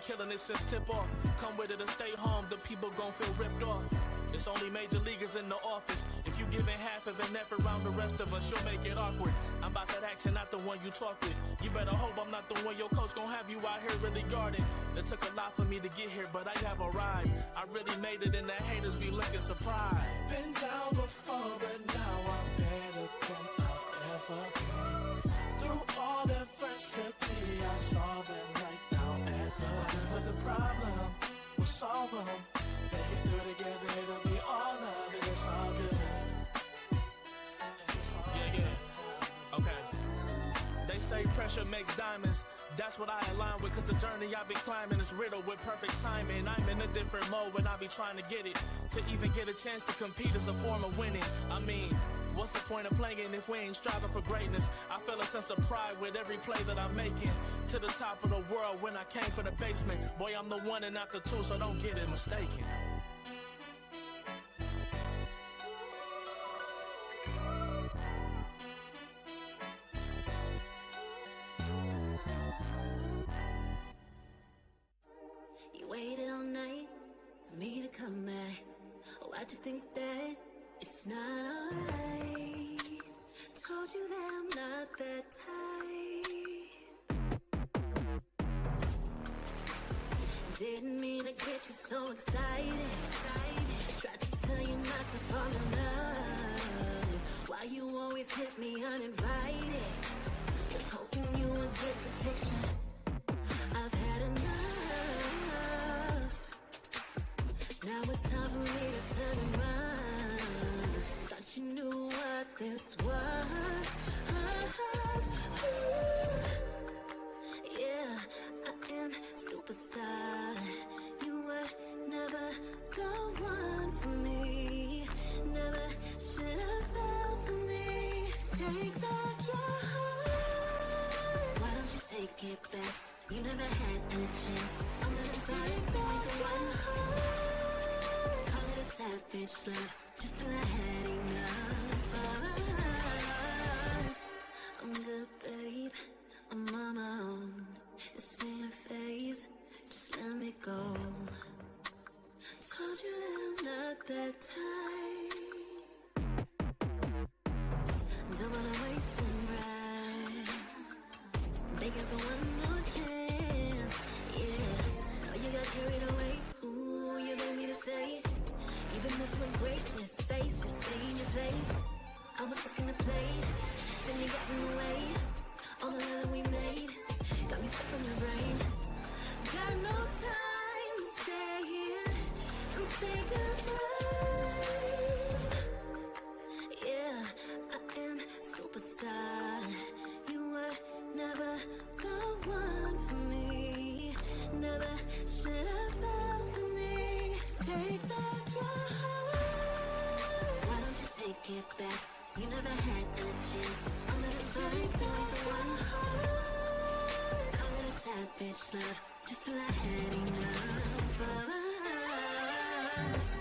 Killing it since tip off. Come with it or stay home, the people gon' feel ripped off. It's only major leaguers in the office. If you giving half of an effort around the rest of us, you'll make it awkward. I'm about that action, not the one you talk with. You better hope I'm not the one your coach gon' have you out here really guarding. It took a lot for me to get here, but I have arrived. I really made it and the haters be looking surprised. Been down before, but now I'm better than I've ever been. Through all adversity, I saw that right now at the whatever the problem, we'll solve them. Make it through together, it'll be all love, and it's all good. Yeah. Okay. They say pressure makes diamonds. That's what I align with, cause the journey I've been climbing is riddled with perfect timing. I'm in a different mode when I be trying to get it. To even get a chance to compete is a form of winning. I mean, what's the point of playing if we ain't striving for greatness? I feel a sense of pride with every play that I'm making. To the top of the world when I came from the basement. Boy, I'm the one and not the two, so don't get it mistaken. You waited all night for me to come back. Why'd you think that it's not alright? Told you that I'm not that type. Didn't mean to get you so excited. Tried to tell you not to fall in love. Why you always hit me uninvited? Just hoping you would get the picture. I've had enough. Now it's time for me to turn around. Thought you knew what this was. Yeah, I am superstar. You were never the one for me. Never should have fell for me. Take back your heart. Why don't you take it back? You never had a chance. I'm gonna take back your heart. Savage love, just till I had enough of us. I'm good, babe, I'm on my own. This ain't a phase, just let me go. Told you that I'm not that type. Don't wanna waste and ride. I was looking to play, then you got in the way. All the love that we made got me stuck on your brain. Got no time to stay here and say goodbye. Yeah, I am superstar. You were never the one for me. Never should have fell for me. Take back your heart. Why don't you take it back? You never had a chance. I'm gonna take back one heart. Call it a savage love, just till I had enough of us.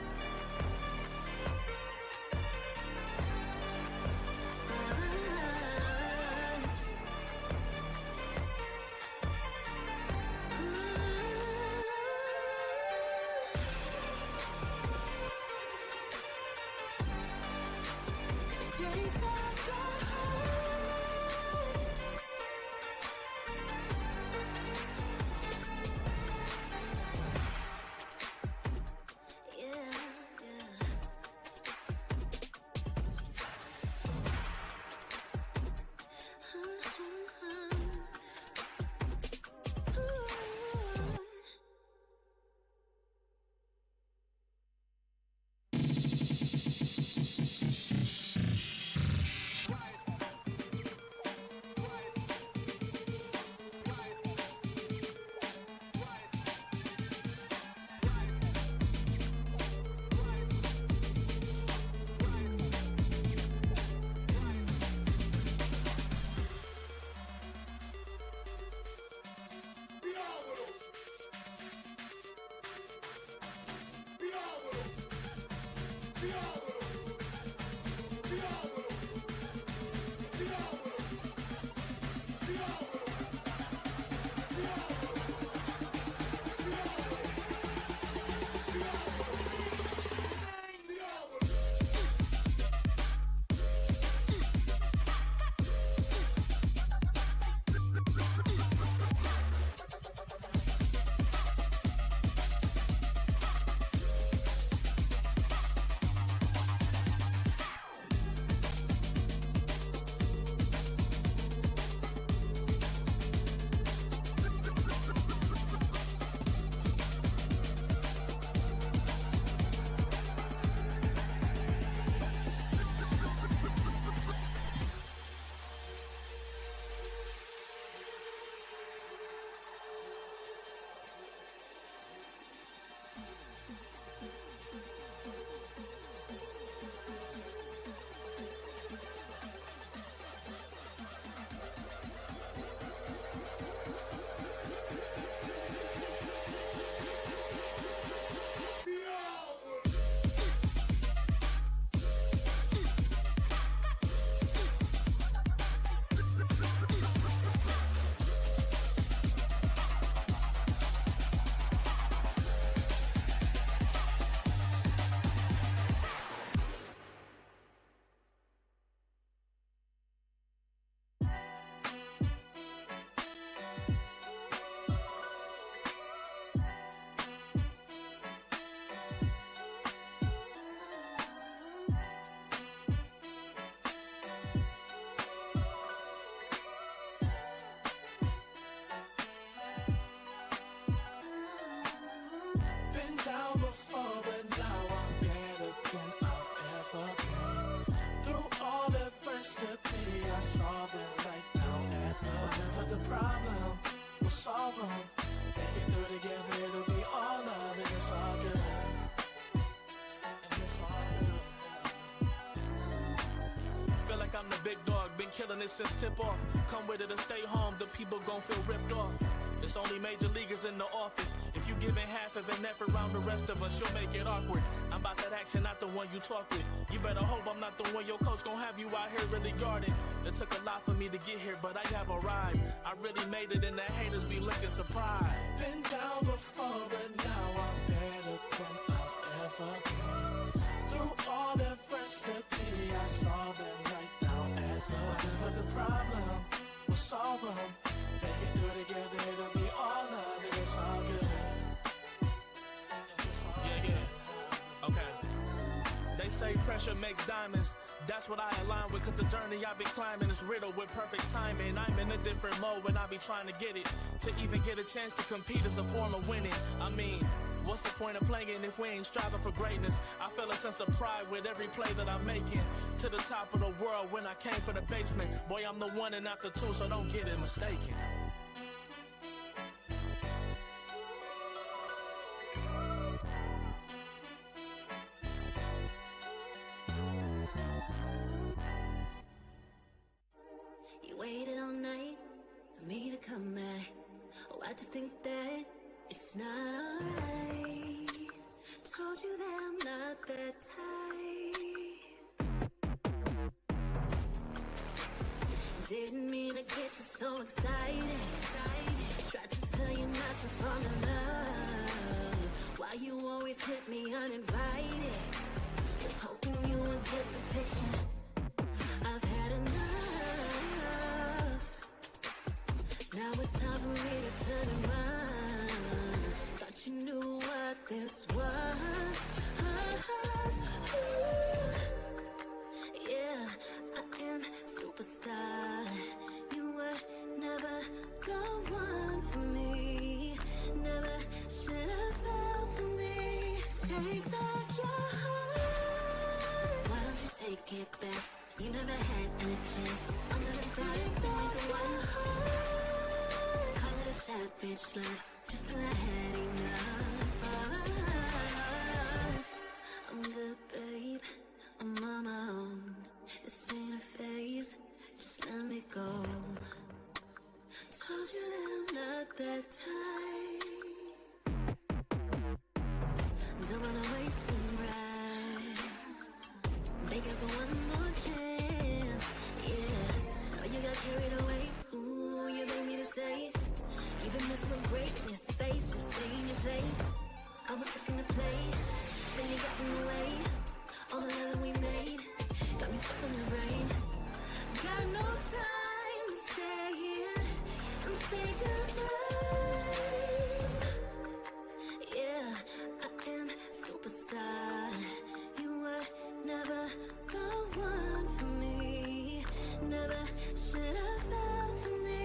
I'm the big dog, been killing it since tip-off. Come with it or stay home, the people gon' feel ripped off. It's only major leaguers in the office. If you giving half of an effort around the rest of us, you'll make it awkward. I'm about that action, not the one you talk with. You better hope I'm not the one your coach gon' have you out here really guarding. It took a lot for me to get here, but I have arrived. I really made it and the haters be looking surprised. Been down before, but now I'm better than I've ever been. Through all adversity, I saw them right down at the whatever the problem, we'll solve them. Make it through together, it'll be all love, and it's all good. Yeah, okay. They say pressure pressure makes diamonds. That's what I align with, cause the journey I've been climbing is riddled with perfect timing. I'm in a different mode when I be trying to get it. To even get a chance to compete is a form of winning. I mean, what's the point of playing if we ain't striving for greatness? I feel a sense of pride with every play that I'm making. To the top of the world when I came from the basement. Boy, I'm the one and not the two, so don't get it mistaken. You waited all night for me to come back. Why'd you think that it's not alright? Told you that I'm not that type. Didn't mean to get you so excited. Tried to tell you not to fall in love. Why you always hit me uninvited? Was hoping you would get the picture. I've had enough. Now it's time for me to turn around. Thought you knew what this was. Yeah, I am superstar. You were never the one for me. Never should have fell for me. Take back your heart. Why don't you take it back? You never had a chance. I'm gonna take back the one heart. Call it a savage love, just till I had enough of us. I'm good, babe. I'm on my own. This ain't a phase. Just let me go. Told you that I'm not that type. Don't wanna waste and ride. Begging for one more chance. Yeah, know you got carried away. Ooh, you made me to say. Even this with greatness, space to stay in your place. I was looking to play, then you got in the way. All the love that we made got me stuck in the rain. Got no time to stay here and say goodbye. Yeah, I am superstar. You were never the one for me. Never should have fell for me.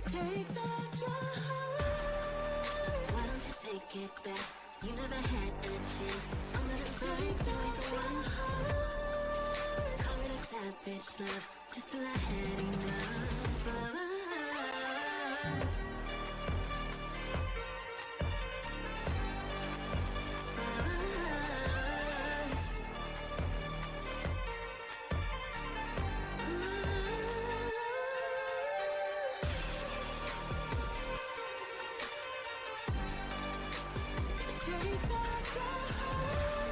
Take back your heart. Why don't you take it back? You never had a chance. I'm gonna take back the one heart. Call it a savage love, just till I had enough of us. Take back your heart.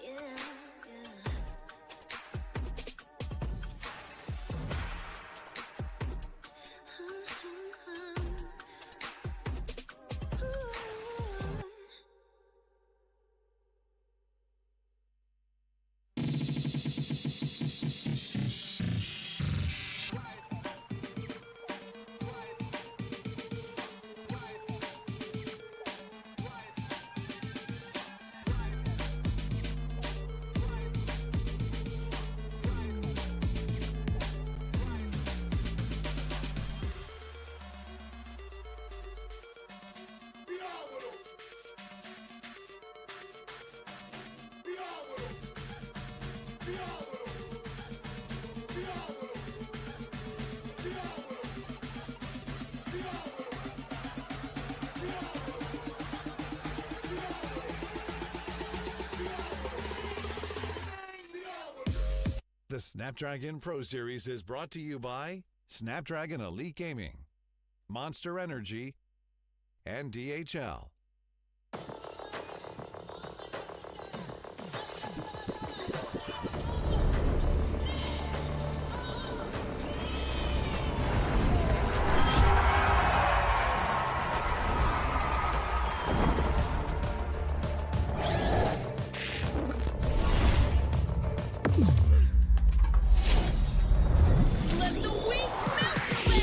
Yeah, yeah. The Snapdragon Pro Series is brought to you by Snapdragon Elite Gaming, Monster Energy, and DHL. Let the weak melt away!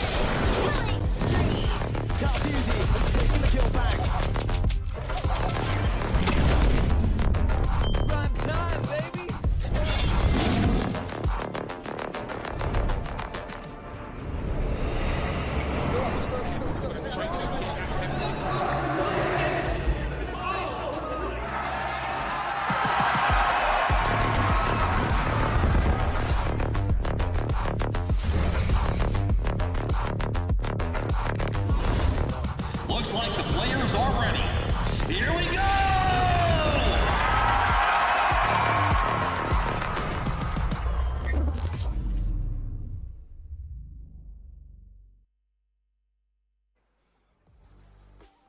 Killing spree! taking the kill back. Run time, baby. Looks like the players are ready. Here we go!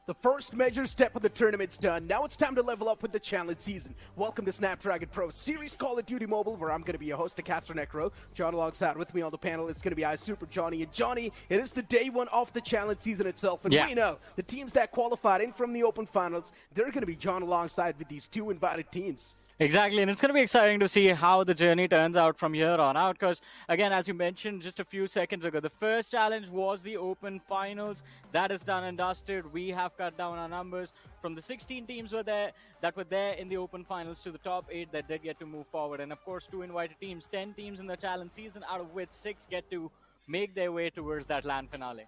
The first major step of the tournament's done. Now it's time to level up with the challenge season. Welcome to Snapdragon Pro Series Call of Duty Mobile, where I'm going to be your host, Caster Necro. John alongside with me on the panel is going to be Super Johnny. And Johnny, it is the day one of the challenge season itself. And we know the teams that qualified in from the open finals, they're going to be John alongside with these two invited teams. Exactly, and it's going to be exciting to see how the journey turns out from here on out, because, again, as you mentioned just a few seconds ago, the first challenge was the open finals. That is done and dusted. We have cut down our numbers from the 16 teams that were there in the open finals to the top 8 that did get to move forward. And, of course, 2 invited teams, 10 teams in the challenge season, out of which 6 get to make their way towards that land finale.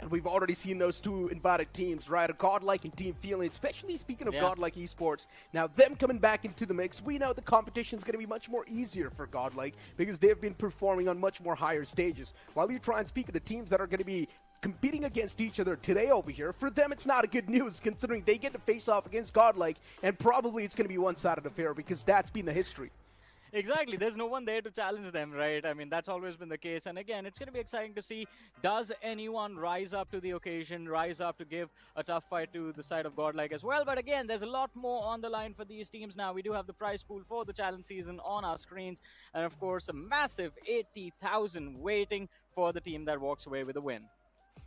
And we've already seen those 2 invited teams, right? A Godlike and Team Felines, especially speaking of Godlike Esports. Now, them coming back into the mix, we know the competition is going to be much more easier for Godlike because they've been performing on much more higher stages. While you try and speak of the teams that are going to be competing against each other today over here, for them it's not a good news considering they get to face off against Godlike, and probably it's going to be one-sided affair because that's been the history. Exactly. There's no one there to challenge them, right? I mean, that's always been the case. And again, it's going to be exciting to see, does anyone rise up to the occasion, rise up to give a tough fight to the side of Godlike as well? But again, there's a lot more on the line for these teams now. We do have the prize pool for the challenge season on our screens. And of course, a massive 80,000 waiting for the team that walks away with a win.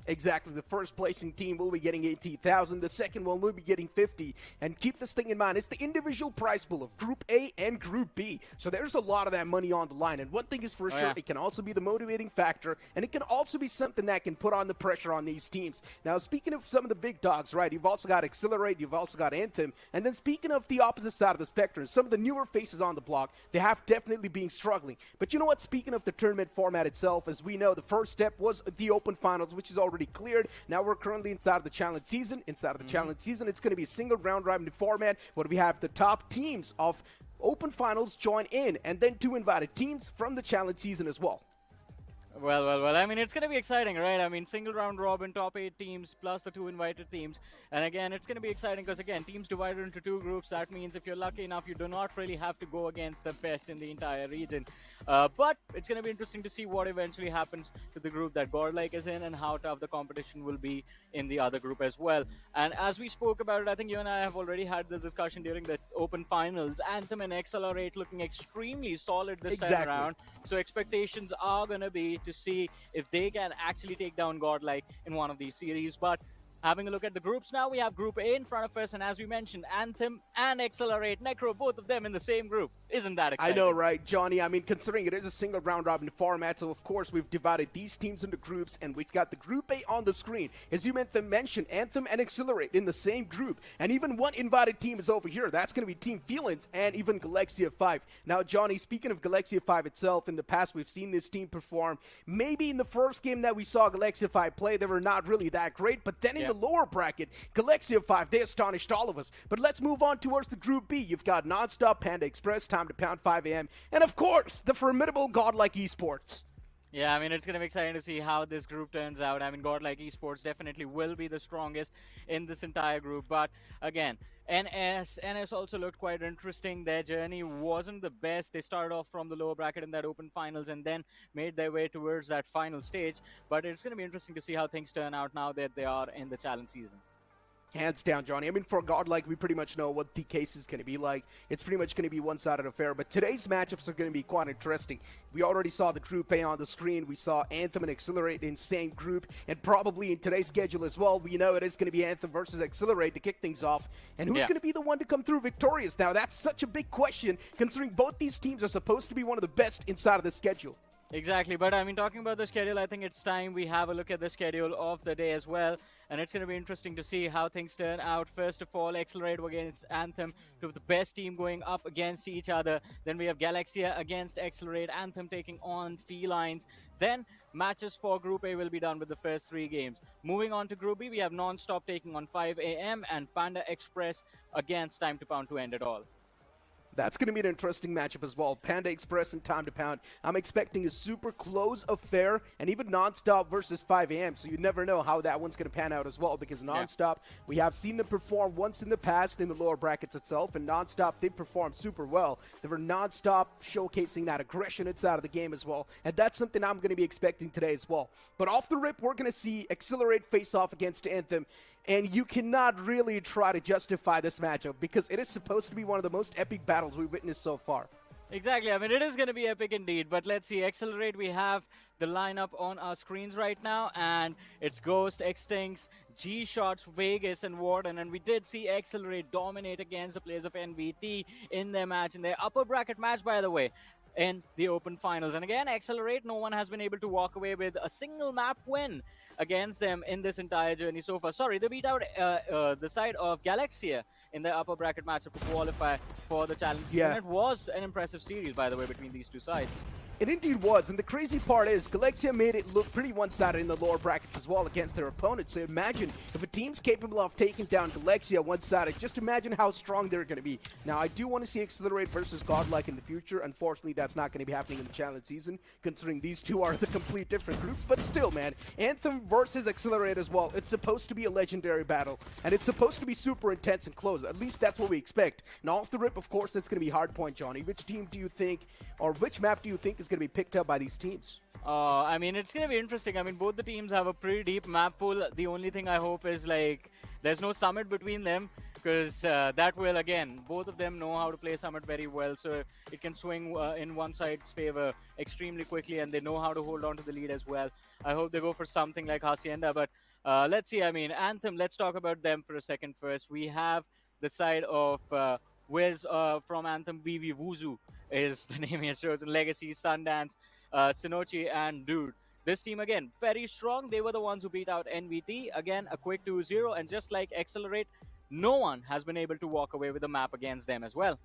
Exactly. The first placing team will be getting 18,000. The second one will be getting 50. And keep this thing in mind. It's the individual prize pool of Group A and Group B. So there's a lot of that money on the line. And one thing is for sure, it can also be the motivating factor. And it can also be something that can put on the pressure on these teams. Now, speaking of some of the big dogs, right, you've also got Accelerate, you've also got Anthem. And then speaking of the opposite side of the spectrum, some of the newer faces on the block, they have definitely been struggling. But you know what? Speaking of the tournament format itself, as we know, the first step was the open finals, which is already cleared. Now we're currently inside of the challenge season. Inside of the challenge season, it's going to be a single round robin format where we have the top teams of open finals join in, and then 2 invited teams from the challenge season as well. Well. I mean, it's going to be exciting, right? I mean, single round robin, top 8 teams, plus the 2 invited teams. And again, it's going to be exciting because, again, teams divided into 2 groups. That means if you're lucky enough, you do not really have to go against the best in the entire region. But it's going to be interesting to see what eventually happens to the group that Godlike is in and how tough the competition will be in the other group as well. And as we spoke about it, I think you and I have already had this discussion during the open finals. Anthem and Accelerate looking extremely solid this time around. So expectations are going to be to see if they can actually take down Godlike in one of these series. But having a look at the groups now, we have Group A in front of us, and as we mentioned, Anthem and Accelerate, Necro, both of them in the same group. Isn't that exciting? I know, right, Johnny? I mean, considering it is a single round robin format, so of course we've divided these teams into groups, and we've got the Group A on the screen. As you mentioned, Anthem and Accelerate in the same group, and even one invited team is over here. That's going to be Team Felines and even Galaxia 5. Now, Johnny, speaking of Galaxia 5 itself, in the past we've seen this team perform. Maybe in the first game that we saw Galaxia 5 play, they were not really that great, but then in the lower bracket, Galaxia 5, they astonished all of us. But let's move on towards the Group B. You've got NonStop, Panda Express, Time to Pound 5 a.m., and of course, the formidable Godlike Esports. Yeah, I mean, it's going to be exciting to see how this group turns out. I mean, Godlike Esports definitely will be the strongest in this entire group. But again, NS also looked quite interesting. Their journey wasn't the best. They started off from the lower bracket in that open finals and then made their way towards that final stage. But it's going to be interesting to see how things turn out now that they are in the challenge season. Hands down, Johnny. I mean, for Godlike, we pretty much know what the case is going to be like. It's pretty much going to be one-sided affair, but today's matchups are going to be quite interesting. We already saw the Group A on the screen. We saw Anthem and Accelerate in same group, and probably in today's schedule as well, we know it is going to be Anthem versus Accelerate to kick things off. And who's going to be the one to come through victorious? Now, that's such a big question, considering both these teams are supposed to be one of the best inside of the schedule. Exactly, but I mean, talking about the schedule, I think it's time we have a look at the schedule of the day as well. and it's going to be interesting to see how things turn out. First of all, Accelerate against Anthem, two of the best team going up against each other. Then we have Galaxia against Accelerate, Anthem taking on Felines. Then matches for Group A will be done with the first 3 games. Moving on to Group B, we have NonStop taking on 5 AM and Panda Express against Time to Pound to end it all. That's going to be an interesting matchup as well. Panda Express and Time to Pound. I'm expecting a super close affair, and even NonStop versus 5 AM, so you never know how that one's going to pan out as well, because NonStop, we have seen them perform once in the past in the lower brackets itself, and NonStop, they performed super well. They were NonStop showcasing that aggression inside of the game as well, and that's something I'm going to be expecting today as well. But off the rip, we're going to see Accelerate face off against Anthem, and you cannot really try to justify this matchup because it is supposed to be one of the most epic battles we've witnessed so far. Exactly. I mean, it is going to be epic indeed. But let's see. Accelerate, we have the lineup on our screens right now. And it's Ghost, Extincts, G-Shots, Vegas, and Warden. And we did see Accelerate dominate against the players of NVT in their match, in their upper bracket match, by the way, in the Open Finals. And again, Accelerate, no one has been able to walk away with a single map win against them in this entire journey so far. Sorry, they beat out the side of Galaxia in their upper bracket matchup to qualify for the challenge. Yeah. And it was an impressive series, by the way, between these two sides. It indeed was, and the crazy part is Galaxia made it look pretty one-sided in the lower brackets as well against their opponents. So imagine if a team's capable of taking down Galaxia one-sided, just imagine how strong they're going to be. Now, I do want to see Accelerate versus Godlike in the future. Unfortunately, that's not going to be happening in the challenge season, considering these two are the complete different groups. But still, man, Anthem versus Accelerate as well. It's supposed to be a legendary battle, and it's supposed to be super intense and close. At least that's what we expect. Now, off the rip, of course, it's going to be Hardpoint, Johnny. Which team do you think, or which map do you think is going to be picked up by these teams? I mean, it's going to be interesting. I mean, both the teams have a pretty deep map pool. The only thing I hope is, like, there's no Summit between them, because that will, again, both of them know how to play Summit very well, so it can swing in one side's favor extremely quickly, and they know how to hold on to the lead as well. I hope they go for something like Hacienda, but let's see. I mean, Anthem, let's talk about them for a second first. We have the side of Wiz from Anthem, VV Wuzu is the name he has chosen, Legacy, Sundance, Sinochi, and Dude. This team, again, very strong. They were the ones who beat out NVT. Again, a quick 2-0, and just like Accelerate, no one has been able to walk away with a map against them as well.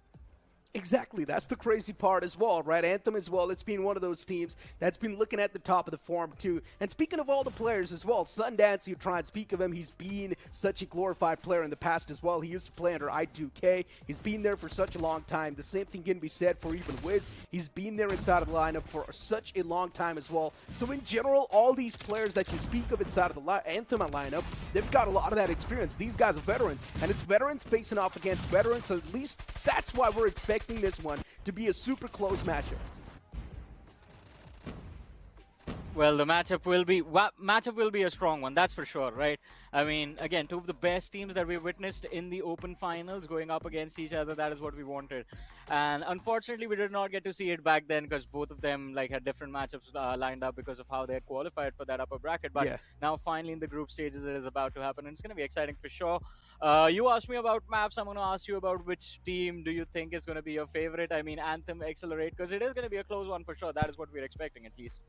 Exactly, that's the crazy part as well, right? Anthem as well, it's been one of those teams that's been looking at the top of the form too. And speaking of all the players as well, Sundance, you try and speak of him, he's been such a glorified player in the past as well. He used to play under I2K, he's been there for such a long time. The same thing can be said for even Wiz, he's been there inside of the lineup for such a long time as well. So in general, all these players that you speak of inside of the Anthem lineup, they've got a lot of that experience. These guys are veterans, and it's veterans facing off against veterans, so at least that's why we're expecting this one to be a super close matchup. Well, the matchup will be a strong one, that's for sure, right? I mean, again, two of the best teams that we witnessed in the Open Finals going up against each other. That is what we wanted, and unfortunately, we did not get to see it back then because both of them had different matchups lined up because of how they had qualified for that upper bracket. But now, finally, in the group stages, it is about to happen, and it's going to be exciting for sure. You asked me about maps. I'm going to ask you about which team do you think is going to be your favorite. I mean, Anthem, Accelerate, because it is going to be a close one for sure. That is what we're expecting, at least.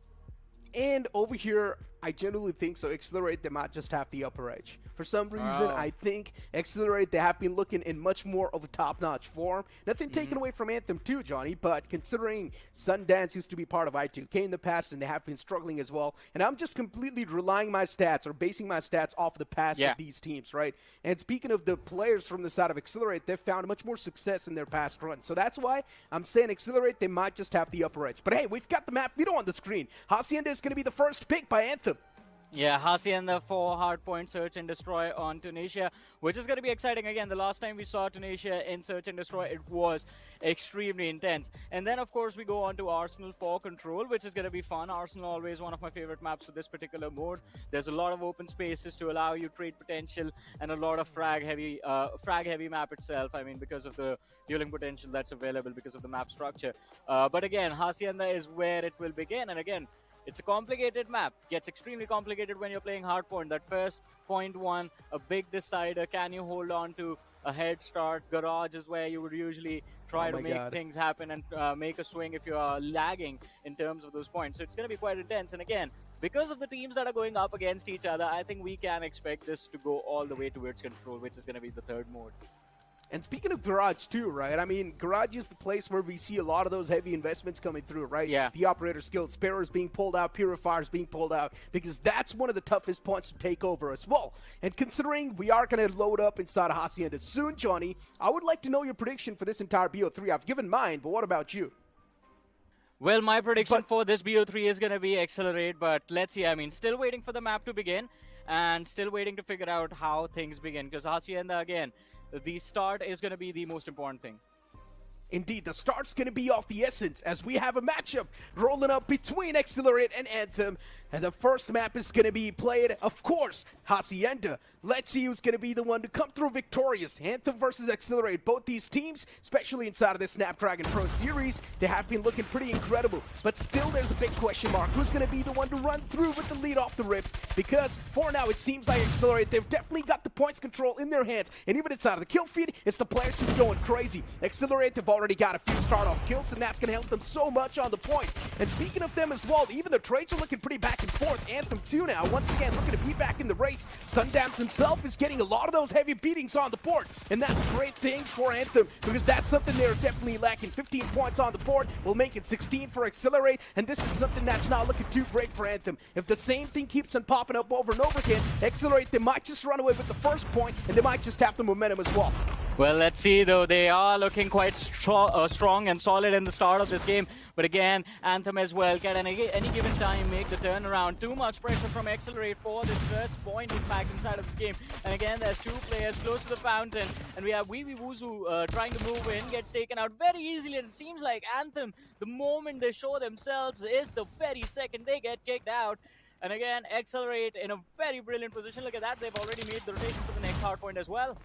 And over here, I genuinely think so. Accelerate, they might just have the upper edge. For some reason, I think Accelerate, they have been looking in much more of a top-notch form. Nothing taken away from Anthem too, Johnny, but considering Sundance used to be part of I2K in the past, and they have been struggling as well, and I'm just completely relying my stats or basing my stats off the past of these teams, right? And speaking of the players from the side of Accelerate, they've found much more success in their past runs. So that's why I'm saying Accelerate, they might just have the upper edge. But hey, we've got the map video on the screen. Hacienda is going to be the first pick by Anthem. Yeah, Hacienda for Hardpoint, Search and Destroy on Tunisia, which is going to be exciting. Again, the last time we saw Tunisia in Search and Destroy, it was extremely intense. And then, of course, we go on to Arsenal for Control, which is going to be fun. Arsenal always one of my favorite maps for this particular mode. There's a lot of open spaces to allow you trade potential and a lot of frag-heavy map itself. I mean, because of the dueling potential that's available because of the map structure. But again, Hacienda is where it will begin. And again, it's a complicated map. Gets extremely complicated when you're playing Hardpoint. That first point one, a big decider. Can you hold on to a head start? Garage is where you would usually try to make things happen and make a swing if you are lagging in terms of those points. So it's going to be quite intense. And again, because of the teams that are going up against each other, I think we can expect this to go all the way towards control, which is going to be the third mode. And speaking of Garage too, right? I mean, Garage is the place where we see a lot of those heavy investments coming through, right? Yeah. The operator skills, Sparrows being pulled out, Purifiers being pulled out, because that's one of the toughest points to take over as well. And considering we are going to load up inside of Hacienda soon, Johnny, I would like to know your prediction for this entire BO3. I've given mine, but what about you? Well, my prediction for this BO3 is going to be Accelerate, but let's see. I mean, still waiting for the map to begin and still waiting to figure out how things begin, because Hacienda, again, the start is going to be the most important thing. Indeed, the start's going to be of the essence as we have a matchup rolling up between Accelerate and Anthem. And the first map is going to be played, of course, Hacienda. Let's see who's going to be the one to come through victorious. Anthem versus Accelerate. Both these teams, especially inside of this Snapdragon Pro Series, they have been looking pretty incredible. But still, there's a big question mark. Who's going to be the one to run through with the lead off the rip? Because for now, it seems like Accelerate, they've definitely got the points control in their hands. And even inside of the kill feed, it's the players just going crazy. Accelerate, they've already got a few start-off kills, and that's going to help them so much on the point. And speaking of them as well, even the trades are looking pretty back and forth. Anthem 2 now, once again, looking to be back in the race. Sundance himself is getting a lot of those heavy beatings on the board, and that's a great thing for Anthem, because that's something they're definitely lacking. 15 points on the board will make it 16 for Accelerate, and this is something that's not looking too great for Anthem. If the same thing keeps on popping up over and over again, Accelerate, they might just run away with the first point, and they might just have the momentum as well. Well, let's see, though. They are looking quite strong and solid in the start of this game. But again, Anthem as well can at any given time make the turnaround. Too much pressure from Accelerate for this first point, in fact, inside of this game. And again, there's two players close to the fountain. And we have Wee Wuzu trying to move in, gets taken out very easily. And it seems like Anthem, the moment they show themselves is the very second they get kicked out. And again, Accelerate in a very brilliant position. Look at that. They've already made the rotation to the next hardpoint as well.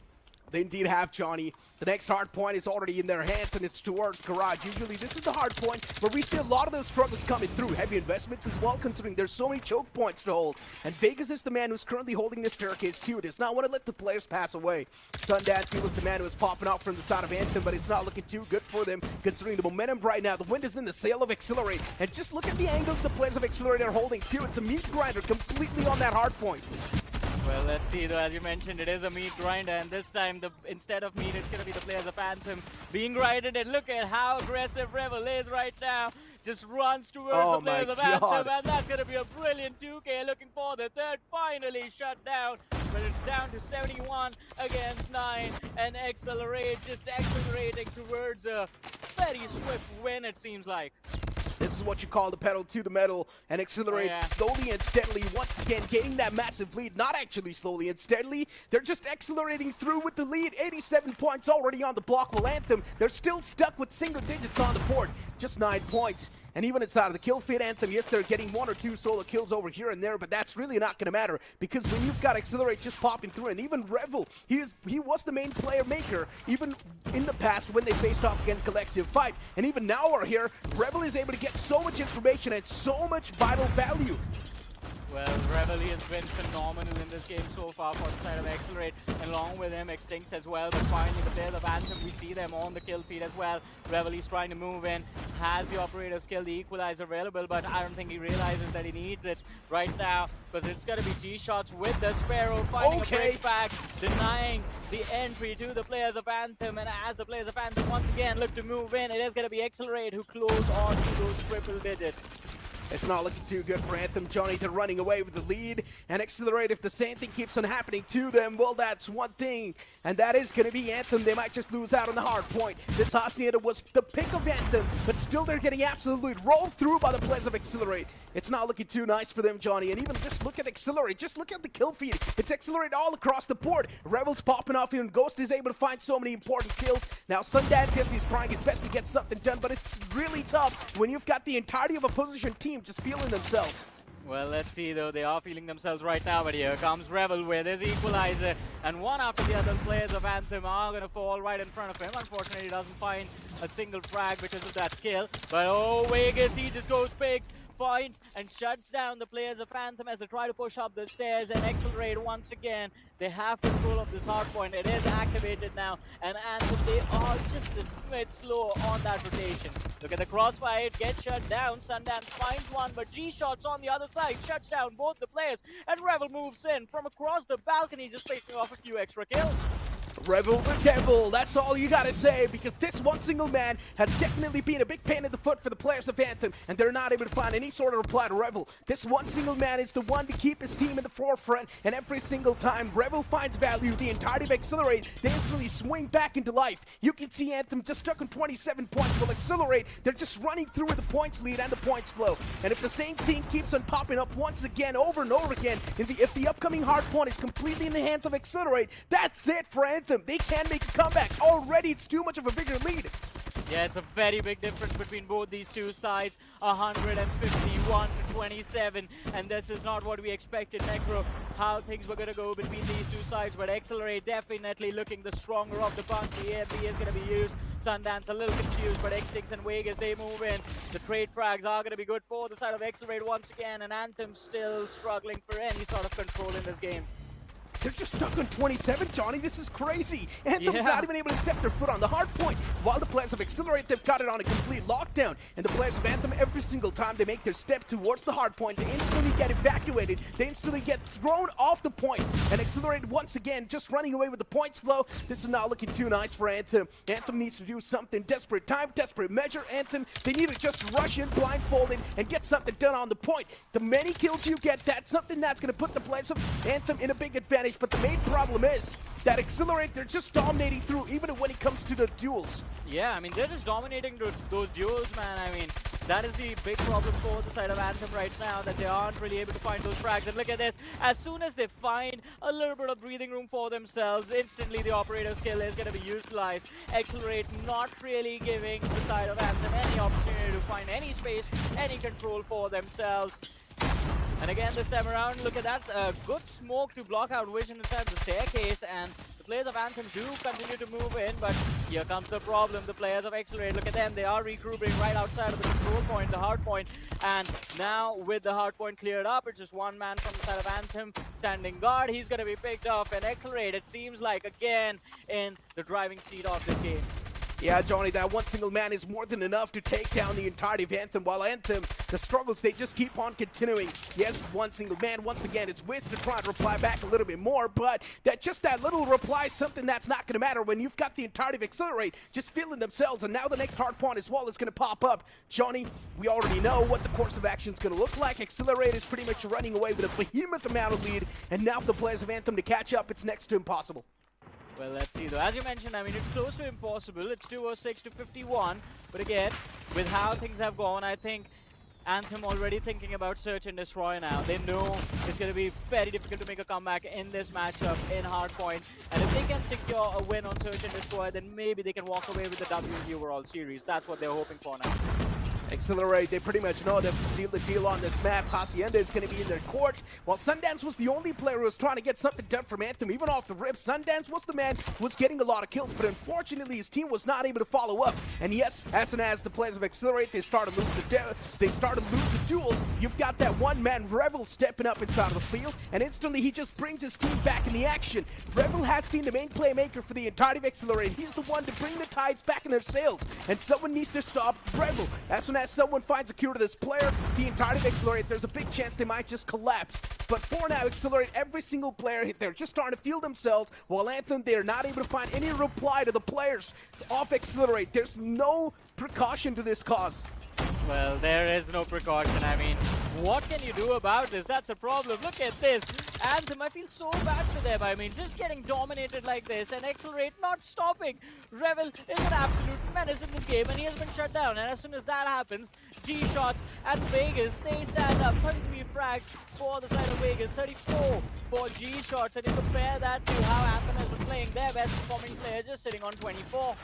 They indeed have, Johnny. The next hard point is already in their hands, and it's towards Garage. Usually, this is the hard point where we see a lot of those struggles coming through. Heavy investments as well, considering there's so many choke points to hold. And Vegas is the man who's currently holding the staircase, too. Does not want to let the players pass away. Sundance, he was the man who was popping out from the side of Anthem, but it's not looking too good for them, considering the momentum right now. The wind is in the sail of Accelerate. And just look at the angles the players of Accelerate are holding, too. It's a meat grinder completely on that hard point. Well, let's see, though, as you mentioned, it is a meat grinder, and this time, instead of meat, it's going to be the players of Anthem being grinded, and look at how aggressive Rebel is right now. Just runs towards the players of Anthem, and that's going to be a brilliant 2K, looking for the third, finally shut down. But it's down to 71 against 9, and Accelerate just accelerating towards a very swift win, it seems like. This is what you call the pedal to the metal, and Accelerate slowly and steadily, once again, getting that massive lead. Not actually slowly and steadily, they're just accelerating through with the lead. 87 points already on the block, while Anthem, they're still stuck with single digits on the board. Just 9 points. And even inside of the kill feed, Anthem, yes, they're getting 1 or 2 solo kills over here and there, but that's really not going to matter, because when you've got Accelerate just popping through, and even Revel, he was the main player maker, even in the past when they faced off against Galaxia 5. And even now we're here, Revel is able to get so much information and so much vital value. Well, Revel has been phenomenal in this game so far for the side of Accelerate, and along with him, Extincts as well. But finally, the players of Anthem, we see them on the kill feed as well. Revel is trying to move in, has the operator skill, the equalizer available, but I don't think he realizes that he needs it right now, because it's going to be G-shots with the Sparrow finding a break back, denying the entry to the players of Anthem. And as the players of Anthem once again look to move in, it is going to be Accelerate who close on to those triple digits. It's not looking too good for Anthem, Johnny. They're running away with the lead, and Accelerate, if the same thing keeps on happening to them, well, that's one thing, and that is going to be Anthem. They might just lose out on the hard point. This Hacienda was the pick of Anthem, but still they're getting absolutely rolled through by the players of Accelerate. It's not looking too nice for them, Johnny, and even just look at Accelerate. Just look at the kill feed. It's Accelerate all across the board. Rebel's popping off, even Ghost is able to find so many important kills. Now, Sundance, yes, he's trying his best to get something done, but it's really tough when you've got the entirety of a opposition team just feeling themselves. Well, let's see, though. They are feeling themselves right now, but here comes Rebel with his equalizer, and one after the other players of Anthem are going to fall right in front of him. Unfortunately, he doesn't find a single frag because of that skill, but oh, Vegas, he just goes pigs, finds and shuts down the players of Anthem as they try to push up the stairs and accelerate once again. They have control of this hardpoint. It is activated now, and Anthem, they are just a smidge slow on that rotation. Look at the crossfire, it gets shut down. Sundance finds one, but G-Shots on the other side shuts down both the players, and Rebel moves in from across the balcony, just picking off a few extra kills. Rebel the Devil, that's all you gotta say, because this one single man has definitely been a big pain in the foot for the players of Anthem, and they're not able to find any sort of reply to Rebel. This one single man is the one to keep his team in the forefront, and every single time Rebel finds value, the entirety of Accelerate, they instantly swing back into life. You can see Anthem just stuck on 27 points, while Accelerate, they're just running through with the points lead and the points flow. And if the same thing keeps on popping up once again, over and over again, if the upcoming hard point is completely in the hands of Accelerate, that's it for Anthem. They can't make a comeback. Already, it's too much of a bigger lead. Yeah, it's a very big difference between both these two sides. 151 to 27, and this is not what we expected, Necro, how things were going to go between these two sides, but Accelerate definitely looking the stronger of the bunch. The AMB is going to be used. Sundance a little confused, but X6 and Vegas, they move in. The trade frags are going to be good for the side of Accelerate once again, and Anthem still struggling for any sort of control in this game. They're just stuck on 27, Johnny. This is crazy. Anthem's not even able to step their foot on the hard point. While the players of Accelerate, they've got it on a complete lockdown. And the players of Anthem, every single time they make their step towards the hard point, they instantly get evacuated. They instantly get thrown off the point. And Accelerate, once again, just running away with the points flow. This is not looking too nice for Anthem. Anthem needs to do something. Desperate time, desperate measure. Anthem, they need to just rush in blindfolded and get something done on the point. The many kills you get, that's something that's going to put the players of Anthem in a big advantage. But the main problem is that Accelerate, they're just dominating through, even when it comes to the duels. Yeah, I mean, they're just dominating those duels, man. I mean, that is the big problem for the side of Anthem right now, that they aren't really able to find those frags. And look at this, as soon as they find a little bit of breathing room for themselves, instantly the operator skill is going to be utilized. Accelerate not really giving the side of Anthem any opportunity to find any space, any control for themselves. And again, this time around, look at that, good smoke to block out vision inside the staircase, and the players of Anthem do continue to move in, but here comes the problem. The players of Accelerate, look at them, they are regrouping right outside of the control point, the hard point, and now with the hard point cleared up, it's just one man from the side of Anthem standing guard. He's going to be picked off, and Accelerate, it seems like, again, in the driving seat of this game. Yeah, Johnny, that one single man is more than enough to take down the entirety of Anthem, while Anthem, the struggles, they just keep on continuing. Yes, one single man, once again, it's Wiz to try and reply back a little bit more, but that little reply is something that's not going to matter when you've got the entirety of Accelerate just feeling themselves, and now the next hard point as well is going to pop up. Johnny, we already know what the course of action is going to look like. Accelerate is pretty much running away with a behemoth amount of lead, and now for the players of Anthem to catch up, it's next to impossible. Well, let's see though. As you mentioned, I mean, it's close to impossible. It's 206 to 51. But again, with how things have gone, I think Anthem already thinking about search and destroy now. They know it's going to be very difficult to make a comeback in this matchup in Hardpoint. And if they can secure a win on search and destroy, then maybe they can walk away with the W in the overall series. That's what they're hoping for now. Accelerate, they pretty much know they've sealed the deal on this map. Hacienda is going to be in their court, while Sundance was the only player who was trying to get something done from Anthem, even off the rip. Sundance was the man who was getting a lot of kills, but unfortunately his team was not able to follow up. And yes, as soon as the players of Accelerate, they start to lose the duels, you've got that one-man Rebel stepping up inside of the field, and instantly he just brings his team back in the action. Rebel has been the main playmaker for the entirety of Accelerate. He's the one to bring the tides back in their sails, and someone needs to stop Rebel. As soon as someone finds a cure to this player, the entirety of Accelerate, there's a big chance they might just collapse. But for now, Accelerate, every single player, they're just starting to feel themselves, while Anthem, they're not able to find any reply to the players off Accelerate. There's no precaution to this cause. Well, there is no precaution. I mean, what can you do about this? That's a problem. Look at this. Anthem, I feel so bad for them. I mean, just getting dominated like this and Accelerate not stopping. Rebel is an absolute menace in this game, and he has been shut down. And as soon as that happens, G-Shots and Vegas, they stand up. 33 frags for the side of Vegas, 34 for G-Shots. And you compare that to how Anthem has been playing, their best performing players just sitting on 24.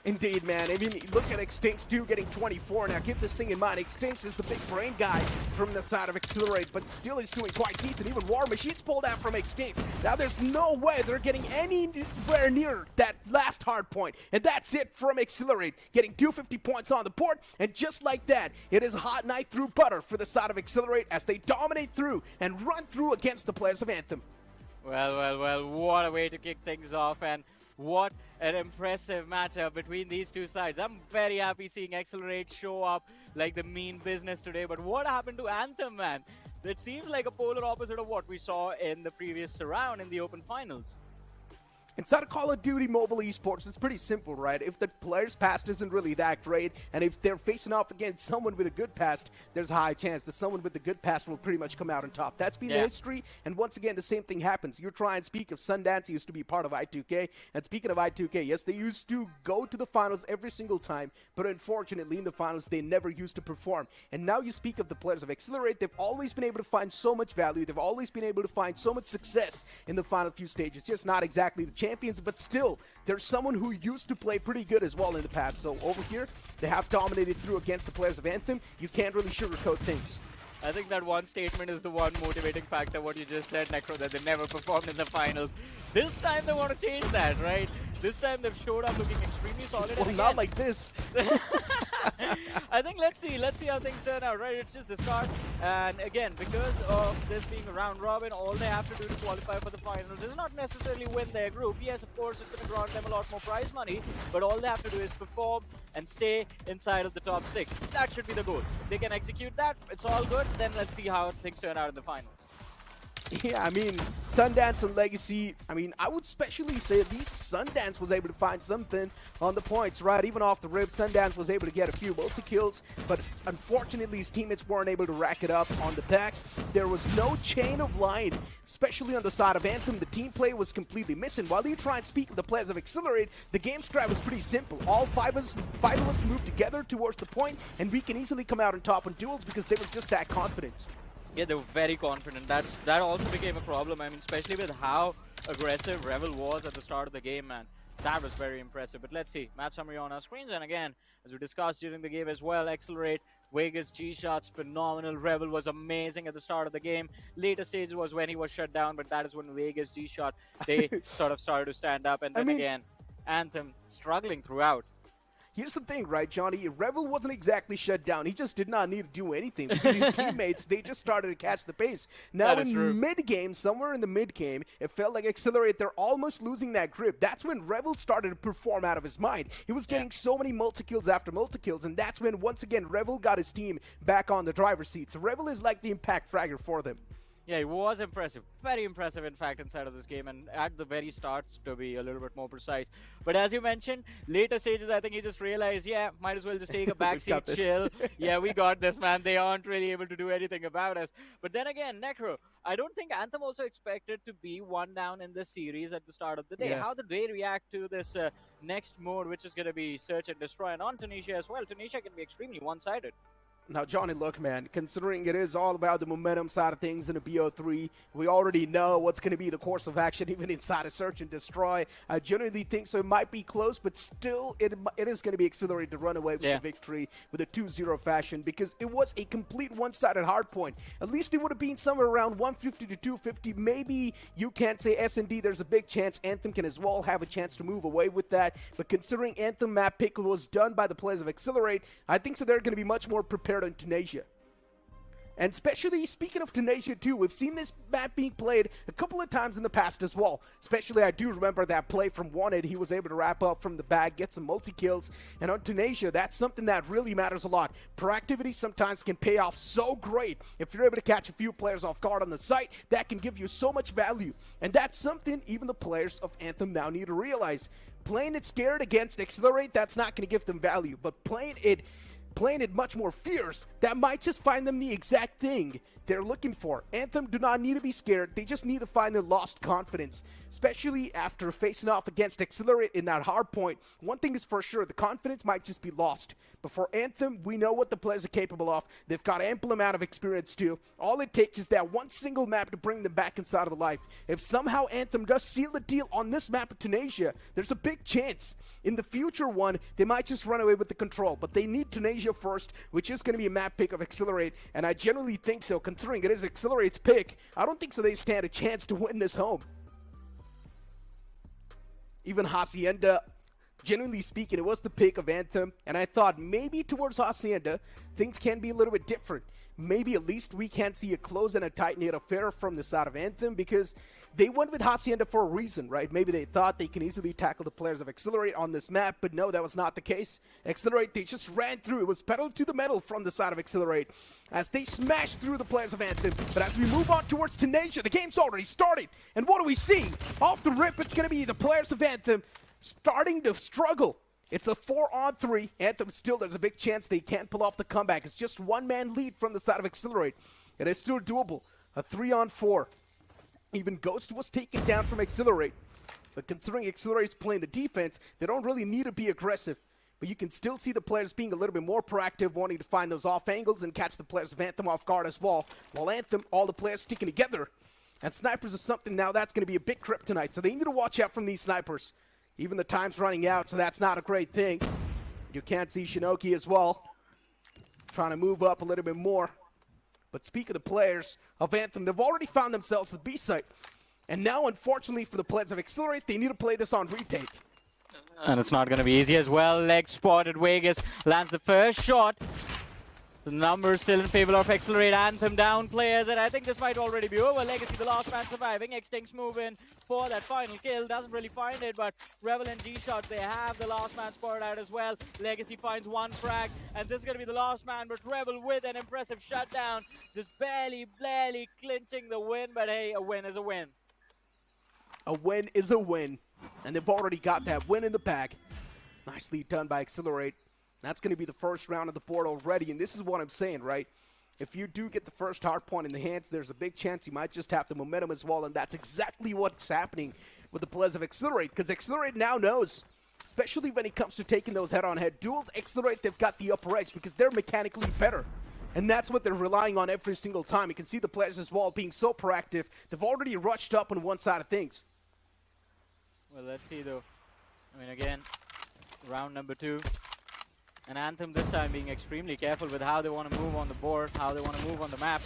Indeed, man. I mean, look at Extinct too, getting 24. Now, keep this thing in mind. Extinct is the big brain guy from the side of Accelerate, but still he's doing quite decent. Even War Machine's pulled out from Extinct. Now, there's no way they're getting anywhere near that last hard point. And that's it from Accelerate, getting 250 points on the board. And just like that, it is a hot knife through butter for the side of Accelerate as they dominate through and run through against the players of Anthem. Well, what a way to kick things off, and what an impressive matchup between these two sides. I'm very happy seeing Accelerate show up like the mean business today, but what happened to Anthem, man? It seems like a polar opposite of what we saw in the previous round in the Open Finals. Inside of Call of Duty Mobile Esports, it's pretty simple, right? If the player's past isn't really that great, and if they're facing off against someone with a good past, there's a high chance that someone with the good past will pretty much come out on top. That's been the history, and once again, the same thing happens. You try and speak of Sundance, used to be part of I2K, and speaking of I2K, yes, they used to go to the finals every single time, but unfortunately, in the finals, they never used to perform. And now you speak of the players of Accelerate, they've always been able to find so much value, they've always been able to find so much success in the final few stages, just not exactly the champions, but still, there's someone who used to play pretty good as well in the past. So over here, they have dominated through against the players of Anthem. You can't really sugarcoat things. I think that one statement is the one motivating factor, what you just said, Necro, that they never performed in the finals. This time they want to change that, right? This time they've showed up looking extremely solid. Well, not like this. I think let's see how things turn out, right? It's just the start, and again, because of this being a round robin, all they have to do to qualify for the finals is not necessarily win their group. Yes, of course, it's going to grant them a lot more prize money, but all they have to do is perform and stay inside of the top 6. That should be the goal. If they can execute that, it's all good. Then let's see how things turn out in the finals. Yeah, I mean, Sundance and Legacy, I mean, I would especially say at least Sundance was able to find something on the points, right? Even off the rib, Sundance was able to get a few multi-kills, but unfortunately his teammates weren't able to rack it up on the back. There was no chain of line, especially on the side of Anthem. The team play was completely missing. While you try and speak of the players of Accelerate, the game strat was pretty simple. All five of us moved together towards the point, and we can easily come out on top on duels because they were just that confident. Yeah, they were very confident. That also became a problem. I mean, especially with how aggressive Rebel was at the start of the game, man. That was very impressive. But let's see. Match summary on our screens. And again, as we discussed during the game as well, Accelerate, Vegas, G-Shots, phenomenal. Rebel was amazing at the start of the game. Later stages was when he was shut down, but that is when Vegas, G-Shot, they sort of started to stand up. And then again, Anthem struggling throughout. Here's the thing, right, Johnny? Rebel wasn't exactly shut down. He just did not need to do anything because his teammates, they just started to catch the pace. Now, in mid-game, somewhere in the mid-game, it felt like Accelerate, they're almost losing that grip. That's when Rebel started to perform out of his mind. He was getting so many multi-kills after multi-kills, and that's when, once again, Rebel got his team back on the driver's seat. So Rebel is like the impact fragger for them. Yeah, it was impressive. Very impressive, in fact, inside of this game. And at the very start, to be a little bit more precise. But as you mentioned, later stages, I think he just realized, yeah, might as well just take a backseat, chill. Yeah, we got this, man. They aren't really able to do anything about us. But then again, Necro, I don't think Anthem also expected to be one down in this series at the start of the day. How did they react to this next mode, which is going to be search and destroy? And on Tunisia as well. Tunisia can be extremely one-sided. Now, Johnny, look, man, considering it is all about the momentum side of things in the BO3, we already know what's going to be the course of action even inside of Search and Destroy. I genuinely think so. It might be close, but still it is going to be Accelerated to run away with the victory with a 2-0 fashion because it was a complete one-sided hard point. At least it would have been somewhere around 150 to 250. Maybe you can't say S&D. There's a big chance Anthem can as well have a chance to move away with that. But considering Anthem map pick was done by the players of Accelerate, I think so they're going to be much more prepared on Tunisia. And especially, speaking of Tunisia too, we've seen this map being played a couple of times in the past as well. Especially, I do remember that play from Wanted. He was able to wrap up from the back, get some multi-kills. And on Tunisia, that's something that really matters a lot. Proactivity sometimes can pay off so great. If you're able to catch a few players off guard on the site, that can give you so much value. And that's something even the players of Anthem now need to realize. Playing it scared against Accelerate, that's not going to give them value. But playing it playing it much more fierce, that might just find them the exact thing they're looking for. Anthem do not need to be scared. They just need to find their lost confidence, especially after facing off against Accelerate in that hard point. One thing is for sure, the confidence might just be lost. But for Anthem, we know what the players are capable of. They've got ample amount of experience too. All it takes is that one single map to bring them back inside of the life. If somehow Anthem does seal the deal on this map of Tunisia, there's a big chance in the future one, they might just run away with the control. But they need Tunisia first, which is going to be a map pick of Accelerate. And I generally think so, considering it is Accelerate's pick. I don't think so they stand a chance to win this home. Even Hacienda, generally speaking, it was the pick of Anthem, and I thought maybe towards Hacienda, things can be a little bit different. Maybe at least we can see a close and a tight-knit affair from the side of Anthem, because they went with Hacienda for a reason, right? Maybe they thought they can easily tackle the players of Accelerate on this map, but no, that was not the case. Accelerate, they just ran through. It was pedal to the metal from the side of Accelerate as they smashed through the players of Anthem. But as we move on towards Tunisia, the game's already started. And what do we see? Off the rip, it's going to be the players of Anthem starting to struggle. It's a 4-on-3. Anthem still, there's a big chance they can't pull off the comeback. It's just one-man lead from the side of Accelerate. It is still doable. A 3-on-4. Even Ghost was taken down from Accelerate. But considering Accelerate's playing the defense, they don't really need to be aggressive. But you can still see the players being a little bit more proactive, wanting to find those off angles and catch the players of Anthem off guard as well. While Anthem, all the players sticking together. And snipers are something now that's going to be a big kryptonite. So they need to watch out from these snipers. Even the time's running out, so that's not a great thing. You can't see Shinoki as well. Trying to move up a little bit more. But speak of the players of Anthem, they've already found themselves the B site. And now, unfortunately, for the players of Accelerate, they need to play this on retake. And it's not going to be easy as well. Leg spotted. Vegas lands the first shot. The numbers still in favor of Accelerate. Anthem down players, and I think this might already be over. Legacy, the last man surviving. Extinct's moving for that final kill. Doesn't really find it, but Rebel and G-Shots, they have the last man spotted out as well. Legacy finds one frag, and this is going to be the last man, but Rebel with an impressive shutdown. Just barely clinching the win, but hey, a win is a win. A win is a win, and they've already got that win in the bag. Nicely done by Accelerate. That's going to be the first round of the board already, and this is what I'm saying, right? If you do get the first hard point in the hands, there's a big chance you might just have the momentum as well, and that's exactly what's happening with the players of Accelerate, because Accelerate now knows, especially when it comes to taking those head-on-head duels, Accelerate, they've got the upper edge because they're mechanically better. And that's what they're relying on every single time. You can see the players as well being so proactive. They've already rushed up on one side of things. Well, let's see, though. I mean, again, round number 2. And Anthem this time being extremely careful with how they want to move on the board, how they want to move on the map.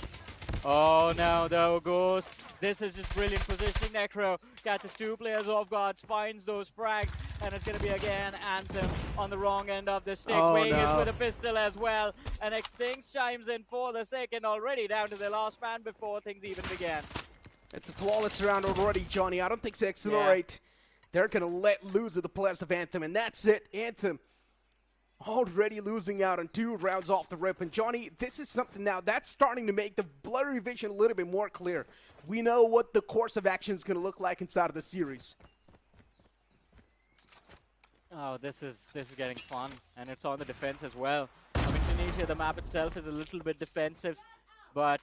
Oh no, though, Ghost. This is just brilliant positioning. Necro catches 2 players off guard, finds those frags, and it's going to be again Anthem on the wrong end of the stick. Oh, Vegas no. with a pistol as well. And Extinct chimes in for the second, already down to the last man before things even began. It's a flawless round already, Johnny. I don't think so Accelerate. Yeah. They're going to let loose of the players of Anthem, and that's it. Anthem already losing out on 2 rounds off the rip. And Johnny, this is something now that's starting to make the blurry vision a little bit more clear. We know what the course of action is going to look like inside of the series. Oh, this is getting fun, and it's on the defense as well. I mean, Tunisia, the map itself is a little bit defensive, but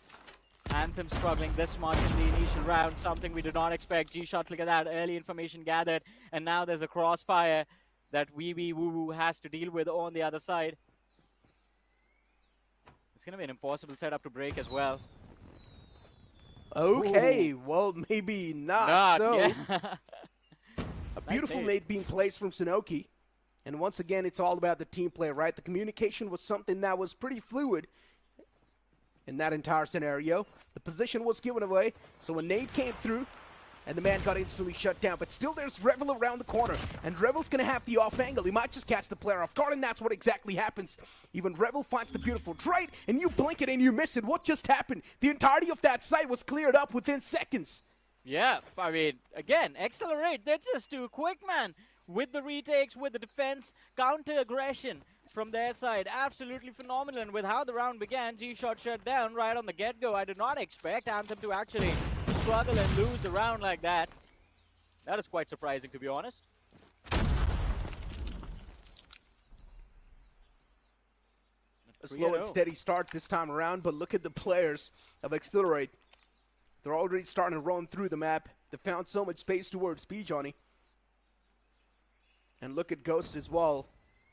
Anthem struggling this much in the initial round, something we did not expect. G-Shot, look at that, early information gathered, and now there's a crossfire that Wee Woo Woo has to deal with on the other side. It's going to be an impossible setup to break as well. Okay, well, maybe not so. Yeah. A beautiful nade being placed from Sunoki. And once again, it's all about the team play, right? The communication was something that was pretty fluid in that entire scenario. The position was given away, so a nade came through, and the man got instantly shut down. But still, there's Revel around the corner, and Revel's going to have the off angle. He might just catch the player off guard, and that's what exactly happens. Even Revel finds the beautiful trade, and you blink it and you miss it. What just happened? The entirety of that site was cleared up within seconds. Yeah, I mean, again, Accelerate, they're just too quick, man. With the retakes, with the defense, counter-aggression from their side. Absolutely phenomenal. And with how the round began, G-Shot shut down right on the get-go. I did not expect Anthem to actually struggle and lose the round like that. That is quite surprising, to be honest. A slow and 3-0. steady start this time around, but look at the players of Accelerate. They're already starting to roam through the map. They found so much space towards B, Johnny. And look at Ghost as well.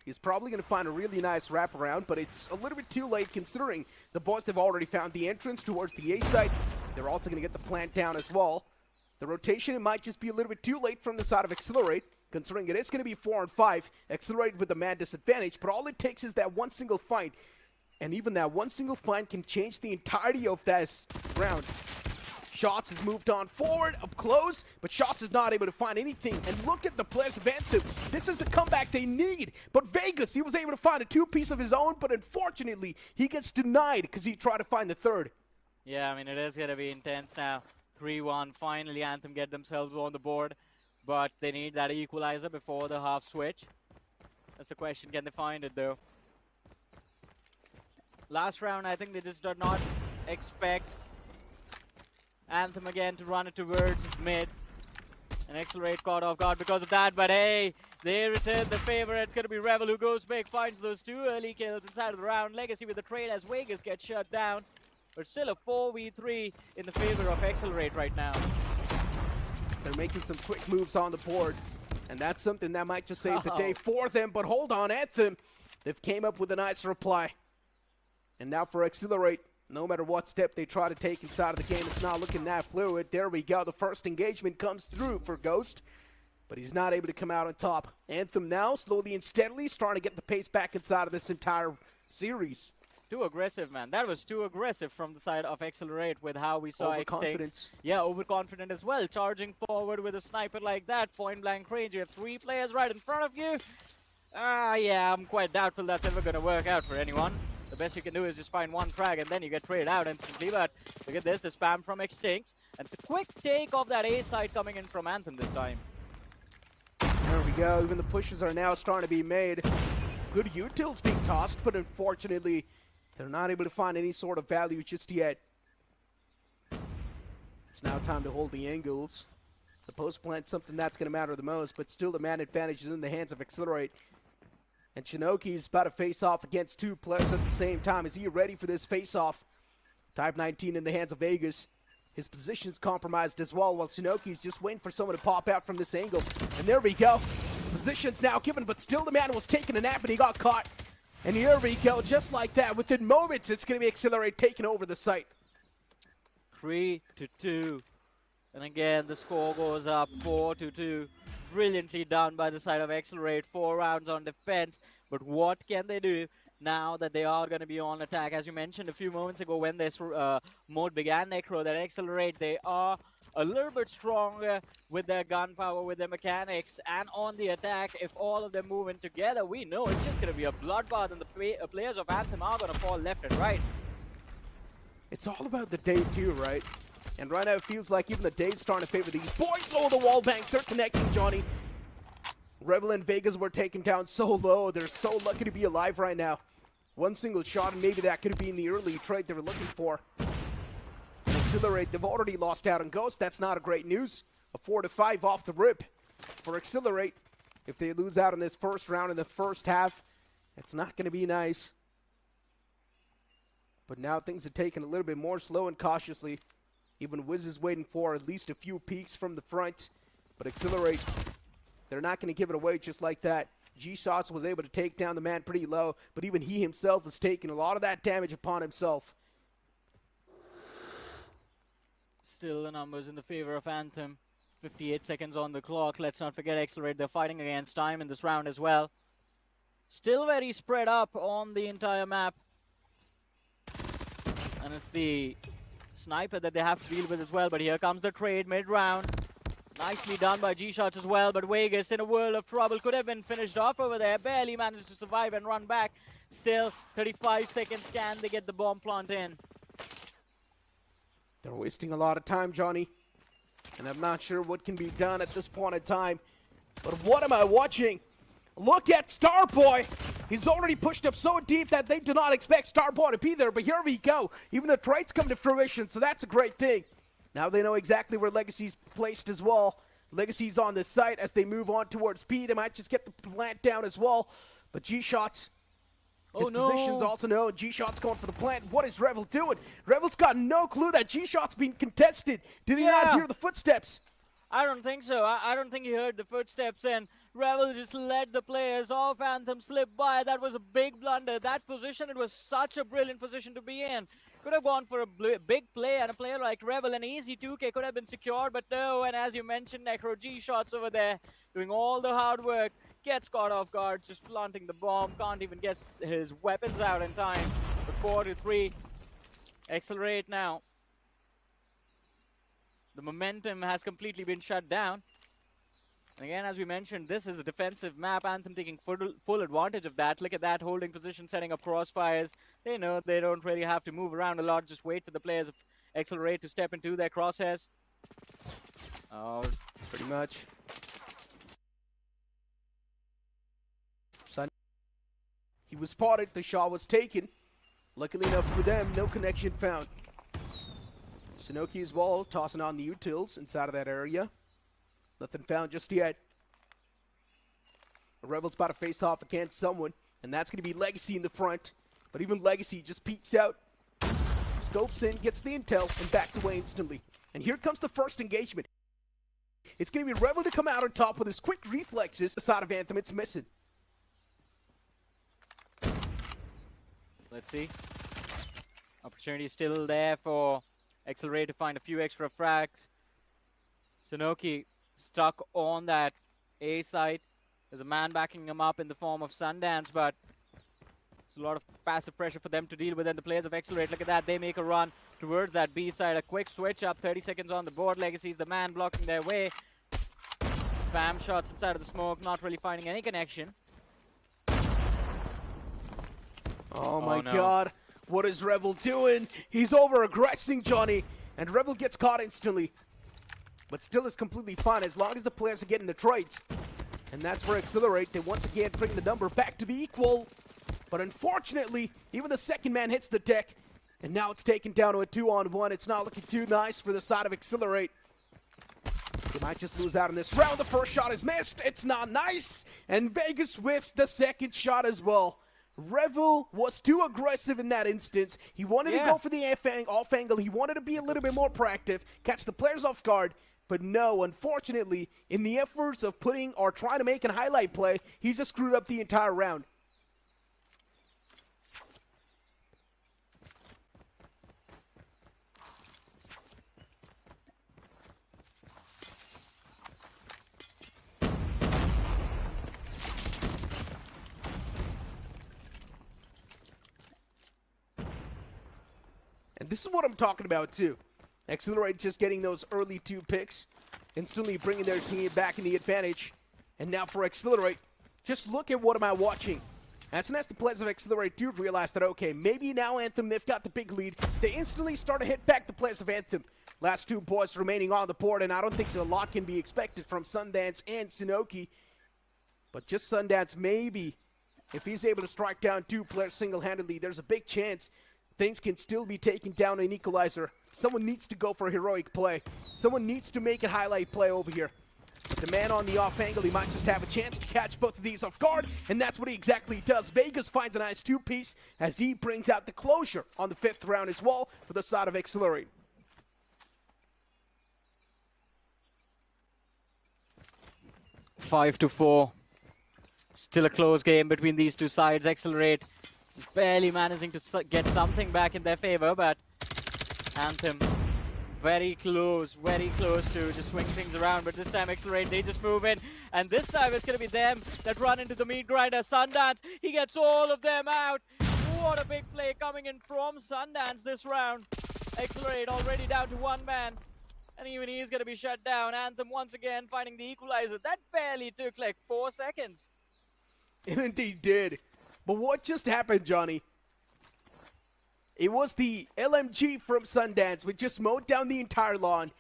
He's probably going to find a really nice wraparound, but it's a little bit too late considering the boys have already found the entrance towards the A site. They're also going to get the plant down as well. The rotation, it might just be a little bit too late from the side of Accelerate, considering it is going to be 4 on 5. Accelerate with the man disadvantage, but all it takes is that one single fight. And even that one single fight can change the entirety of this round. Shots has moved on forward, up close, but Shots is not able to find anything. And look at the players of Anthem. This is the comeback they need. But Vegas, he was able to find a 2-piece of his own, but unfortunately, he gets denied because he tried to find the third. Yeah, I mean, it is going to be intense now. 3-1. Finally, Anthem get themselves on the board, but they need that equalizer before the half switch. That's the question. Can they find it, though? Last round, I think they just did not expect Anthem again to run it towards mid. And Accelerate caught off guard because of that, but hey, they return the favor. It's going to be Rebel who goes big, finds those 2 early kills inside of the round. Legacy with the trade as Vegas gets shut down. But still a 4v3 in the favor of Accelerate right now. They're making some quick moves on the board, and that's something that might just save the day for them. But hold on, Anthem, they've came up with a nice reply. And now for Accelerate, no matter what step they try to take inside of the game, it's not looking that fluid. There we go. The first engagement comes through for Ghost, but he's not able to come out on top. Anthem now slowly and steadily starting to get the pace back inside of this entire series. Too aggressive, man. That was too aggressive from the side of Accelerate with how we saw Overconfidence. Yeah, overconfident as well. Charging forward with a sniper like that. Point blank range. You have 3 players right in front of you. Yeah, I'm quite doubtful that's ever going to work out for anyone. The best you can do is just find one frag and then you get traded out instantly. But look at this, the spam from Extinct. And it's a quick take of that A side coming in from Anthem this time. There we go. Even the pushes are now starting to be made. Good utils being tossed, but unfortunately, they're not able to find any sort of value just yet. It's now time to hold the angles. The post plant, something that's going to matter the most, but still the man advantage is in the hands of Accelerate. And Shinoki's about to face off against 2 players at the same time. Is he ready for this face-off? Type 19 in the hands of Vegas. His position's compromised as well, while Shinoki's just waiting for someone to pop out from this angle. And there we go. Position's now given, but still the man was taking a nap and he got caught. And here we go, just like that. Within moments, it's going to be Accelerate taking over the site. 3-2. And again, the score goes up 4-2. Brilliantly done by the side of Accelerate. 4 rounds on defense. But what can they do now that they are going to be on attack? As you mentioned a few moments ago when this mode began, Necro, that Accelerate, they are a little bit stronger with their gunpowder, with their mechanics, and on the attack. If all of them move in together, we know it's just going to be a bloodbath, and the players of Anthem are going to fall left and right. It's all about the day too, right? And right now it feels like even the day's starting to favor these boys. Oh, the wall bank, they're connecting, Johnny. Rebel and Vegas were taken down so low. They're so lucky to be alive right now. One single shot, and maybe that could have been the early trade they were looking for. Accelerate, they've already lost out on Ghost. That's not a great news. A 4-5 off the rip for Accelerate. If they lose out in this first round in the first half, it's not going to be nice. But now things are taking a little bit more slow and cautiously. Even Wiz is waiting for at least a few peeks from the front. But Accelerate, they're not going to give it away just like that. G-Shots was able to take down the man pretty low, but even he himself is taking a lot of that damage upon himself. Still the numbers in the favor of Anthem. 58 seconds on the clock. Let's not forget Accelerate. They're fighting against time in this round as well. Still very spread up on the entire map. And it's the sniper that they have to deal with as well. But here comes the trade mid-round. Nicely done by G-Shots as well. But Vegas in a world of trouble. Could have been finished off over there. Barely managed to survive and run back. Still 35 seconds. Can they get the bomb plant in? They're wasting a lot of time, Johnny. And I'm not sure what can be done at this point in time. But what am I watching? Look at Starboy. He's already pushed up so deep that they do not expect Starboy to be there. But here we go. Even the trades come to fruition, so that's a great thing. Now they know exactly where Legacy's placed as well. Legacy's on this site as they move on towards P. They might just get the plant down as well. But G-Shots His Oh, no. position's also known. G-Shot's going for the plant. What is Revel doing? Revel's got no clue that G-Shot's being contested. Did he not Yeah. hear the footsteps? I don't think so. I don't think he heard the footsteps, and Revel just let the players off. Anthem slip by. That was a big blunder. That position, it was such a brilliant position to be in. Could have gone for a big play, and a player like Revel, an easy 2K could have been secured, but no. And as you mentioned, Necro G-Shots over there doing all the hard work. Gets caught off guard, just planting the bomb. Can't even get his weapons out in time. The 4-3. Accelerate now. The momentum has completely been shut down. And again, as we mentioned, this is a defensive map. Anthem taking full advantage of that. Look at that, holding position, setting up crossfires. They know they don't really have to move around a lot. Just wait for the players of Accelerate to step into their crosshairs. Oh, Pretty much. He was spotted. The shot was taken. Luckily enough for them, no connection found. Sunoki's ball tossing on the utils inside of that area. Nothing found just yet. The Rebels about to face off against someone, and that's going to be Legacy in the front. But even Legacy just peeks out, scopes in, gets the intel, and backs away instantly. And here comes the first engagement. It's going to be Rebel to come out on top with his quick reflexes. The side of Anthem, it's missing. let's see. Opportunity still there for Accelerate to find a few extra frags. Sunoki stuck on that A site. There's a man backing him up in the form of Sundance, but it's a lot of passive pressure for them to deal with. And the players of Accelerate, look at that, they make a run towards that B side. A quick switch up, 30 seconds on the board. Legacy's the man blocking their way. Spam shots inside of the smoke, not really finding any connection. Oh my no. god. What is Rebel doing? He's over-aggressing Johnny, and Rebel gets caught instantly. But still is completely fine as long as the players are getting the trades. And that's where Accelerate, they once again bring the number back to the equal. But unfortunately, even the second man hits the deck, and now it's taken down to a 2-on-1. It's not looking too nice for the side of Accelerate. They might just lose out in this round. The first shot is missed. It's not nice. And Vegas whiffs the second shot as well. Revel was too aggressive in that instance. He wanted to go for the off angle. He wanted to be a little bit more proactive, catch the players off guard. But no, unfortunately, in the efforts of putting or trying to make a highlight play, he just screwed up the entire round. And this is what I'm talking about, too. Accelerate just getting those early 2 picks, instantly bringing their team back in the advantage. And now for Accelerate, just look at what am I watching. As soon as the players of Accelerate do realize that, okay, maybe now Anthem, they've got the big lead, they instantly start to hit back the players of Anthem. Last 2 boys remaining on the board, and I don't think a lot can be expected from Sundance and Sunoki. But just Sundance, maybe, if he's able to strike down 2 players single-handedly, there's a big chance things can still be taken down an equalizer. Someone needs to go for a heroic play. Someone needs to make a highlight play over here. But the man on the off angle, he might just have a chance to catch both of these off guard, and that's what he exactly does. Vegas finds a nice 2-piece as he brings out the closure on the 5th round as well for the side of Accelerate. Five to 4. Still a close game between these two sides. Accelerate just barely managing to get something back in their favor, but Anthem very close to just swing things around. But this time Accelerate, they just move in, and this time it's going to be them that run into the meat grinder. Sundance, he gets all of them out. What a big play coming in from Sundance this round. Accelerate already down to 1 man, and even he's going to be shut down. Anthem once again finding the equalizer. That barely took like 4 seconds. It indeed did. But what just happened, Johnny? It was the LMG from Sundance, which just mowed down the entire lawn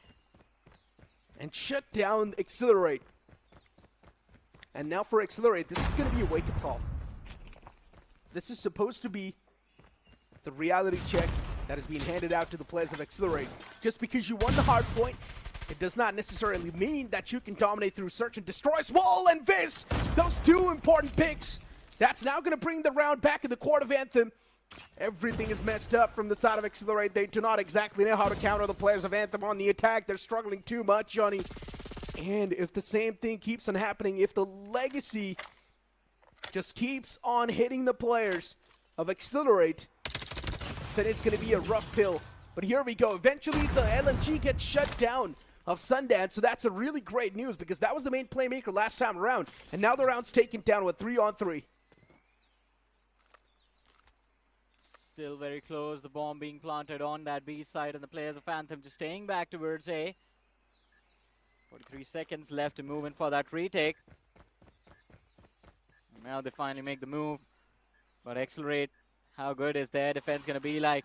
and shut down Accelerate. And now for Accelerate, this is going to be a wake-up call. This is supposed to be the reality check that is being handed out to the players of Accelerate. Just because you won the Hardpoint, it does not necessarily mean that you can dominate through search and destroy. Wall and Viz, those 2 important picks. That's now going to bring the round back in the court of Anthem. Everything is messed up from the side of Accelerate. They do not exactly know how to counter the players of Anthem on the attack. They're struggling too much, Johnny. And if the same thing keeps on happening, if the Legacy just keeps on hitting the players of Accelerate, then it's going to be a rough pill. But here we go. Eventually, the LMG gets shut down of Sundance, so that's a really great news because that was the main playmaker last time around. And now the round's taken down with 3-on-3. Still very close. The bomb being planted on that B side, and the players of Anthem just staying back towards A. 43 seconds left to move in for that retake. And now they finally make the move. But Accelerate, how good is their defense going to be like?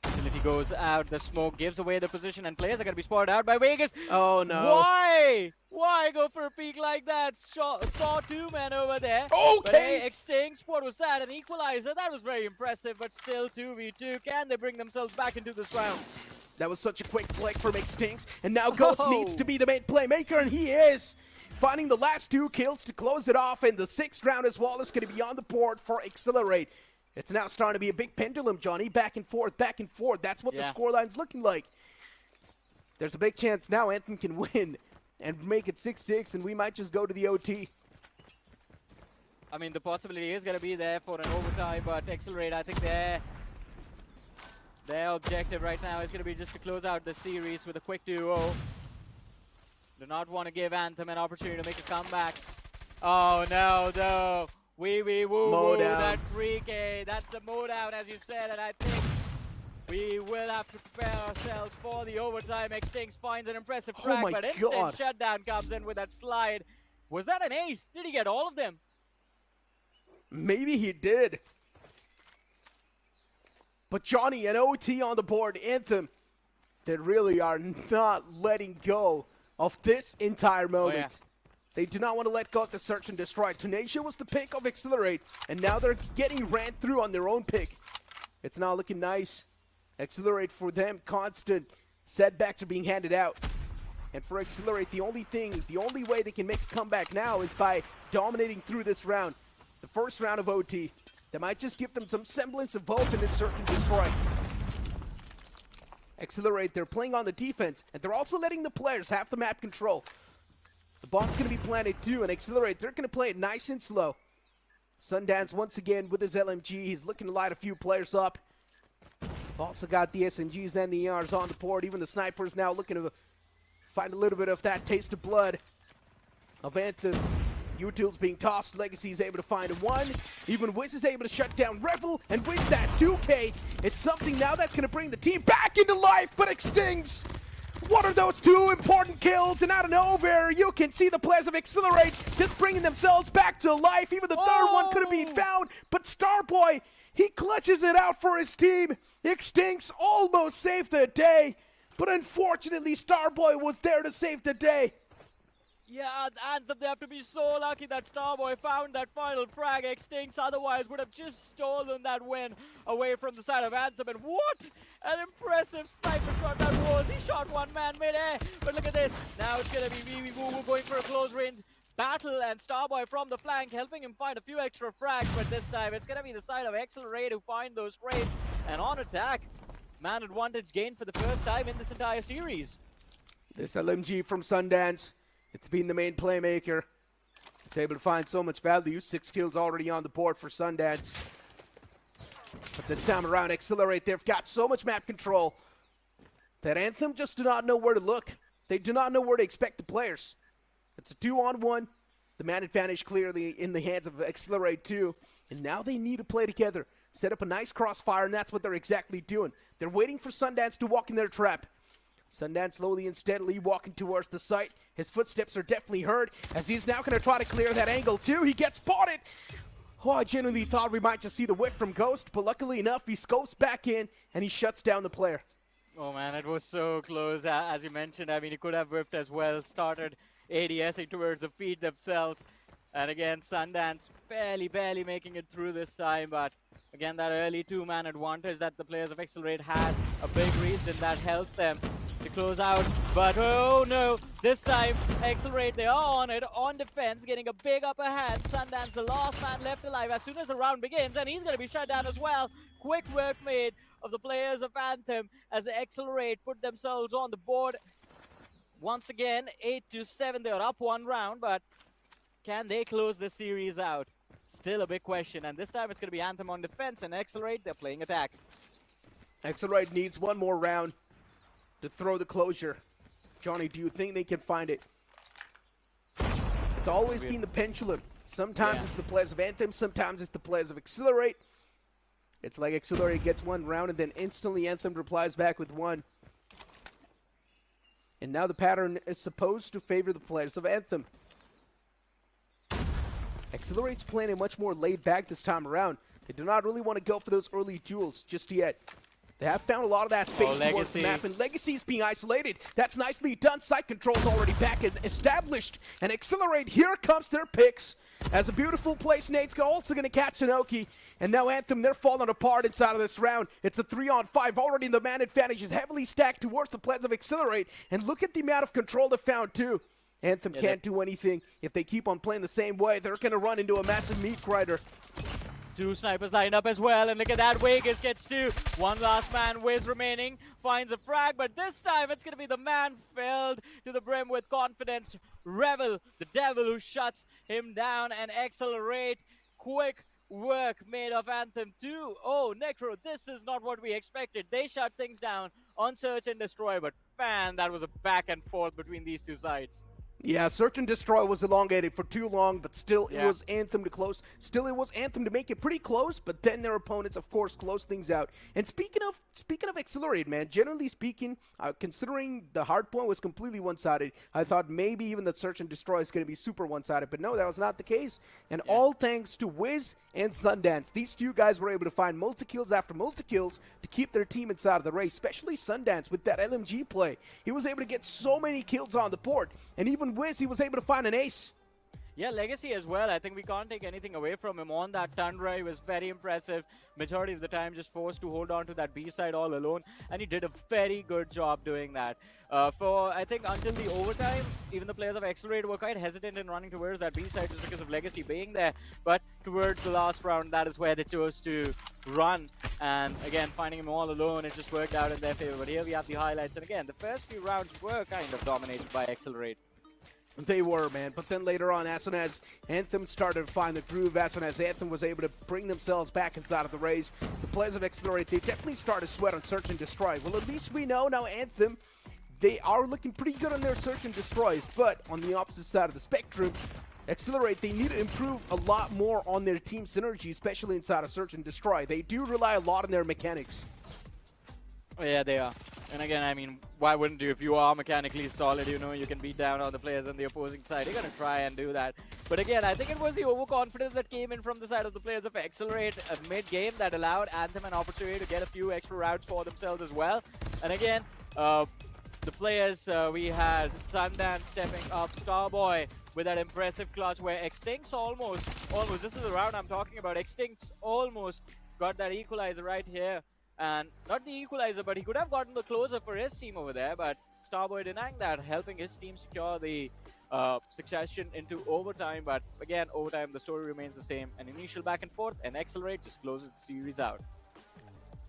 Utility goes out, the smoke gives away the position, and players are going to be spotted out by Vegas. Oh, no. Why? Why go for a peek like that? Saw two men over there. Okay. But hey, Extinct, what was that? An equalizer? That was very impressive, but still 2v2. Can they bring themselves back into this round? That was such a quick flick from Extinct, and now Ghost needs to be the main playmaker, and he is. Finding the last 2 kills to close it off, and the 6th round as well is going to be on the board for Accelerate. It's now starting to be a big pendulum, Johnny. Back and forth, back and forth. That's what the scoreline's looking like. There's a big chance now Anthem can win and make it 6-6, and we might just go to the OT. I mean, the possibility is going to be there for an overtime, but Accelerate, I think their objective right now is going to be just to close out the series with a quick 2-0. Do not want to give Anthem an opportunity to make a comeback. Oh, no, though. Woo, that 3K, that's the mode-out, as you said, and I think we will have to prepare ourselves for the overtime. Extinct finds an impressive crack, but instant shutdown comes in with that slide. Was that an ace? Did he get all of them? Maybe he did. But Johnny, an OT on the board, Anthem, they really are not letting go of this entire moment. Oh, yeah. They do not want to let go of the search and destroy. Tenacia was the pick of Accelerate, and now they're getting ran through on their own pick. It's now looking nice. Accelerate for them, constant setbacks are being handed out. And for Accelerate, the only way they can make a comeback now is by dominating through this round. The first round of OT. That might just give them some semblance of hope in this search and destroy. Accelerate, they're playing on the defense, and they're also letting the players have the map control. The bomb's going to be planted too, and Accelerate, they're going to play it nice and slow. Sundance once again with his LMG. He's looking to light a few players up. We've also got the SMGs and the ERs on the board. Even the snipers now looking to find a little bit of that taste of blood of Anthem. Utils being tossed. Legacy is able to find a 1. Even Wiz is able to shut down Revel, and Wiz that 2K. It's something now that's going to bring the team back into life, but Extincts. What are those 2 important kills? And out of nowhere, you can see the players of Accelerate just bringing themselves back to life. Even the third one could have been found, but Starboy, he clutches it out for his team. Extincts almost saved the day, but unfortunately, Starboy was there to save the day. Yeah, Anthem, they have to be so lucky that Starboy found that final frag. Extincts otherwise would have just stolen that win away from the side of Anthem. And what an impressive sniper shot that was. He shot one man mid-air. But look at this. Now it's going to be Wee Woo going for a close range battle, and Starboy from the flank helping him find a few extra frags. But this time it's going to be the side of Accelerate who find those frags. And on attack, man advantage gained for the first time in this entire series. This LMG from Sundance. It's been the main playmaker. It's able to find so much value. 6 kills already on the board for Sundance. But this time around, Accelerate, they've got so much map control that Anthem just do not know where to look. They do not know where to expect the players. It's a 2-on-1. The man advantage clearly in the hands of Accelerate too. And now they need to play together. Set up a nice crossfire, and that's what they're exactly doing. They're waiting for Sundance to walk in their trap. Sundance slowly and steadily walking towards the site. His footsteps are definitely heard as he's now going to try to clear that angle too. He gets spotted. Oh, I genuinely thought we might just see the whip from Ghost, but luckily enough, he scopes back in and he shuts down the player. Oh man, it was so close. As you mentioned, I mean, he could have whipped as well. Started ADSing towards the feet themselves. And again, Sundance barely making it through this time, but again, that early 2-man advantage that the players of Accelerate had, a big reason that helped them. to close out. But oh no, this time Accelerate, they are on it, on defense, getting a big upper hand. Sundance, the last man left alive as soon as the round begins, and he's going to be shut down as well. Quick work made of the players of Anthem as they Accelerate put themselves on the board. Once again, 8-7, they're up one round, but can they close this series out? Still a big question, and this time it's going to be Anthem on defense and Accelerate, they're playing attack. Accelerate needs one more round to throw the closure. Johnny, do you think they can find it? It's always been the pendulum. Sometimes it's the players of Anthem, sometimes it's the players of Accelerate. It's like Accelerate gets one round and then instantly Anthem replies back with one. And now the pattern is supposed to favor the players of Anthem. Accelerate's playing it much more laid back this time around. They do not really want to go for those early duels just yet. They have found a lot of that space towards the map, and Legacy is being isolated. That's nicely done. Site control's already back and established. And Accelerate, here comes their picks. As a beautiful place, Nate's also going to catch Sanoki. And now Anthem, they're falling apart inside of this round. It's a 3-on-5. Already the man advantage is heavily stacked towards the players of Accelerate. And look at the amount of control they found, too. Anthem can't do anything. If they keep on playing the same way, they're going to run into a massive meat grinder. Two snipers lined up as well, and look at that, Vegas gets two. One last man, Wiz remaining, finds a frag, but this time it's going to be the man filled to the brim with confidence. Rebel, the devil who shuts him down, and Accelerate. Quick work made of Anthem 2. Oh, Necro, this is not what we expected. They shut things down on Search and Destroy, but man, that was a back and forth between these two sides. Yeah, Search and Destroy was elongated for too long, but still it was Anthem to close. Still it was Anthem to make it pretty close, but then their opponents, of course, closed things out. And speaking of Accelerate, man, generally speaking, considering the Hardpoint was completely one-sided, I thought maybe even the Search and Destroy is going to be super one-sided, but no, that was not the case. And all thanks to Wiz and Sundance. These two guys were able to find multi-kills after multi-kills to keep their team inside of the race, especially Sundance with that LMG play. He was able to get so many kills on the board, and even Wiz, he was able to find an ace. Yeah, Legacy as well. I think we can't take anything away from him on that Tundra. He was very impressive. Majority of the time just forced to hold on to that B side all alone, and he did a very good job doing that. For, I think, until the overtime, even the players of Accelerate were quite hesitant in running towards that B side just because of Legacy being there. But towards the last round, that is where they chose to run. And again, finding him all alone, it just worked out in their favor. But here we have the highlights. And again, the first few rounds were kind of dominated by Accelerate. They were, man. But then later on, as soon as Anthem started to find the groove, as soon as Anthem was able to bring themselves back inside of the race, the players of Accelerate, they definitely started to sweat on Search and Destroy. Well, at least we know now Anthem, they are looking pretty good on their Search and Destroys. But on the opposite side of the spectrum, Accelerate, they need to improve a lot more on their team synergy, especially inside of Search and Destroy. They do rely a lot on their mechanics. Oh, yeah, they are. And again, I mean, why wouldn't you? If you are mechanically solid, you know, you can beat down on the players on the opposing side. You're going to try and do that. But again, I think it was the overconfidence that came in from the side of the players of Accelerate mid-game that allowed Anthem an opportunity to get a few extra rounds for themselves as well. And again, the players, we had Sundance stepping up, Starboy with that impressive clutch where Extinct's almost, this is the round I'm talking about, Extinct's almost got that equalizer right here. And not the equalizer, but he could have gotten the closer for his team over there, but Starboy denying that, helping his team secure the succession into overtime. But again, overtime, the story remains the same. An initial back and forth, and Accelerate just closes the series out.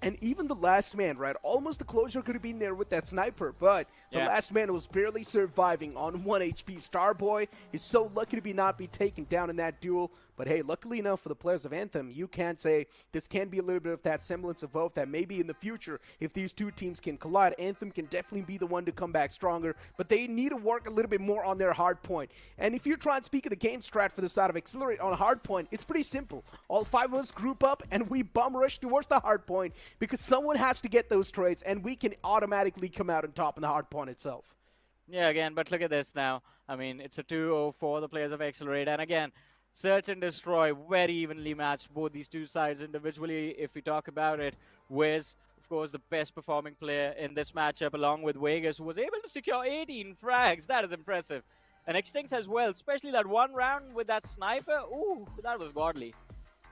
And even the last man, right? Almost the closure could have been there with that sniper, but the last man was barely surviving on 1 HP. Starboy is so lucky to not be taken down in that duel. But hey, luckily enough for the players of Anthem, you can say this can be a little bit of that semblance of hope that maybe in the future, if these two teams can collide, Anthem can definitely be the one to come back stronger. But they need to work a little bit more on their hard point. And if you try and speak of the game strat for the side of Accelerate on hard point, it's pretty simple. All 5 of us group up and we bum rush towards the hard point because someone has to get those trades and we can automatically come out on top in the hard point itself. Yeah, again, but look at this now. I mean, it's a 2-0 for the players of Accelerate. And again, Search and Destroy, very evenly matched, both these two sides individually. If we talk about it, Wiz, of course, the best performing player in this matchup, along with Vegas, who was able to secure 18 frags. That is impressive. And Extincts as well, especially that one round with that sniper. Ooh, that was godly.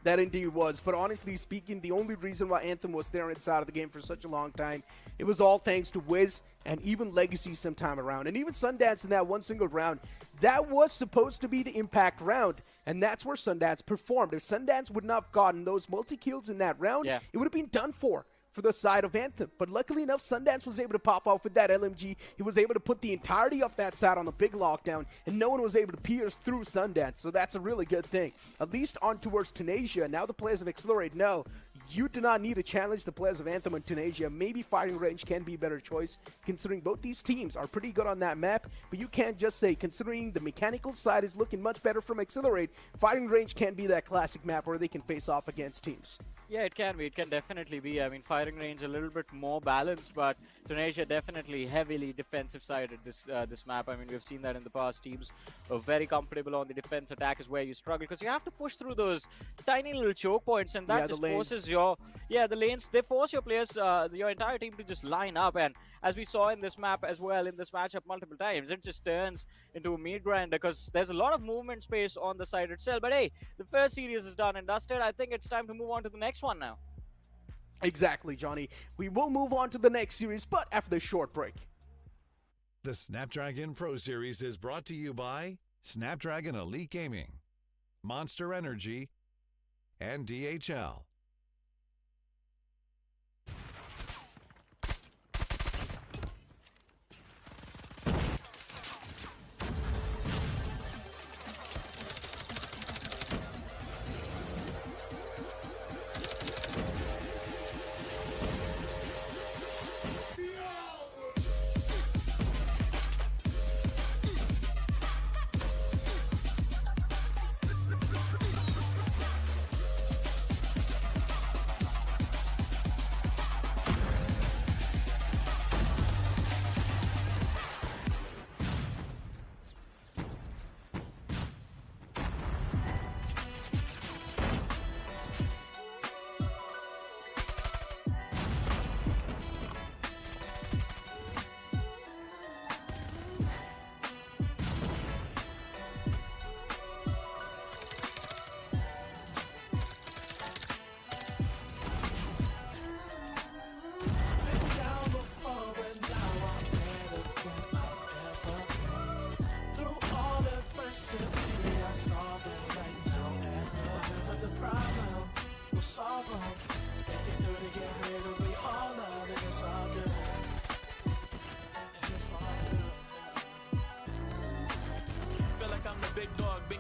That indeed was. But honestly speaking, the only reason why Anthem was there inside of the game for such a long time, it was all thanks to Wiz and even Legacy sometime around. And even Sundance in that one single round, that was supposed to be the impact round. And that's where Sundance performed. If Sundance would not have gotten those multi-kills in that round, it would have been done for the side of Anthem. But luckily enough, Sundance was able to pop off with that LMG. He was able to put the entirety of that side on the big lockdown, and no one was able to pierce through Sundance. So that's a really good thing. At least on towards Tunisia. Now the players of Accelerate know you do not need to challenge the players of Anthem and Tunisia. Maybe firing range can be a better choice, considering both these teams are pretty good on that map. But you can't just say, considering the mechanical side is looking much better from Accelerate, firing range can be that classic map where they can face off against teams. Yeah, it can be. It can definitely be. I mean, firing range a little bit more balanced, but Tunisia definitely heavily defensive-sided this map. I mean, we've seen that in the past. Teams are very comfortable on the defense. Attack is where you struggle because you have to push through those tiny little choke points, and that just forces the lanes. They force your players, your entire team to just line up. And as we saw in this map as well, in this matchup multiple times, it just turns into a meat grinder because there's a lot of movement space on the side itself. But hey, the first series is done and dusted. I think it's time to move on to the next one now. Exactly, Johnny. We will move on to the next series, but after this short break. The Snapdragon Pro Series is brought to you by Snapdragon Elite Gaming, Monster Energy, and DHL.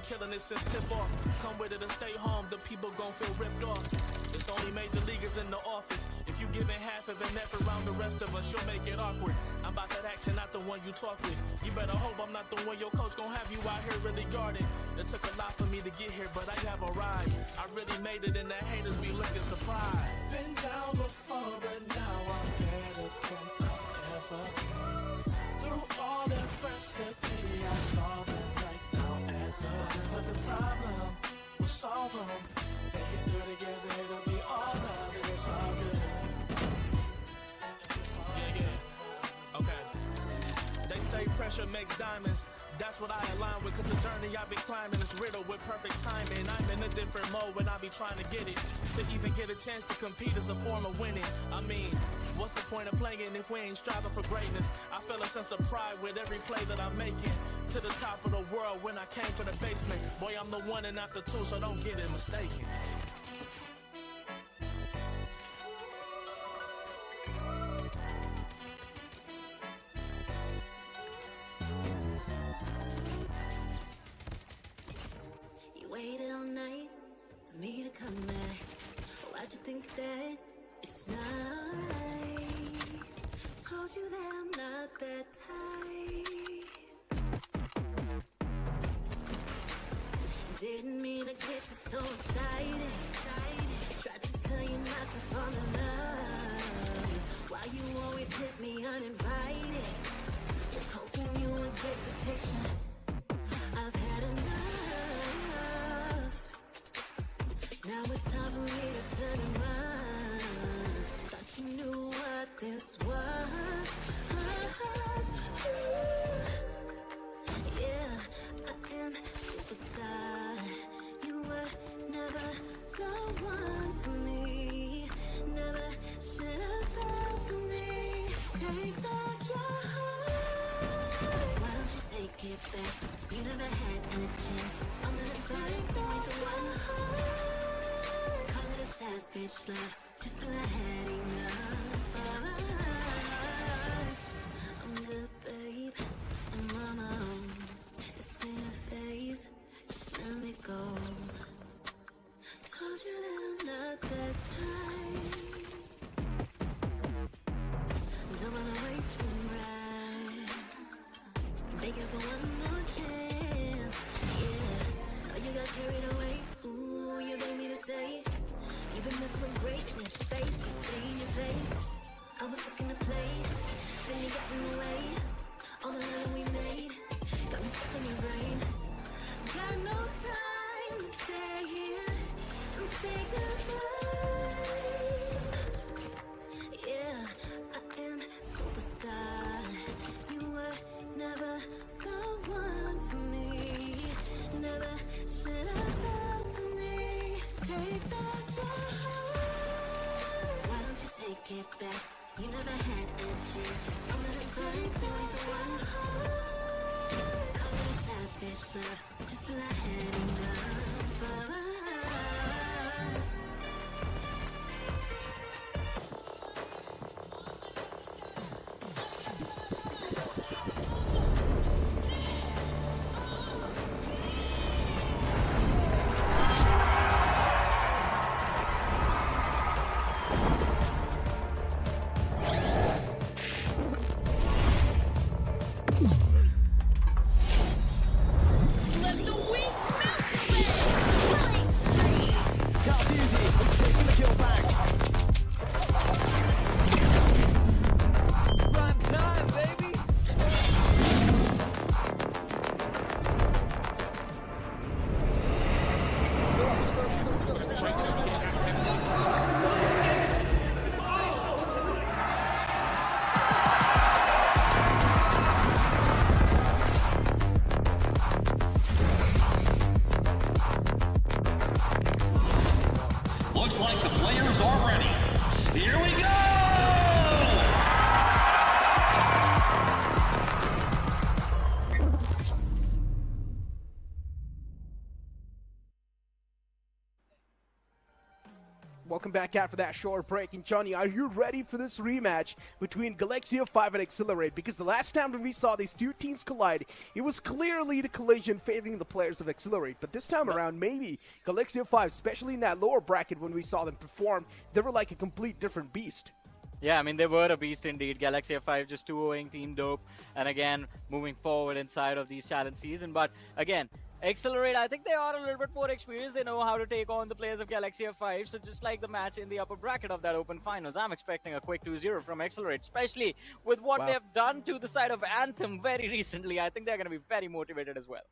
Killing it since tip-off. Come with it or stay home, the people gon' feel ripped off. It's only major leaguers in the office. If you giving half of an effort around the rest of us, you'll make it awkward. I'm about that action, not the one you talk with. You better hope I'm not the one your coach gon' have you out here really guarding. It took a lot for me to get here, but I have arrived. I really made it, and the haters be looking surprised. Been down before, but now I'm better than I've ever been. Through all adversity, I saw them right now at whatever the problem, we'll solve them. Make it through together, it'll be all love, and it's all good. Yeah. Okay. They say pressure makes diamonds. That's what I align with, cause the journey I've been climbing is riddled with perfect timing. I'm in a different mode when I be trying to get it. To even get a chance to compete is a form of winning. I mean, what's the point of playing if we ain't striving for greatness? I feel a sense of pride with every play that I'm making. To the top of the world when I came from the basement. Boy, I'm the one and not the two, so don't get it mistaken. Waited all night for me to come back. Why'd you think that it's not alright? Told you that I'm not that type. Didn't mean to get you so excited. Tried to tell you not to fall in love. Why you always hit me uninvited? Just hoping you would get the picture. I've had enough. Now it's time for me to turn around. Thought you knew what this was. Yeah, I am superstar. You were never the one for me. Never should have felt for me. Take back your heart. Why don't you take it back? You never had a chance. I'm gonna take the one heart. Call it a savage love. Just till I had enough of us. I'm good, babe, and mama. This ain't a phase. Just let me go. Told you that I'm not that type. Don't wanna waste it right. Begging for one more chance. Yeah, know you got carried away. Ooh, you made me to say. You've been messing with greatness, space, you stay in your place. I was looking to place, then you got in the way. All the love we made, got me stuck in your brain. Got no time to stay here and say goodbye. Yeah, I am superstar. You were never the one for me. Never should have felt for me. Take back your heart. Why don't you take it back? You never had a chance. I'm gonna take the one heart. Call it a savage love. Just till I had enough of us. Let the weak melt away! Killing spree! Cast Easy is taking the kill back. Prime time, baby! Looks like the players are ready. Here we go! Welcome back after that short break. And Johnny, are you ready for this rematch between Galaxia 5 and Accelerate? Because the last time that we saw these two teams collide, it was clearly the collision favoring the players of Accelerate. But this time around, maybe Galaxia 5, especially in that lower bracket when we saw them perform, they were like a complete different beast. Yeah, I mean, they were a beast indeed. Galaxia 5 just 2-0ing Team Dope. And again, moving forward inside of these challenge season. But again, Accelerate, I think they are a little bit more experienced. They know how to take on the players of Galaxia 5. So just like the match in the upper bracket of that open finals, I'm expecting a quick 2-0 from Accelerate, especially with what they have done to the side of Anthem very recently. I think they're going to be very motivated as well.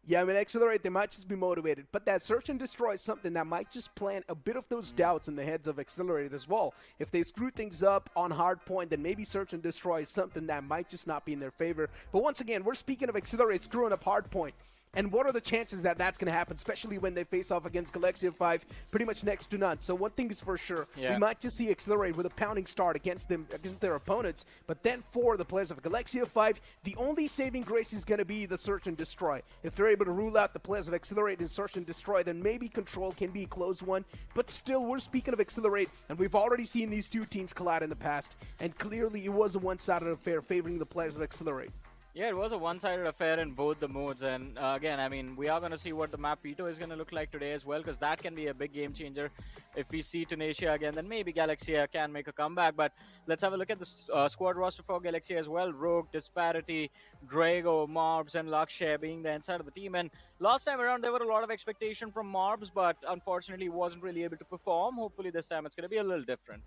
Yeah, I mean, Accelerate, they might just be motivated. But that search and destroy is something that might just plant a bit of those doubts in the heads of Accelerate as well. If they screw things up on Hardpoint, then maybe search and destroy is something that might just not be in their favor. But once again, we're speaking of Accelerate screwing up Hardpoint. And what are the chances that that's going to happen, especially when they face off against Galaxia 5? Pretty much next to none. So one thing is for sure, we might just see Accelerate with a pounding start against their opponents. But then for the players of Galaxia 5, the only saving grace is going to be the search and destroy. If they're able to rule out the players of Accelerate and search and destroy, then maybe Control can be a close one. But still, we're speaking of Accelerate, and we've already seen these two teams collide in the past. And clearly, it was a one-sided affair favoring the players of Accelerate. Yeah, it was a one-sided affair in both the modes. And again, I mean, we are going to see what the map veto is going to look like today as well, because that can be a big game changer. If we see Tunisia again, then maybe Galaxia can make a comeback. But let's have a look at the squad roster for Galaxia as well. Rogue, Disparity, Drago, Marbs, and Lakshya being the inside of the team. And last time around, there were a lot of expectation from Marbs, but unfortunately wasn't really able to perform. Hopefully this time it's going to be a little different.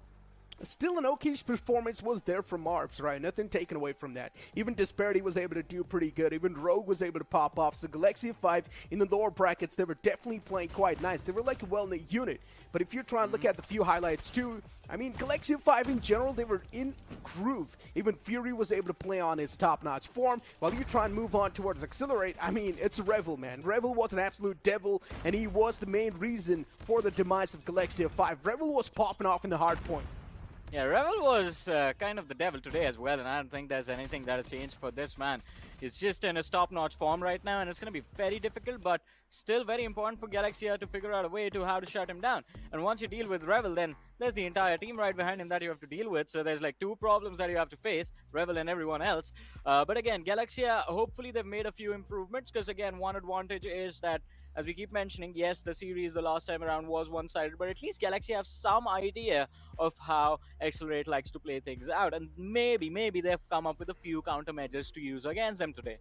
Still, an okay performance was there from Marbs, right? Nothing taken away from that. Even Disparity was able to do pretty good. Even Rogue was able to pop off. So Galaxia 5 in the lower brackets, they were definitely playing quite nice. They were like a well-knit unit. But if you're trying to look at the few highlights too, I mean, Galaxia 5 in general, they were in groove. Even Fury was able to play on his top-notch form. While you try and move on towards Accelerate, I mean, it's Revel, man. Revel was an absolute devil, and he was the main reason for the demise of Galaxia 5. Revel was popping off in the hard point. Yeah, Revel was kind of the devil today as well, and I don't think there's anything that has changed for this man. He's just in a top-notch form right now, and it's going to be very difficult, but still very important for Galaxia to figure out a way to how to shut him down. And once you deal with Revel, then there's the entire team right behind him that you have to deal with. So there's like two problems that you have to face, Revel and everyone else. But again, Galaxia, hopefully they've made a few improvements, because again, one advantage is that, as we keep mentioning, yes, the series the last time around was one-sided, but at least Galaxy have some idea of how Accelerate likes to play things out, and maybe they've come up with a few countermeasures to use against them today.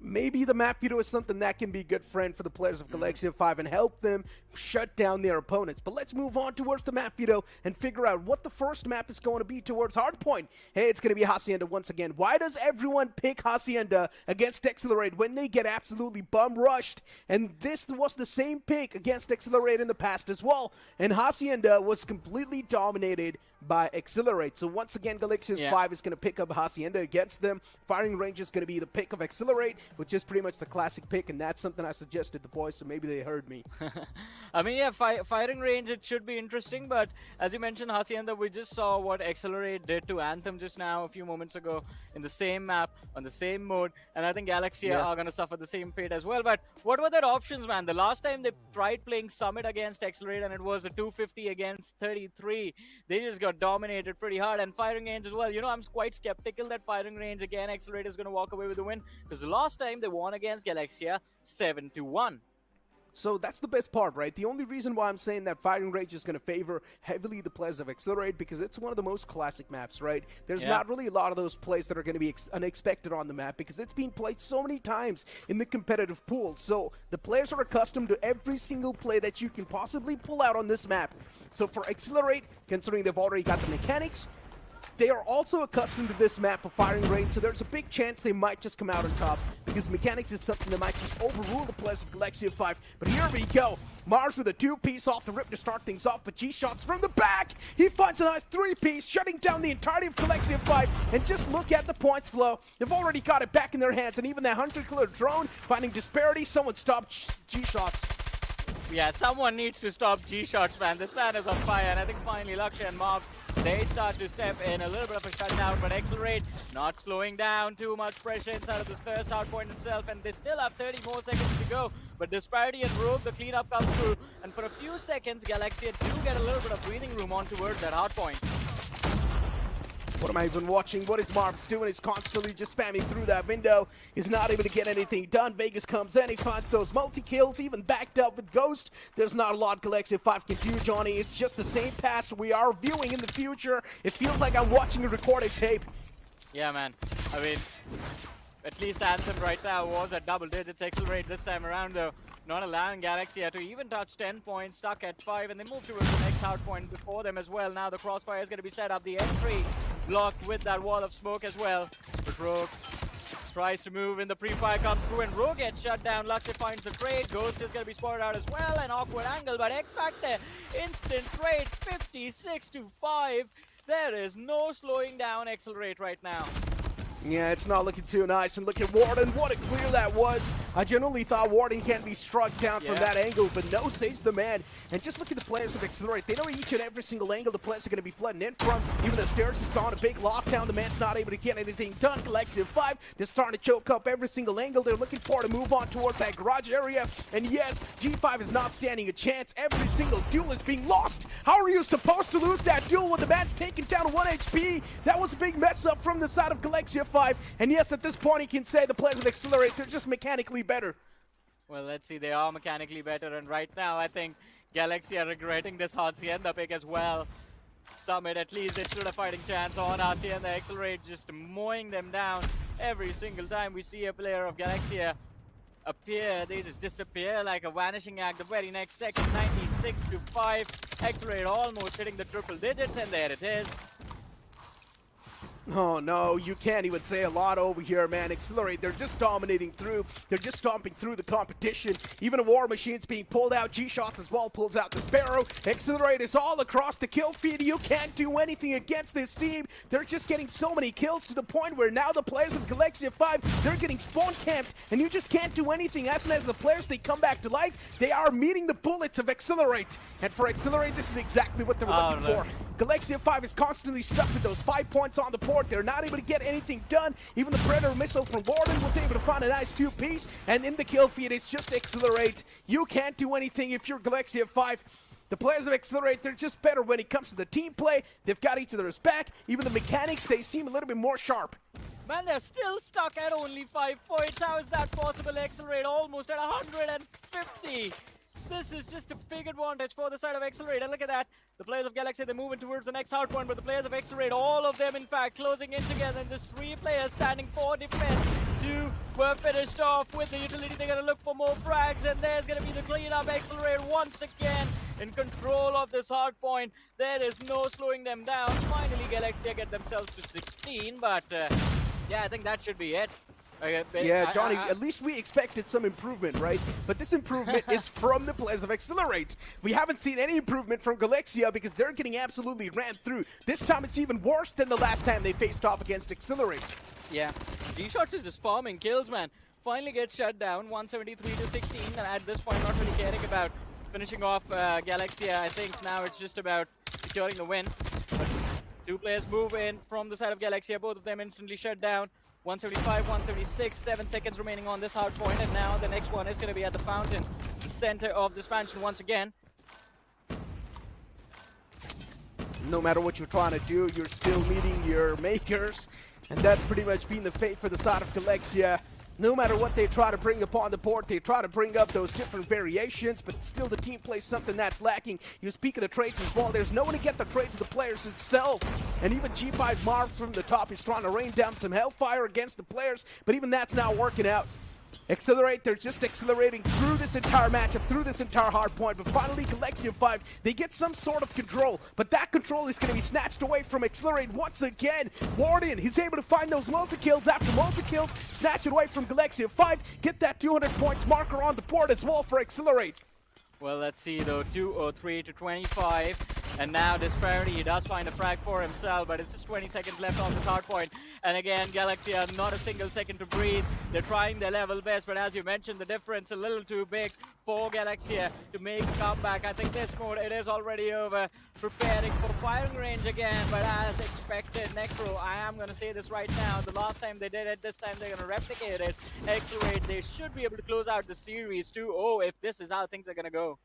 Maybe the map veto is something that can be a good friend for the players of Galaxia 5 and help them shut down their opponents. But let's move on towards the map veto and figure out what the first map is going to be towards Hardpoint. Hey, it's going to be Hacienda once again. Why does everyone pick Hacienda against Accelerate when they get absolutely bum-rushed? And this was the same pick against Accelerate in the past as well. And Hacienda was completely dominated by Accelerate. So once again, Galaxia 5 is going to pick up Hacienda against them. Firing range is going to be the pick of Accelerate, which is pretty much the classic pick, and that's something I suggested the boys, so maybe they heard me. I mean, yeah, firing range, it should be interesting, but as you mentioned, Hacienda, we just saw what Accelerate did to Anthem just now, a few moments ago, in the same map, on the same mode, and I think Galaxia are going to suffer the same fate as well. But what were their options, man? The last time they tried playing Summit against Accelerate, and it was a 250 against 33, they just got dominated pretty hard. And firing range as well, you know, I'm quite skeptical that firing range again Accelerate is going to walk away with the win, because the last time they won against Galaxia 7-1. So that's the best part, right? The only reason why I'm saying that firing range is going to favor heavily the players of Accelerate, because it's one of the most classic maps, right? There's not really a lot of those plays that are going to be unexpected on the map, because it's been played so many times in the competitive pool. So the players are accustomed to every single play that you can possibly pull out on this map. So for Accelerate, considering they've already got the mechanics, they are also accustomed to this map of firing range, so there's a big chance they might just come out on top, because mechanics is something that might just overrule the players of Galaxia 5. But here we go. Mars with a two-piece off the rip to start things off, but G-Shots from the back! He finds a nice three-piece, shutting down the entirety of Galaxia 5, and just look at the points flow. They've already got it back in their hands, and even that hunter-killer drone finding Disparity. Someone stopped G-Shots. Yeah, someone needs to stop G-Shots, man. This man is on fire, and I think finally Lakshya and Mobs, they start to step in a little bit of a shutdown, but Accelerate not slowing down. Too much pressure inside of this first hardpoint itself, and they still have 30 more seconds to go. But Disparity and Rogue, the cleanup comes through, and for a few seconds, Galaxia do get a little bit of breathing room on towards that hardpoint. What am I even watching? What is Marbs doing? He's constantly just spamming through that window. He's not able to get anything done. Vegas comes in. He finds those multi-kills, even backed up with Ghost. There's not a lot Galaxia 5 can do, Johnny. It's just the same past we are viewing in the future. It feels like I'm watching a recorded tape. Yeah, man. I mean, at least Anthem right now was at double digits. Accelerate this time around, though, not allowing Galaxia to even touch 10 points, stuck at 5, and they move towards the next hardpoint before them as well. Now the crossfire is going to be set up. The entry blocked with that wall of smoke as well. But Rogue tries to move in, the pre-fire comes through, and Rogue gets shut down. Lakshya finds the trade. Ghost is going to be spotted out as well. An awkward angle, but X-Factor, instant trade, 56-5. There is no slowing down Accelerate right now. Yeah, it's not looking too nice. And look at Warden. What a clear that was. I generally thought Warden can't be struck down from that angle, but no, saves the man. And just look at the players of Accelerate. They know each and every single angle the players are going to be flooding in from. Even the stairs has gone a big lockdown. The man's not able to get anything done. Galaxia 5 just starting to choke up every single angle they're looking for to move on towards that garage area. And yes, G5 is not standing a chance. Every single duel is being lost. How are you supposed to lose that duel when the man's taken down 1 HP? That was a big mess up from the side of Galaxia 5. And yes, at this point, you can say the players of Accelerate, they're just mechanically better. Well, let's see, they are mechanically better, and right now, I think Galaxy are regretting this Hacienda pick as well. Summit, at least they stood a fighting chance on Hacienda. Accelerate just mowing them down every single time we see a player of Galaxia appear. They just disappear like a vanishing act. The very next second, 96-5. Accelerate almost hitting the triple digits, and there it is. Oh no, you can't even say a lot over here, man. Accelerate, they're just dominating through. They're just stomping through the competition. Even a War Machine's being pulled out. G-Shots as well pulls out the Sparrow. Accelerate is all across the kill feed. You can't do anything against this team. They're just getting so many kills to the point where now the players of Galaxia 5, they're getting spawn camped, and you just can't do anything. As soon as the players, they come back to life, they are meeting the bullets of Accelerate. And for Accelerate, this is exactly what they were looking for. Galaxia 5 is constantly stuck with those 5 points on the board. They're not able to get anything done. Even the Predator missile from Warden was able to find a nice 2-piece. And in the kill feed, it's just Accelerate. You can't do anything if you're Galaxia 5. The players of Accelerate, they're just better when it comes to the team play. They've got each other's back. Even the mechanics, they seem a little bit more sharp. Man, they're still stuck at only 5 points. How is that possible? Accelerate almost at 150. This is just a big advantage for the side of Accelerate. And look at that. The players of Galaxy, they're moving towards the next hardpoint, but the players of Accelerate, all of them, in fact, closing in together. And there's 3 players standing for defense. 2 were finished off with the utility. They're going to look for more frags, and there's going to be the cleanup. Accelerate once again in control of this hardpoint. There is no slowing them down. Finally, Galaxy get themselves to 16, but yeah, I think that should be it. Yeah, Johnny, at least we expected some improvement, right? But this improvement is from the players of Accelerate. We haven't seen any improvement from Galaxia because they're getting absolutely rammed through. This time it's even worse than the last time they faced off against Accelerate. Yeah, G-Shots is just farming kills, man. Finally gets shut down, 173-16, and at this point not really caring about finishing off Galaxia. I think now it's just about securing the win. But 2 players move in from the side of Galaxia, both of them instantly shut down. 175, 176, 7 seconds remaining on this hard point, and now the next one is going to be at the fountain, the center of this mansion once again. No matter what you're trying to do, you're still meeting your makers, and that's pretty much been the fate for the side of Galaxia. No matter what they try to bring upon the board, they try to bring up those different variations, but still the team plays something that's lacking. You speak of the trades as well. There's no one to get the trades of the players itself. And even G5 Marv from the top is trying to rain down some hellfire against the players, but even that's not working out. Accelerate, they're just accelerating through this entire matchup, through this entire hard point, but finally Galaxia 5, they get some sort of control, but that control is going to be snatched away from Accelerate once again. Warden, he's able to find those multi-kills after multi-kills, snatch it away from Galaxia 5, get that 200 points marker on the board as well for Accelerate. Well, let's see though, 203-25, and now Disparity, he does find a frag for himself, but it's just 20 seconds left on this hard point. And again, Galaxia, not a single second to breathe. They're trying their level best, but as you mentioned, the difference a little too big for Galaxia to make a comeback. I think this mode, it is already over. Preparing for firing range again, but as expected, Necro, I am going to say this right now, the last time they did it, this time they're going to replicate it. Accelerate, they should be able to close out the series 2-0 if this is how things are going to go.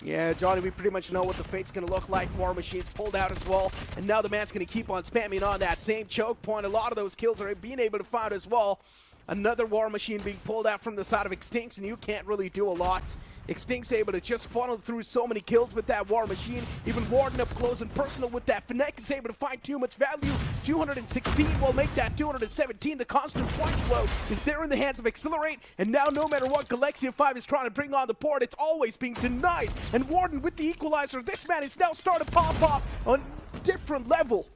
Yeah, Johnny, we pretty much know what the fate's going to look like. War Machine's pulled out as well, and now the man's going to keep on spamming on that same choke point. A lot of those kills are being able to find as well. Another War Machine being pulled out from the side of Extincts, and you can't really do a lot. Extinct's able to just funnel through so many kills with that War Machine. Even Warden up close and personal with that. Fnac is able to find too much value. 216 will make that 217. The constant point flow is there in the hands of Accelerate, and now no matter what Galaxia 5 is trying to bring on the board, it's always being denied. And Warden with the equalizer, this man is now starting to pop off on a different level.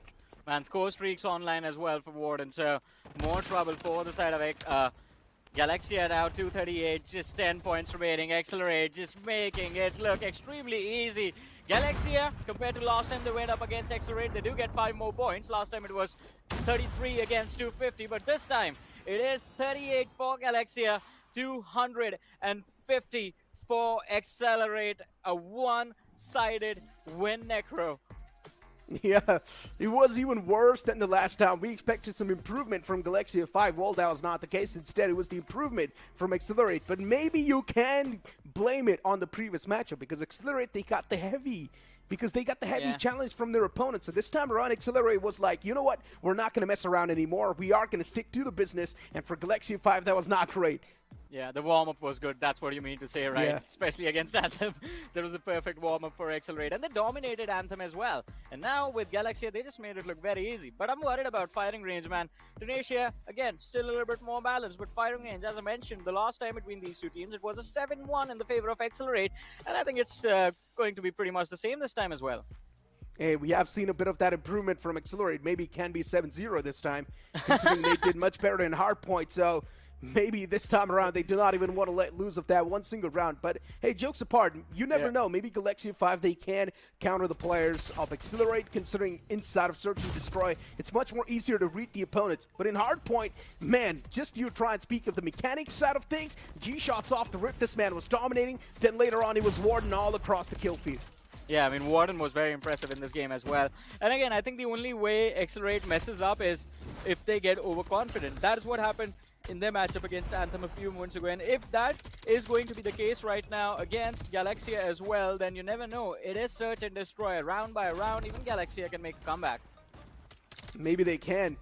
Man, score streaks online as well for Warden, so more trouble for the side of Galaxia now, 238, just 10 points remaining. Accelerate, just making it look extremely easy. Galaxia, compared to last time they went up against Accelerate, they do get 5 more points. Last time it was 33 against 250, but this time it is 38 for Galaxia, 250 for Accelerate. A one-sided win, Necro. Yeah, it was even worse than the last time. We expected some improvement from Galaxia 5. Well, that was not the case. Instead, it was the improvement from Accelerate. But maybe you can blame it on the previous matchup because Accelerate, they got the heavy because they got the heavy Yeah. challenge from their opponents. So this time around, Accelerate was like, you know what? We're not going to mess around anymore. We are going to stick to the business. And for Galaxia 5, that was not great. Yeah, the warm-up was good. That's what you mean to say, right? Yeah. Especially against Anthem. That was the perfect warm-up for Accelerate. And they dominated Anthem as well. And now with Galaxia, they just made it look very easy. But I'm worried about firing range, man. Tunisia, again, still a little bit more balanced. But firing range, as I mentioned, the last time between these two teams, it was a 7-1 in the favor of Accelerate. And I think it's going to be pretty much the same this time as well. Hey, we have seen a bit of that improvement from Accelerate. Maybe it can be 7-0 this time, considering they did much better in Hardpoint. So maybe this time around they do not even want to let loose of that one single round. But hey, jokes apart, you never know. Maybe Galaxia 5, they can counter the players of Accelerate, considering inside of Search and Destroy, it's much more easier to read the opponents. But in Hardpoint, man, just you try and speak of the mechanics side of things, G-shots off the rip, this man was dominating. Then later on, he was Warden all across the kill feed. Yeah, I mean, Warden was very impressive in this game as well. And again, I think the only way Accelerate messes up is if they get overconfident. That is what happened in their matchup against Anthem a few months ago. And if that is going to be the case right now against Galaxia as well, then you never know. It is Search and Destroy. Round by round, even Galaxia can make a comeback. Maybe they can.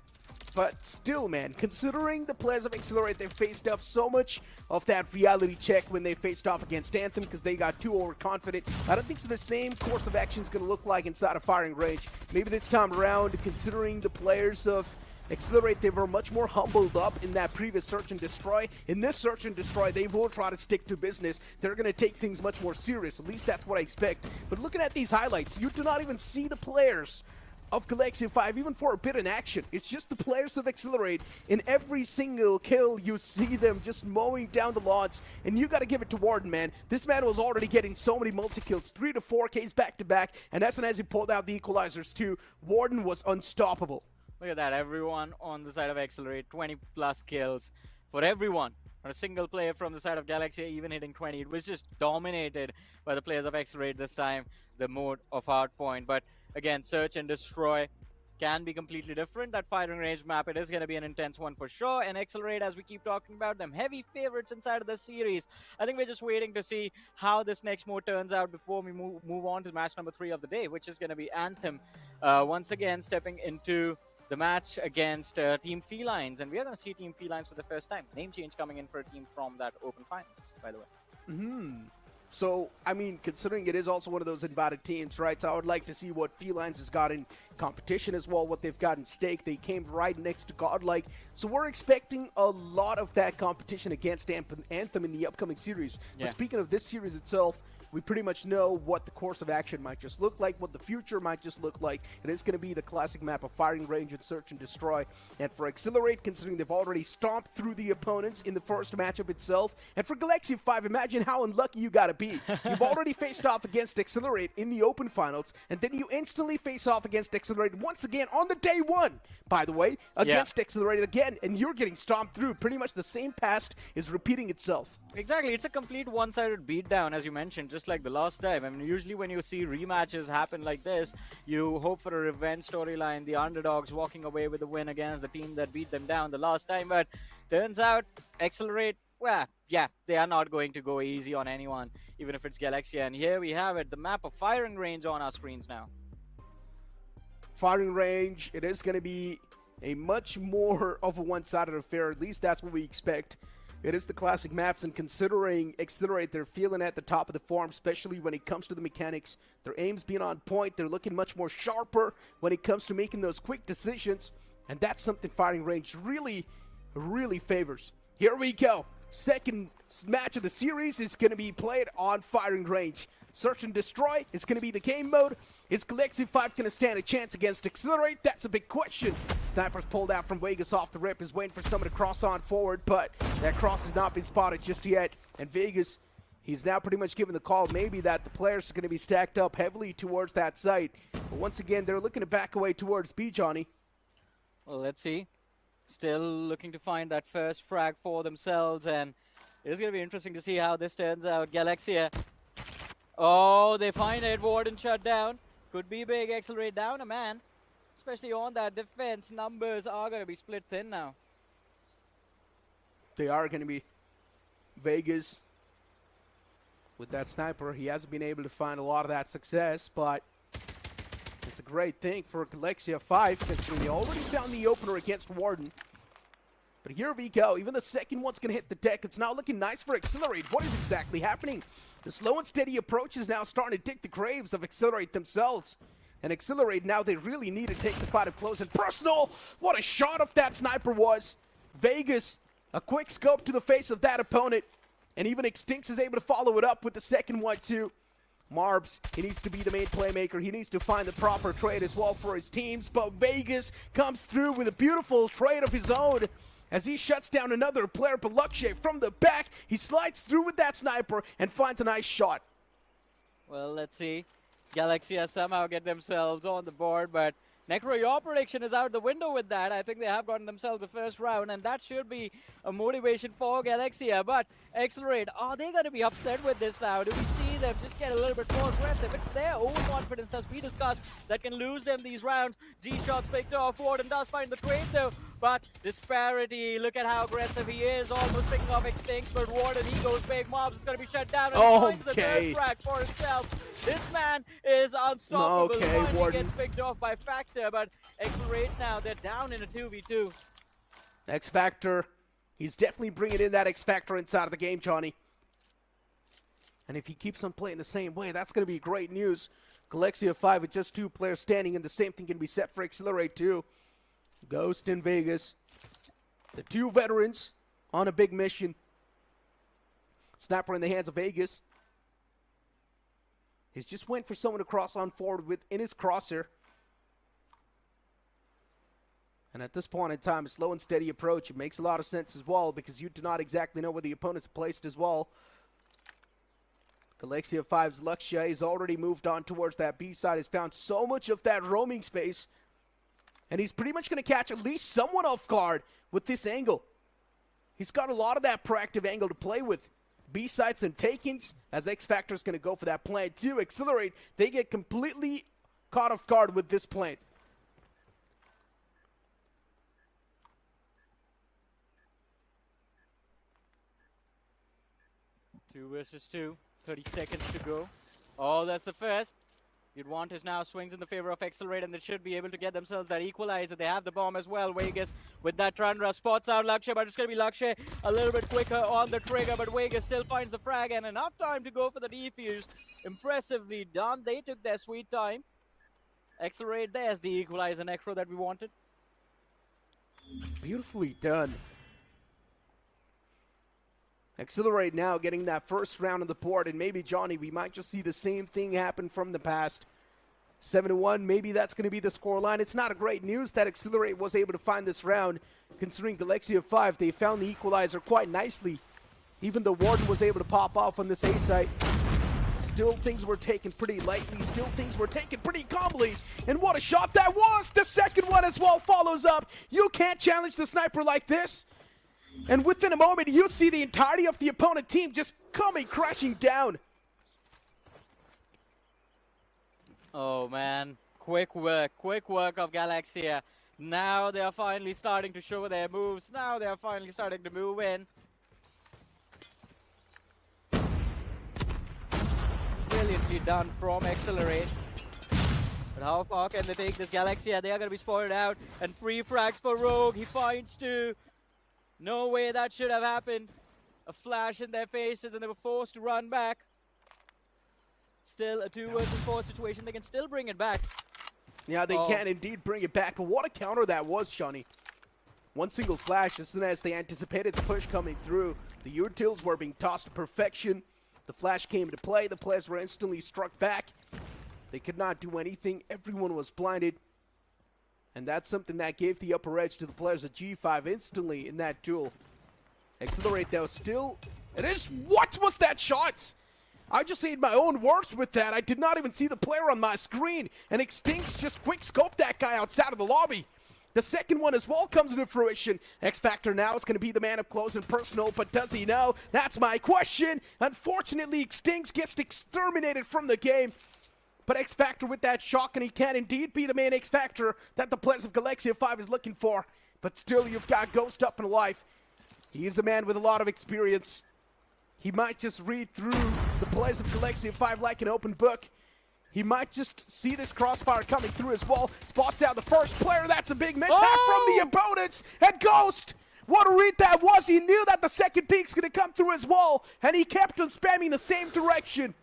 But still, man, considering the players of Accelerate, they faced up so much of that reality check when they faced off against Anthem because they got too overconfident. I don't think so the same course of action is going to look like inside of firing range. Maybe this time around, considering the players of Accelerate, they were much more humbled up in that previous Search and Destroy. In this Search and Destroy, they will try to stick to business. They're going to take things much more serious. At least that's what I expect. But looking at these highlights, you do not even see the players of Galaxia 5, even for a bit in action. It's just the players of Accelerate. In every single kill, you see them just mowing down the lawns, and you got to give it to Warden, man. This man was already getting so many multi-kills, 3 to 4 Ks back-to-back, and as soon as he pulled out the equalizers too, Warden was unstoppable. Look at that, everyone on the side of Accelerate, 20+ kills for everyone. Not a single player from the side of Galaxia even hitting 20. It was just dominated by the players of Accelerate this time, the mode of Hardpoint. But again, Search and Destroy can be completely different. That firing range map, it is going to be an intense one for sure. And Accelerate, as we keep talking about them, heavy favorites inside of the series. I think we're just waiting to see how this next mode turns out before we move on to match number 3 of the day, which is going to be Anthem. Once again, stepping into the match against Team Felines. And we are going to see Team Felines for the first time. Name change coming in for a team from that open finals, by the way. So, I mean, considering it is also one of those invited teams, right? So I would like to see what Felines has got in competition as well, what they've got in stake. They came right next to Godlike. So we're expecting a lot of that competition against Anthem in the upcoming series. Yeah. But speaking of this series itself, we pretty much know what the course of action might just look like, what the future might just look like. It is going to be the classic map of firing range and Search and Destroy. And for Accelerate, considering they've already stomped through the opponents in the first matchup itself. And for Galaxia 5, imagine how unlucky you got to be. You've already faced off against Accelerate in the open finals, and then you instantly face off against Accelerate once again on the day 1, by the way, against Accelerate again, and you're getting stomped through. Pretty much the same past is repeating itself. Exactly, it's a complete one-sided beatdown, as you mentioned, just like the last time. I mean, usually when you see rematches happen like this, you hope for a revenge storyline, the underdogs walking away with a win against the team that beat them down the last time. But turns out, Accelerate, well, yeah, they are not going to go easy on anyone, even if it's Galaxia. And here we have it, the map of firing range on our screens now. Firing range, it is going to be a much more of a one-sided affair. At least that's what we expect. It is the classic maps, and considering Accelerate, they're feeling at the top of the form, especially when it comes to the mechanics. Their aim's being on point. They're looking much more sharper when it comes to making those quick decisions, and that's something firing range really, really favors. Here we go. Second match of the series is going to be played on firing range. Search and Destroy is going to be the game mode. Is Galaxia 5 going to stand a chance against Accelerate? That's a big question. Sniper's pulled out from Vegas off the rip, is waiting for someone to cross on forward, but that cross has not been spotted just yet. And Vegas, he's now pretty much given the call maybe that the players are going to be stacked up heavily towards that site. But once again, they're looking to back away towards B, Johnny. Well, let's see. Still looking to find that first frag for themselves, and it's going to be interesting to see how this turns out. Galaxia. Oh, they find it. Warden shut down. Could be big. Accelerate down a man. Especially on that defense. Numbers are going to be split thin now. They are going to be. Vegas, with that sniper, he hasn't been able to find a lot of that success, but It's a great thing for Galaxia 5, considering they already found the opener against Warden. But here we go. Even the second one's going to hit the deck. It's now looking nice for Accelerate. What is exactly happening? The slow and steady approach is now starting to dig the graves of Accelerate themselves. And Accelerate now, they really need to take the fight up close and personal. What a shot of that sniper was. Vegas, a quick scope to the face of that opponent. And even Extinct is able to follow it up with the second one too. Marbs, he needs to be the main playmaker. He needs to find the proper trade as well for his teams. But Vegas comes through with a beautiful trade of his own as he shuts down another player, Galaxia, from the back. He slides through with that sniper and finds a nice shot. Well, let's see. Galaxia somehow get themselves on the board, but Necro, your prediction is out the window with that. I think they have gotten themselves the first round, and that should be a motivation for Galaxia. But Accelerate, are they going to be upset with this now? Do we see them just get a little bit more aggressive? It's their overconfidence, as we discussed, that can lose them these rounds. G-Shots picked off. Warden does find the trade, though. But disparity, look at how aggressive he is, almost picking off Extinct, but Warden, he goes big. Mobs is going to be shut down, and he finds the third frag for himself. This man is unstoppable. Finally Warden gets picked off by Factor, but Accelerate now, they're down in a 2v2. X-Factor, he's definitely bringing in that X-Factor inside of the game, Johnny. And if he keeps on playing the same way, that's going to be great news. Galaxia 5 with just 2 players standing, and the same thing can be set for Accelerate too. Ghost in Vegas. The 2 veterans on a big mission. Sniper in the hands of Vegas. He's just went for someone to cross on forward with in his crosshair. And at this point in time, a slow and steady approach. It makes a lot of sense as well because you do not exactly know where the opponent's placed as well. Galaxia 5's Luxia has already moved on towards that B side. Has found so much of that roaming space. And he's pretty much going to catch at least someone off guard with this angle. He's got a lot of that proactive angle to play with. B-sides and takings, as X-Factor's going to go for that plant too. Accelerate, they get completely caught off guard with this plant. Two versus 2, 30 seconds to go. Oh, that's the first. You'd want is now swings in the favor of Accelerate, and they should be able to get themselves that equalizer. They have the bomb as well. Vegas with that Trandra spots out Luxia, but it's going to be Luxia a little bit quicker on the trigger, but Vegas still finds the frag and enough time to go for the defuse. Impressively done. They took their sweet time. Accelerate, there's the equalizer, Necro, that we wanted. Beautifully done. Accelerate now getting that first round on the board, and maybe, Johnny, we might just see the same thing happen from the past. 7-1, maybe that's going to be the scoreline. It's not a great news that Accelerate was able to find this round, considering Galaxia 5, they found the equalizer quite nicely. Even though Warden was able to pop off on this A site, still things were taken pretty lightly, still things were taken pretty calmly, and what a shot that was! The second one as well follows up. You can't challenge the sniper like this. And within a moment, you see the entirety of the opponent team just coming crashing down. Oh, man. Quick work of Galaxia. Now they are finally starting to show their moves. Now they are finally starting to move in. Brilliantly done from Accelerate. But how far can they take this Galaxia? They are going to be spotted out. And free frags for Rogue. He finds 2. No way that should have happened. A flash in their faces and they were forced to run back. Still a 2 versus 4 situation. They can still bring it back. Yeah, they can indeed bring it back. But what a counter that was, Johnny. One single flash as soon as they anticipated the push coming through. The utils were being tossed to perfection. The flash came into play. The players were instantly struck back. They could not do anything. Everyone was blinded. And that's something that gave the upper edge to the players of G5 instantly in that duel. Accelerate, though, still... It is... What was that shot? I just ate my own words with that. I did not even see the player on my screen. And Extincts just quick scoped that guy outside of the lobby. The second one as well comes into fruition. X-Factor now is going to be the man up close and personal, but does he know? That's my question. Unfortunately, Extincts gets exterminated from the game. But X-Factor with that shock, and he can indeed be the main X-Factor that the players of Galaxia 5 is looking for. But still, you've got Ghost up and alive. He is a man with a lot of experience. He might just read through the players of Galaxia 5 like an open book. He might just see this crossfire coming through his wall. Spots out the first player. That's a big mishap from the opponents. And Ghost, what a read that was. He knew that the second peek's going to come through his wall, and he kept on spamming the same direction.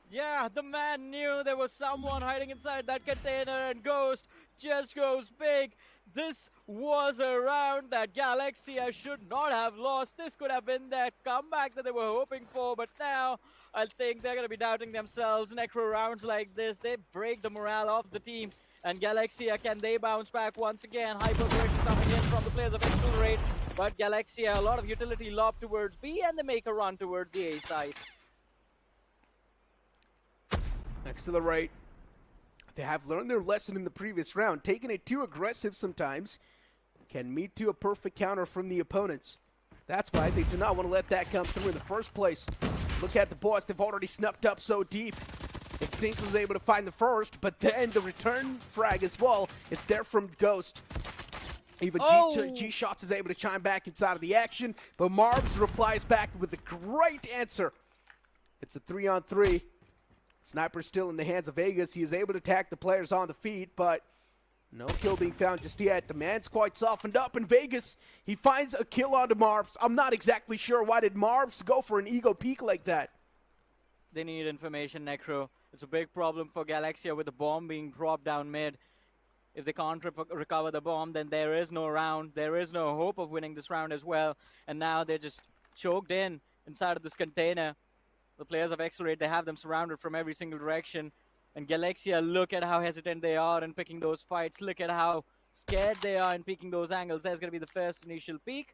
Yeah, the man knew there was someone hiding inside that container, and Ghost just goes big. This was a round that Galaxia should not have lost. This could have been that comeback that they were hoping for, but now I think they're going to be doubting themselves. Necro rounds like this, they break the morale of the team. And Galaxia, can they bounce back once again? Hyper aggression coming in from the players of Accelerate. But Galaxia, a lot of utility lob towards B, and they make a run towards the A side. Accelerate. They have learned their lesson in the previous round. Taking it too aggressive sometimes can meet to a perfect counter from the opponents. That's why they do not want to let that come through in the first place. Look at the boys. They've already snuffed up so deep. Extinct was able to find the first, but then the return frag as well is there from Ghost. Even G-Shots is able to chime back inside of the action, but Marbs replies back with a great answer. It's a 3-on-3. Sniper still in the hands of Vegas. He is able to attack the players on the feet, but no kill being found just yet. The man's quite softened up in Vegas. He finds a kill onto Marbs. I'm not exactly sure why did Marbs go for an ego peek like that. They need information, Necro. It's a big problem for Galaxia with the bomb being dropped down mid. If they can't recover the bomb, then there is no round. There is no hope of winning this round as well. And now they're just choked inside of this container. The players of Accelerate, they have them surrounded from every single direction. And Galaxia, look at how hesitant they are in picking those fights. Look at how scared they are in peeking those angles. There's going to be the first initial peek.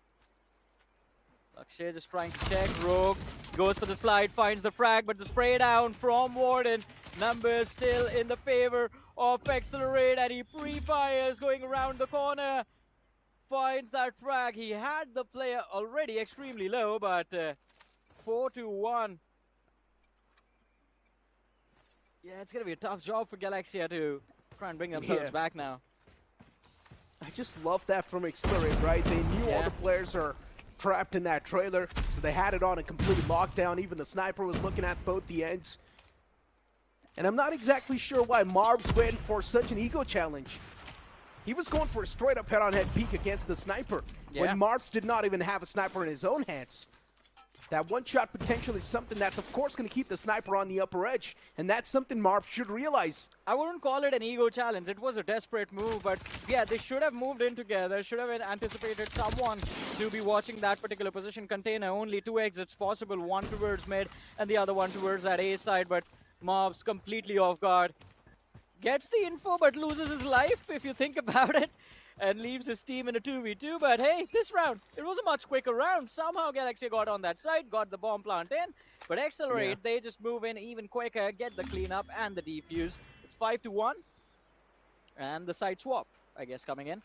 Lakshay just trying to check. Rogue goes for the slide, finds the frag, but the spray down from Warden. Numbers still in the favor of Accelerate, and he pre-fires going around the corner. Finds that frag. He had the player already extremely low, but 4-1. Yeah, it's going to be a tough job for Galaxia to try and bring themselves back now. I just love that from Accelerate, right? They knew all the players are trapped in that trailer, so they had it on a complete lockdown. Even the sniper was looking at both the ends. And I'm not exactly sure why Marbs went for such an ego challenge. He was going for a straight-up head-on-head peek against the sniper, when Marbs did not even have a sniper in his own hands. That one-shot potential is something that's, of course, going to keep the sniper on the upper edge, and that's something Marbs should realize. I wouldn't call it an ego challenge. It was a desperate move, but yeah, they should have moved in together, should have anticipated someone to be watching that particular position container. Only two exits possible, one towards mid and the other one towards that A side, but Marbs completely off guard. Gets the info, but loses his life, if you think about it. And leaves his team in a 2v2, but hey, this round, it was a much quicker round. Somehow Galaxia got on that side, got the bomb plant in, but Accelerate, they just move in even quicker, get the cleanup and the defuse. It's 5-1, and the side swap, I guess, coming in.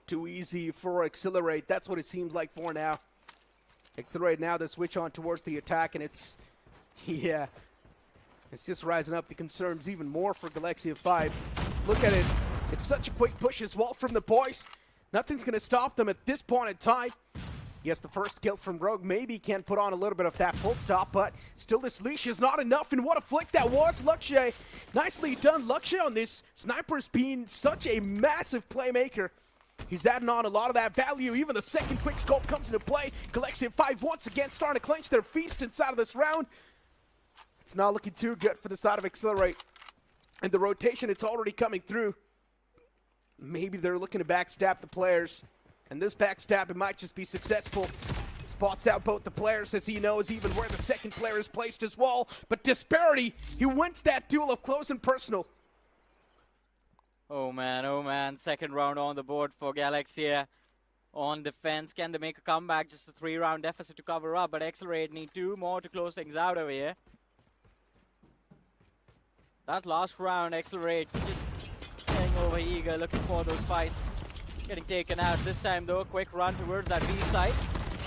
Too easy for Accelerate, that's what it seems like for now. Accelerate now, they switch on towards the attack, and it's, it's just rising up the concerns even more for Galaxia 5. Look at it. It's such a quick push as well from the boys. Nothing's going to stop them at this point in time. Yes, the first kill from Rogue maybe can put on a little bit of that full stop, but still this leash is not enough, and what a flick that was. Lakshay, nicely done. Lakshay on this. Sniper's been such a massive playmaker. He's adding on a lot of that value. Even the second quick scope comes into play. Galaxia 5 once again starting to clench their feast inside of this round. It's not looking too good for the side of Accelerate. And the rotation, it's already coming through. Maybe they're looking to backstab the players. And this backstab, it might just be successful. Spots out both the players as he knows even where the second player is placed as well. But Disparity, he wins that duel up close and personal. Oh man, second round on the board for Galaxia. On defense, can they make a comeback? Just a 3-round deficit to cover up, but Accelerate need 2 more to close things out over here. That last round, Accelerate just getting over eager, looking for those fights. Getting taken out this time though, quick run towards that B side.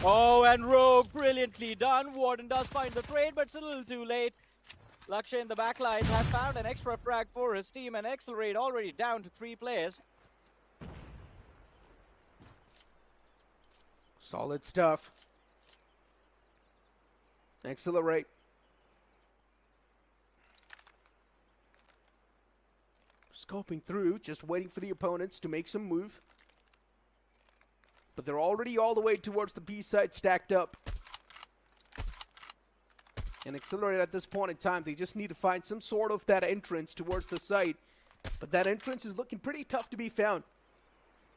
Oh, and Rogue, brilliantly done. Warden does find the trade, but it's a little too late. Lakshay in the back lines has found an extra frag for his team, and Accelerate already down to 3 players. Solid stuff. Accelerate. Scoping through, just waiting for the opponents to make some move. But they're already all the way towards the B side stacked up. And Accelerate at this point in time, they just need to find some sort of that entrance towards the site. But that entrance is looking pretty tough to be found.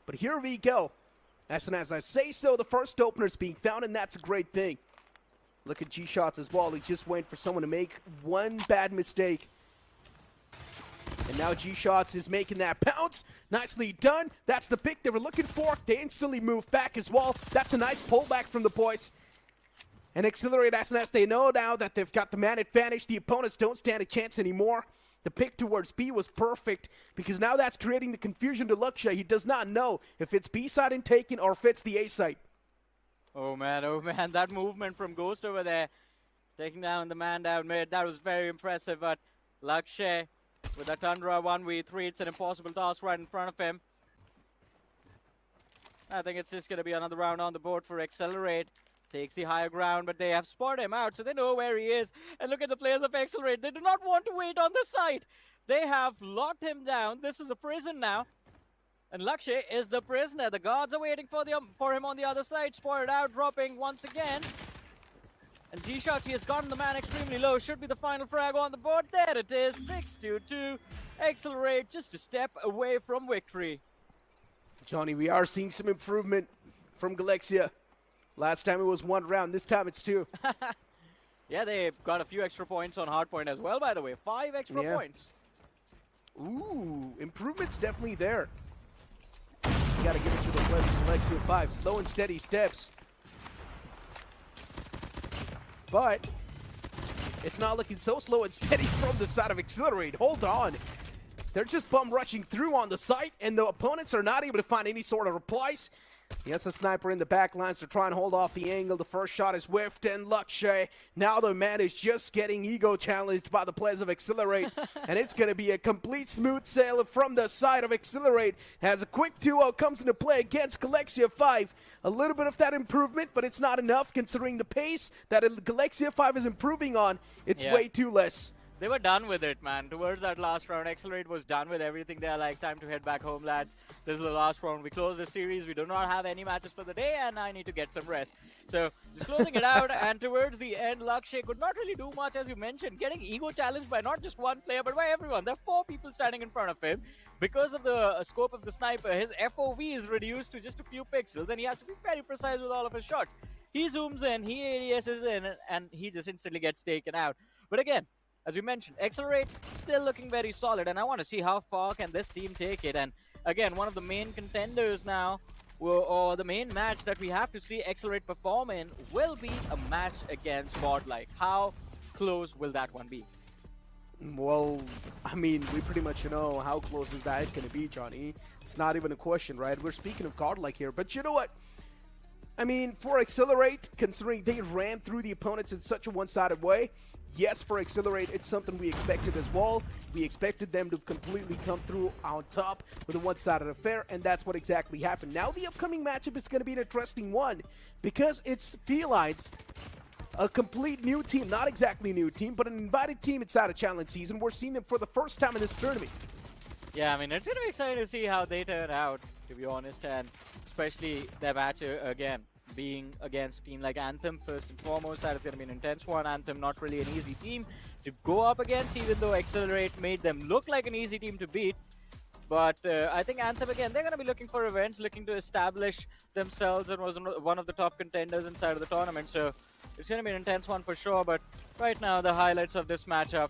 But here we go. As soon as I say so, the first opener is being found, and that's a great thing. Look at G-Shots as well. He just went for someone to make one bad mistake. And now G-Shots is making that pounce. Nicely done. That's the pick they were looking for. They instantly move back as well. That's a nice pullback from the boys. And Accelerate, as soon as they know now that they've got the man advantage, the opponents don't stand a chance anymore. The pick towards B was perfect because now that's creating the confusion to Luxia. He does not know if it's B side and taken or if it's the A side. Oh man, that movement from Ghost over there, taking down the man down mid, that was very impressive, but Lakshay with that Tundra 1v3, it's an impossible task right in front of him. I think it's just going to be another round on the board for Accelerate. Takes the higher ground, but they have spotted him out, so they know where he is. And look at the players of Accelerate. They do not want to wait on the site. They have locked him down. This is a prison now. And Lakshay is the prisoner. The guards are waiting for him on the other side. Spotted out, dropping once again. And G-Shots, he has gotten the man extremely low. Should be the final frag on the board. There it is, 6-2-2. Accelerate just a step away from victory. Johnny, we are seeing some improvement from Galaxia. Last time it was 1 round, this time it's 2. Yeah, they've got a few extra points on Hardpoint as well, by the way. 5 extra points. Ooh, improvements definitely there. You gotta give it to the players of Galaxia 5. Slow and steady steps. But it's not looking so slow and steady from the side of Accelerate. Hold on. They're just bum rushing through on the site, and the opponents are not able to find any sort of replies. He has a sniper in the back lines to try and hold off the angle. The first shot is whiffed, and Lakshay. Now the man is just getting ego challenged by the players of Accelerate. And it's going to be a complete smooth sail from the side of Accelerate. As a quick 2-0 comes into play against Galaxia 5. A little bit of that improvement, but it's not enough considering the pace that Galaxia 5 is improving on. It's way too less. They were done with it, man. Towards that last round, Accelerate was done with everything. They're like, time to head back home, lads. This is the last round. We close the series. We do not have any matches for the day, and I need to get some rest. So, just closing it out, and towards the end, Lakshay could not really do much, as you mentioned. Getting ego challenged by not just one player, but by everyone. There are 4 people standing in front of him. Because of the scope of the sniper, his FOV is reduced to just a few pixels, and he has to be very precise with all of his shots. He zooms in, he ADSs in, and he just instantly gets taken out. But again, as we mentioned, Accelerate still looking very solid, and I want to see how far can this team take it. And again, one of the main contenders now, or the main match that we have to see Accelerate perform in, will be a match against Godlike. How close will that one be? Well, I mean, we pretty much know how close is that going to be, Johnny. It's not even a question, right? We're speaking of Godlike here, but you know what? I mean, for Accelerate, considering they ran through the opponents in such a one-sided way, yes, for Accelerate, it's something we expected as well. We expected them to completely come through on top with a one-sided affair, and that's what exactly happened. Now the upcoming matchup is going to be an interesting one because it's Felines, a complete new team, not exactly new team, but an invited team inside a challenge season. We're seeing them for the first time in this tournament. Yeah, I mean, it's going to be exciting to see how they turn out, to be honest, and especially their match again. Being against a team like Anthem, first and foremost, that is going to be an intense one. Anthem, not really an easy team to go up against, even though Accelerate made them look like an easy team to beat. But I think Anthem, again, they're going to be looking for revenge, looking to establish themselves and was one of the top contenders inside of the tournament. So it's going to be an intense one for sure. But right now, the highlights of this matchup,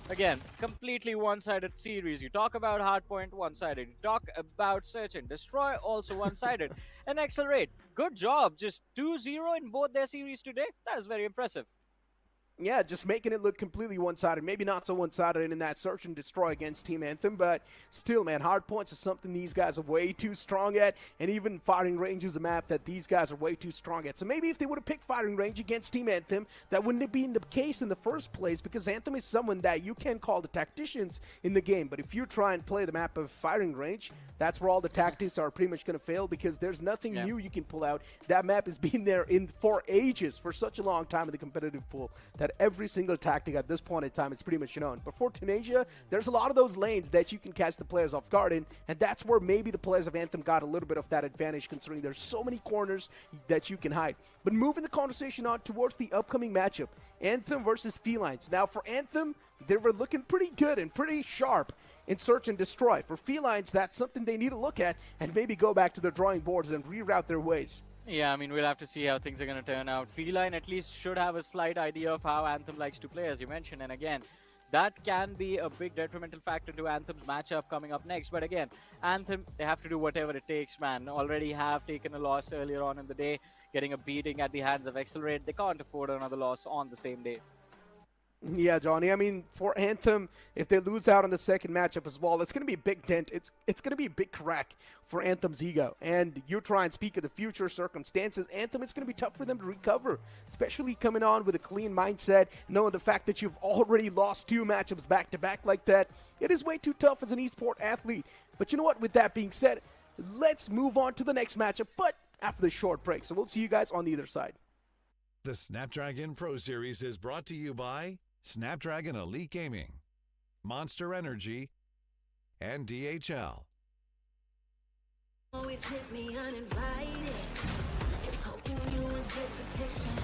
again, completely one-sided series. You talk about Hardpoint, one-sided. You talk about Search and Destroy, also one-sided. And Accelerate, good job. Just 2-0 in both their series today. That is very impressive. Yeah, just making it look completely one-sided. Maybe not so one-sided in that Search and Destroy against Team Anthem, but still, man, Hardpoints is something these guys are way too strong at, and even Firing Range is a map that these guys are way too strong at. So maybe if they would have picked Firing Range against Team Anthem, that wouldn't have been the case in the first place, because Anthem is someone that you can call the tacticians in the game. But if you try and play the map of Firing Range, that's where all the tactics are pretty much going to fail, because there's nothing new you can pull out. That map has been there for ages, for such a long time in the competitive pool, that that every single tactic at this point in time is pretty much known. But for Tunisia, there's a lot of those lanes that you can catch the players off guard in, and that's where maybe the players of Anthem got a little bit of that advantage, considering there's so many corners that you can hide. But moving the conversation on towards the upcoming matchup, Anthem versus Felines. Now for Anthem, they were looking pretty good and pretty sharp in search and destroy. For Felines, that's something they need to look at and maybe go back to their drawing boards and reroute their ways. Yeah, I mean, we'll have to see how things are going to turn out. Feline at least should have a slight idea of how Anthem likes to play, as you mentioned. And again, that can be a big detrimental factor to Anthem's matchup coming up next. But again, Anthem, they have to do whatever it takes, man. Already have taken a loss earlier on in the day, getting a beating at the hands of Accelerate. They can't afford another loss on the same day. Yeah, Johnny. I mean, for Anthem, if they lose out on the second matchup as well, it's going to be a big dent. It's going to be a big crack for Anthem's ego. And you try and speak of the future circumstances, Anthem, it's going to be tough for them to recover, especially coming on with a clean mindset, knowing the fact that you've already lost 2 matchups back-to-back like that. It is way too tough as an esport athlete. But you know what? With that being said, let's move on to the next matchup, but after the short break. So we'll see you guys on the other side. The Snapdragon Pro Series is brought to you by Snapdragon Elite Gaming, Monster Energy, and DHL. Always hit me uninvited. Just hoping you would get the picture.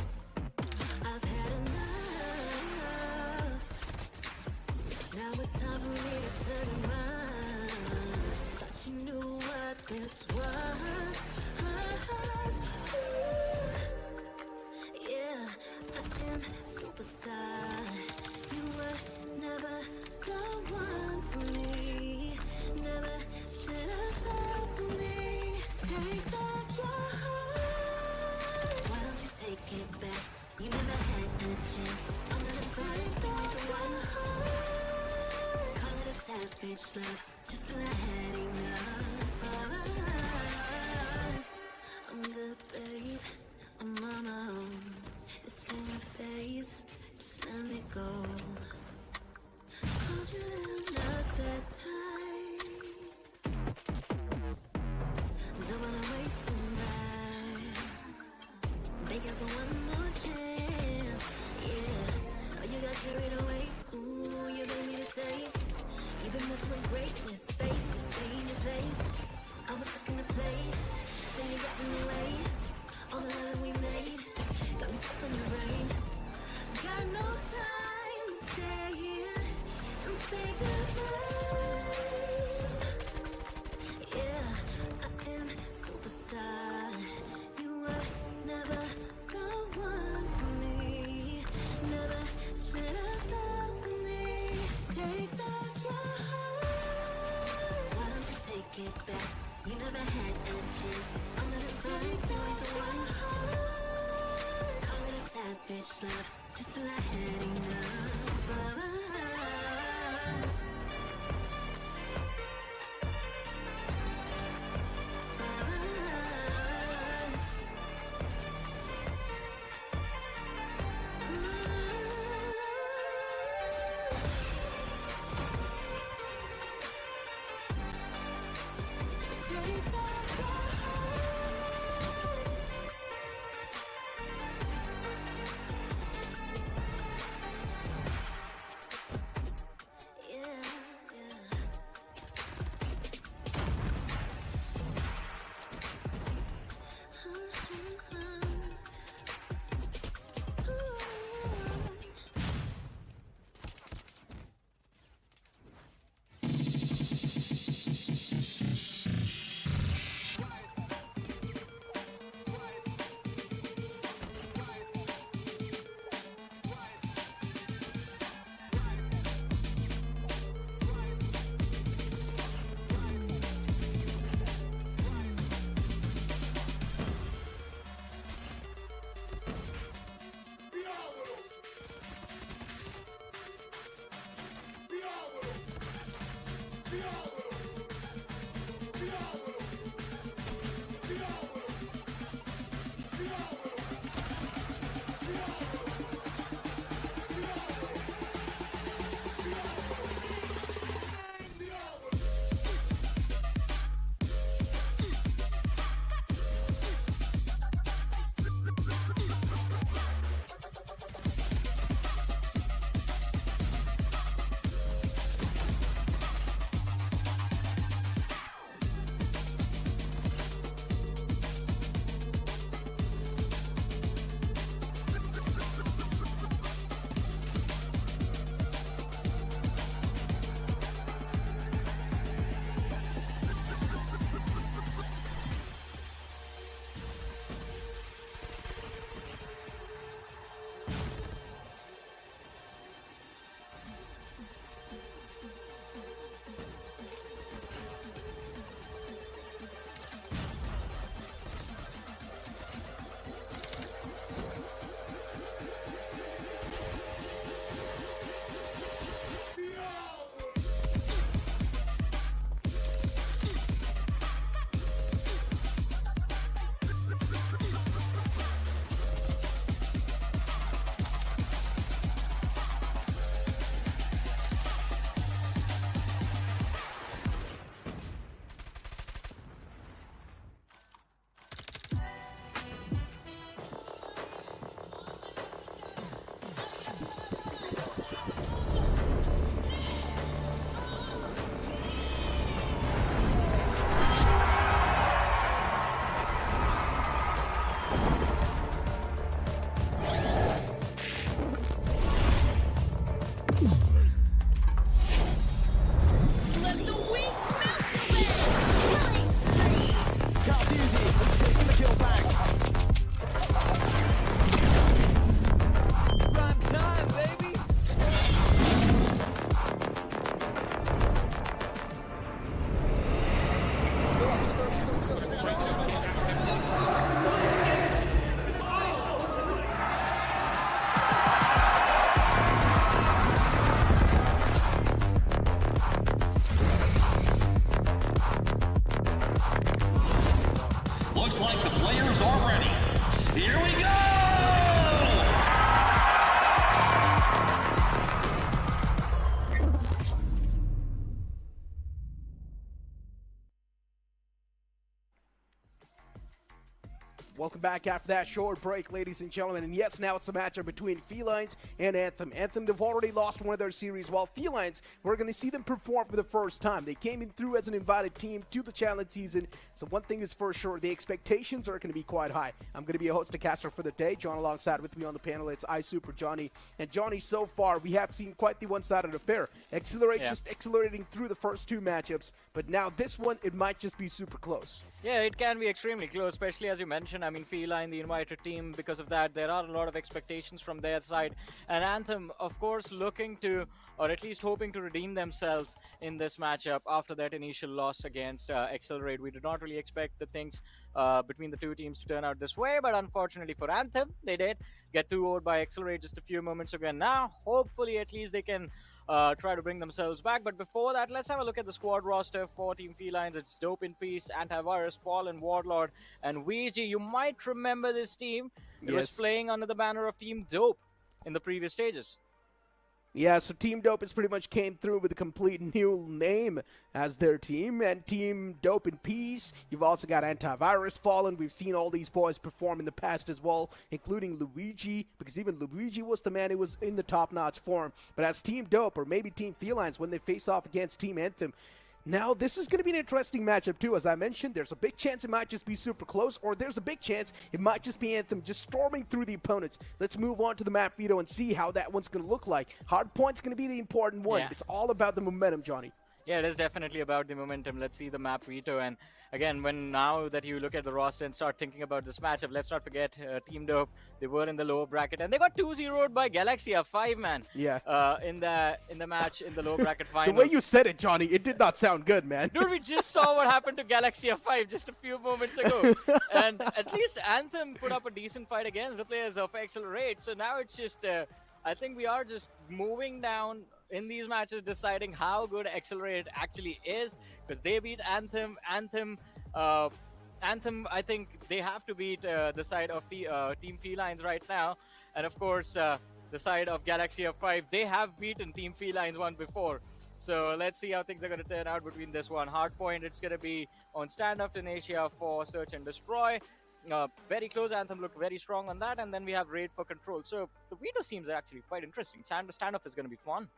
I've had enough. Now it's time for me to turn around. Thought you knew what this was. Yeah, I am superstar. You were never the one for me. Never should have felt for me. Take back your heart. Why don't you take it back? You never had a chance. I'm gonna take back your heart. Call it a savage love, just when I had enough of us. I'm good, babe. I'm on my own. It's in your face. Just let me go. Told you that I'm not that type. Don't wanna waste some time. Begging for one more chance. Yeah, know you got carried away. Ooh, you made me to say. Even this with greatness, space is in your place. I was stuck in a place, then you got in the way. All the love we made, got me stuck in the rain. Got no time to stay here and say goodbye. Yeah, I am superstar. You were never the one for me. Never should have felt for me. Take back your heart. Why don't you take it back? You never had a chance. I'm gonna take back the one heart. Call it a savage love, just till I had enough of us. like the players are ready. Here we go! Welcome back after that short break, ladies and gentlemen. And yes, now it's a matchup between Felines and Anthem. Anthem, they've already lost one of their series, while Felines, we're going to see them perform for the first time. They came in through as an invited team to the challenge season. So one thing is for sure, the expectations are going to be quite high. I'm going to be a host to caster for the day. John alongside with me on the panel, it's iSuper Johnny. And Johnny, so far, we have seen quite the one-sided affair. Accelerate just accelerating through the first two matchups. But now this one, it might just be super close. Yeah, it can be extremely close, especially as you mentioned. I mean, Feline, the invited team, because of that, there are a lot of expectations from their side. And Anthem, of course, looking to, or at least hoping to redeem themselves in this matchup after that initial loss against Accelerate. We did not really expect the things between the two teams to turn out this way, but unfortunately for Anthem, they did get 2-0'd by Accelerate just a few moments ago. Now, hopefully, at least they can try to bring themselves back. But before that, let's have a look at the squad roster for Team Felines. It's Dope in Peace, Antivirus, Fallen, Warlord, and Ouija. You might remember this team. It was playing under the banner of Team Dope in the previous stages. Yeah, so Team Dope has pretty much came through with a complete new name as their team, and Team Dope in Peace. You've also got Antivirus, Fallen. We've seen all these boys perform in the past as well, including Luigi, because even Luigi was the man who was in the top-notch form. But as Team Dope, or maybe Team Felines, when they face off against Team Anthem, now, this is going to be an interesting matchup, too. As I mentioned, there's a big chance it might just be super close, or there's a big chance it might just be Anthem just storming through the opponents. Let's move on to the map veto and see how that one's going to look like. Hardpoint's going to be the important one. Yeah. It's all about the momentum, Johnny. Yeah, it is definitely about the momentum. Let's see the map veto. And again, now that you look at the roster and start thinking about this matchup, let's not forget Team Dope. They were in the lower bracket, and they got 2-0'd by Galaxia, 5-man. Yeah. In the match in the lower bracket finals. The way you said it, Johnny, it did not sound good, man. Dude, we just saw what happened to Galaxia 5 just a few moments ago. And at least Anthem put up a decent fight against the players of Accelerate. So now it's just, I think we are just moving down in these matches, deciding how good Accelerate actually is, because they beat Anthem. Anthem, I think they have to beat the side of the Team Felines right now. And of course, the side of Galaxia 5, they have beaten Team Felines one before. So let's see how things are going to turn out between this one. Hardpoint, it's going to be on standoff Tenacia for Search and Destroy. Very close. Anthem looked very strong on that. And then we have Raid for Control. So the veto seems actually quite interesting. Standoff is going to be fun.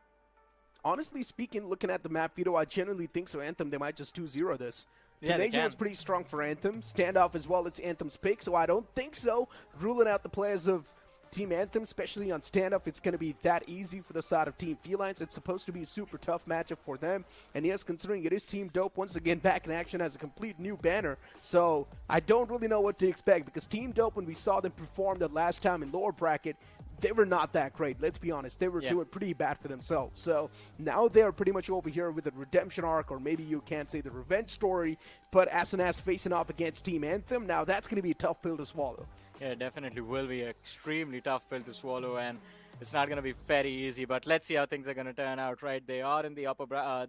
Honestly speaking, looking at the map veto, I genuinely think so. Anthem, they might just 2-0 this. Yeah, Tenacia was pretty strong for Anthem. Standoff as well, it's Anthem's pick, so I don't think so. Ruling out the players of Team Anthem, especially on standoff, it's going to be that easy for the side of Team Felines. It's supposed to be a super tough matchup for them. And yes, considering it is Team Dope, once again back in action as a complete new banner. So I don't really know what to expect, because Team Dope, when we saw them perform the last time in lower bracket, they were not that great, let's be honest. They were doing pretty bad for themselves. So now they're pretty much over here with a redemption arc, or maybe you can't say the revenge story, but as soon as facing off against Team Anthem, now that's going to be a tough pill to swallow. Yeah, it definitely will be an extremely tough pill to swallow, and it's not going to be very easy. But let's see how things are going to turn out, right? They are in the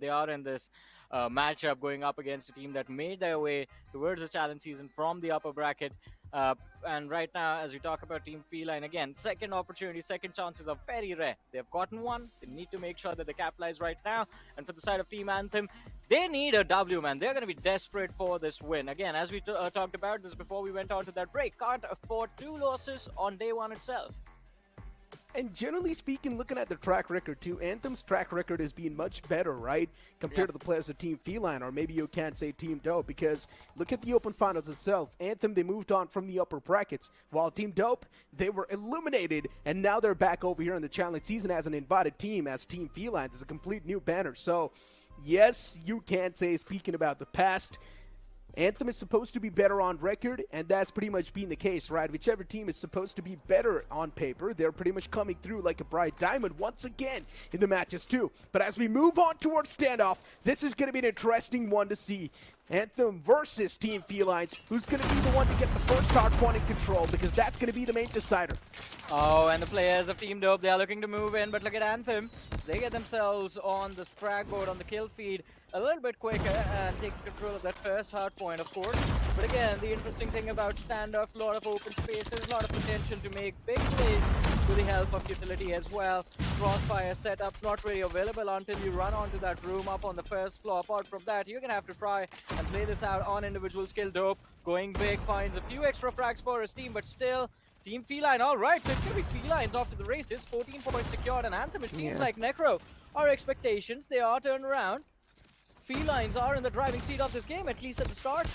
they are in this matchup going up against a team that made their way towards the challenge season from the upper bracket. And right now, as we talk about Team Feline, again, second opportunity, second chances are very rare. They've gotten one. They need to make sure that they capitalize right now. And for the side of Team Anthem, they need a W, man. They're going to be desperate for this win. Again, as we talked about this before we went on to that break, can't afford 2 losses on day one itself. And generally speaking, looking at the track record too, Anthem's track record has been much better, right? Compared to the players of Team Feline, or maybe you can't say Team Dope, because look at the Open Finals itself. Anthem, they moved on from the upper brackets, while Team Dope, they were eliminated, and now they're back over here in the challenge season as an invited team, as Team Feline. It's a complete new banner. So, yes, you can't say, speaking about the past, Anthem is supposed to be better on record, and that's pretty much been the case, right? Whichever team is supposed to be better on paper, they're pretty much coming through like a bright diamond once again in the matches too. But as we move on towards standoff, this is going to be an interesting one to see. Anthem versus Team Felines. Who's going to be the one to get the first hard point in control? Because that's going to be the main decider. Oh, and the players of Team Dope, they are looking to move in, but look at Anthem. They get themselves on this frag board on the kill feed a little bit quicker and take control of that first hard point, of course. But again, the interesting thing about standoff, a lot of open spaces, a lot of potential to make big plays with the help of utility as well. Crossfire setup not really available until you run onto that room up on the first floor. Apart from that, you're going to have to try and play this out on individual skill. Dope going big, finds a few extra frags for his team, but still Team Feline, alright, so it's going to be Felines off to the races. 14 points secured, and Anthem, it seems like Necro, our expectations, they are turned around. Felines are in the driving seat of this game, at least at the start.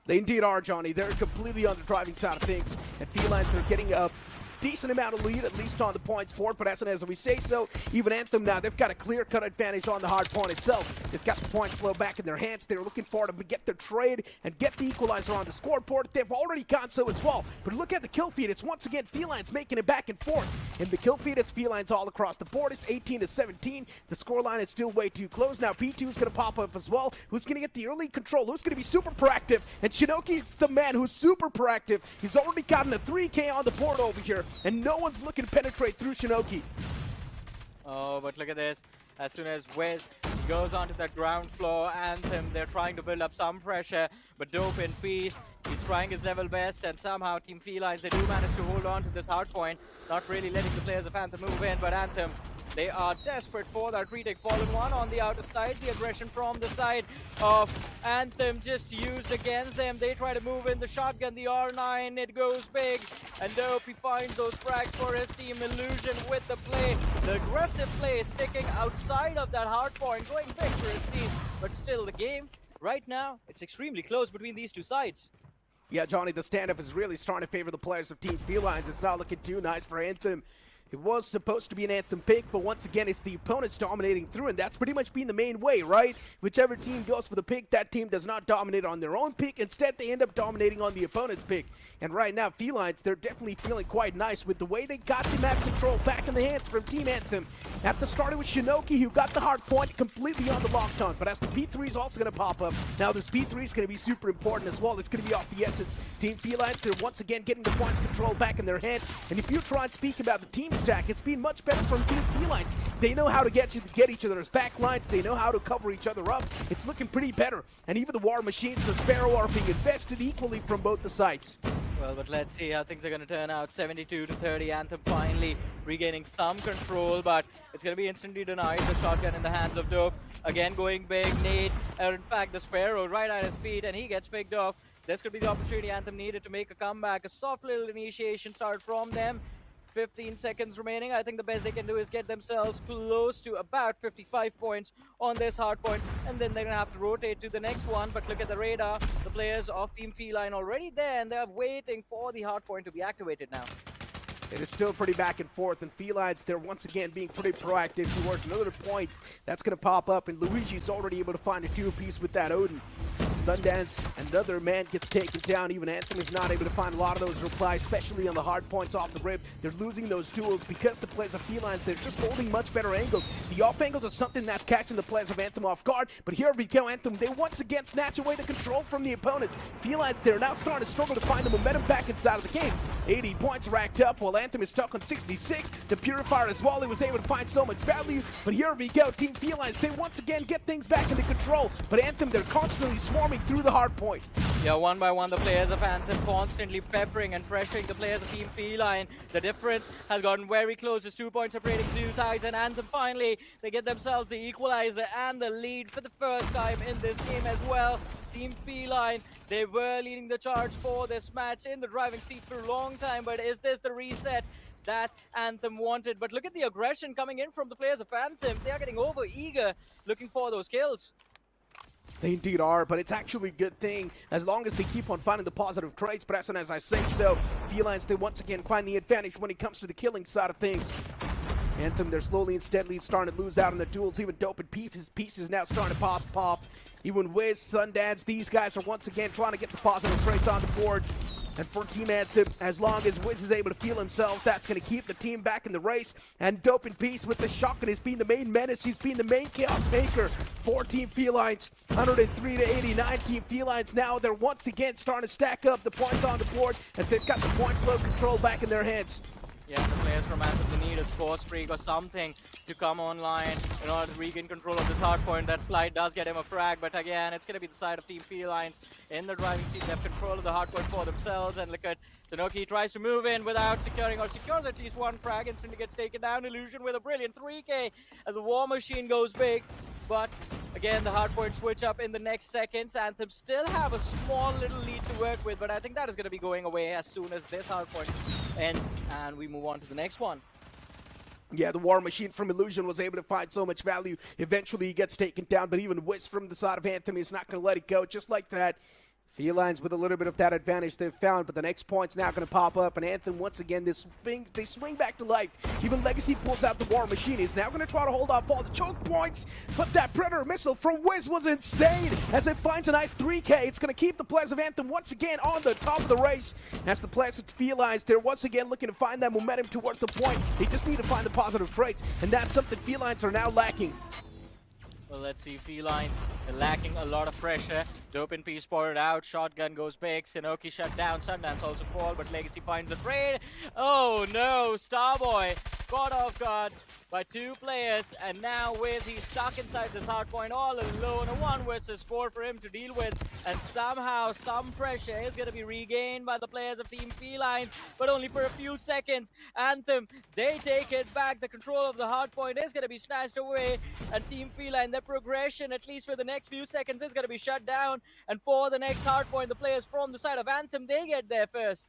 They indeed are, Johnny. They're completely on the driving side of things. And Felines, they're getting a decent amount of lead, at least on the points board, but as we say so, even Anthem now, they've got a clear-cut advantage on the hard point itself. They've got the points flow back in their hands. They're looking forward to get their trade and get the equalizer on the scoreboard. They've already gone so as well. But look at the kill feed. It's once again Felines making it back and forth. In the kill feed, it's Felines all across the board. It's 18-17. The scoreline is still way too close. Now P2 is going to pop up as well. Who's going to get the early control? Who's going to be super proactive? And Shinoki's the man who's super proactive. He's already gotten a 3K on the board over here, and no one's looking to penetrate through Shinoki. Oh, but look at this. As soon as Wiz goes onto that ground floor, Anthem, they're trying to build up some pressure, but Dope in peace. He's trying his level best, and somehow Team Felines, they do manage to hold on to this hard point, not really letting the players of Anthem move in, but Anthem, they are desperate for that retake. Fallen one on the outer side. The aggression from the side of Anthem just used against them. They try to move in the shotgun, the R9. It goes big. And Dope, he finds those frags for his team. Illusion with the play. The aggressive play sticking outside of that hard point. Going big for his team. But still, the game, right now, it's extremely close between these two sides. Yeah, Johnny, the standoff is really starting to favor the players of Team Felines. It's not looking too nice for Anthem. It was supposed to be an Anthem pick, but once again, it's the opponents dominating through, and that's pretty much been the main way, right? Whichever team goes for the pick, that team does not dominate on their own pick. Instead, they end up dominating on the opponent's pick. And right now, Felines, they're definitely feeling quite nice with the way they got the map control back in the hands from Team Anthem. At the start, it was Shinoki who got the hard point completely on the lockdown, but as the P3 is also going to pop up, now this P3 is going to be super important as well. It's going to be off the essence. Team Felines, they're once again getting the points control back in their hands. And if you try and speak about the team stack, it's been much better from Team Felines. They know how to get each other's back lines. They know how to cover each other up. It's looking pretty better. And even the War Machines, the Sparrow, are being invested equally from both the sides. Well, but let's see how things are going to turn out. 72-30, Anthem finally regaining some control, but it's going to be instantly denied. The shotgun in the hands of Dope. Again, going big. Nade, in fact, the Sparrow right at his feet, and he gets picked off. This could be the opportunity Anthem needed to make a comeback. A soft little initiation start from them. 15 seconds remaining. I think the best they can do is get themselves close to about 55 points on this hard point, and then they're gonna have to rotate to the next one. But look at the radar. The players of Team Feline already there, and they're waiting for the hard point to be activated now. It is still pretty back and forth, and Felines, they're once again being pretty proactive towards another point that's going to pop up, and Luigi's already able to find a two-piece with that Odin. Sundance, another man gets taken down. Even Anthem is not able to find a lot of those replies, especially on the hard points off the rip. They're losing those tools because the players of Felines, they're just holding much better angles. The off angles are something that's catching the players of Anthem off guard, but here we go, Anthem, they once again snatch away the control from the opponents. Felines, they're now starting to struggle to find the momentum back inside of the game. 80 points racked up, while Anthem is stuck on 66. The Purifier as well, he was able to find so much value, but here we go, Team Felines, they once again get things back into control, but Anthem, they're constantly swarming through the hard point. Yeah, one by one, the players of Anthem constantly peppering and pressuring the players of Team Feline. The difference has gotten very close. It's 2 points separating the two sides, and Anthem finally, they get themselves the equalizer and the lead for the first time in this game as well. Team Feline, they were leading the charge for this match in the driving seat for a long time, but is this the reset that Anthem wanted? But look at the aggression coming in from the players of Anthem. They are getting over eager, looking for those kills. They indeed are, but it's actually a good thing as long as they keep on finding the positive traits. But as soon as I say so, Felines, they once again find the advantage when it comes to the killing side of things. Anthem, they're slowly and steadily starting to lose out on the duels. Even Dope and pieces now starting to pop off. Even Wiz, Sundance, these guys are once again trying to get the positive traits on the board. And for Team Anthem, as long as Wiz is able to feel himself, that's going to keep the team back in the race. And Dope in Peace with the shotgun has been the main menace. He's been the main chaos maker for Team Felines. 103 to 89. Team Felines now, they're once again starting to stack up the points on the board, and they've got the point flow control back in their hands. Yeah, the players from Anthem, they need a score streak or something to come online in order to regain control of this hard point. That slide does get him a frag, but again, it's going to be the side of Team Felines in the driving seat. They have control of the hard point for themselves, and look at Sanoki tries to move in without securing, or secures at least one frag, instantly gets taken down. Illusion with a brilliant 3K as the War Machine goes big. But again, the hardpoint switch up in the next seconds. Anthem still have a small little lead to work with, but I think that is going to be going away as soon as this hardpoint ends and we move on to the next one. Yeah, the War Machine from Illusion was able to find so much value. Eventually he gets taken down, but even Wiz from the side of Anthem is not going to let it go. Just like that, Felines with a little bit of that advantage they've found, but the next point's now going to pop up, and Anthem, once again, they swing back to life. Even Legacy pulls out the War Machine. He's now going to try to hold off all the choke points, but that Predator missile from Wiz was insane as it finds a nice 3K. It's going to keep the players of Anthem once again on the top of the race. As the players of Felines, they're once again looking to find that momentum towards the point. They just need to find the positive traits, and that's something Felines are now lacking. Well, let's see, Felines lacking a lot of pressure. Dope in Peace spotted out, shotgun goes big, Sanoki shut down, Sundance also fall, but Legacy finds the trade. Oh no, Starboy caught off guard by two players, and now Wiz, he's stuck inside this hardpoint all alone. A 1 versus 4 for him to deal with, and somehow some pressure is going to be regained by the players of Team Felines, but only for a few seconds. Anthem, they take it back. The control of the hardpoint is going to be snatched away, and Team Feline, their progression, at least for the next few seconds, is going to be shut down. And for the next hardpoint, the players from the side of Anthem, they get there first.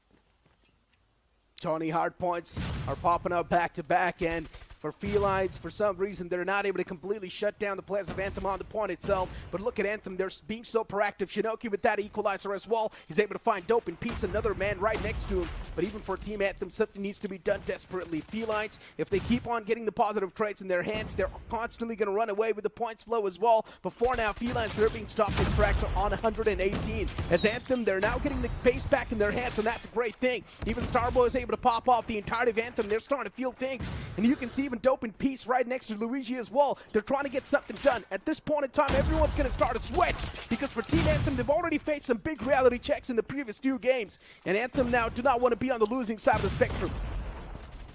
Tony, hardpoints are popping up back to back, and for Felines, for some reason, they're not able to completely shut down the players of Anthem on the point itself. But look at Anthem, they're being so proactive. Shinoki with that equalizer as well. He's able to find Dope in Peace, another man right next to him. But even for Team Anthem, something needs to be done desperately. Felines, if they keep on getting the positive traits in their hands, they're constantly going to run away with the points flow as well. Before now, Felines, they're being stopped in tracks on 118. As Anthem, they're now getting the pace back in their hands, and that's a great thing. Even Starboy is able to pop off the entirety of Anthem. They're starting to feel things. And you can see even Dope in Peace right next to Luigi as well. They're trying to get something done. At this point in time, everyone's going to start to sweat, because for Team Anthem, they've already faced some big reality checks in the previous 2 games. And Anthem now do not want to be on the losing side of the spectrum.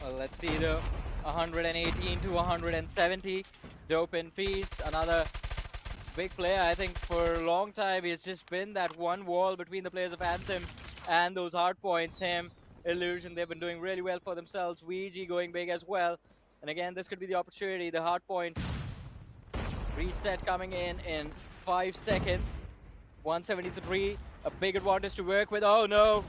Well, let's see though. 118 to 170. Dope in Peace, another big player. I think for a long time, it's just been that one wall between the players of Anthem and those hard points. Him, Illusion, they've been doing really well for themselves. Ouija going big as well. And again, this could be the opportunity. The hard point reset coming in 5 seconds. 173, a big advantage to work with. Oh no!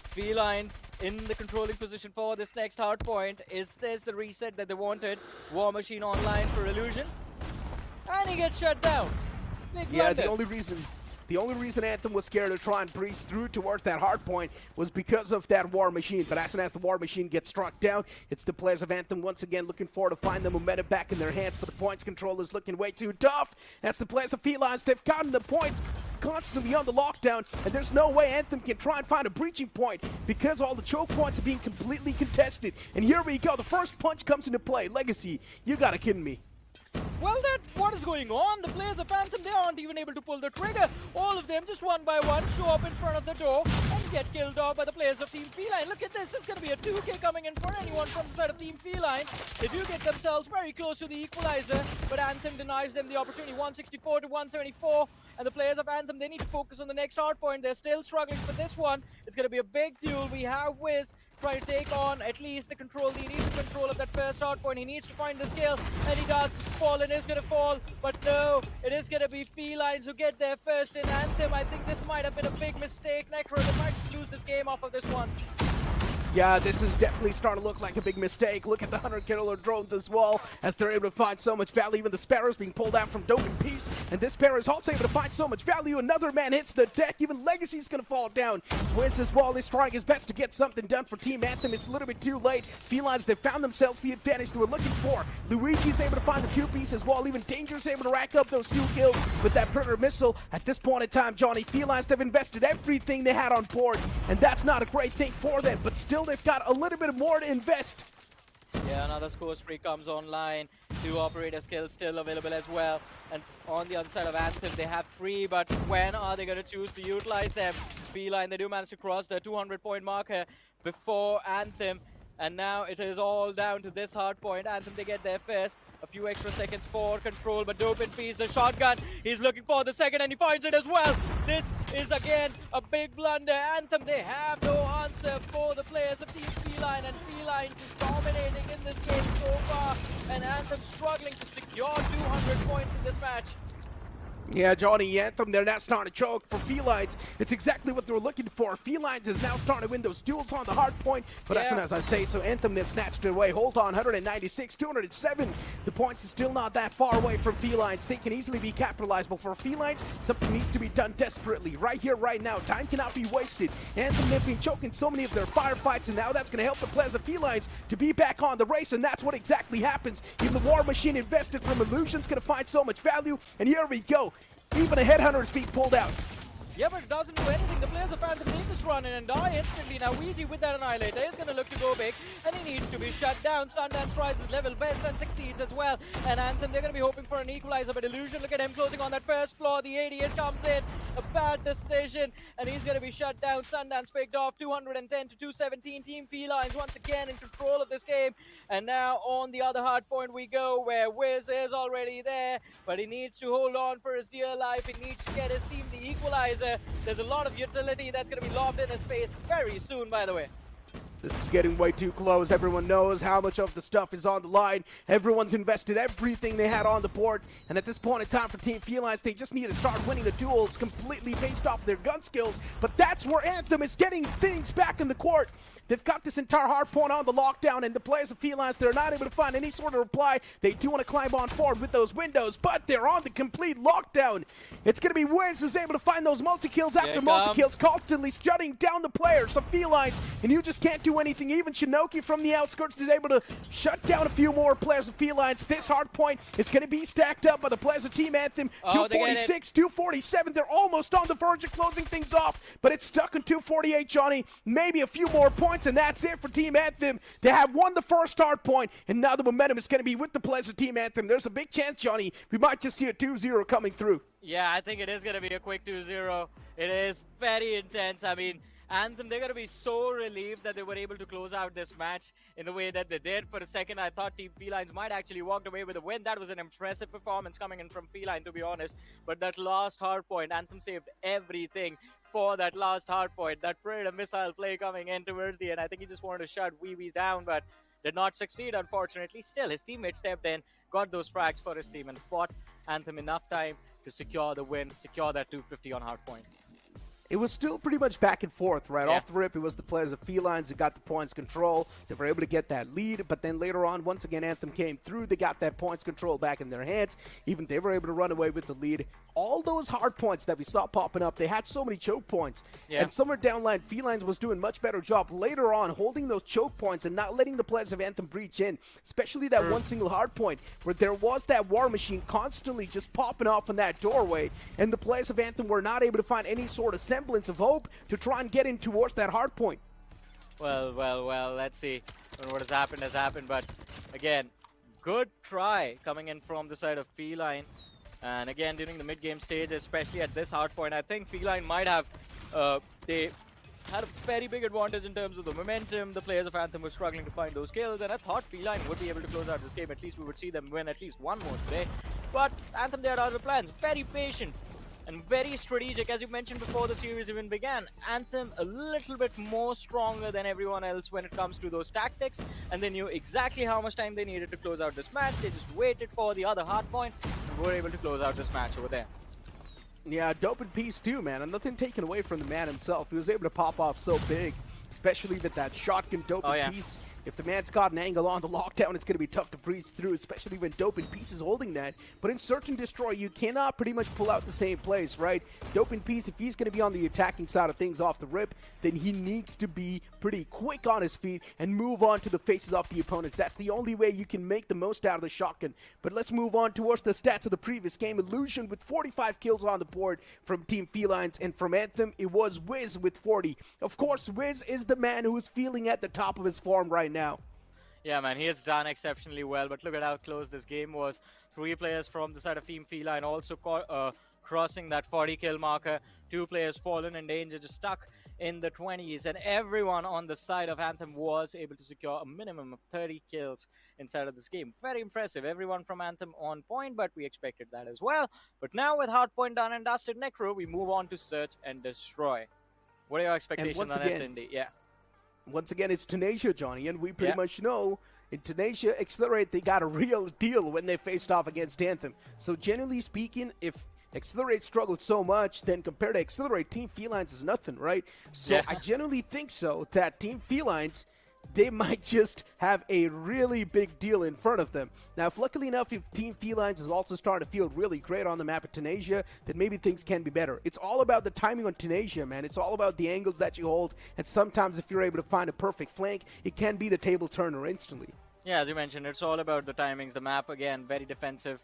Felines in the controlling position for this next hard point. Is this the reset that they wanted? War Machine online for Illusion. And he gets shut down. Big Yeah, blunder. the only reason Anthem was scared to try and breeze through towards that hard point was because of that War Machine. But as soon as the War Machine gets struck down, it's the players of Anthem once again looking forward to find the momentum back in their hands. But the points control is looking way too tough. That's the players of Felines. They've gotten the point constantly on the lockdown, and there's no way Anthem can try and find a breaching point because all the choke points are being completely contested. And here we go. The first punch comes into play. Legacy, you gotta kidding me. Well, what is going on? The players of Anthem, they aren't even able to pull the trigger. All of them, just one by one, show up in front of the door and get killed off by the players of Team Feline. Look at this. This is going to be a 2K coming in for anyone from the side of Team Feline. They do get themselves very close to the equalizer, but Anthem denies them the opportunity. 164 to 174. And the players of Anthem, they need to focus on the next hard point. They're still struggling for this one. It's going to be a big duel. We have Wiz trying to take on at least the control, the initial control of that first hard point. He needs to find the skill, and he does. Fallen is going to fall, but no, it is going to be Felines who get there first in Anthem. I think this might have been a big mistake. Necro, they might just lose this game off of this one. Yeah, this is definitely starting to look like a big mistake. Look at the 100-killer drones as well, as they're able to find so much value. Even the Sparrows being pulled out from Dope and Peace, and this Sparrow is also able to find so much value. Another man hits the deck. Even Legacy's going to fall down. Wiz as well is trying his best to get something done for Team Anthem. It's a little bit too late. Felines, they found themselves the advantage they were looking for. Luigi's able to find the 2-piece as well. Even Danger's able to rack up those 2 kills with that Predator missile. At this point in time, Johnny, Felines, they've invested everything they had on board, and that's not a great thing for them, but still they've got a little bit more to invest. Yeah, another score spree comes online. 2 operator skills still available as well. And on the other side of Anthem, they have 3, but when are they going to choose to utilize them? Feline, they do manage to cross the 200-point marker before Anthem. And now it is all down to this hard point. Anthem, they get there first. A few extra seconds for control, but Dope in Peace, the shotgun. He's looking for the second, and he finds it as well. This is, again, a big blunder. Anthem, they have no answer for the players of Team Feline, and Feline is dominating in this game so far. And Anthem struggling to secure 200 points in this match. Yeah, Johnny, Anthem, they're now starting to choke for Felines. It's exactly what they were looking for. Felines is now starting to win those duels on the hard point. But as soon as I say so, Anthem, they've snatched it away. Hold on, 196, 207. The points is still not that far away from Felines. They can easily be capitalized. But for Felines, something needs to be done desperately. Right here, right now. Time cannot be wasted. Anthem, they've been choking so many of their firefights, and now that's going to help the players of Felines to be back on the race. And that's what exactly happens. Even the War Machine invested from Illusion's going to find so much value. And here we go. Even a Headhunter is being pulled out. Yeah, but it doesn't do anything. The players of Anthem take this run in and die instantly. Now Ouija with that Annihilator is going to look to go big, and he needs to be shut down. Sundance tries his level best and succeeds as well. And Anthem, they're going to be hoping for an equalizer, but Illusion, look at him closing on that first floor. The ADS comes in. A bad decision, and he's going to be shut down. Sundance picked off 210 to 217. Team Felines once again in control of this game. And now on the other hard point we go, where Wiz is already there, but he needs to hold on for his dear life. He needs to get his team the equalizer. There's a lot of utility that's going to be lobbed in his face very soon, by the way. This is getting way too close. Everyone knows how much of the stuff is on the line. Everyone's invested everything they had on the board. And at this point in time for Team Felines, they just need to start winning the duels completely based off their gun skills. But that's where Anthem is getting things back in the court. They've got this entire hard point on the lockdown, and the players of Felines, they're not able to find any sort of reply. They do want to climb on forward with those windows, but they're on the complete lockdown. It's going to be Wiz who's able to find those multi-kills after multi-kills, constantly shutting down the players of Felines, and you just can't do anything. Even Shinoki from the outskirts is able to shut down a few more players of Felines. This hard point is going to be stacked up by the players of Team Anthem. 246, 247. They're almost on the verge of closing things off, but it's stuck on 248, Johnny. Maybe a few more points, and that's it for Team Anthem. They have won the first hard point, and now the momentum is going to be with the players of Team Anthem. There's a big chance, Johnny, we might just see a 2-0 coming through. Yeah, I think it is going to be a quick 2-0. It is very intense. I mean, Anthem, they're going to be so relieved that they were able to close out this match in the way that they did. For a second, I thought Team Felines might actually walk away with a win. That was an impressive performance coming in from Feline, to be honest. But that last hard point, Anthem saved everything for that last hard point. That Predator missile play coming in towards the end. I think he just wanted to shut Wee down, but did not succeed, unfortunately. Still, his teammate stepped in, got those frags for his team, and bought Anthem enough time to secure the win, secure that 250 on hard point. It was still pretty much back and forth, right? Off the rip, it was the players of Felines who got the points control. They were able to get that lead, but then later on, once again, Anthem came through. They got that points control back in their hands. Even they were able to run away with the lead. All those hard points that we saw popping up, they had so many choke points. And somewhere down line, Felines was doing much better job later on holding those choke points and not letting the players of Anthem breach in, especially that one single hard point where there was that War Machine constantly just popping off in that doorway, and the players of Anthem were not able to find any sort of semblance of hope to try and get in towards that hard point. Well, let's see. What has happened, but again, good try coming in from the side of Feline. And again, during the mid-game stage, especially at this hard point, I think Feline might have, they had a very big advantage in terms of the momentum. The players of Anthem were struggling to find those kills, and I thought Feline would be able to close out this game. At least we would see them win at least one more today. But Anthem, they had other plans. Very patient and very strategic. As you mentioned before the series even began, Anthem a little bit more stronger than everyone else when it comes to those tactics, and they knew exactly how much time they needed to close out this match. They just waited for the other hard point and were able to close out this match over there. Yeah, Dope in Peace too, man, and nothing taken away from the man himself. He was able to pop off so big. especially with that shotgun dope Oh, yeah. piece. If the man's got an angle on the lockdown, it's going to be tough to breach through, especially when Dope in Peace is holding that. But in Search and Destroy, you cannot pretty much pull out the same place, right? Dope in Peace, if he's going to be on the attacking side of things off the rip, then he needs to be pretty quick on his feet and move on to the faces of the opponents. That's the only way you can make the most out of the shotgun. But let's move on towards the stats of the previous game. Illusion with 45 kills on the board from Team Felines, and from Anthem, it was Wiz with 40. Of course, Wiz is the man who is feeling at the top of his form right now. Yeah, man, he has done exceptionally well, but look at how close this game was. 3 players from the side of Team Feline also crossing that 40 kill marker. 2 players fallen in danger, just stuck in the 20s, and everyone on the side of Anthem was able to secure a minimum of 30 kills inside of this game. Very impressive. Everyone from Anthem on point, but we expected that as well. But now with Hardpoint done and dusted, Necro, we move on to Search and Destroy. What are your expectations on SND? Yeah. Once again, it's Tenacia, Johnny, and we pretty much know in Tenacia, Accelerate, they got a real deal when they faced off against Anthem. So generally speaking, if Accelerate struggled so much, then compared to Accelerate, Team Felines is nothing, right? So I generally think so, that Team Felines, they might just have a really big deal in front of them. Now, if luckily enough, if Team Felines is also starting to feel really great on the map at Tenacia, then maybe things can be better. It's all about the timing on Tenacia, man. It's all about the angles that you hold, and sometimes if you're able to find a perfect flank, it can be the table turner instantly. Yeah, as you mentioned, it's all about the timings. The map, again, very defensive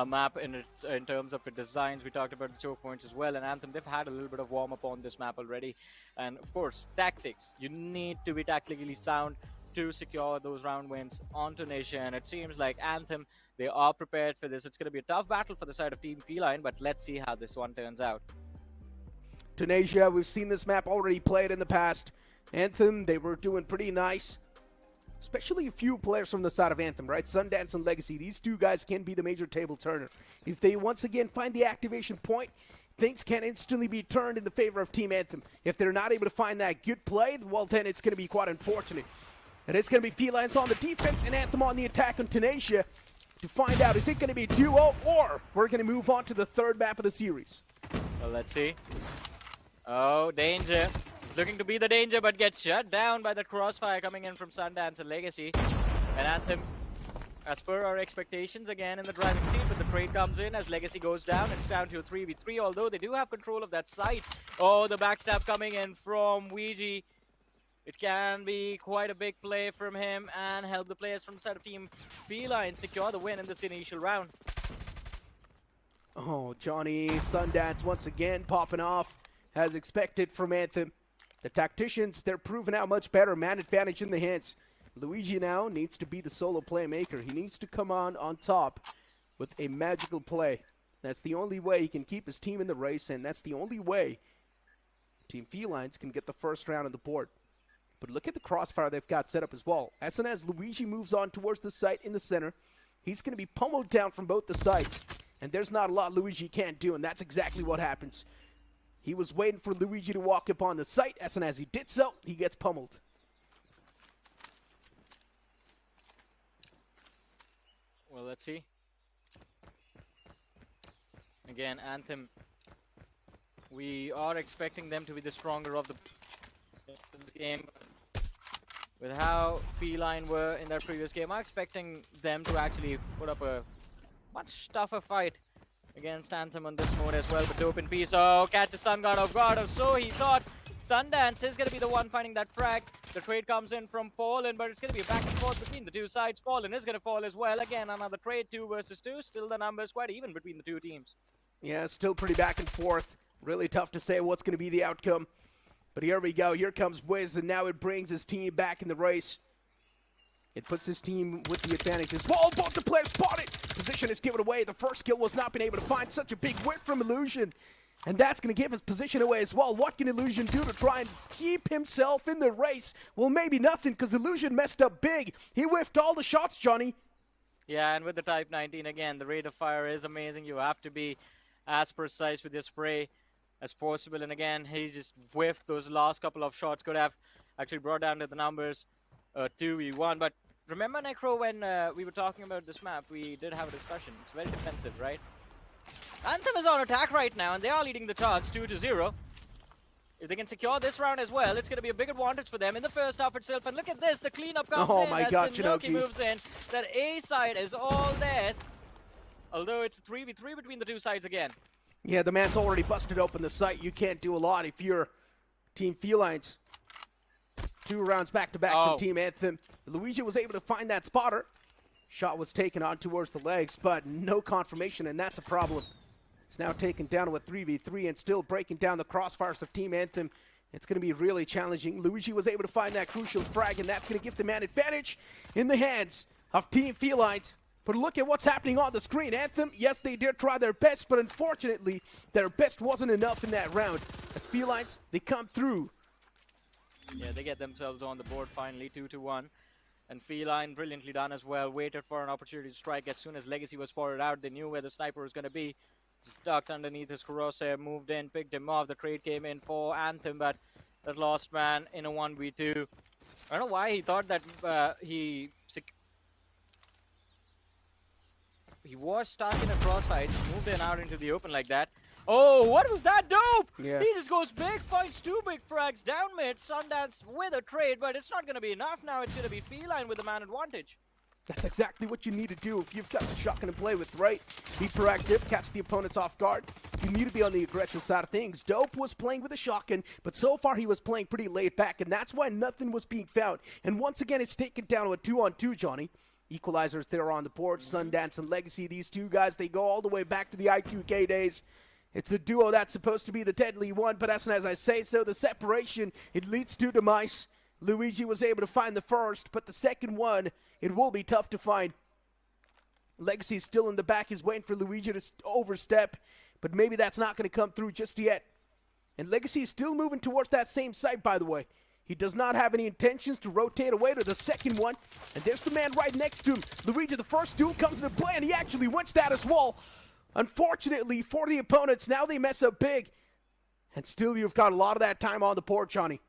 map in terms of its designs. We talked about the choke points as well, and Anthem, they've had a little bit of warm-up on this map already. And, of course, tactics. You need to be tactically sound to secure those round wins on Tenacia, and it seems like Anthem, they are prepared for this. It's going to be a tough battle for the side of Team Feline, but let's see how this one turns out. Tenacia, we've seen this map already played in the past. Anthem, they were doing pretty nice. Especially a few players from the side of Anthem, right? Sundance and Legacy, these two guys can be the major table turner. If they once again find the activation point, things can instantly be turned in the favor of Team Anthem. If they're not able to find that good play, well then it's going to be quite unfortunate. And it's going to be Felines on the defense and Anthem on the attack on Tenacia to find out, is it going to be a duo, or we're going to move on to the third map of the series. Well, let's see. Oh, danger. Looking to be the danger, but gets shut down by the crossfire coming in from Sundance and Legacy. And Anthem, as per our expectations, again in the driving seat, but the trade comes in as Legacy goes down. It's down to a 3v3, although they do have control of that site. Oh, the backstab coming in from Ouija. It can be quite a big play from him and help the players from the side of Team Feline secure the win in this initial round. Oh, Johnny, Sundance once again popping off as expected from Anthem. The tacticians, they're proving out much better. Man advantage in the hands. Luigi now needs to be the solo playmaker. He needs to come on top with a magical play. That's the only way he can keep his team in the race, and that's the only way Team Felines can get the first round on the board. But look at the crossfire they've got set up as well. As soon as Luigi moves on towards the site in the center, he's going to be pummeled down from both the sides. And there's not a lot Luigi can't do, and that's exactly what happens. He was waiting for Luigi to walk up on the site. As soon as he did so, he gets pummeled. Well, let's see. Again, Anthem, we are expecting them to be the stronger of the game. With how Feline were in their previous game, I'm expecting them to actually put up a much tougher fight against Anthem on this mode as well. But Dope in Peace, oh, catches Sun God off guard, or so he thought. Sundance is going to be the one finding that frag. The trade comes in from Fallen, but it's going to be a back and forth between the two sides. Fallen is going to fall as well. Again, another trade, 2 versus 2. Still the numbers quite even between the two teams. Yeah, still pretty back and forth. Really tough to say what's going to be the outcome. But here we go. Here comes Wiz, and now it brings his team back in the race. It puts his team with the advantage as well. Both the players spotted. Position is given away. The first kill was not been able to find such a big whip from Illusion. And that's going to give his position away as well. What can Illusion do to try and keep himself in the race? Well, maybe nothing, because Illusion messed up big. He whiffed all the shots, Johnny. Yeah, and with the Type 19, again, the rate of fire is amazing. You have to be as precise with your spray as possible. And again, he just whiffed those last couple of shots. Could have actually brought down to the numbers 2v1. But remember, Necro, when we were talking about this map, we did have a discussion. It's very defensive, right? Anthem is on attack right now, and they are leading the charge 2-0. If they can secure this round as well, it's going to be a big advantage for them in the first half itself. And look at this, the cleanup comes Oh in my as God, Shinoki Shinoki. moves in. That A side is all theirs. Although it's 3v3 between the two sides again. Yeah, the man's already busted open the site. You can't do a lot if you're Team Felines. 2 rounds back-to-back from Team Anthem. Luigi was able to find that spotter. Shot was taken on towards the legs, but no confirmation, and that's a problem. It's now taken down with 3v3 and still breaking down the crossfires of Team Anthem. It's going to be really challenging. Luigi was able to find that crucial frag, and that's going to give the man advantage in the hands of Team Felines. But look at what's happening on the screen. Anthem, yes, they did try their best, but unfortunately, their best wasn't enough in that round. As Felines, they come through. Yeah, they get themselves on the board finally, 2-1. And Feline, brilliantly done as well, waited for an opportunity to strike. As soon as Legacy was spotted out, they knew where the sniper was going to be. Just ducked underneath his crosshair, moved in, picked him off. The trade came in for Anthem, but that lost man in a 1v2. I don't know why he thought that he was stuck in a crossfire. He just moved in out into the open like that. Oh, what was that, Dope? Yeah. He just goes big, finds 2 big frags down mid. Sundance with a trade, but it's not going to be enough now. It's going to be Feline with the man advantage. That's exactly what you need to do if you've got the shotgun to play with, right? Be proactive, catch the opponents off guard. You need to be on the aggressive side of things. Dope was playing with a shotgun, but so far he was playing pretty laid back, and that's why nothing was being found. And once again, it's taken down to a 2-on-2, Johnny. Equalizers there on the board. Sundance and Legacy, these two guys, they go all the way back to the I2K days. It's a duo that's supposed to be the deadly one, but as I say so, the separation, it leads to demise. Luigi was able to find the first, but the second one, it will be tough to find. Legacy's still in the back. He's waiting for Luigi to overstep, but maybe that's not going to come through just yet. And Legacy is still moving towards that same site, by the way. He does not have any intentions to rotate away to the second one. And there's the man right next to him. Luigi, the first duel comes into play, and he actually wins that as well. Unfortunately for the opponents, now they mess up big. And still you've got a lot of that time on the board, Johnny.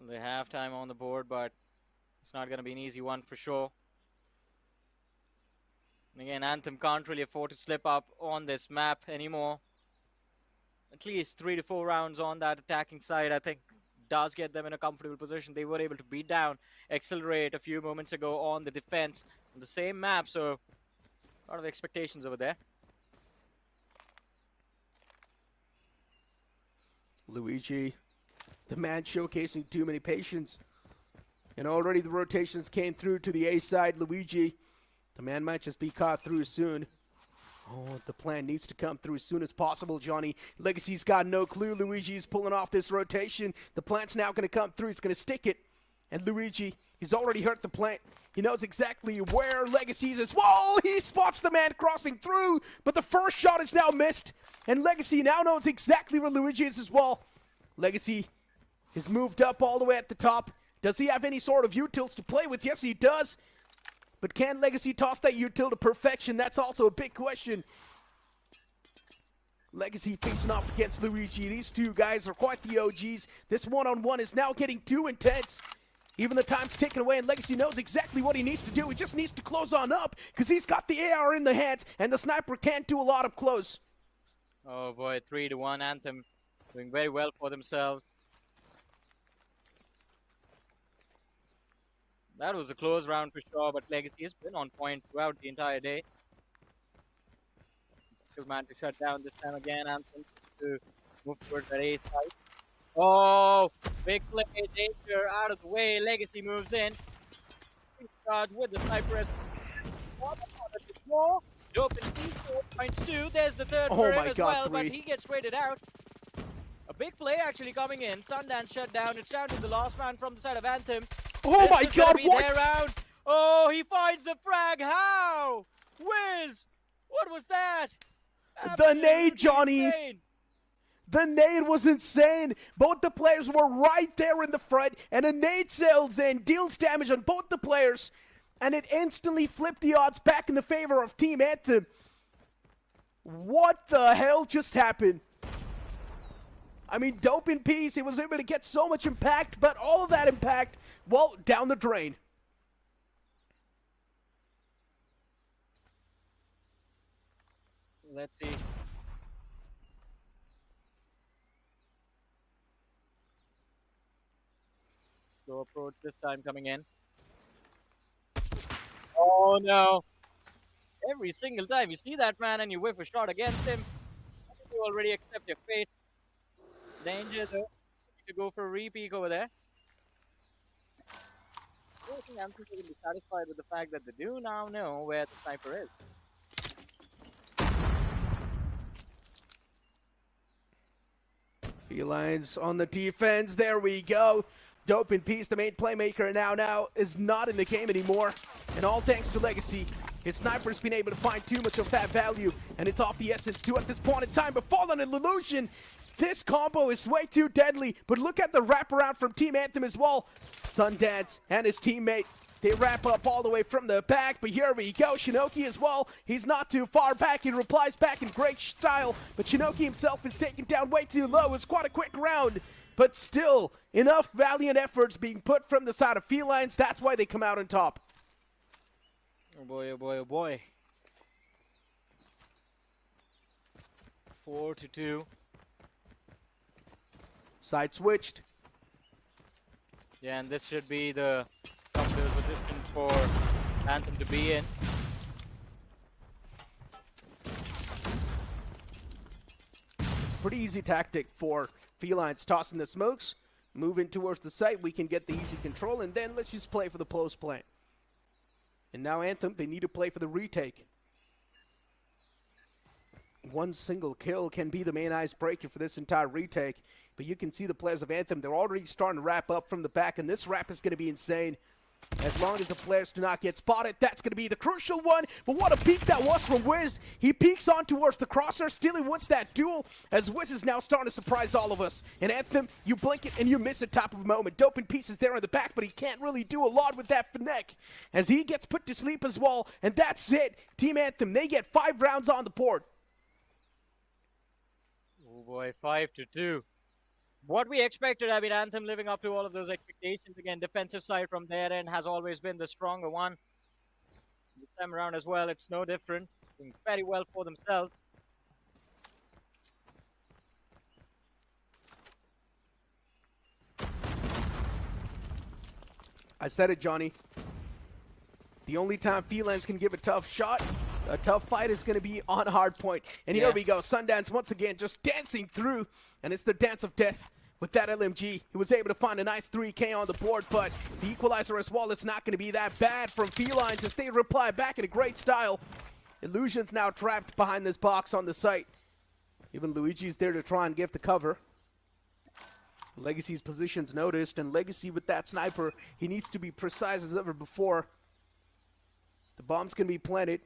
They have time on the board, but it's not going to be an easy one for sure. And again, Anthem can't really afford to slip up on this map anymore. At least 3 to 4 rounds on that attacking side, I think, does get them in a comfortable position. They were able to beat down Accelerate a few moments ago on the defense on the same map, so a lot of expectations over there. Luigi, the man showcasing too many patience. And already the rotations came through to the A side. Luigi, the man might just be caught through soon. Oh, the plan needs to come through as soon as possible, Johnny. Legacy's got no clue. Luigi's pulling off this rotation. The plant's now going to come through. He's going to stick it. And Luigi, he's already hurt the plant. He knows exactly where Legacy's is. Whoa! He spots the man crossing through, but the first shot is now missed. And Legacy now knows exactly where Luigi is as well. Legacy is moved up all the way at the top. Does he have any sort of utils to play with? Yes, he does. But can Legacy toss that util to perfection? That's also a big question. Legacy facing off against Luigi. These two guys are quite the OGs. This one-on-one is now getting too intense. Even the time's taken away, and Legacy knows exactly what he needs to do. He just needs to close on up, because he's got the AR in the hands, and the sniper can't do a lot up close. Oh boy, 3-1 Anthem doing very well for themselves. That was a close round for sure, but Legacy has been on point throughout the entire day. Good man to shut down this time again. Anthem to move towards that A side. Oh, big play, danger out of the way. Legacy moves in. Charge with the sniper. Dope in 4.2. There's the third for him as well, but he gets traded out. A big play actually coming in. Sundance shut down. It's down to the last man from the side of Anthem. Oh my God, what? Oh, he finds the frag. How? Wiz! What was that? The nade, Johnny. Insane. The nade was insane. Both the players were right there in the front, and a nade sails in, deals damage on both the players, and it instantly flipped the odds back in the favor of Team Anthem. What the hell just happened? I mean, Dope in peace, he was able to get so much impact, but all of that impact, well, down the drain. Let's see. Slow approach this time coming in. Oh no! Every single time you see that man and you whiff a shot against him, you already accept your fate. Danger though. To go for a re-peek over there. I think I'm going to be satisfied with the fact that they do now know where the sniper is. Felines on the defense. There we go. Dope in Peace, the main playmaker now is not in the game anymore. And all thanks to Legacy. His sniper's been able to find too much of that value. And it's off the essence too at this point in time. But Fallen and Illusion, this combo is way too deadly. But look at the wraparound from Team Anthem as well. Sundance and his teammate, they wrap up all the way from the back, but here we go. Shinoki as well. He's not too far back. He replies back in great style, but Shinoki himself is taken down way too low. It's quite a quick round, but still enough valiant efforts being put from the side of Felines. That's why they come out on top. Oh boy, oh boy, oh boy. 4-2. Side switched. Yeah, and this should be the comfortable position for Anthem to be in. It's a pretty easy tactic for Felines, tossing the smokes, moving towards the site. We can get the easy control, and then let's just play for the post plant. And now Anthem, they need to play for the retake. One single kill can be the main icebreaker for this entire retake. But you can see the players of Anthem, they're already starting to wrap up from the back, and this wrap is going to be insane. As long as the players do not get spotted, that's going to be the crucial one. But what a peek that was from Wiz. He peeks on towards the crosshair, stealing wins that duel, as Wiz is now starting to surprise all of us. And Anthem, you blink it and you miss it top of a moment. Dope in Pieces there in the back, but he can't really do a lot with that Fnac, as he gets put to sleep as well. And that's it. Team Anthem, they get 5 rounds on the board. Oh boy, 5-2. What we expected, I mean, Anthem living up to all of those expectations. Again, defensive side from their end has always been the stronger one. This time around as well, it's no different. Doing very well for themselves. I said it, Johnny. The only time Felines can give a tough shot, a tough fight, is going to be on Hardpoint. And here we go. Sundance once again just dancing through. And it's the dance of death with that LMG. He was able to find a nice 3K on the board, but the equalizer as well is not going to be that bad from Felines as they reply back in a great style. Illusion's now trapped behind this box on the site. Even Luigi's there to try and give the cover. Legacy's position's noticed, and Legacy with that sniper, he needs to be precise as ever before. The bomb's going to be planted.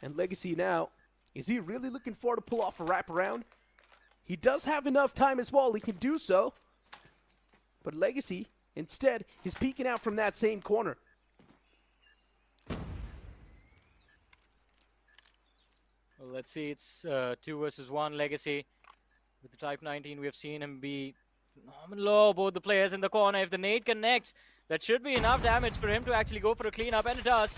And Legacy now, is he really looking for to pull off a wraparound? He does have enough time as well. He can do so. But Legacy, instead, is peeking out from that same corner. Well, let's see. It's 2 versus 1 Legacy. With the Type 19, we have seen him be phenomenal. Oh, both the players in the corner. If the nade connects, that should be enough damage for him to actually go for a cleanup, and it does.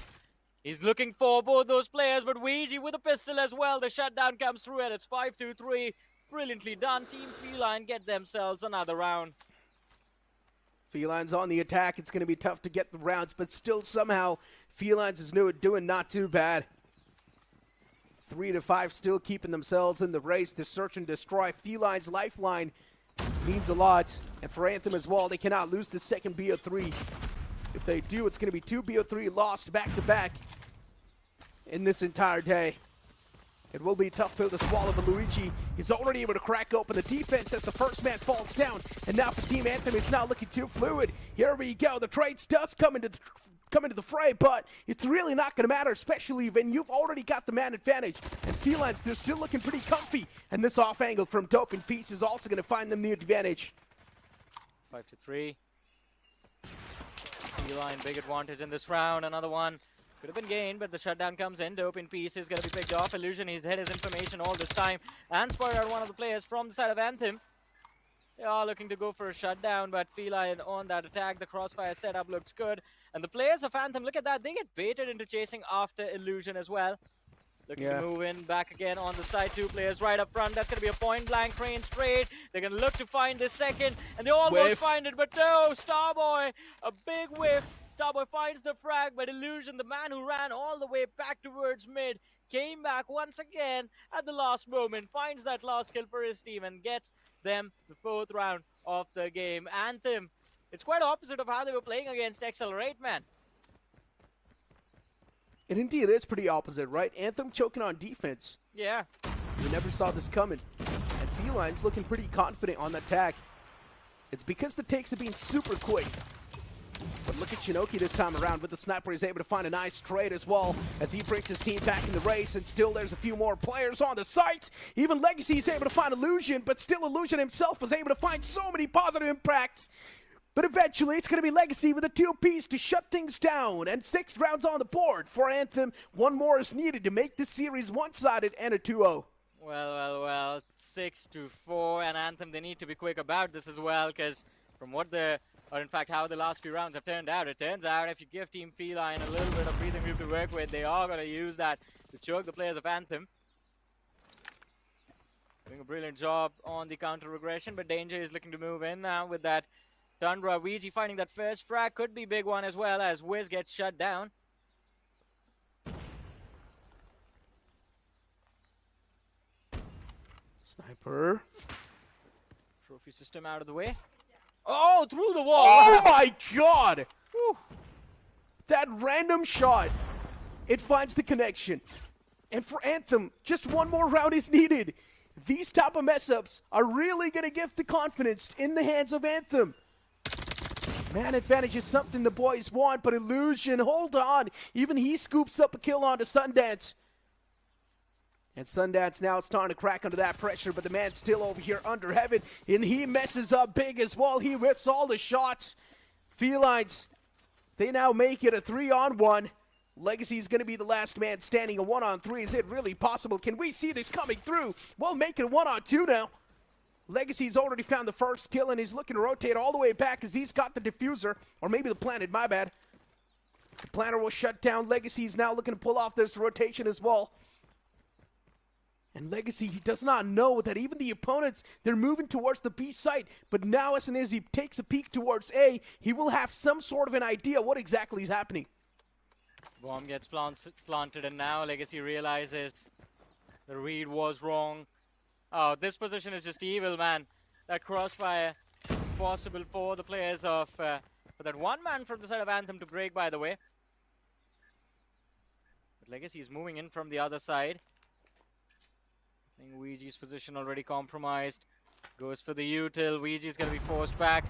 He's looking for both those players, but Ouija with a pistol as well. The shutdown comes through, and it's 5-3. Brilliantly done. Team Feline get themselves another round. Felines on the attack. It's going to be tough to get the rounds, but still somehow Felines is doing not too bad. 3-5 still keeping themselves in the race to search and destroy. Felines' lifeline means a lot. And for Anthem as well, they cannot lose the second BO3. If they do, it's going to be 2 BO3 lost back-to-back in this entire day. It will be a tough pill to swallow, but Luigi is already able to crack open the defense as the first man falls down. And now for Team Anthem, it's not looking too fluid. Here we go. The trades does come into the fray, but it's really not going to matter, especially when you've already got the man advantage. And Felines, they're still looking pretty comfy. And this off angle from Dope and Feast is also going to find them the advantage. 5-3. Feline, big advantage in this round. Another one. Could have been gained, but the shutdown comes in. Dope in Peace is going to be picked off. Illusion, he's hid his information all this time. And spotted out one of the players from the side of Anthem. They are looking to go for a shutdown, but Feline on that attack. The crossfire setup looks good. And the players of Anthem, look at that. They get baited into chasing after Illusion as well. Looking to move in back again on the side. 2 players right up front. That's going to be a point-blank range straight. They're going to look to find this second, and they almost find it, but no, Starboy, a big whiff. Starboy finds the frag, but Illusion, the man who ran all the way back towards mid, came back once again at the last moment, finds that last kill for his team, and gets them the 4th round of the game. Anthem, it's quite opposite of how they were playing against Accelerate, man. And indeed, it is pretty opposite, right? Anthem choking on defense. Yeah. We never saw this coming. And Felines looking pretty confident on the attack. It's because the takes have been super quick. But look at Shinoki this time around with the sniper. He's able to find a nice trade as well as he brings his team back in the race. And still there's a few more players on the site. Even Legacy is able to find Illusion, but still Illusion himself was able to find so many positive impacts. But eventually, it's going to be Legacy with a 2-piece to shut things down. And 6 rounds on the board for Anthem. 1 more is needed to make this series one-sided and a 2-0. Well. 6-4. And Anthem, they need to be quick about this as well, because from what or in fact how the last few rounds have turned out, it turns out if you give Team Feline a little bit of breathing room to work with, they are going to use that to choke the players of Anthem. Doing a brilliant job on the counter-regression, but Danger is looking to move in now with that Tundra. Ouija finding that first frag could be big one as well as Wiz gets shut down. Sniper. Trophy system out of the way. Oh, through the wall! Oh my god! Whew. That random shot. It finds the connection. And for Anthem, just 1 more round is needed. These type of mess-ups are really going to give the confidence in the hands of Anthem. Man advantage is something the boys want, but Illusion, hold on. Even he scoops up a kill onto Sundance. And Sundance now starting to crack under that pressure, but the man's still over here under heaven, and he messes up big as well. He whips all the shots. Felines, they now make it a 3-on-1. Legacy is going to be the last man standing. A 1-on-3. Is it really possible? Can we see this coming through? Well, make it a 1-on-2 now. Legacy's already found the first kill, and he's looking to rotate all the way back as he's got the diffuser. Or maybe the planet, my bad. The planner will shut down. Legacy's now looking to pull off this rotation as well. And Legacy, he does not know that even the opponents, they're moving towards the B site. But now as soon as he takes a peek towards A, he will have some sort of an idea what exactly is happening. Bomb gets planted, and now Legacy realizes the read was wrong. Oh, this position is just evil, man. That crossfire possible for the players of for that 1 man from the side of Anthem to break, by the way. But Legacy is moving in from the other side. I think Ouija's position already compromised. Goes for the util. Ouija's going to be forced back.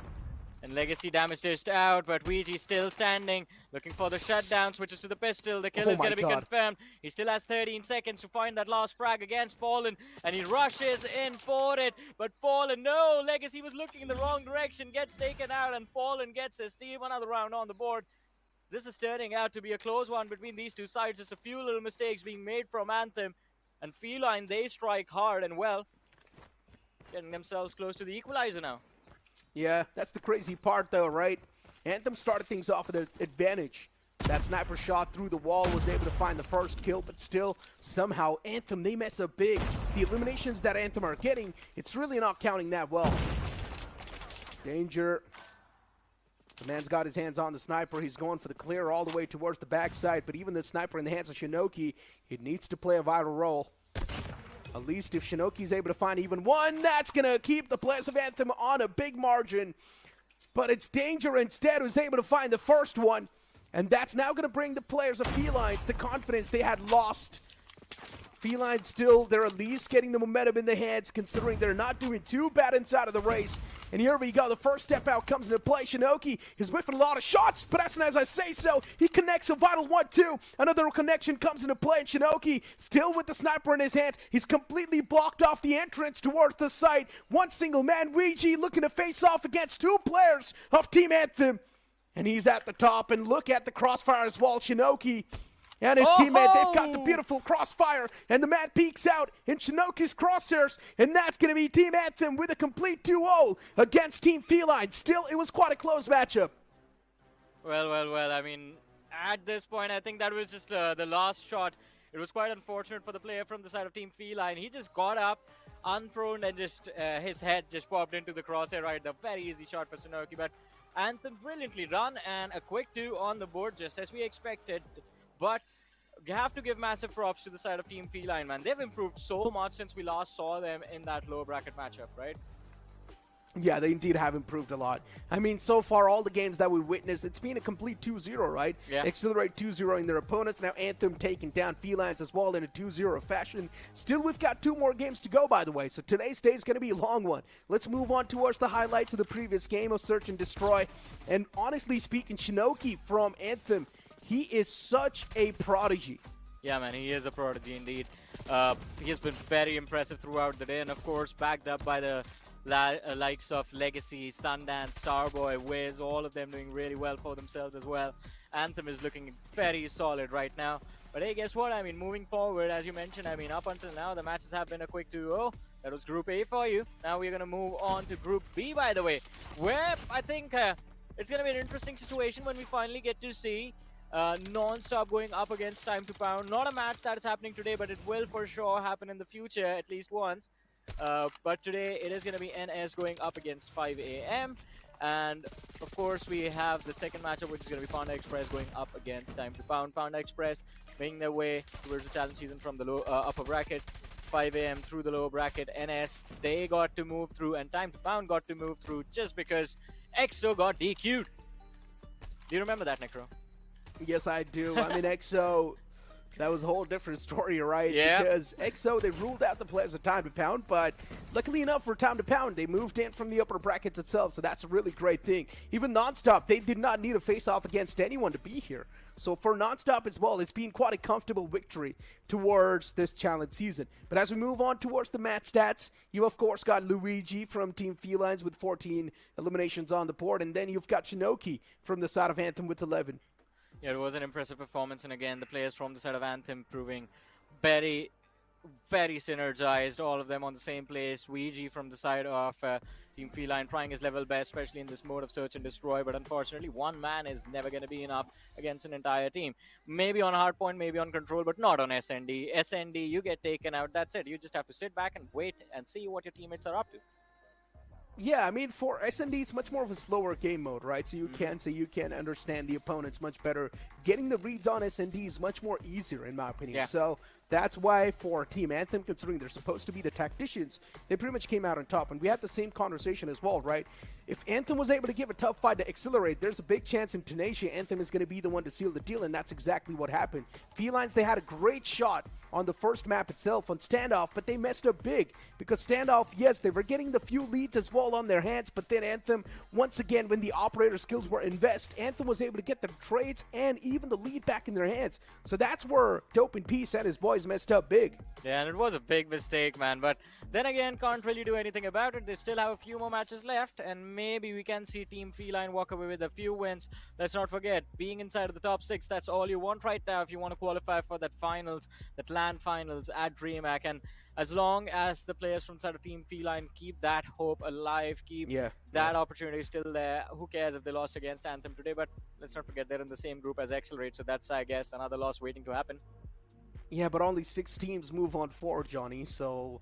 And Legacy damage dished out, but Ouija still standing, looking for the shutdown, switches to the pistol. The kill is going to be confirmed. He still has 13 seconds to find that last frag against Fallen, and he rushes in for it. But Fallen, no, Legacy was looking in the wrong direction, gets taken out, and Fallen gets his team another round on the board. This is turning out to be a close one between these two sides. Just a few little mistakes being made from Anthem, and Feline, they strike hard and well, getting themselves close to the equalizer now. Yeah, that's the crazy part though, right? Anthem started things off with an advantage. That sniper shot through the wall was able to find the first kill, but still, somehow, Anthem, they mess up big. The eliminations that Anthem are getting, it's really not counting that well. Danger. The man's got his hands on the sniper. He's going for the clear all the way towards the backside, but even the sniper in the hands of Shinoki, it needs to play a vital role. At least if Shinoki's able to find even 1, that's going to keep the players of Anthem on a big margin. But it's Danger instead who's able to find the first one. And that's now going to bring the players of Felines the confidence they had lost. Felines still, they're at least getting the momentum in the hands, considering they're not doing too bad inside of the race. And here we go, the first step out comes into play. Shinoki is whiffing a lot of shots, but as soon as I say so, he connects a vital 1-2. Another connection comes into play, and Shinoki, still with the sniper in his hands, he's completely blocked off the entrance towards the site. 1 single man, Ouija, looking to face off against 2 players of Team Anthem. And he's at the top, and look at the crossfire as well. Shinoki and his teammate, they've got the beautiful crossfire, and the man peeks out in Shinoki's crosshairs, and that's going to be Team Anthem with a complete 2-0 against Team Feline. Still, it was quite a close matchup. Well, I mean, at this point, I think that was just the last shot It was quite unfortunate for the player from the side of Team Feline. He just got up, unthrown, and just his head just popped into the crosshair right there. Very easy shot for Sunoki, but Anthem brilliantly run and a quick 2 on the board, just as we expected. But you have to give massive props to the side of Team Feline, man. They've improved so much since we last saw them in that low bracket matchup, right? Yeah, they indeed have improved a lot. I mean, so far, all the games that we witnessed, it's been a complete 2-0, right? Yeah. Accelerate 2-0 in their opponents. Now Anthem taking down Felines as well in a 2-0 fashion. Still, we've got 2 more games to go, by the way, so today's day is going to be a long one. Let's move on towards the highlights of the previous game of Search and Destroy. And honestly speaking, Shinoki from Anthem, he is such a prodigy. Yeah, man, he is a prodigy indeed. He has been very impressive throughout the day, and of course, backed up by the likes of Legacy, Sundance, Starboy, Wiz, all of them doing really well for themselves as well. Anthem is looking very solid right now. But hey, guess what? I mean, moving forward, as you mentioned, I mean, up until now, the matches have been a quick 2-0. That was Group A for you. Now we're going to move on to Group B, by the way, where I think it's going to be an interesting situation when we finally get to see NonStop going up against Time to Pound. Not a match that is happening today, but it will for sure happen in the future, at least once. But today it is going to be NS going up against 5 AM. And of course we have the second matchup, which is going to be Panda Express going up against Time to Pound. Panda Express making their way towards the challenge season from the low, upper bracket. 5 AM through the lower bracket. NS, they got to move through, and Time to Pound got to move through just because EXO got DQ'd. Do you remember that, Necro? Yes, I do. I mean, EXO, that was a whole different story, right? Yeah. Because EXO, they ruled out the players of Time to Pound, but luckily enough for Time to Pound, they moved in from the upper brackets itself, so that's a really great thing. Even NonStop, they did not need a face-off against anyone to be here. So for NonStop as well, it's been quite a comfortable victory towards this challenge season. But as we move on towards the match stats, you of course got Luigi from Team Felines with 14 eliminations on the board, and then you've got Shinoki from the side of Anthem with 11. Yeah, it was an impressive performance, and again, the players from the side of Anthem proving very, very synergized, all of them on the same place. Luigi from the side of Team Feline trying his level best, especially in this mode of Search and Destroy, but unfortunately, one man is never going to be enough against an entire team. Maybe on Hardpoint, maybe on Control, but not on SND. SND, you get taken out, that's it. You just have to sit back and wait and see what your teammates are up to. Yeah, I mean, for SND, it's much more of a slower game mode, right? So you can say you can understand the opponents much better. Getting the reads on SND is much more easier, in my opinion. Yeah. So that's why for Team Anthem, considering they're supposed to be the tacticians, they pretty much came out on top. And we had the same conversation as well, right? If Anthem was able to give a tough fight to Accelerate, there's a big chance in Tenacia, Anthem is going to be the one to seal the deal, and that's exactly what happened. Felines, they had a great shot on the first map itself on Standoff, but they messed up big because Standoff, yes, they were getting the few leads as well on their hands, but then Anthem, once again, when the operator skills were invest, Anthem was able to get the trades and even the lead back in their hands. So that's where Dope and Peace and his boys messed up big. Yeah, and it was a big mistake, man. But then again, can't really do anything about it. They still have a few more matches left, and maybe we can see Team Feline walk away with a few wins. Let's not forget, being inside of the top 6, that's all you want right now if you want to qualify for that finals, that LAN finals at DreamHack. And as long as the players from the side of Team Feline keep that hope alive, keep that opportunity still there, who cares if they lost against Anthem today? But let's not forget, they're in the same group as Accelerate, so that's, I guess, another loss waiting to happen. Yeah, but only 6 teams move on forward, Johnny, so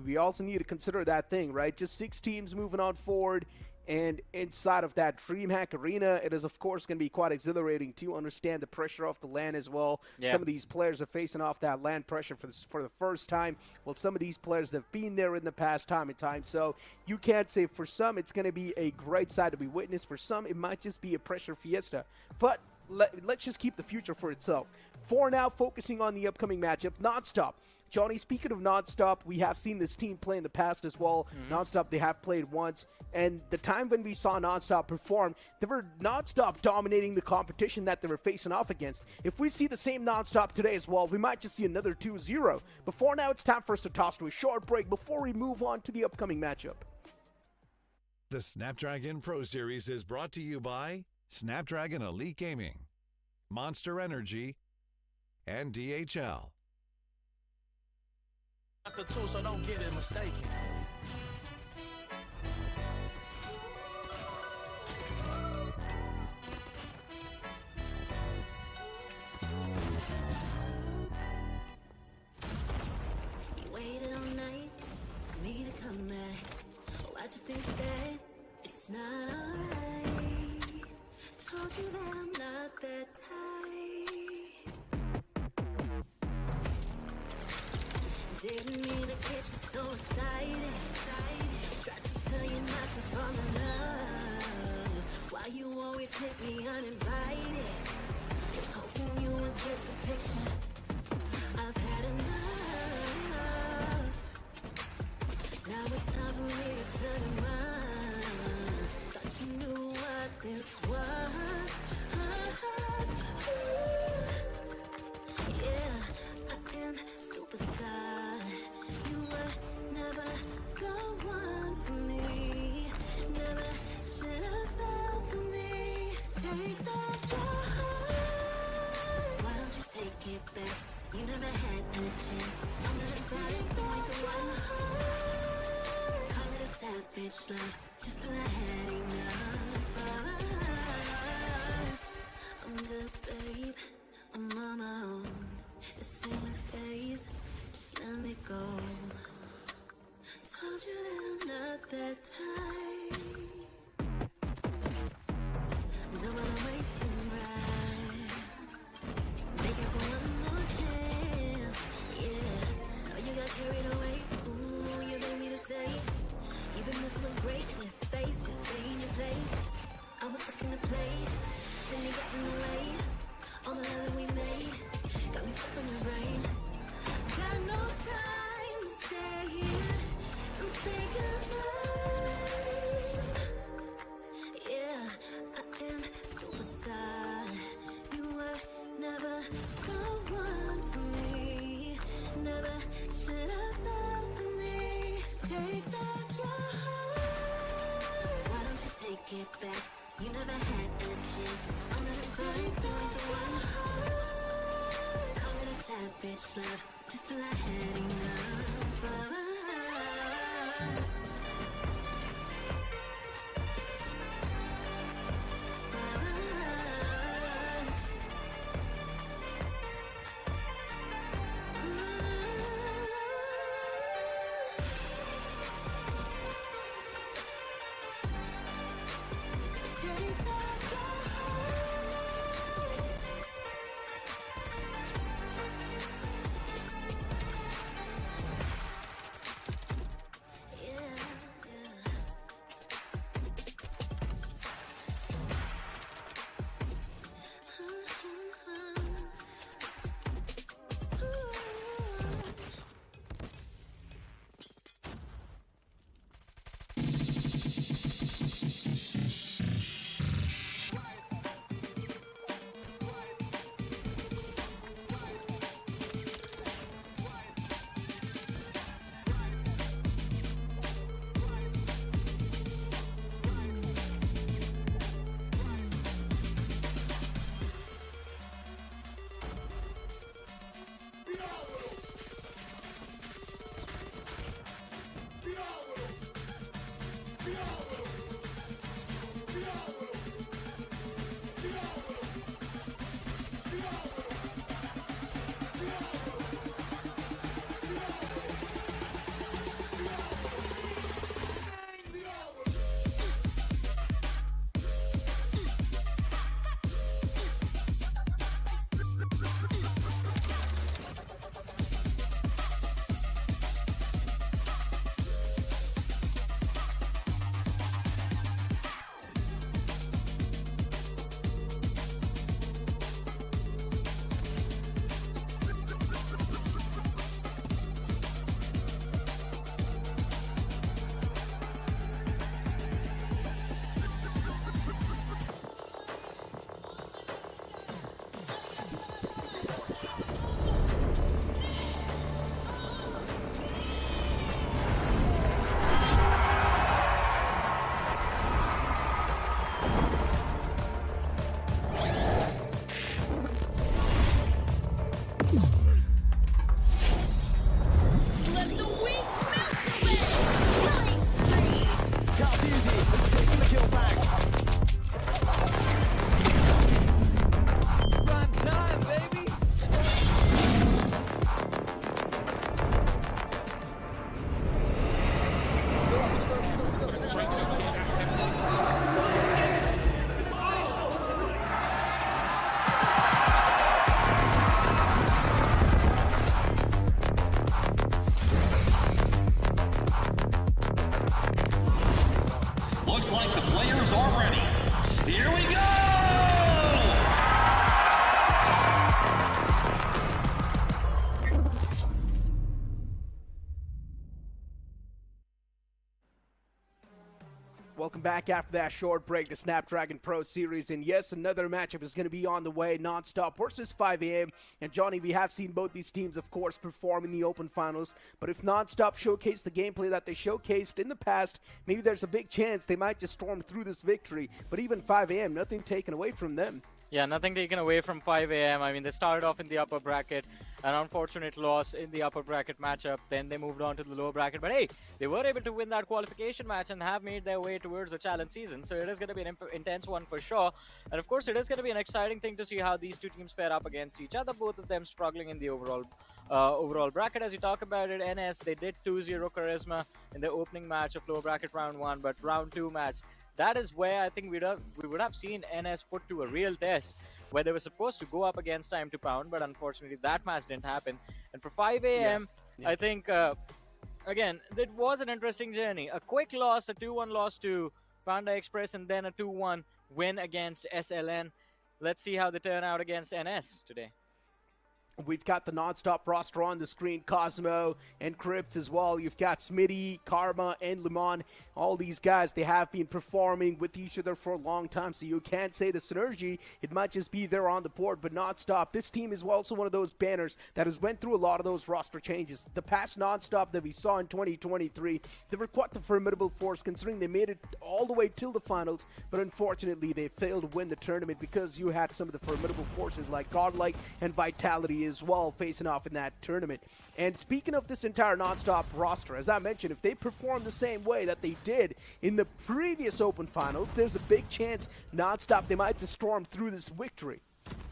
we also need to consider that thing, right? Just 6 teams moving on forward, and inside of that DreamHack arena, it is, of course, going to be quite exhilarating to understand the pressure off the LAN as well. Yeah. Some of these players are facing off that LAN pressure for the first time. Well, some of these players have been there in the past time and time, so you can't say for some it's going to be a great side to be witnessed. For some, it might just be a pressure fiesta. But let's just keep the future for itself. For now, focusing on the upcoming matchup, NonStop. Johnny, speaking of NonStop, we have seen this team play in the past as well. NonStop, they have played once, and the time when we saw NonStop perform, they were NonStop dominating the competition that they were facing off against. If we see the same NonStop today as well, we might just see another 2-0. But for now, it's time for us to toss to a short break before we move on to the upcoming matchup. The Snapdragon Pro Series is brought to you by Snapdragon Elite Gaming, Monster Energy, and DHL. The two, so don't get it mistaken. like that, it's not alright. Told you that I'm not that type. Didn't mean to get you so excited. Tried to tell you not to fall in love. Why you always hit me uninvited? Just hoping you would get the picture. I've had enough. Now it's time for me to turn around. Thought you knew what this was. Yeah, I am superstar. You were never the one for me. Never should have fell for me. Take that your heart. Why don't you take it back? You never had a chance. I'm gonna take that your heart. Call it a savage love, just till I had enough of us. I'm good, babe. I'm on my own. This ain't a phase. Just let me go. Told you that I'm not that type. Don't wanna waste it right. Make it for one more chance. Yeah, know you got carried away. Ooh, you made me to say. Even this with greatness, space to stay in your place. I was stuck in a place, then you got in the way. All the love that we made got me stuck in the rain. Got no time to stay here and say goodbye. Yeah, I am superstar. You were never the one for me. Never should have fell for me. Take back your heart. Why don't you take it back? You never had a chance. I'm gonna take that one heart. Call it a savage love, just till I had enough. like the players are ready. Here we go! Welcome back after that short break to Snapdragon Pro Series. And yes, another matchup is going to be on the way. NonStop versus 5am. And Johnny, we have seen both these teams, of course, perform in the Open Finals. But if NonStop showcase the gameplay that they showcased in the past, maybe there's a big chance they might just storm through this victory. But even 5am, nothing taken away from them. Yeah, nothing taken away from 5am. I mean, they started off in the upper bracket, an unfortunate loss in the upper bracket matchup. Then they moved on to the lower bracket. But hey, they were able to win that qualification match and have made their way towards the challenge season. So it is going to be an intense one for sure. And of course, it is going to be an exciting thing to see how these two teams pair up against each other. Both of them struggling in the overall bracket. As you talk about it, NS, they did 2-0 Charisma in the opening match of lower bracket round 1. But round 2 match, that is where I think we would have seen NS put to a real test, where they were supposed to go up against Time to Pound, but unfortunately that match didn't happen. And for 5am, I think, again, it was an interesting journey. A quick loss, a 2-1 loss to Panda Express, and then a 2-1 win against SLN. Let's see how they turn out against NS today. We've got the NonStop roster on the screen, Cosmo and Crypt as well. You've got Smitty, Karma, and Lemon. All these guys, they have been performing with each other for a long time, so you can't say the synergy. It might just be there on the board, but NonStop, this team is also one of those banners that has went through a lot of those roster changes. The past NonStop that we saw in 2023, they were quite the formidable force, considering they made it all the way till the finals, but unfortunately they failed to win the tournament because you had some of the formidable forces like Godlike and Vitality as well facing off in that tournament. And speaking of this entire NonStop roster, as I mentioned, if they perform the same way that they did in the previous Open Finals, there's a big chance NonStop, they might just storm through this victory.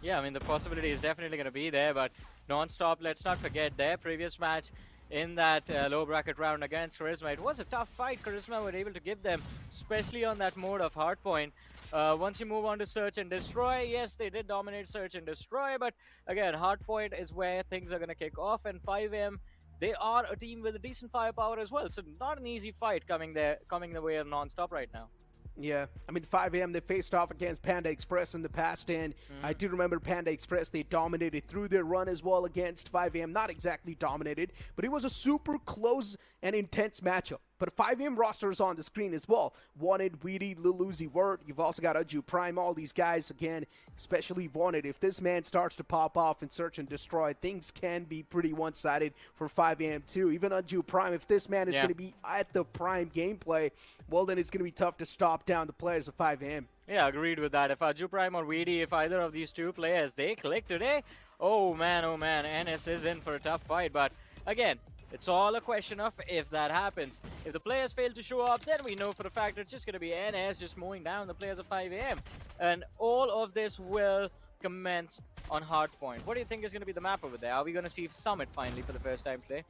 Yeah, I mean, the possibility is definitely going to be there, but NonStop, let's not forget their previous match in that low bracket round against Charisma. It was a tough fight Charisma were able to give them, especially on that mode of Hardpoint. Once you move on to Search and Destroy, yes, they did dominate Search and Destroy, but again, Hardpoint is where things are going to kick off, and 5am, they are a team with a decent firepower as well, so not an easy fight coming the way of NonStop right now. Yeah, I mean, 5am, they faced off against Panda Express in the past, and I do remember Panda Express, they dominated through their run as well against 5am. Not exactly dominated, but it was a super close and intense matchup. But a 5am roster is on the screen as well. Wanted, Weedy, Lil Uzi Vert. You've also got Aju Prime. All these guys, again, especially Wanted. If this man starts to pop off and Search and Destroy, things can be pretty one-sided for 5am too. Even Aju Prime, if this man is going to be at the prime gameplay, well, then it's going to be tough to stop down the players of 5am. Yeah, agreed with that. If Aju Prime or Weedy, if either of these two players, they click today, oh man, NS is in for a tough fight. But again, it's all a question of if that happens. If the players fail to show up, then we know for a fact it's just going to be NS just mowing down the players of 5am. And all of this will commence on Hardpoint. What do you think is going to be the map over there? Are we going to see Summit finally for the first time today?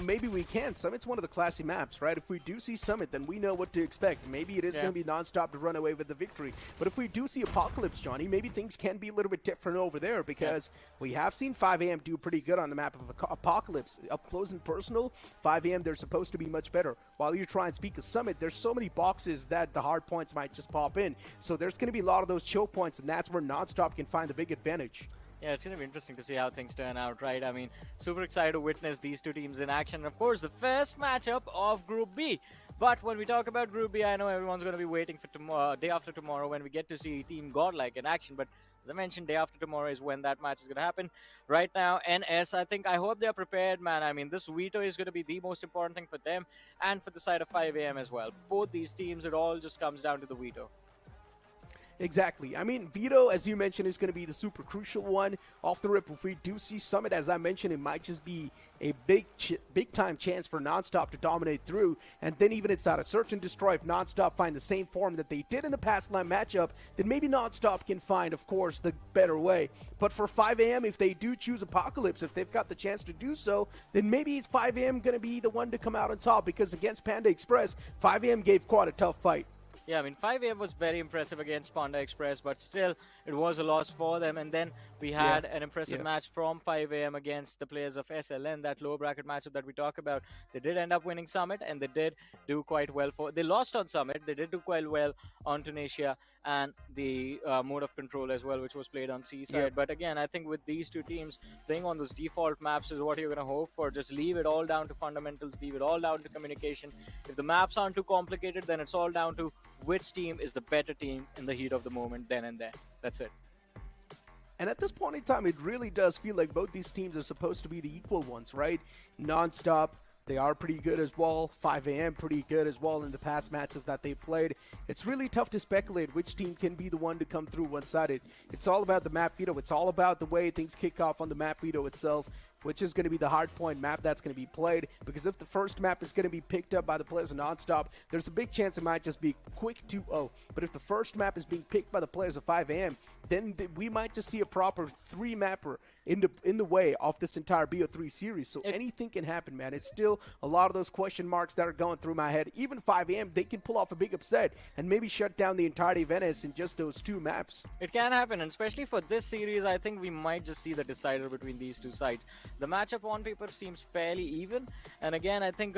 Maybe we can. Summit's one of the classy maps, right? If we do see Summit, then we know what to expect. Maybe it is going to be NonStop to run away with the victory. But if we do see Apocalypse, Johnny, maybe things can be a little bit different over there, because we have seen 5am do pretty good on the map of Apocalypse. Up close and personal, 5am, they're supposed to be much better. While you try and speak of Summit, there's so many boxes that the hard points might just pop in. So there's going to be a lot of those choke points, and that's where NonStop can find the big advantage. Yeah, it's going to be interesting to see how things turn out, right? I mean, super excited to witness these two teams in action. Of course, the first matchup of Group B. But when we talk about Group B, I know everyone's going to be waiting for tomorrow, day after tomorrow, when we get to see Team Godlike in action. But as I mentioned, day after tomorrow is when that match is going to happen. Right now, NS, I hope they're prepared, man. I mean, this veto is going to be the most important thing for them and for the side of 5am as well. Both these teams, it all just comes down to the veto. Exactly. I mean, veto, as you mentioned, is going to be the super crucial one. Off the rip, if we do see Summit, as I mentioned, it might just be a big-time chance for NonStop to dominate through. And then even it's out of Search and Destroy. If NonStop find the same form that they did in the past line matchup, then maybe NonStop can find, of course, the better way. But for 5am, if they do choose Apocalypse, if they've got the chance to do so, then maybe it's 5am going to be the one to come out on top, because against Panda Express, 5am gave quite a tough fight. Yeah, I mean, 5am was very impressive against Panda Express, but still, it was a loss for them. And then We had an impressive match from 5 a.m. against the players of SLN, that lower bracket matchup that we talk about. They did end up winning Summit, and they did do quite well they lost on Summit. They did do quite well on Tunisia and the mode of control as well, which was played on Seaside. But again, I think with these two teams playing on those default maps is what you're going to hope for. Just leave it all down to fundamentals, leave it all down to communication. If the maps aren't too complicated, then it's all down to which team is the better team in the heat of the moment then and there. That's it. And at this point in time, it really does feel like both these teams are supposed to be the equal ones, right? NonStop, they are pretty good as well. 5 a.m. pretty good as well in the past matches that they've played. It's really tough to speculate which team can be the one to come through one-sided. It's all about the map veto. It's all about the way things kick off on the map veto itself, which is going to be the Hardpoint map that's going to be played. Because if the first map is going to be picked up by the players of NonStop, there's a big chance it might just be quick 2-0. But if the first map is being picked by the players of 5 a.m., then we might just see a proper 3-mapper in the way of this entire BO3 series. So anything can happen, man. It's still a lot of those question marks that are going through my head. Even 5 a.m., they can pull off a big upset and maybe shut down the entirety of NS in just those 2 maps. It can happen, and especially for this series, I think we might just see the decider between these two sides. The matchup on paper seems fairly even, and again, I think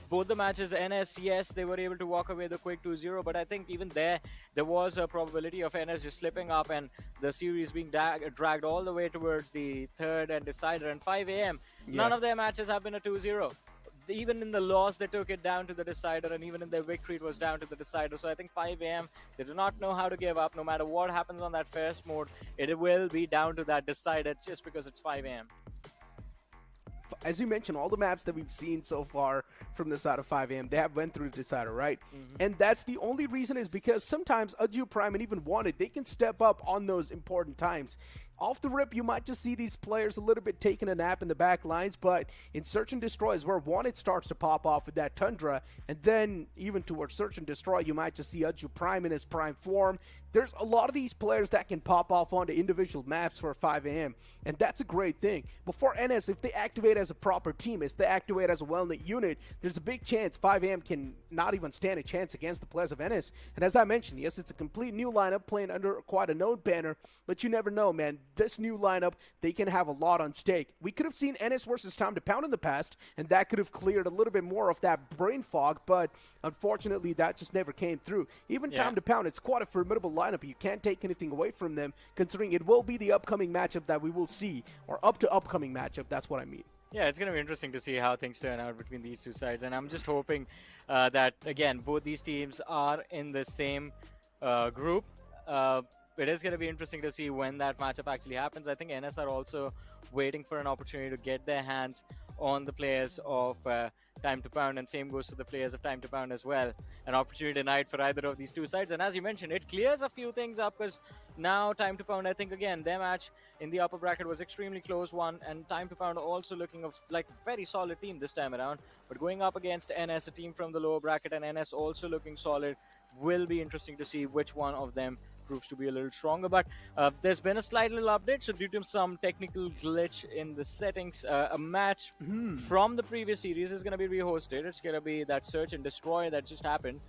both the matches, NS, yes, they were able to walk away the quick 2-0, but I think even there was a probability of NS just slipping up and the series being dragged all the way towards the third and decider. And 5 a.m., none of their matches have been a 2-0. Even in the loss, they took it down to the decider, and even in their victory, it was down to the decider. So I think 5 a.m., they do not know how to give up. No matter what happens on that first mode, it will be down to that decider just because it's 5 a.m. As you mentioned, all the maps that we've seen so far from the side of 5 a.m., they have went through the decider, right? And that's the only reason is because sometimes Aju Prime and even Wanted, they can step up on those important times. Off the rip, you might just see these players a little bit taking a nap in the back lines, but in Search and Destroy is where Wanted starts to pop off with that Tundra, and then even towards Search and Destroy, you might just see Aju Prime in his prime form. There's a lot of these players that can pop off onto individual maps for 5 a.m., and that's a great thing. Before NS, if they activate as a proper team, if they activate as a well-knit unit, there's a big chance 5 a.m. can not even stand a chance against the players of NS. And as I mentioned, yes, it's a complete new lineup playing under quite a known banner, but you never know, man. This new lineup, they can have a lot on stake. We could have seen NS versus Time to Pound in the past, and that could have cleared a little bit more of that brain fog, but unfortunately, that just never came through. Even Time to Pound, it's quite a formidable lineup. You can't take anything away from them, considering it will be the upcoming matchup that we will see, or upcoming matchup, that's what I mean. Yeah, it's going to be interesting to see how things turn out between these two sides, and I'm just hoping that, again, both these teams are in the same group. It is going to be interesting to see when that matchup actually happens. I think NS are also waiting for an opportunity to get their hands on the players of Time to Pound, and same goes to the players of Time to Pound as well. An opportunity denied for either of these two sides, and as you mentioned, it clears a few things up because now Time to Pound, I think, again, their match in the upper bracket was extremely close one, and Time to Pound also looking like a very solid team this time around, but going up against NS, a team from the lower bracket, and NS also looking solid, will be interesting to see which one of them proves to be a little stronger. But there's been a slight little update, so due to some technical glitch in the settings, a match from the previous series is going to be rehosted. It's going to be that Search and Destroy that just happened.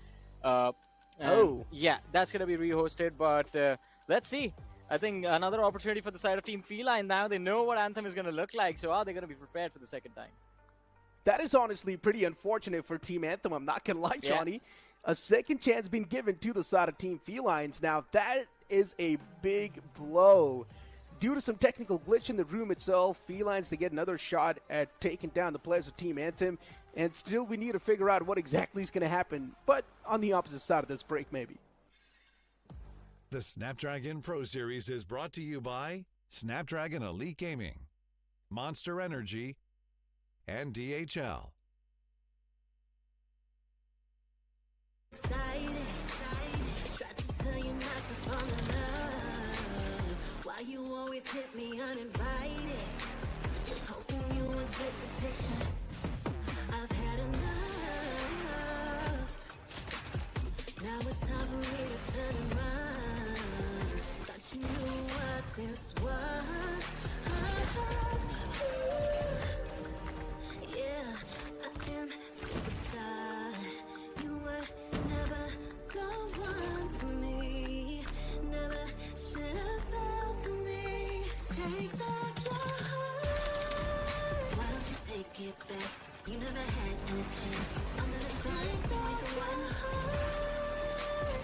Yeah, that's going to be rehosted, but let's see. I think another opportunity for the side of Team Feline. Now they know what Anthem is going to look like, so are they going to be prepared for the second time? That is honestly pretty unfortunate for Team Anthem. I'm not going to lie, Johnny. A second chance being given to the side of Team Felines. Now, that is a big blow. Due to some technical glitch in the room itself, Felines, they get another shot at taking down the players of Team Anthem. And still, we need to figure out what exactly is going to happen. But on the opposite side of this break, maybe. The Snapdragon Pro Series is brought to you by Snapdragon Elite Gaming, Monster Energy, and DHL. Excited. Tried to tell you not to fall in love. Why you always hit me uninvited? Just hoping you would get the picture. I've had enough. Now it's time for me to turn around. Thought you knew what this was. Yeah, I am superstar. You were never the one for me. Never should have fell for me. You never had a chance. I'm gonna take the one.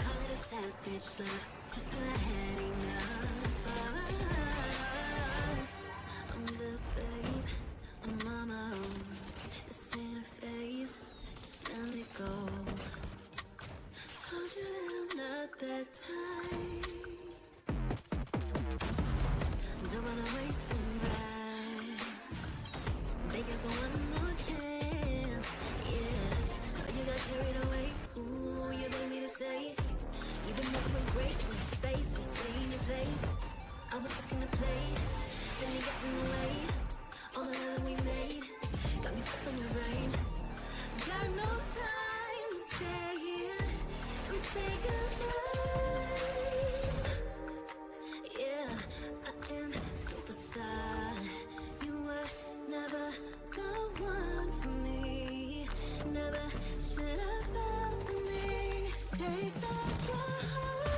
Call it a savage love, just till I had enough of us. I'm the babe, I'm on my own. This ain't a phase, just let me go. Told you that I'm not that type. Don't wanna waste and ride. Begging for one more chance, yeah. Know you got carried away. Ooh, you made me to say. Even messing with great with space, to stay in your place. I was stuck in the place, then you got in the way. All the love that we made got me stuck in the rain. Got no time to stay here and say goodbye. Yeah, I am superstar. You were never the one for me. Never should have felt for me. Take back your heart.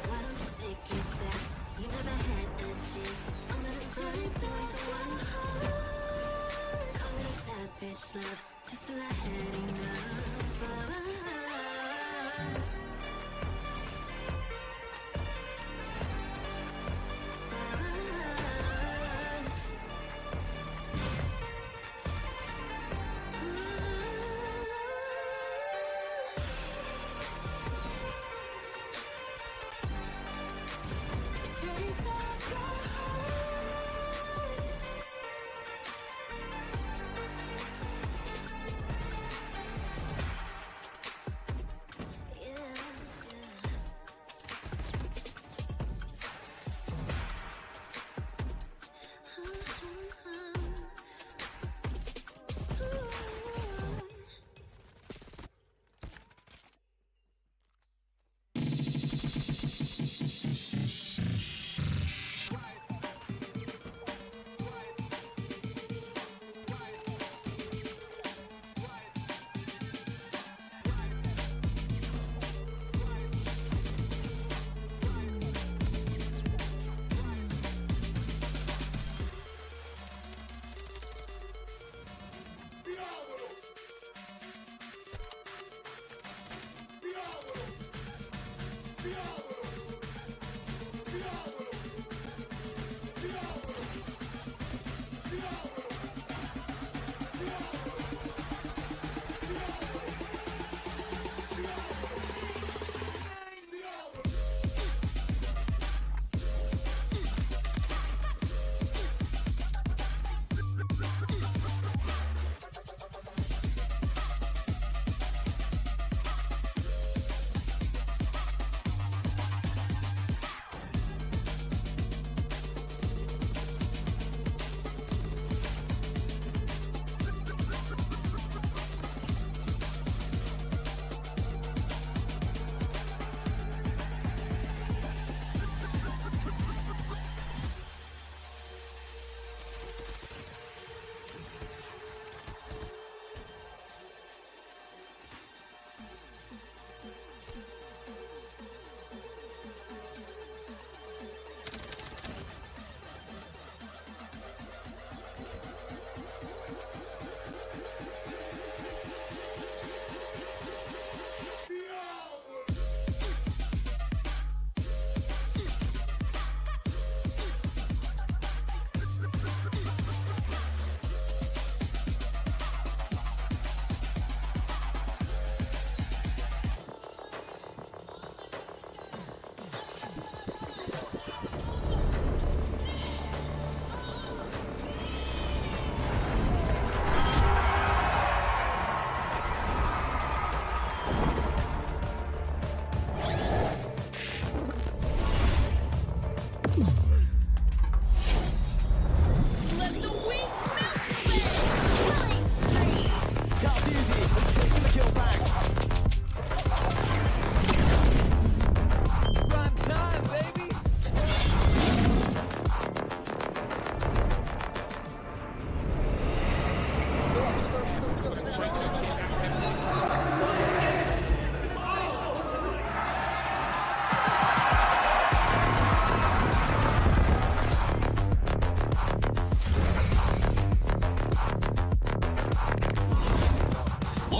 Why don't you take it back? You never had a chance. I'm gonna take the one heart. Call it a savage love, just till I had enough of us.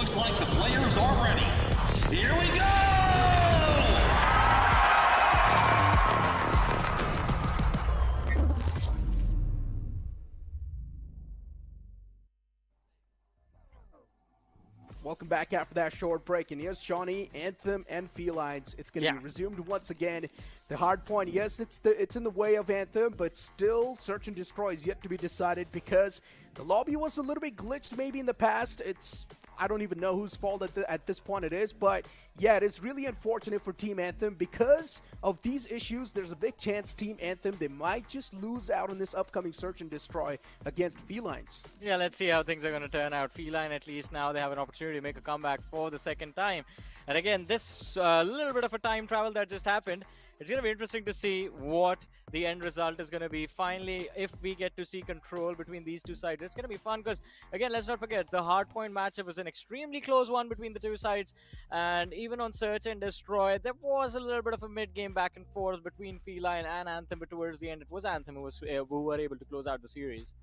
Looks like the players are ready. Here we go! Welcome back after that short break. And yes, Shawnee, Anthem, and Felines, it's going to be resumed once again. The Hardpoint, yes, it's in the way of Anthem, but still, Search and Destroy is yet to be decided because the lobby was a little bit glitched maybe in the past. I don't even know whose fault at this point it is, but yeah, it is really unfortunate for Team Anthem. Because of these issues, there's a big chance Team Anthem, they might just lose out on this upcoming Search and Destroy against Felines. Yeah, let's see how things are going to turn out. Feline, at least now they have an opportunity to make a comeback for the second time. And again, this little bit of a time travel that just happened, it's going to be interesting to see what the end result is going to be. Finally, if we get to see control between these two sides, it's going to be fun because, again, let's not forget, the Hardpoint matchup was an extremely close one between the two sides. And even on Search and Destroy, there was a little bit of a mid-game back and forth between Feline and Anthem, but towards the end, it was Anthem who were able to close out the series.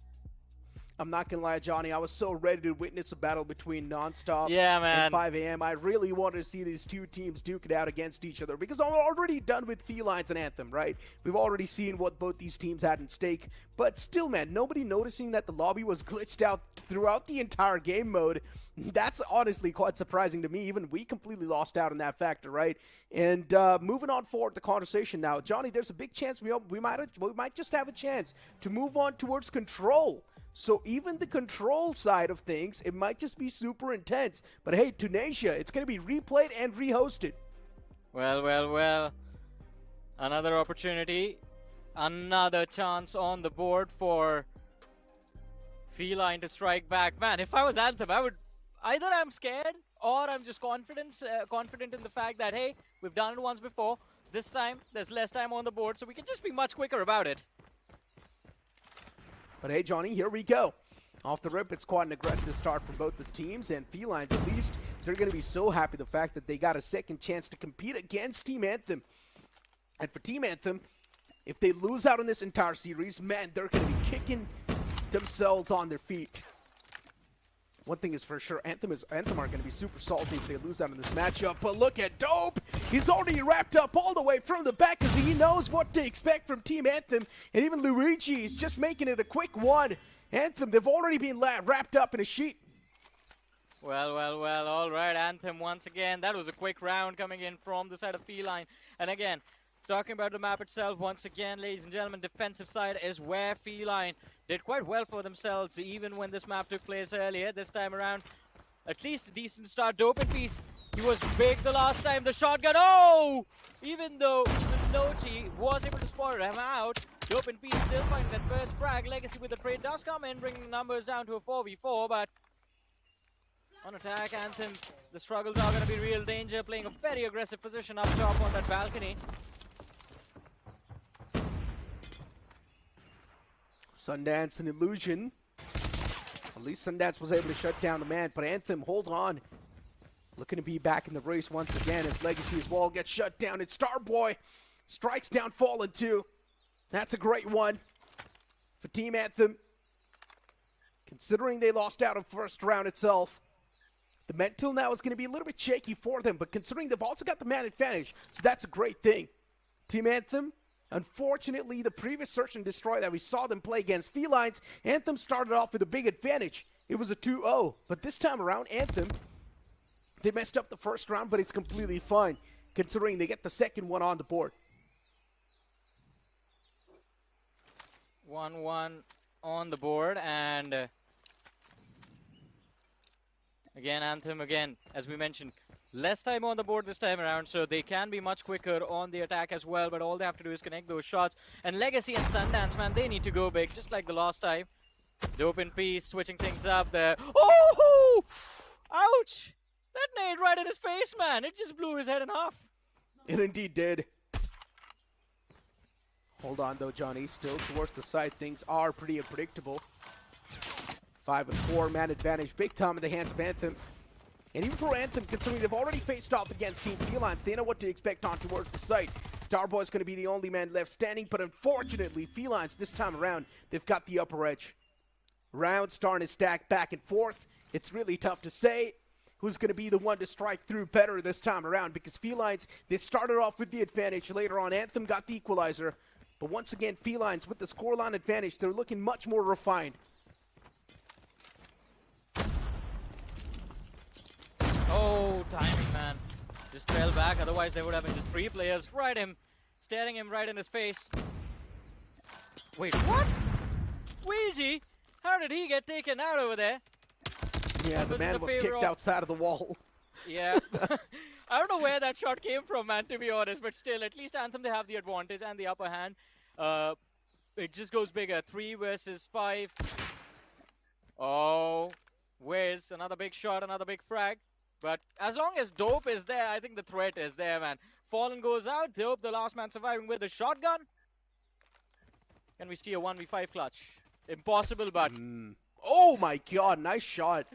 I'm not going to lie, Johnny, I was so ready to witness a battle between NonStop and 5 a.m. I really wanted to see these two teams duke it out against each other because I'm already done with Felines and Anthem, right? We've already seen what both these teams had in stake. But still, man, nobody noticing that the lobby was glitched out throughout the entire game mode. That's honestly quite surprising to me. Even we completely lost out on that factor, right? And moving on forward the conversation now. Johnny, there's a big chance we might just have a chance to move on towards Control. So even the Control side of things, it might just be super intense. But hey, Tunisia, it's going to be replayed and rehosted. Well. Another opportunity. Another chance on the board for Feline to strike back. Man, if I was Anthem, I would... Either I'm scared or I'm just confident in the fact that, hey, we've done it once before. This time, there's less time on the board, so we can just be much quicker about it. But hey, Johnny, here we go. Off the rip, it's quite an aggressive start for both the teams, and Felines, at least, they're going to be so happy the fact that they got a second chance to compete against Team Anthem. And for Team Anthem, if they lose out on this entire series, man, they're going to be kicking themselves on their feet. One thing is for sure, Anthem are going to be super salty if they lose out on this matchup. But look at Dope. He's already wrapped up all the way from the back because he knows what to expect from Team Anthem. And even Luigi is just making it a quick one. Anthem, they've already been wrapped up in a sheet. Well, all right, Anthem once again. That was a quick round coming in from the side of Feline. And again, talking about the map itself, once again, ladies and gentlemen, defensive side is where Feline did quite well for themselves, even when this map took place earlier. This time around, at least a decent start. Dope in Peace, he was big the last time. The shotgun, oh! Even though Nochi was able to spot him out, Dope in Peace still finding that first frag. Legacy with the trade does come in, bringing the numbers down to a 4v4, but on attack, Anthem, the struggles are going to be real danger, playing a very aggressive position up top on that balcony. Sundance and Illusion. At least Sundance was able to shut down the man, but Anthem, hold on. Looking to be back in the race once again as Legacy's wall gets shut down. And Starboy strikes down Fallen 2. That's a great one for Team Anthem. Considering they lost out on first round itself, the mental now is going to be a little bit shaky for them, but considering they've also got the man advantage, so that's a great thing. Team Anthem, unfortunately, the previous Search and Destroy that we saw them play against Felines, Anthem started off with a big advantage. It was a 2-0, but this time around, Anthem, they messed up the first round, but it's completely fine, considering they get the second one on the board. 1-1 on the board, and again, Anthem, as we mentioned, less time on the board this time around, so they can be much quicker on the attack as well, but all they have to do is connect those shots. And Legacy and Sundance, man, they need to go big, just like the last time. Dope in Peace, switching things up there. Oh! Ouch! That nade right in his face, man. It just blew his head in half. It indeed did. Hold on, though, Johnny. Still towards the side, things are pretty unpredictable. 5 and 4, man advantage, big time in the hands of Anthem. And even for Anthem, considering they've already faced off against Team Felines, they know what to expect on towards the site. Starboy's going to be the only man left standing, but unfortunately, Felines this time around, they've got the upper edge. Round starting to stack back and forth. It's really tough to say. who's going to be the one to strike through better this time around, because Felines, they started off with the advantage. Later on, Anthem got the equalizer. But once again, Felines with the scoreline advantage, they're looking much more refined. Oh, timing, man. Just fell back. Otherwise, there would have been just 3 players staring him right in his face. Wait, what? Ouija? How did he get taken out over there? Yeah, the man was kicked outside of the wall. Yeah. I don't know where that shot came from, man, to be honest. But still, at least Anthem, they have the advantage and the upper hand. It just goes bigger. 3 versus 5. Oh, Wiz, another big shot, another big frag. But as long as Dope is there, I think the threat is there, man. Fallen goes out. Dope, the last man surviving with a shotgun. Can we see a 1v5 clutch? Impossible, but... Oh my god, nice shot.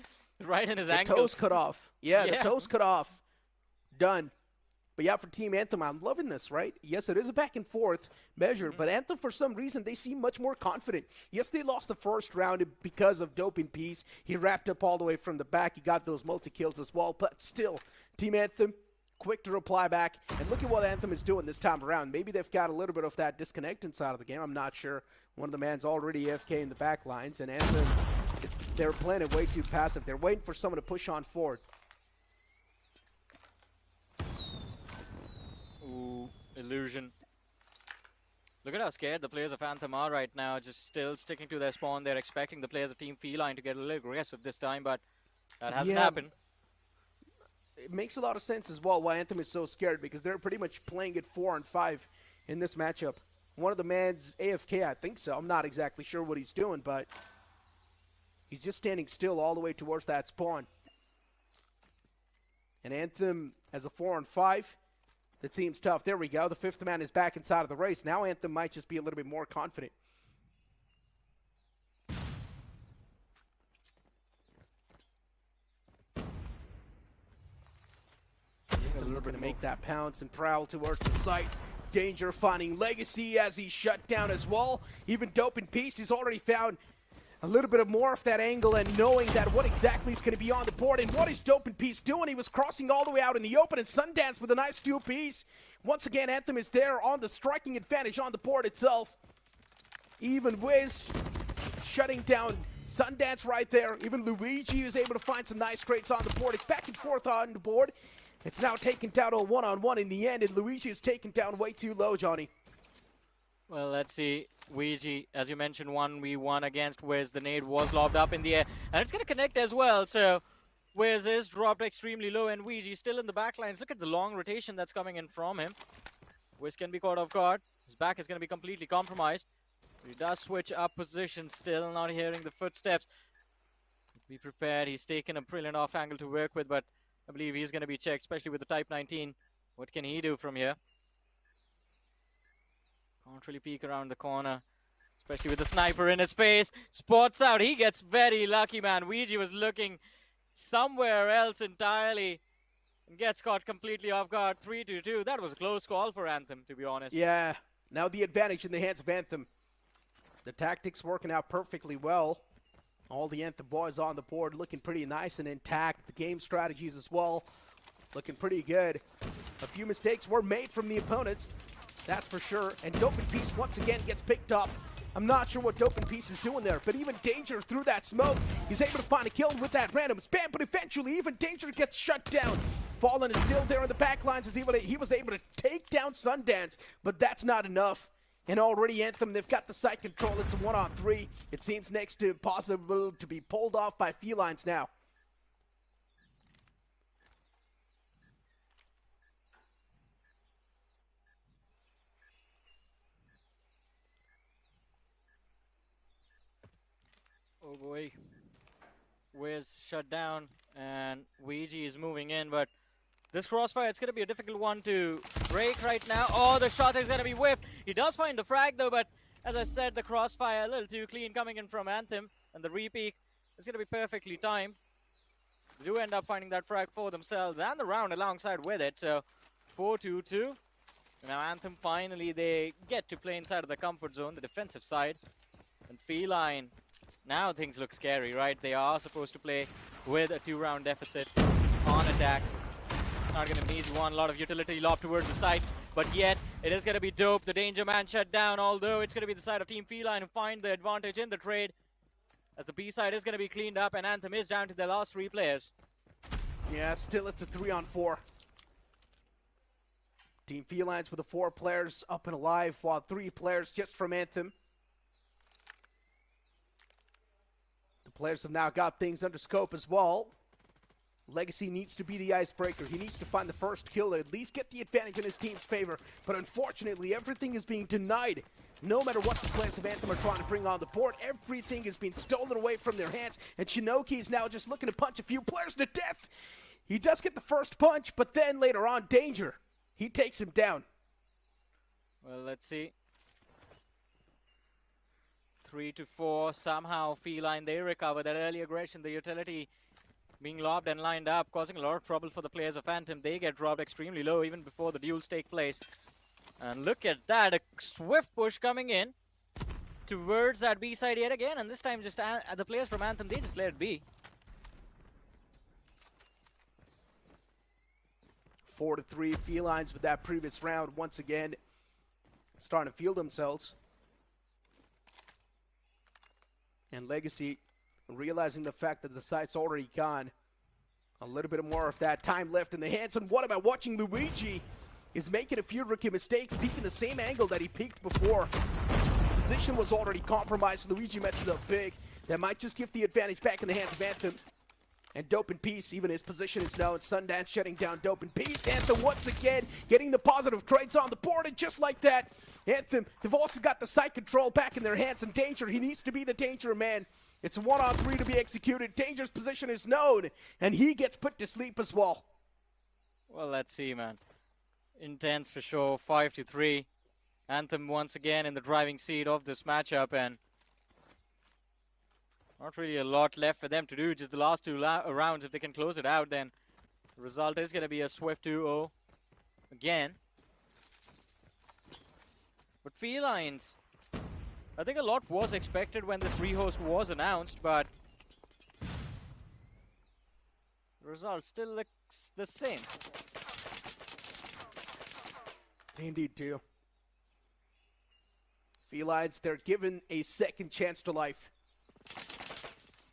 Right in his the ankles. Toes cut off. Yeah, the toes cut off. Done. But yeah, for Team Anthem, I'm loving this, right? Yes, it is a back and forth measure, but Anthem, for some reason, they seem much more confident. Yes, they lost the first round because of Dope in Peace. He wrapped up all the way from the back. He got those multi-kills as well, but still, Team Anthem, quick to reply back. And look at what Anthem is doing this time around. Maybe they've got a little bit of that disconnect inside of the game. I'm not sure. One of the man's already AFK in the back lines, and Anthem, they're playing it way too passive. They're waiting for someone to push on forward. Ooh, illusion. Look at how scared the players of Anthem are right now, just still sticking to their spawn. They're expecting the players of Team Feline to get a little aggressive this time, but that hasn't happened. It makes a lot of sense as well why Anthem is so scared, because they're pretty much playing it 4-on-5 in this matchup. One of the man's AFK, I think so. I'm not exactly sure what he's doing, but he's just standing still all the way towards that spawn. And Anthem has a 4-on-5. That seems tough. There we go. The 5th man is back inside of the race. Now Anthem might just be a little bit more confident. Anthem looking to make that pounce and prowl towards the site. Danger finding Legacy as he's shut down as well. Even Dope in Peace, he's already found a little bit of more of that angle, and knowing that what exactly is going to be on the board. And what is Dope in Peace doing? He was crossing all the way out in the open, and Sundance with a nice 2-piece. Once again, Anthem is there on the striking advantage on the board itself. Even Wiz shutting down Sundance right there. Even Luigi is able to find some nice crates on the board. It's back and forth on the board. It's now taken down a 1-on-1 in the end, and Luigi is taken down way too low, Johnny. Well, let's see. Ouija, as you mentioned, 1v1 against Wiz. The nade was lobbed up in the air, and it's going to connect as well. So Wiz is dropped extremely low, and Ouija still in the back lines. Look at the long rotation that's coming in from him. Wiz can be caught off guard. His back is going to be completely compromised. He does switch up position, still not hearing the footsteps. Be prepared. He's taken a brilliant off angle to work with, but I believe he's going to be checked, especially with the Type 19. What can he do from here? Can't really peek around the corner, especially with the sniper in his face. Spots out. He gets very lucky, man. Ouija was looking somewhere else entirely and gets caught completely off guard. 3-2-2. That was a close call for Anthem, to be honest. Yeah. Now the advantage in the hands of Anthem. The tactics working out perfectly well. All the Anthem boys on the board looking pretty nice and intact. The game strategies as well looking pretty good. A few mistakes were made from the opponents, that's for sure. And Dope in Peace once again gets picked up. I'm not sure what Dope in Peace is doing there, but even Danger through that smoke, he's able to find a kill with that random spam, but eventually even Danger gets shut down. Fallen is still there in the back lines as he was able to take down Sundance, but that's not enough. And already Anthem, they've got the site control. It's a 1-on-3. It seems next to impossible to be pulled off by Felines now. Oh boy. Wiz shut down, and Ouija is moving in, but this crossfire, it's going to be a difficult one to break right now. Oh, the shot is going to be whiffed. He does find the frag, though, but as I said, the crossfire a little too clean coming in from Anthem, and the repeat is going to be perfectly timed. They do end up finding that frag for themselves, and the round alongside with it, so 4-2-2. Now Anthem, finally, they get to play inside of the comfort zone, the defensive side. And Feline, now things look scary, right? They are supposed to play with a 2-round deficit. on attack. Not going to be an easy one. A lot of utility lob towards the side. But yet, it is going to be dope. The danger man shut down, although it's going to be the side of Team Feline who find the advantage in the trade. As the B side is going to be cleaned up and Anthem is down to their last 3 players. Yeah, still it's a 3-on-4. Team Felines with the 4 players up and alive, while 3 players just from Anthem. The players have now got things under scope as well. Legacy needs to be the icebreaker. He needs to find the first kill to at least get the advantage in his team's favor. But unfortunately, everything is being denied. No matter what the players of Anthem are trying to bring on the board, everything is being stolen away from their hands. And Shinoki is now just looking to punch a few players to death. He does get the first punch, but then later on, Danger. He takes him down. Well, let's see. 3 to 4. Somehow, Feline, they recover that early aggression, the utility being lobbed and lined up, causing a lot of trouble for the players of Anthem. They get dropped extremely low even before the duels take place. And look at that, a swift push coming in towards that B side yet again. And this time, just the players from Anthem, they just let it be. 4-3 Felines with that previous round once again starting to feel themselves. And Legacy realizing the fact that the site's already gone. A little bit more of that time left in the hands. And what about watching Luigi is making a few rookie mistakes, peeking the same angle that he peeked before. His position was already compromised. Luigi messes up big. That might just give the advantage back in the hands of Anthem. And Dope in Peace, even his position is known. Sundance shutting down Dope in Peace. Anthem once again getting the positive trades on the board. And just like that, Anthem, they've also got the site control back in their hands. And Danger, he needs to be the Danger man. It's a 1-on-3 to be executed. Danger's position is known. And he gets put to sleep as well. Well, let's see, man. Intense for sure. 5-3. Anthem once again in the driving seat of this matchup. And not really a lot left for them to do. Just the last 2 rounds. If they can close it out, then the result is going to be a swift 2-0 again. But Felines, I think a lot was expected when this rehost was announced, but the result still looks the same. Indeed, too. Felines, they're given a second chance to life.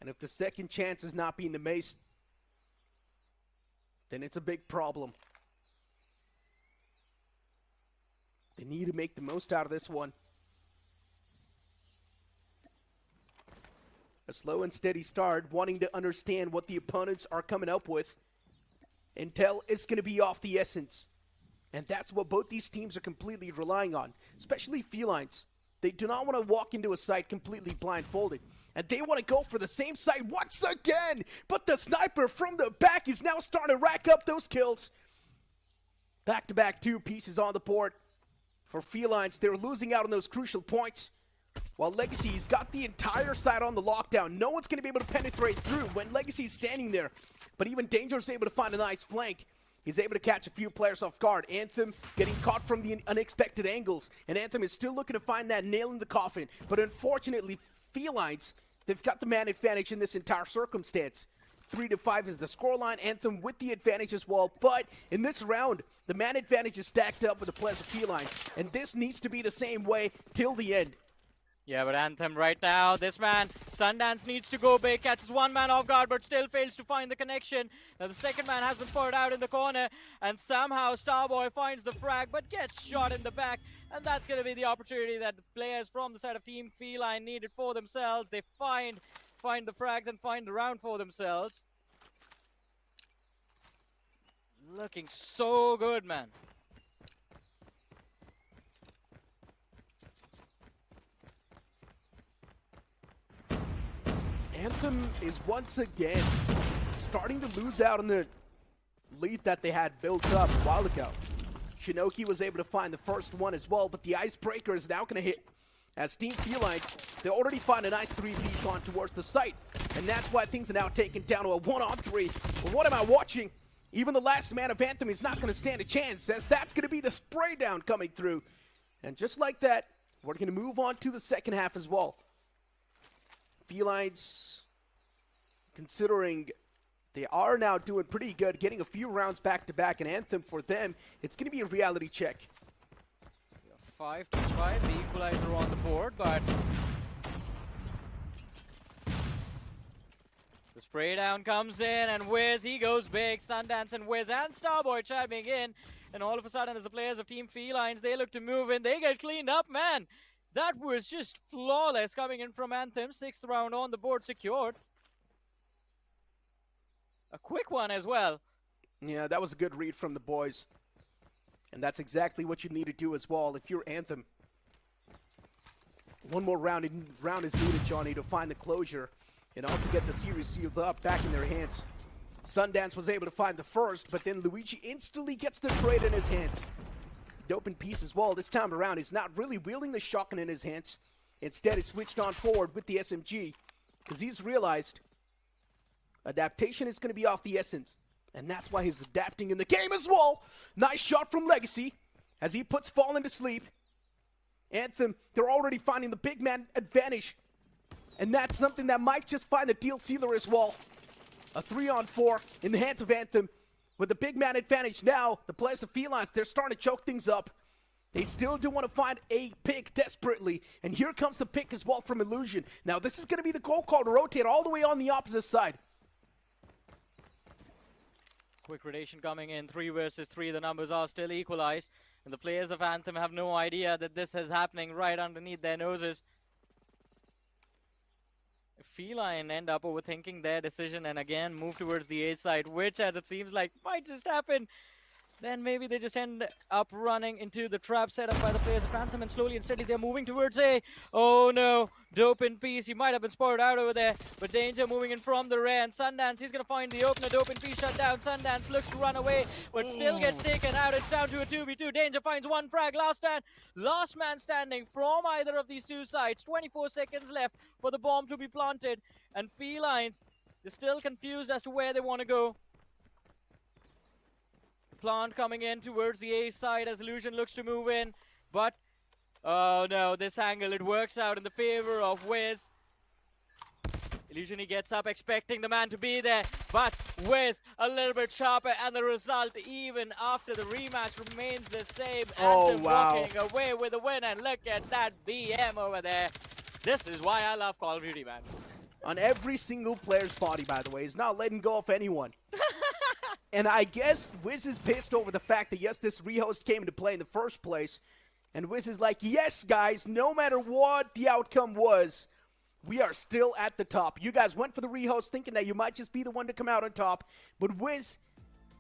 And if the second chance is not being the mace, then it's a big problem. They need to make the most out of this one. A slow and steady start, wanting to understand what the opponents are coming up with. Intel is going to be off the essence. And that's what both these teams are completely relying on, especially Felines. They do not want to walk into a site completely blindfolded. And they want to go for the same site once again. But the sniper from the back is now starting to rack up those kills. Back-to-back 2 pieces on the board for Felines. They're losing out on those crucial points. While Legacy's got the entire side on the lockdown. No one's going to be able to penetrate through when Legacy's standing there. But even Danger's able to find a nice flank. He's able to catch a few players off guard. Anthem getting caught from the unexpected angles. And Anthem is still looking to find that nail in the coffin. But unfortunately, Felines, they've got the man advantage in this entire circumstance. 3-5 is the scoreline. Anthem with the advantage as well. But in this round, the man advantage is stacked up with the players of Feline. And this needs to be the same way till the end. Yeah, but Anthem right now, this man, Sundance needs to go big, catches one man off guard, but still fails to find the connection. Now the second man has been put out in the corner, and somehow Starboy finds the frag, but gets shot in the back. And that's going to be the opportunity that the players from the side of Team Feline needed for themselves. They find the frags and find the round for themselves. Looking so good, man. Anthem is once again starting to lose out on the lead that they had built up a while ago. Shinoki was able to find the first one as well, but the icebreaker is now going to hit. As Team Felines, they already find a nice 3-piece on towards the site. And that's why things are now taken down to a 1-on-3. But what am I watching? Even the last man of Anthem is not going to stand a chance, as that's going to be the spray down coming through. And just like that, we're going to move on to the second half as well. Felines considering They are now doing pretty good, getting a few rounds back-to-back, and Anthem for them, it's going to be a reality check. 5-5, the equalizer on the board, but the spray down comes in, and Wiz, he goes big. Sundance and Wiz and Starboy chiming in, and all of a sudden, as the players of Team Felines, they look to move in, they get cleaned up, man. That was just flawless coming in from Anthem. 6th round on the board secured. A quick one as well. Yeah, that was a good read from the boys. And that's exactly what you need to do as well if you're Anthem. One more round is needed, Johnny, to find the closure and also get the series sealed up back in their hands. Sundance was able to find the first, but then Luigi instantly gets the trade in his hands. Dope in peace as well. This time around, he's not really wielding the shotgun in his hands. Instead, he switched on forward with the SMG because he's realized adaptation is going to be off the essence. And that's why he's adapting in the game as well. Nice shot from Legacy as he puts Fallen to sleep. Anthem, they're already finding the big man advantage. And that's something that might just find the deal sealer as well. A 3-on-4 in the hands of Anthem. With the big man advantage now, the players of Felines, they're starting to choke things up. They still do want to find a pick desperately. And here comes the pick as well from Illusion. Now this is going to be the goal call to rotate all the way on the opposite side. Quick rotation coming in, 3 versus 3. The numbers are still equalized. And the players of Anthem have no idea that this is happening right underneath their noses. Feline end up overthinking their decision and again move towards the A side, which as it seems like might just happen. Then maybe they just end up running into the trap set up by the players of Anthem, and slowly and steadily they're moving towards A. Oh no, Dope in peace. He might have been spotted out over there, but Danger moving in from the rear, and Sundance, he's going to find the opener. Dope in peace shut down. Sundance looks to run away, but still gets taken out. It's down to a 2v2. Danger finds one frag. Last man standing from either of these two sides. 24 seconds left for the bomb to be planted, and Felines, they're still confused as to where they want to go. Plant coming in towards the A side as Illusion looks to move in, but oh no, this angle, it works out in the favor of Wiz. Illusion, he gets up expecting the man to be there, but Wiz a little bit sharper, and the result even after the rematch remains the same. Anthem walking away with a win, and look at that BM over there. This is why I love Call of Duty, man. On every single player's body, by the way. He's not letting go of anyone. And I guess Wiz is pissed over the fact that, yes, this rehost came into play in the first place. And Wiz is like, yes, guys, no matter what the outcome was, we are still at the top. You guys went for the rehost thinking that you might just be the one to come out on top. But Wiz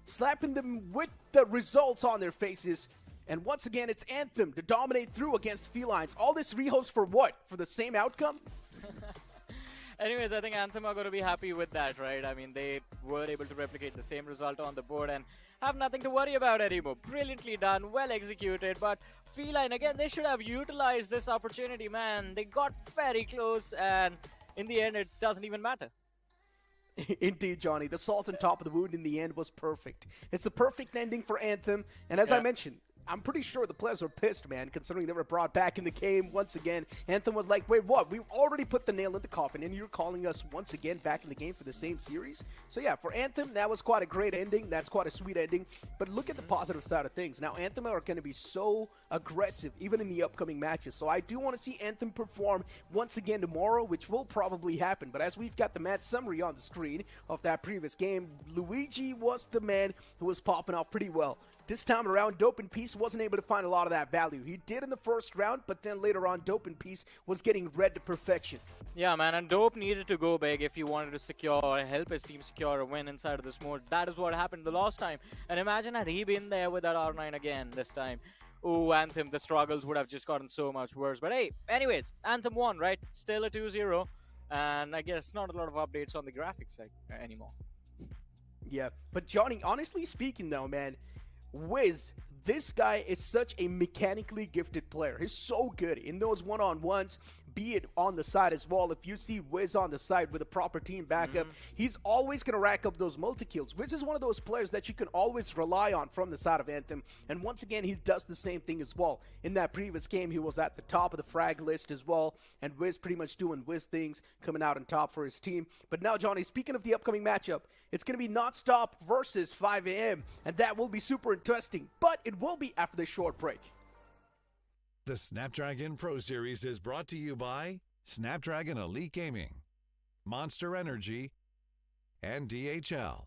slapping them with the results on their faces. And once again, it's Anthem to dominate through against Felines. All this rehost for what? For the same outcome? Anyways, I think Anthem are going to be happy with that, right? I mean, they were able to replicate the same result on the board and have nothing to worry about anymore. Brilliantly done, well executed, but Feline, again, they should have utilized this opportunity, man. They got very close, and in the end, it doesn't even matter. Indeed, Johnny. The salt on top of the wound in the end was perfect. It's a perfect ending for Anthem, and as I mentioned, I'm pretty sure the players were pissed, man, considering they were brought back in the game once again. Anthem was like, wait, what? We've already put the nail in the coffin, and you're calling us once again back in the game for the same series? So yeah, for Anthem, that was quite a great ending. That's quite a sweet ending. But look at the positive side of things. Now, Anthem are going to be so aggressive, even in the upcoming matches. So I do want to see Anthem perform once again tomorrow, which will probably happen. But as we've got the match summary on the screen of that previous game, Luigi was the man who was popping off pretty well. This time around, Dope in Peace wasn't able to find a lot of that value. He did in the first round, but then later on, Dope in Peace was getting read to perfection. Yeah, man, and Dope needed to go big if he wanted to secure or help his team secure a win inside of this mode. That is what happened the last time. And imagine had he been there with that R9 again this time. Oh, Anthem, the struggles would have just gotten so much worse. But hey, anyways, Anthem won, right? Still a 2-0. And I guess not a lot of updates on the graphics side anymore. Yeah, but Johnny, honestly speaking though, man, Wiz, this guy is such a mechanically gifted player. He's so good in those one-on-ones, be it on the side as well. If you see Wiz on the side with a proper team backup, he's always going to rack up those multi-kills. Wiz is one of those players that you can always rely on from the side of Anthem, and once again, he does the same thing as well. In that previous game, he was at the top of the frag list as well, and Wiz pretty much doing Wiz things, coming out on top for his team. But now, Johnny, speaking of the upcoming matchup, it's going to be NonStop versus 5 a.m., and that will be super interesting, but it will be after this short break. The Snapdragon Pro Series is brought to you by Snapdragon Elite Gaming, Monster Energy, and DHL.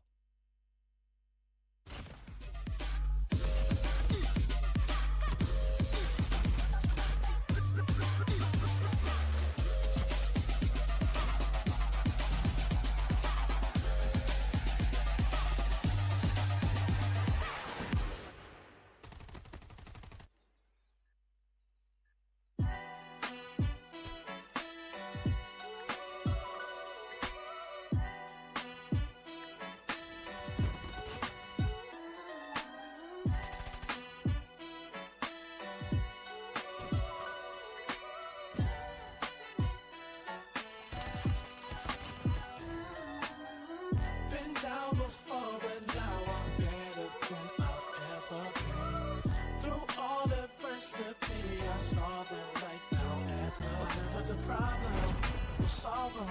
Been down before, but now I'm better than I've ever been. Through all adversity, I saw the light now at whatever the problem, we'll solve them.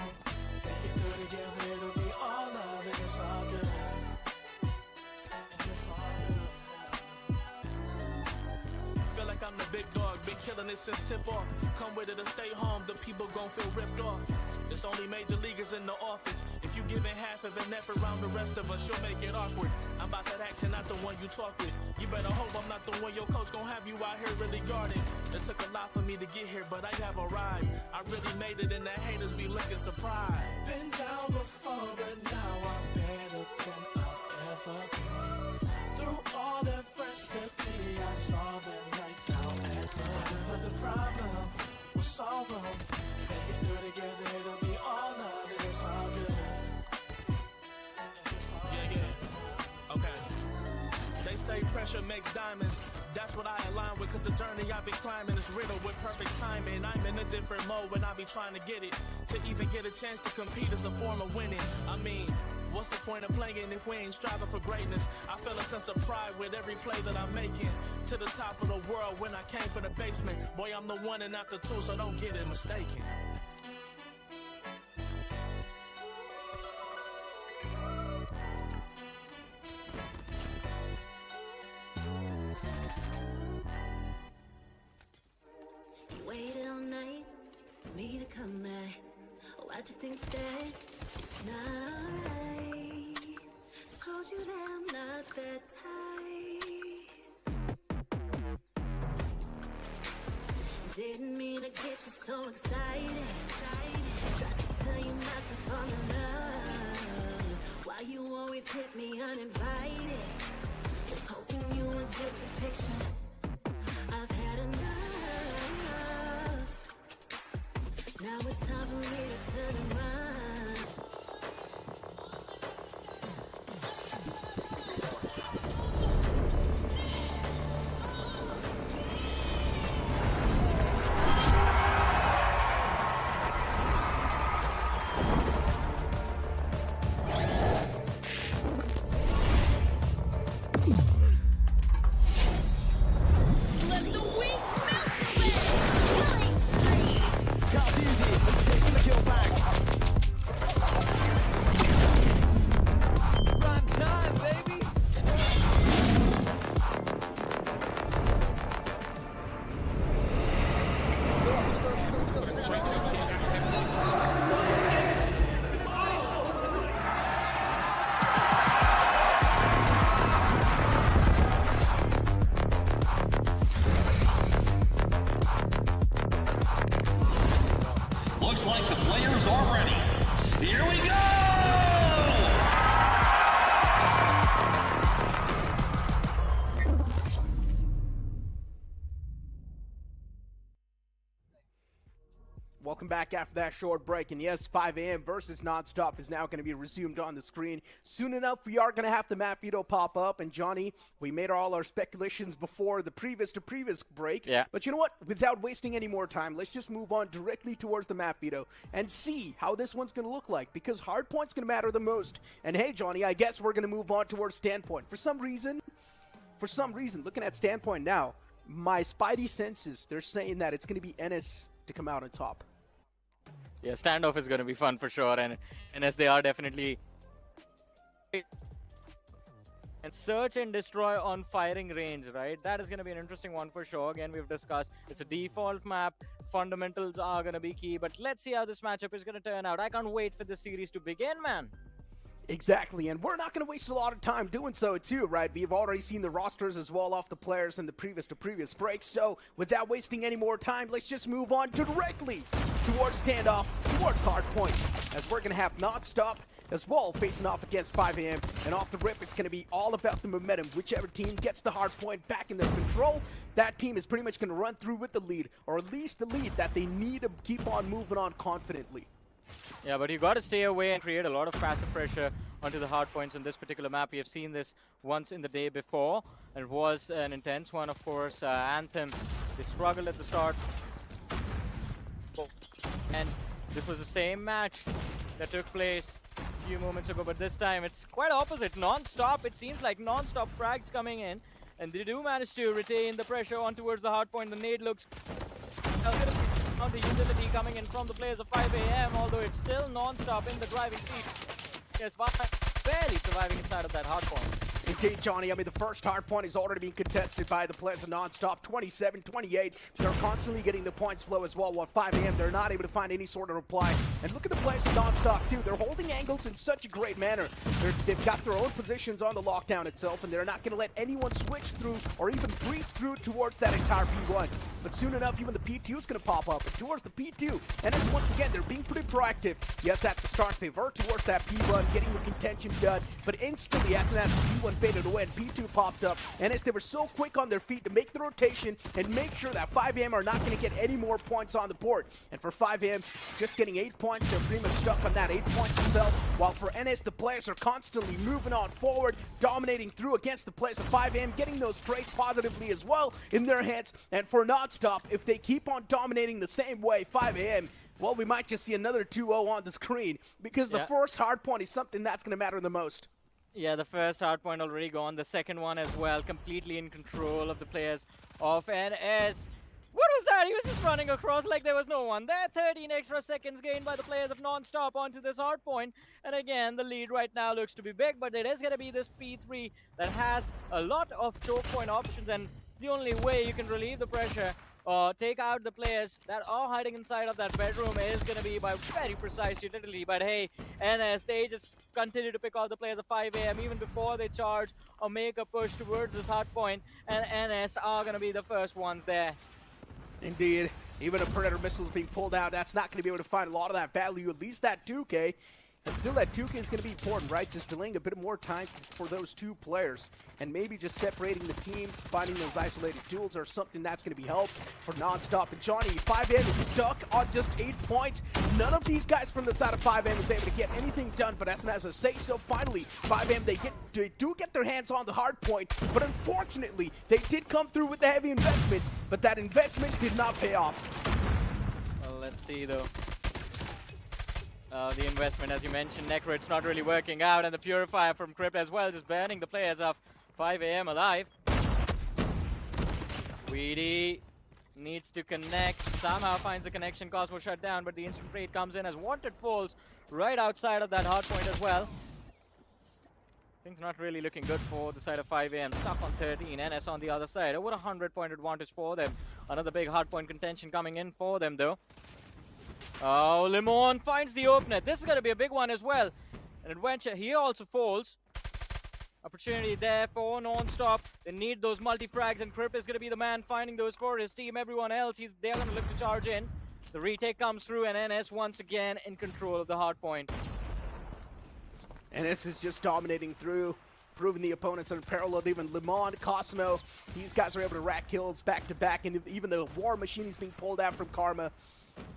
Make it through together, it'll be all love, and it's all good. And it's all good. Feel like I'm the big dog, been killing it since tip-off. Come with it or stay home, the people gon' feel ripped off. It's only major leaguers in the office. If you giving half of an effort around the rest of us, you'll make it awkward. I'm about that action, not the one you talk with. You better hope I'm not the one your coach gon' have you out here really guarding. It took a lot for me to get here, but I have arrived. I really made it, and the haters be looking surprised. Been down before, but now I'm better than I've ever been. Through all adversity, I saw the light now at whatever the problem, we'll solve them. Make it through together, it'll be all love, and it's all good. And it's all Yeah, yeah. Okay. They say pressure makes diamonds. That's what I align with, cause the journey I've been climbing is riddled with perfect timing. I'm in a different mode when I be trying to get it. To even get a chance to compete is a form of winning. I mean, what's the point of playing if we ain't striving for greatness? I feel a sense of pride with every play that I'm making. To the top of the world when I came from the basement. Boy, I'm the one and not the two, so don't get it mistaken. You waited all night for me to come back. Why'd you think that it's not alright? Told you that I'm not that type. Didn't mean to get you so excited. Tried to tell you not to fall in love. Why you always hit me uninvited? Was hoping you would get the picture. I've had enough. Now it's time for me to turn around. Let the weak melt away! Killing spree! That's easy. Taking the kill back. Run time, baby. Looks like the players are ready. Here we go! welcome back after that short break. And yes, 5 a.m. versus NonStop is now going to be resumed on the screen. Soon enough, we are going to have the map veto pop up. And Johnny, we made all our speculations before the previous break. Yeah. But you know what? Without wasting any more time, let's just move on directly towards the map veto and see how this one's going to look like, because Hardpoint's going to matter the most. And hey, Johnny, I guess we're going to move on towards Standpoint. For some reason, looking at Standpoint now, my spidey senses, they're saying that it's going to be NS to come out on top. Yeah, standoff is going to be fun for sure, and as they are definitely. And search and destroy on firing range, right? That is going to be an interesting one for sure. Again, we've discussed it's a default map. Fundamentals are going to be key, but let's see how this matchup is going to turn out. I can't wait for this series to begin, man. Exactly, and we're not going to waste a lot of time doing so too, right? We've already seen the rosters as well off the players in the previous break, so without wasting any more time, let's just move on directly towards standoff, towards Hardpoint, as we're going to have NonStop as well facing off against 5 a.m. And off the rip, it's going to be all about the momentum. Whichever team gets the Hardpoint back in their control, that team is pretty much going to run through with the lead, or at least the lead that they need to keep on moving on confidently. Yeah, but you got to stay away and create a lot of passive pressure onto the hard points in this particular map. We have seen this once in the day before, and it was an intense one, of course. Anthem, they struggled at the start. And this was the same match that took place a few moments ago, but this time it's quite opposite. NonStop, it seems like NonStop frags coming in, and they do manage to retain the pressure on towards the hard point. The nade looks on the utility coming in from the players of 5 a.m., although it's still NonStop in the driving seat. Yes, barely surviving inside of that hard point. Indeed, Johnny. I mean, the first hard point is already being contested by the players of NonStop, 27-28. They're constantly getting the points flow as well. While 5 a.m., they're not able to find any sort of reply. And look at the players of NonStop, too. They're holding angles in such a great manner. They've got their own positions on the lockdown itself, and they're not going to let anyone switch through or even breach through towards that entire P1. But soon enough, even the P2 is going to pop up and towards the P2. And then once again, they're being pretty proactive. Yes, at the start, they were towards that P1, getting the contention done. But instantly, as soon as the P1 faded away and P2 popped up, and as they were so quick on their feet to make the rotation and make sure that 5 a.m. are not going to get any more points on the board. And for 5 a.m., just getting 8 points, they're pretty much stuck on that 8 points itself. While for NS, the players are constantly moving on forward, dominating through against the players of 5 a.m., getting those trades positively as well in their hands. And for NonStop, if they keep on dominating the same way, 5 a.m., well, we might just see another 2-0 on the screen, because the first hard point is something that's going to matter the most. Yeah, the first hard point already gone. The second one as well, completely in control of the players of NS. What was that? He was just running across like there was no one there. 13 extra seconds gained by the players of NonStop onto this hard point. And again, the lead right now looks to be big, but it is going to be this P3 that has a lot of choke point options, and the only way you can relieve the pressure take out the players that are hiding inside of that bedroom is going to be by very precise utility. But hey, NS, they just continue to pick off the players of 5 a.m. even before they charge or make a push towards this hard point, and NS are going to be the first ones there. Indeed. Even a Predator missile is being pulled out, that's not going to be able to find a lot of that value, at least that 2K. And still, that 2K is going to be important, right? Just delaying a bit more time for those two players. And maybe just separating the teams, finding those isolated duels or something that's going to be helpful for NonStop. And Johnny, 5M is stuck on just 8 points. None of these guys from the side of 5M is able to get anything done. But as I say so, finally, 5M, they do get their hands on the hard point. But unfortunately, they did come through with the heavy investments. But that investment did not pay off. Well, let's see, though. The investment, as you mentioned, Necro, it's not really working out, and the Purifier from Crypt as well, just burning the players of 5 a.m. alive. Weedy needs to connect, somehow finds the connection, Cosmo shut down, but the instant raid comes in as Wanted falls right outside of that hard point as well. Things not really looking good for the side of 5 a.m. Stuck on 13, NS on the other side. Over 100-point advantage for them. Another big hard point contention coming in for them, though. Oh, Limon finds the opener. This is going to be a big one as well. An adventure here also falls. Opportunity there for NonStop. They need those multi-frags, and Crip is going to be the man finding those for his team. Everyone else, they're going to look to charge in. The retake comes through, and NS once again in control of the hard point. NS is just dominating through, proving the opponents unparalleled. Even Limon, Cosmo, these guys are able to rack kills back to back, and even the War Machine is being pulled out from Karma.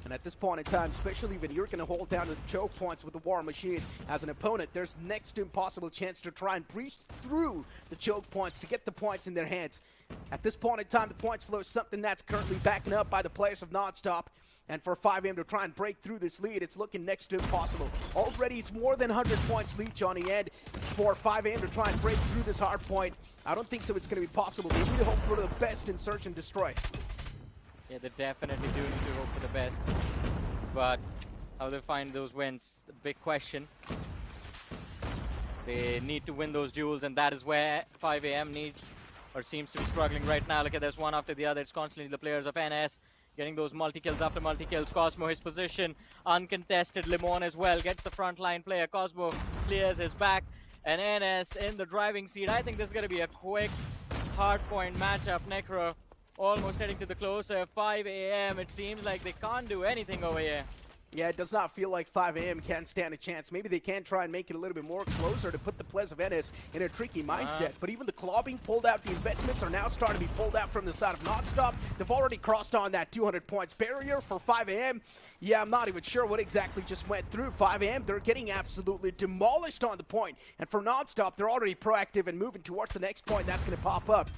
And at this point in time, especially when you're going to hold down the choke points with the War Machine as an opponent, there's next to impossible chance to try and breeze through the choke points to get the points in their hands. At this point in time, the points flow is something that's currently backing up by the players of NonStop. And for 5AM to try and break through this lead, it's looking next to impossible. Already, it's more than 100 points lead, Johnny, and for 5AM to try and break through this hard point, I don't think so it's going to be possible. They need to hope for the best in Search and Destroy. Yeah, they definitely do need to hope for the best. But how they find those wins, a big question. They need to win those duels, and that is where 5AM needs or seems to be struggling right now. Look at this, one after the other. It's constantly the players of NS getting those multi-kills after multi-kills. Cosmo, his position, uncontested. Lemon as well gets the frontline player. Cosmo clears his back, and NS in the driving seat. I think this is going to be a quick hardpoint matchup. Necro almost heading to the closer. 5AM, it seems like they can't do anything over here. Yeah, it does not feel like 5AM can stand a chance. Maybe they can try and make it a little bit more closer to put the players of NS in a tricky mindset. But even the claw being pulled out, the investments are now starting to be pulled out from the side of NonStop. They've already crossed on that 200 points barrier for 5AM. Yeah, I'm not even sure what exactly just went through. 5AM, they're getting absolutely demolished on the point. And for NonStop, they're already proactive and moving towards the next point that's going to pop up.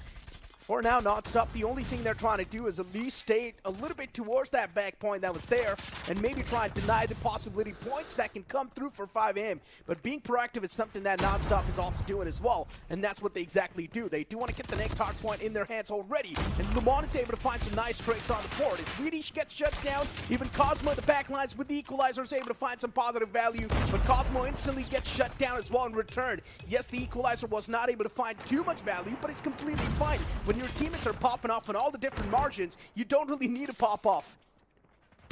For now, NonStop, the only thing they're trying to do is at least stay a little bit towards that back point that was there and maybe try and deny the possibility points that can come through for 5AM. But being proactive is something that NonStop is also doing as well, and that's what they exactly do. They do want to get the next hard point in their hands already, and Lemon is able to find some nice trades on the board. As Swedish gets shut down, even Cosmo in the backlines with the equalizer is able to find some positive value, but Cosmo instantly gets shut down as well in return. Yes, the equalizer was not able to find too much value, but it's completely fine. When your teammates are popping off on all the different margins, you don't really need to pop off.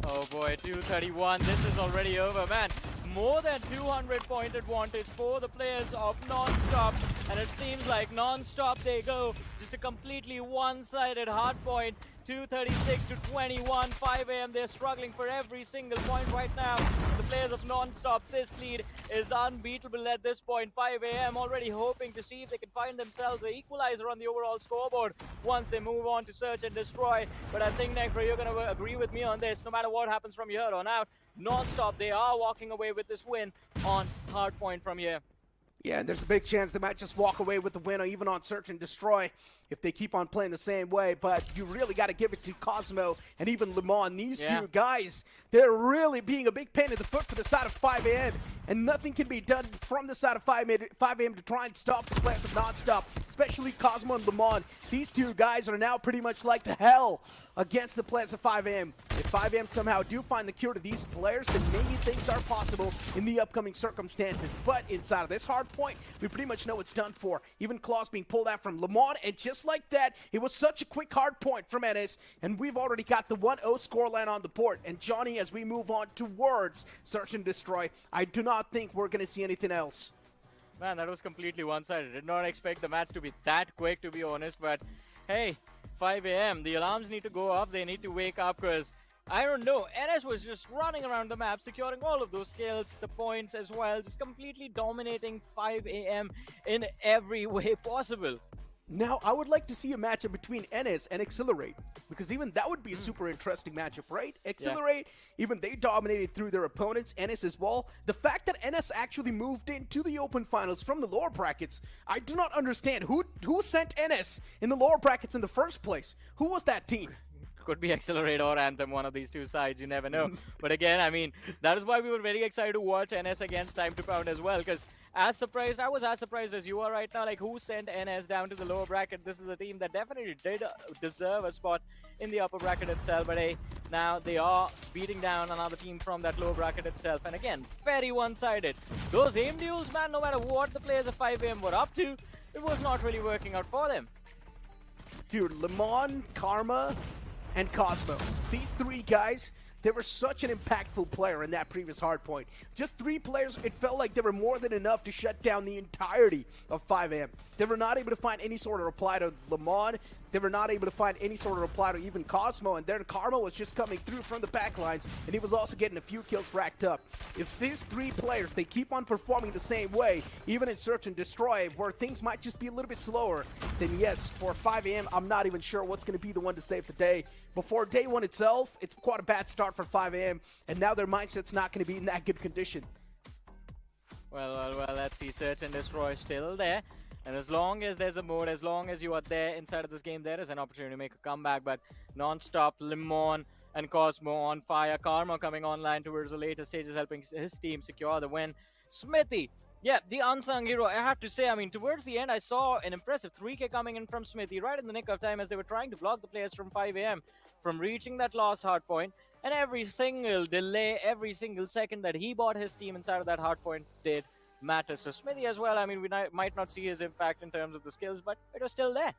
Oh boy, 231, this is already over, man. More than 200 point advantage for the players of NonStop, and it seems like NonStop they go. Just a completely one-sided hard point. 236 to 21, 5AM, they're struggling for every single point right now. The players of NonStop, this lead is unbeatable at this point. 5AM already hoping to see if they can find themselves an equalizer on the overall scoreboard once they move on to Search and Destroy. But I think, Necro, you're going to agree with me on this. No matter what happens from here on out, NonStop, they are walking away with this win on Hardpoint from here. Yeah, and there's a big chance they might just walk away with the win or even on Search and Destroy if they keep on playing the same way. But you really got to give it to Cosmo and even Lemon. These two guys, they're really being a big pain in the foot for the side of 5AM. And nothing can be done from the side of 5AM to try and stop the players of NonStop, especially Cosmo and Lemon. These two guys are now pretty much like the hell against the players of 5AM. If 5AM somehow do find the cure to these players, then maybe things are possible in the upcoming circumstances. But inside of this hard point, we pretty much know it's done for. Even claws being pulled out from Lemon, and just like that, it was such a quick hard point from NS, and we've already got the 1-0 scoreline on the board. And Johnny, as we move on towards Search and Destroy, I do not think we're going to see anything else. Man, that was completely one-sided. Did not expect the match to be that quick, to be honest, but hey, 5AM, the alarms need to go up, they need to wake up, because I don't know, NS was just running around the map, securing all of those kills, the points as well, just completely dominating 5AM in every way possible. Now, I would like to see a matchup between NS and Accelerate, because even that would be a super interesting matchup, right? Accelerate, even they dominated through their opponents, NS as well. The fact that NS actually moved into the open finals from the lower brackets, I do not understand. Who sent NS in the lower brackets in the first place? Who was that team? Could be Accelerate or Anthem, one of these two sides, you never know. But again, I mean, that is why we were very excited to watch NS against Time to Pound as well, because I was as surprised as you are right now. Like, who sent NS down to the lower bracket? This is a team that definitely did deserve a spot in the upper bracket itself, but hey, now they are beating down another team from that lower bracket itself, and again, very one-sided. Those aim duels, man, no matter what the players of 5AM were up to, it was not really working out for them. Dude, Lemon, Karma, and Cosmo. These three guys, they were such an impactful player in that previous hardpoint. Just three players, it felt like they were more than enough to shut down the entirety of 5AM. They were not able to find any sort of reply to Lemon. They were not able to find any sort of reply to even Cosmo, and then Karma was just coming through from the backlines, and he was also getting a few kills racked up. If these three players, they keep on performing the same way, even in Search and Destroy, where things might just be a little bit slower, then yes, for 5AM, I'm not even sure what's going to be the one to save the day. Before day one itself, it's quite a bad start start for 5 a.m., and now their mindset's not going to be in that good condition. Well, let's see. Search and Destroy still there. And as long as there's a mode, as long as you are there inside of this game, there is an opportunity to make a comeback. But NonStop, Limon, and Cosmo on fire. Karma coming online towards the later stages, helping his team secure the win. Smithy, yeah, the unsung hero. I have to say, I mean, towards the end, I saw an impressive 3K coming in from Smithy right in the nick of time as they were trying to block the players from 5 a.m. from reaching that last hard point. And every single delay, every single second that he bought his team inside of that hard point did matter. So Smithy as well, I mean, we might not see his impact in terms of the skills, but it was still there.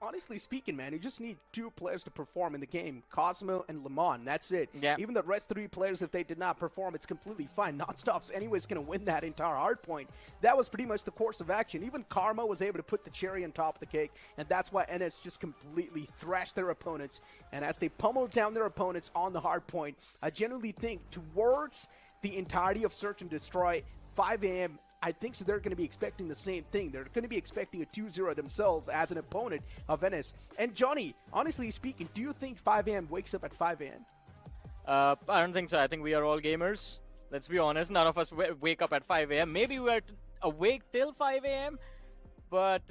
Honestly speaking, man, you just need 2 players to perform in the game. Cosmo and Lemon, that's it. Yeah. Even the rest 3 players, if they did not perform, it's completely fine. NonStop's anyways going to win that entire hard point. That was pretty much the course of action. Even Karma was able to put the cherry on top of the cake, and that's why NS just completely thrashed their opponents. And as they pummeled down their opponents on the hard point, I genuinely think towards the entirety of Search and Destroy, 5 a.m., I think so they're going to be expecting the same thing. They're going to be expecting a 2-0 themselves as an opponent of NS. And Johnny, honestly speaking, do you think 5 a.m. wakes up at 5 a.m.? I don't think so. I think we are all gamers. Let's be honest. None of us wake up at 5 a.m. Maybe we're awake till 5 a.m. But,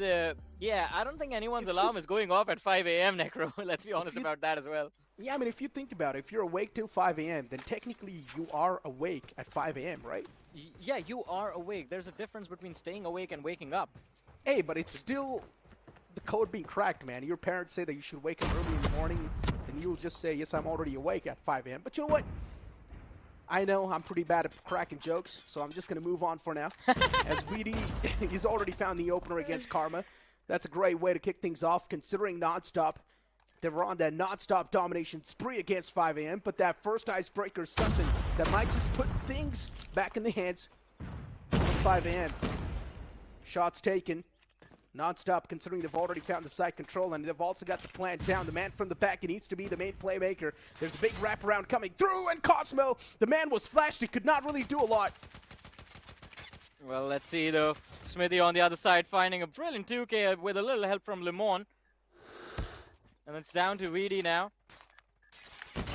yeah, I don't think anyone's alarm is going off at 5 a.m., Necro. Let's be honest about that as well. Yeah, I mean, if you think about it, if you're awake till 5 a.m., then technically you are awake at 5 a.m., right? Yeah, you are awake. There's a difference between staying awake and waking up. Hey, but it's still the code being cracked, man. Your parents say that you should wake up early in the morning, and you'll just say, yes, I'm already awake at 5 a.m. But you know what? I know I'm pretty bad at cracking jokes, so I'm just going to move on for now. As Weedy, he's already found the opener against Karma. That's a great way to kick things off, considering NonStop. They were on that NonStop domination spree against 5 a.m., but that first icebreaker is something that might just put things back in the hands of 5 a.m. Shots taken. NonStop, considering they've already found the side control, and they've also got the plan down. The man from the back, he needs to be the main playmaker. There's a big wraparound coming through, and Cosmo, the man was flashed. He could not really do a lot. Well, let's see, though. Smithy on the other side finding a brilliant 2K with a little help from Lemon. And it's down to VD now.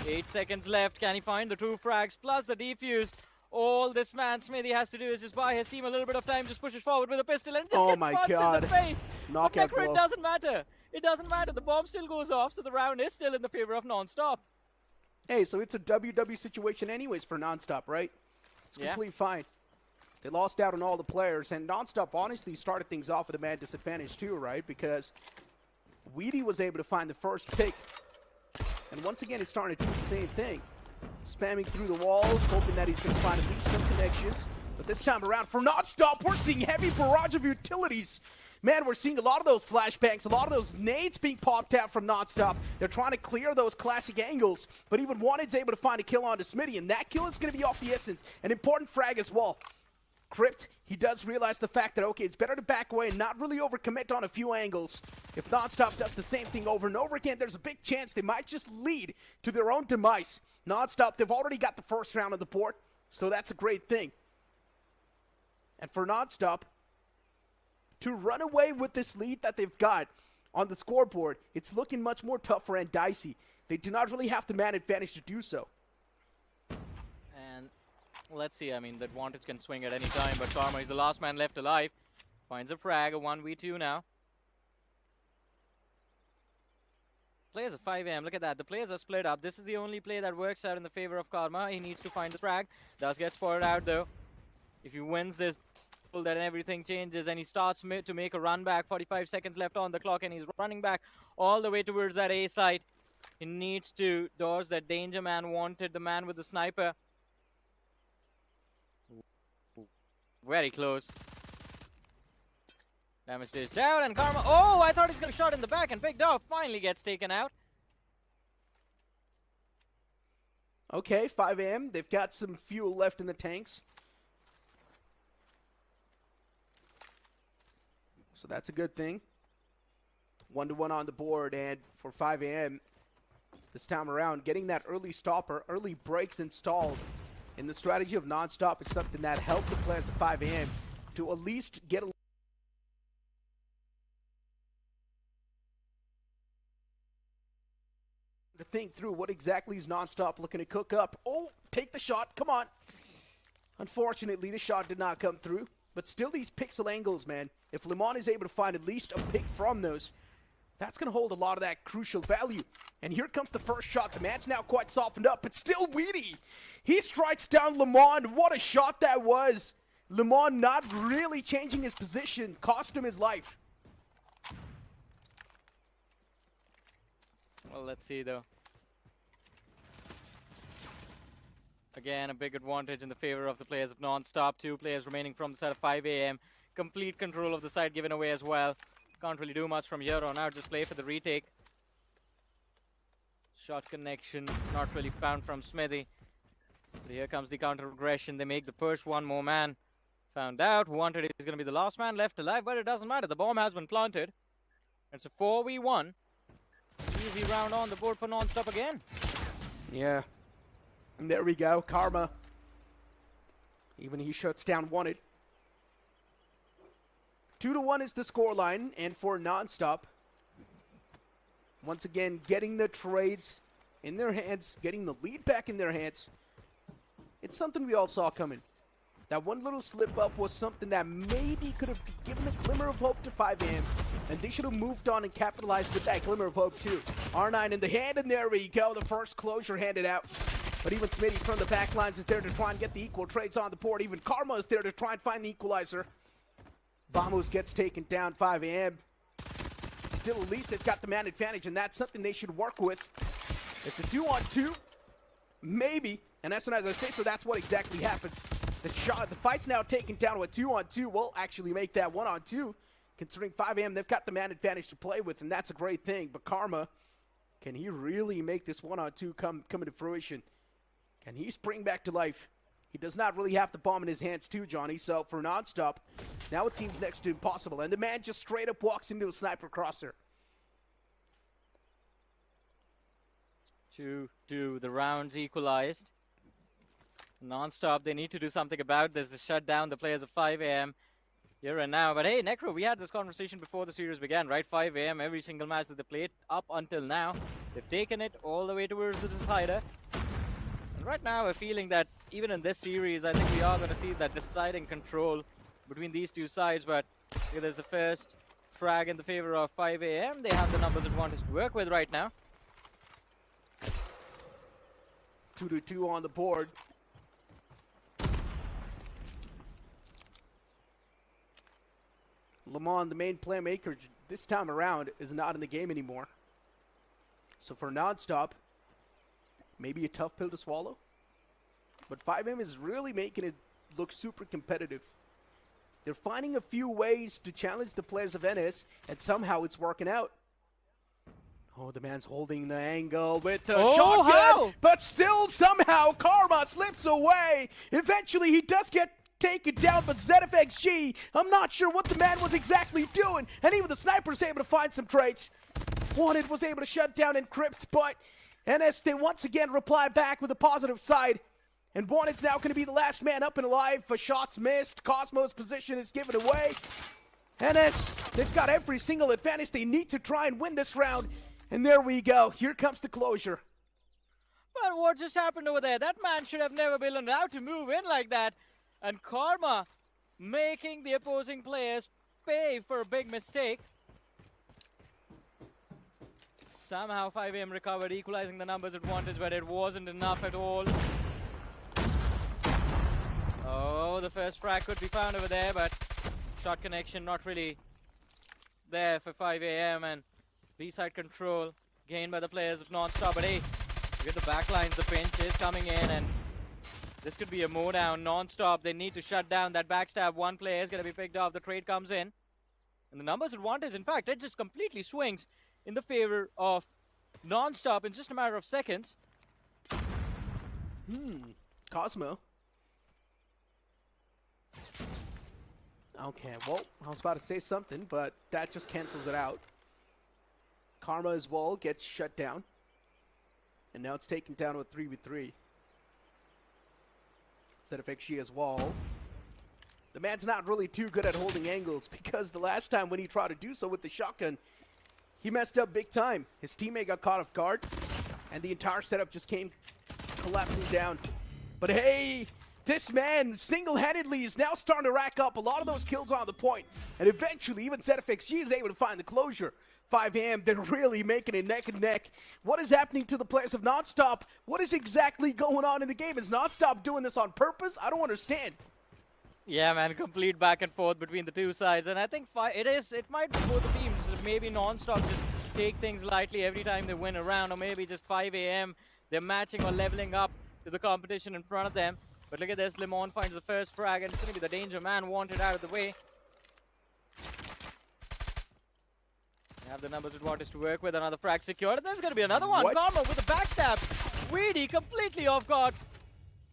8 seconds left. Can he find the 2 frags plus the defuse? All this man Smithy has to do is just buy his team a little bit of time, just pushes forward with a pistol and just gets popped in the face. Knockout But Necro, it doesn't matter. It doesn't matter. The bomb still goes off, so the round is still in the favor of NonStop. Hey, so it's a WW situation anyways for NonStop, right? It's completely fine. They lost out on all the players, and NonStop honestly started things off with a man disadvantage too, right? Because Weedy was able to find the first pick. And once again, he's starting to do the same thing. Spamming through the walls, hoping that he's going to find at least some connections. But this time around, for NonStop, we're seeing heavy barrage of utilities. Man, we're seeing a lot of those flashbangs, a lot of those nades being popped out from NonStop. They're trying to clear those classic angles. But even Wanted's able to find a kill onto Smitty, and that kill is going to be off the essence. An important frag as well. Crypt, he does realize the fact that, okay, it's better to back away and not really overcommit on a few angles. If NonStop does the same thing over and over again, there's a big chance they might just lead to their own demise. NonStop, they've already got the first round on the board, so that's a great thing. And for NonStop, to run away with this lead that they've got on the scoreboard, it's looking much more tougher and dicey. They do not really have the man advantage to do so. And let's see, I mean, that Wanted can swing at any time, but Karma is the last man left alive. Finds a frag, a 1v2 now. Players at 5 a.m. Look at that. The players are split up. This is the only play that works out in the favor of Karma. He needs to find the frag. Does get spotted out, though. If he wins this, then everything changes, and he starts to make a run back. 45 seconds left on the clock, and he's running back all the way towards that A site. He needs to dodge that danger man Wanted, the man with the sniper. Very close. Damage is down, and Karma. Oh, I thought he's going to shot in the back and picked off. Finally gets taken out. Okay, 5 a.m. They've got some fuel left in the tanks. So that's a good thing. 1-1 on the board, and for 5 a.m. this time around, getting that early stopper, early breaks installed in the strategy of NonStop is something that helped the players at 5 a.m. to at least get a think through what exactly is NonStop looking to cook up. Oh, take the shot. Come on. Unfortunately, the shot did not come through. But still, these pixel angles, man. If Lemon is able to find at least a pick from those, that's going to hold a lot of that crucial value. And here comes the first shot. The man's now quite softened up, but still Weedy. He strikes down Lemon. What a shot that was. Lemon not really changing his position. Cost him his life. Well, let's see, though. Again, a big advantage in the favor of the players of NonStop. 2 players remaining from the side of 5 AM. Complete control of the side given away as well. Can't really do much from here on out. Just play for the retake. Shot connection not really found from Smithy. But here comes the counter aggression. They make the push. One more man found out. Wanted is going to be the last man left alive, but it doesn't matter. The bomb has been planted. It's a 4v1. Easy round on the board for NonStop again. Yeah. And there we go. Karma. Even he shuts down Wanted. 2-1 is the scoreline, and for NonStop, once again, getting the trades in their hands, getting the lead back in their hands. It's something we all saw coming. That one little slip up was something that maybe could have given a glimmer of hope to 5 AM, and they should have moved on and capitalized with that glimmer of hope too. R9 in the hand, and there we go. The first closure handed out. But even Smitty from the back lines is there to try and get the equal trades on the board. Even Karma is there to try and find the equalizer. Vamos gets taken down. 5 AM. Still, at least they've got the man advantage, and that's something they should work with. It's a 2-on-2. Maybe. And as soon as I say so, that's what exactly happens. The fight's now taken down to a 2-on-2. We'll actually make that 1-on-2. Considering 5 AM, they've got the man advantage to play with, and that's a great thing. But Karma, can he really make this 1-on-2 come into fruition? Can he spring back to life? He does not really have the bomb in his hands too, Johnny. So for NonStop, now it seems next to impossible. And the man just straight up walks into a sniper crosser. 2-2. The rounds equalized. NonStop, they need to do something about this to shut down the players of 5 AM here and now. But hey, Necro, we had this conversation before the series began, right? 5 AM, every single match that they played up until now, they've taken it all the way towards the decider. And right now, we're feeling that even in this series, I think we are going to see that deciding control between these two sides. But here there's the first frag in the favor of 5 AM. They have the numbers advantage to work with right now. 2-2 on the board. Lemon, the main playmaker this time around, is not in the game anymore. So for NonStop, maybe a tough pill to swallow. But 5M is really making it look super competitive. They're finding a few ways to challenge the players of NS, and somehow it's working out. Oh, the man's holding the angle with the shotgun, how? but still somehow Karma slips away. Eventually he does get taken down, but ZFXG, I'm not sure what the man was exactly doing, and even the sniper's able to find some trades. Wanted was able to shut down Encrypt, but NS, they once again reply back with a positive side. And Wanted's now going to be the last man up and alive for shots missed. Cosmo's position is given away. NS, they've got every single advantage they need to try and win this round. And there we go. Here comes the closure. But what just happened over there? That man should have never been allowed to move in like that. And Karma making the opposing players pay for a big mistake. Somehow 5AM recovered, equalizing the numbers advantage, but it wasn't enough at all. Oh, the first frag could be found over there, but shot connection not really there for 5AM, and B-side control gained by the players of NonStop. But hey, look at the backlines, the pinch is coming in, and this could be a mow down. NonStop, they need to shut down that backstab. One player is going to be picked off, the trade comes in. And the numbers advantage, in fact, it just completely swings in the favor of NonStop in just a matter of seconds. Cosmo. Okay, well, I was about to say something, but that just cancels it out. Karma as well gets shut down. And now it's taken down to a 3v3. ZFXG as well. The man's not really too good at holding angles, because the last time when he tried to do so with the shotgun, he messed up big time. His teammate got caught off guard. And the entire setup just came collapsing down. But hey, this man single-handedly is now starting to rack up a lot of those kills on the point. And eventually, even ZFXG is able to find the closure. 5 a.m., they're really making it neck and neck. What is happening to the players of NonStop? What is exactly going on in the game? Is NonStop doing this on purpose? I don't understand. Yeah, man, complete back and forth between the two sides. And I think it might be both the teams. Maybe NonStop just take things lightly every time they win a round, or maybe just 5 a.m. they're matching or leveling up to the competition in front of them. But look at this, Limon finds the first frag, and it's going to be the danger man wanted out of the way. They have the numbers advantage to work with. Another frag secured, and there's going to be another one. Karma with a backstab. Weedy completely off guard.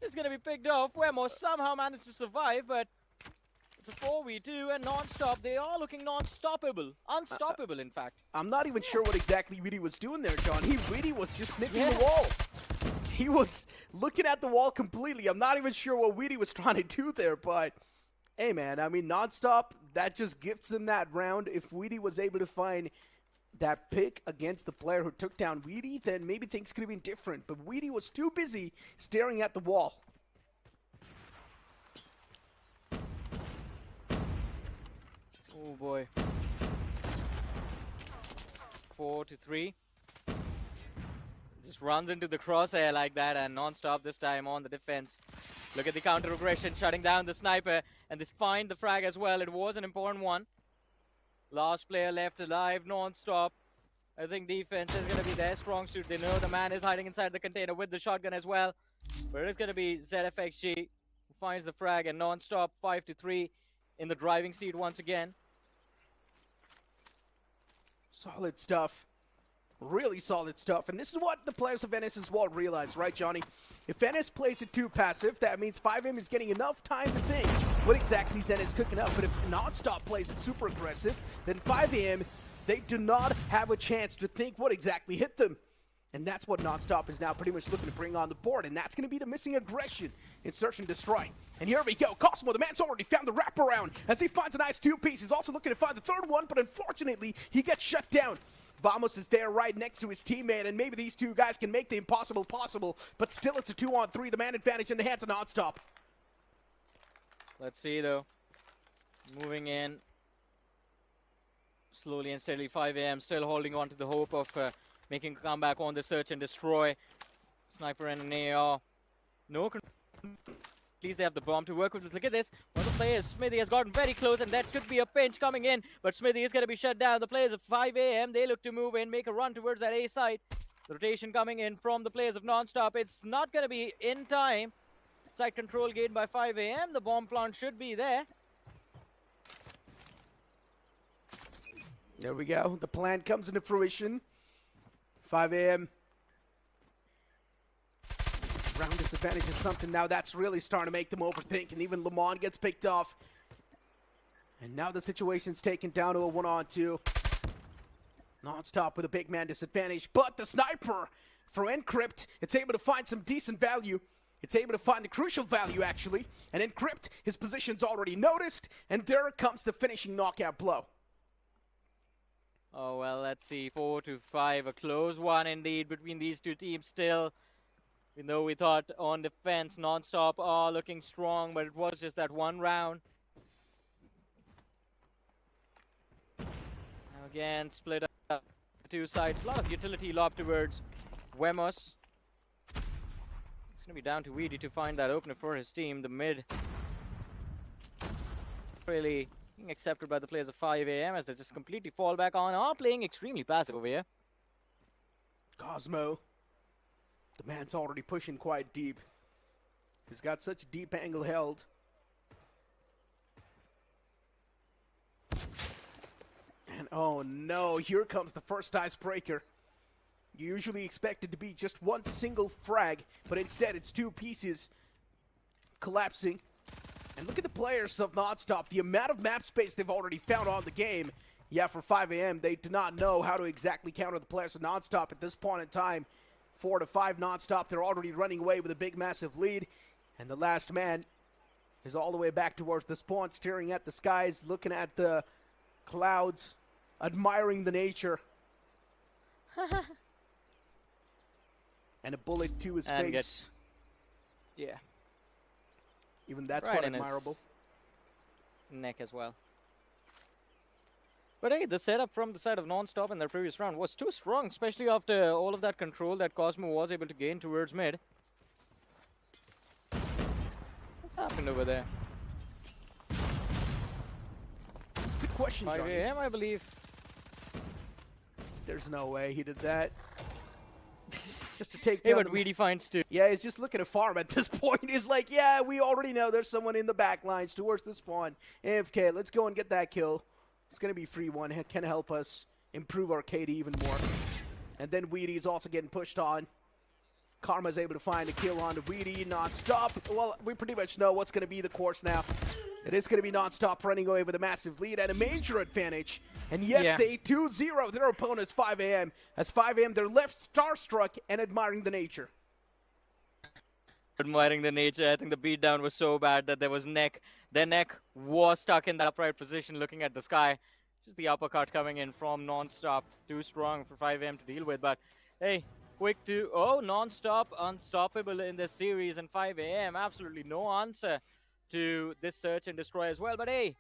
It's going to be picked off. Wemo somehow managed to survive, but it's a 4v2, and NonStop, they are looking non-stoppable. Unstoppable, in fact. I'm not even sure what exactly Weedy was doing there, John. Weedy was just sniffing the wall. He was looking at the wall completely. I'm not even sure what Weedy was trying to do there, but hey, man, I mean, NonStop, that just gifts them that round. If Weedy was able to find that pick against the player who took down Weedy, then maybe things could have been different. But Weedy was too busy staring at the wall. Oh, boy. 4-3. Just runs into the crosshair like that, and NonStop this time on the defense. Look at the counter aggression, shutting down the sniper, and they find the frag as well. It was an important one. Last player left alive, NonStop. I think defense is going to be their strong suit. They know the man is hiding inside the container with the shotgun as well. But it's going to be ZFXG who finds the frag, and NonStop 5-3 in the driving seat once again. Solid stuff. Really solid stuff. And this is what the players of NS's Wall realize, right, Johnny? If NS plays it too passive, that means 5M is getting enough time to think what exactly Zen is cooking up. But if NonStop plays it super aggressive, then 5AM, they do not have a chance to think what exactly hit them. And that's what NonStop is now pretty much looking to bring on the board. And that's going to be the missing aggression in Search and Destroy. And here we go. Cosmo, the man's already found the wraparound as he finds a nice two-piece. He's also looking to find the third one, but unfortunately, he gets shut down. Vamos is there right next to his teammate, and maybe these two guys can make the impossible possible, but still it's a 2-on-3, the man advantage in the hands of NonStop. Let's see, though. Moving in slowly and steadily. 5 a.m. still holding on to the hope of making a comeback on the Search and Destroy. Sniper and an AR. No control. At least they have the bomb to work with. Look at this. One of the players, Smithy, has gotten very close, and that could be a pinch coming in. But Smithy is going to be shut down. The players of 5 a.m., they look to move in, make a run towards that A side. The rotation coming in from the players of NonStop. It's not going to be in time. Site control gained by 5 a.m. The bomb plant should be there. There we go. The plan comes into fruition. 5 a.m. Round disadvantage is something now that's really starting to make them overthink, and even Lamont gets picked off. And now the situation's taken down to a 1-on-2. NonStop with a big man disadvantage, but the sniper for Encrypt, it's able to find some decent value. It's able to find the crucial value, actually. And Encrypt, his position's already noticed, and there comes the finishing knockout blow. Oh, well, let's see. 4-5, a close one indeed between these two teams still. Even though we thought on defense, NonStop are looking strong, but it was just that one round. Now again, split up two sides. A lot of utility lob towards Wemos. It's going to be down to Weedy to find that opener for his team. The mid really being accepted by the players of 5 a.m. as they just completely fall back on. Are playing extremely passive over here. Cosmo. The man's already pushing quite deep. He's got such a deep angle held. And oh no, here comes the first icebreaker. You usually expect it to be just one single frag, but instead it's two pieces collapsing. And look at the players of NonStop, the amount of map space they've already found on the game. Yeah, for 5 a.m., they do not know how to exactly counter the players of NonStop at this point in time. 4-5 NonStop, they're already running away with a big, massive lead. And the last man is all the way back towards the spawn, staring at the skies, looking at the clouds, admiring the nature. And a bullet to his and face. Yeah. Even that's Right quite in his admirable. neck as well. But hey, the setup from the side of NonStop in their previous round was too strong, especially after all of that control that Cosmo was able to gain towards mid. What's happened over there? Good question, 5 Johnny. a.m. I believe. There's no way he did that. Just to take Hey, down but the- Weedy finds two. Yeah, he's just looking to farm at this point. He's like, yeah, we already know there's someone in the back lines towards the spawn. AFK, let's go and get that kill. It's going to be free one. It can help us improve our KD even more. And then Weedy's also getting pushed on. Karma's able to find a kill on the Weedy. NonStop. Well, we pretty much know what's going to be the course now. It is going to be NonStop running away with a massive lead and a major advantage. And yes, Yeah. they 2-0 their opponents 5 a.m. As 5 a.m. they're left starstruck and admiring the nature. Admiring the nature, I think the beatdown was so bad that there was neck. Their neck was stuck in that upright position looking at the sky. Just the uppercut coming in from NonStop. Too strong for 5am to deal with. But hey, quick to... Oh, NonStop unstoppable in this series. And 5am, absolutely no answer to this search and destroy as well. But hey,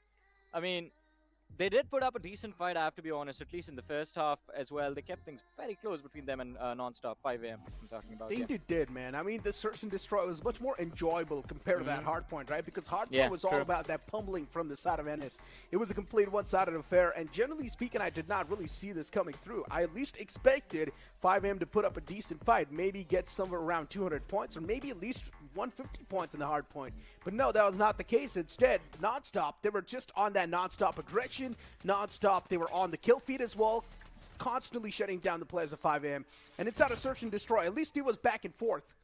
I mean... They did put up a decent fight, I have to be honest, at least in the first half as well. They kept things very close between them and NonStop, 5 a.m. I'm talking about. I think they did, man. I mean, the search and destroy was much more enjoyable compared to that Hardpoint, right? Because Hardpoint was all about that pummeling from the side of Ennis. It was a complete one-sided affair, and generally speaking, I did not really see this coming through. I at least expected 5am to put up a decent fight, maybe get somewhere around 200 points, or maybe at least 150 points in the Hardpoint. But no, that was not the case. Instead, NonStop, they were just on that NonStop aggression. NonStop, they were on the kill feed as well, constantly shutting down the players of 5am. And inside a search and destroy, at least it was back and forth.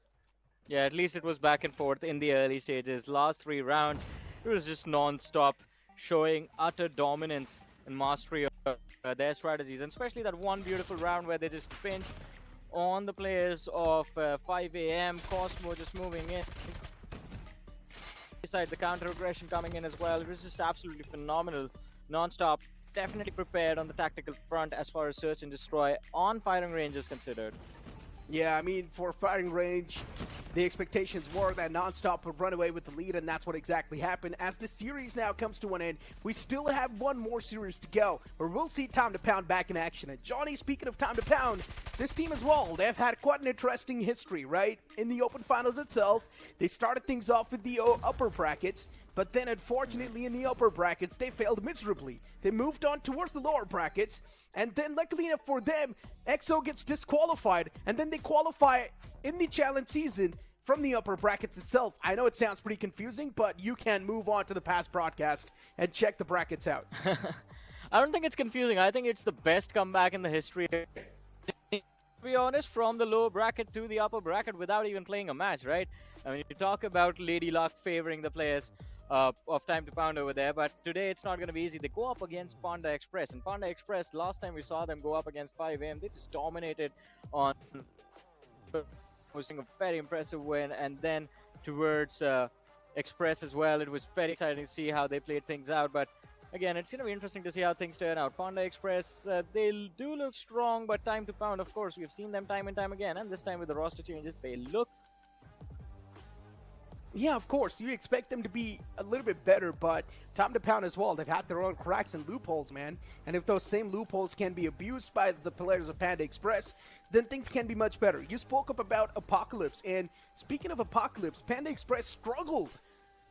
Yeah, at least it was back and forth in the early stages. Last 3 rounds, it was just NonStop showing utter dominance and mastery of their strategies. And especially that one beautiful round where they just pinched on the players of 5am. Cosmo just moving in. Beside the counter aggression coming in as well. It was just absolutely phenomenal. NonStop definitely prepared on the tactical front as far as search and destroy on firing range is considered. Yeah, I mean, for firing range, the expectations were that NonStop would run away with the lead, and that's what exactly happened. As the series now comes to an end, we still have one more series to go, where we'll see Time to Pound back in action. And Johnny, speaking of Time to Pound, this team as well, they've had quite an interesting history, right? In the Open Finals itself, they started things off with the upper brackets, but then unfortunately in the upper brackets, they failed miserably. They moved on towards the lower brackets, and then luckily enough for them, EXO gets disqualified, and then they qualify in the challenge season from the upper brackets itself. I know it sounds pretty confusing, but you can move on to the past broadcast and check the brackets out. I don't think it's confusing. I think it's the best comeback in the history. To be honest, from the lower bracket to the upper bracket without even playing a match, right? I mean, you talk about Lady Luck favoring the players of Time to Pound over there, but today it's not going to be easy. They go up against Panda Express, and Panda Express, last time we saw them go up against 5am, they just dominated on hosting a very impressive win, and then towards Express as well. It was very exciting to see how they played things out, but again, it's going to be interesting to see how things turn out. Panda Express, they do look strong, but Time to Pound, of course, we've seen them time and time again, and this time with the roster changes, they look... Yeah, of course, you expect them to be a little bit better, but Time to Pound as well, they've had their own cracks and loopholes, man. And if those same loopholes can be abused by the players of Panda Express, then things can be much better. You spoke up about Apocalypse, and speaking of Apocalypse, Panda Express struggled.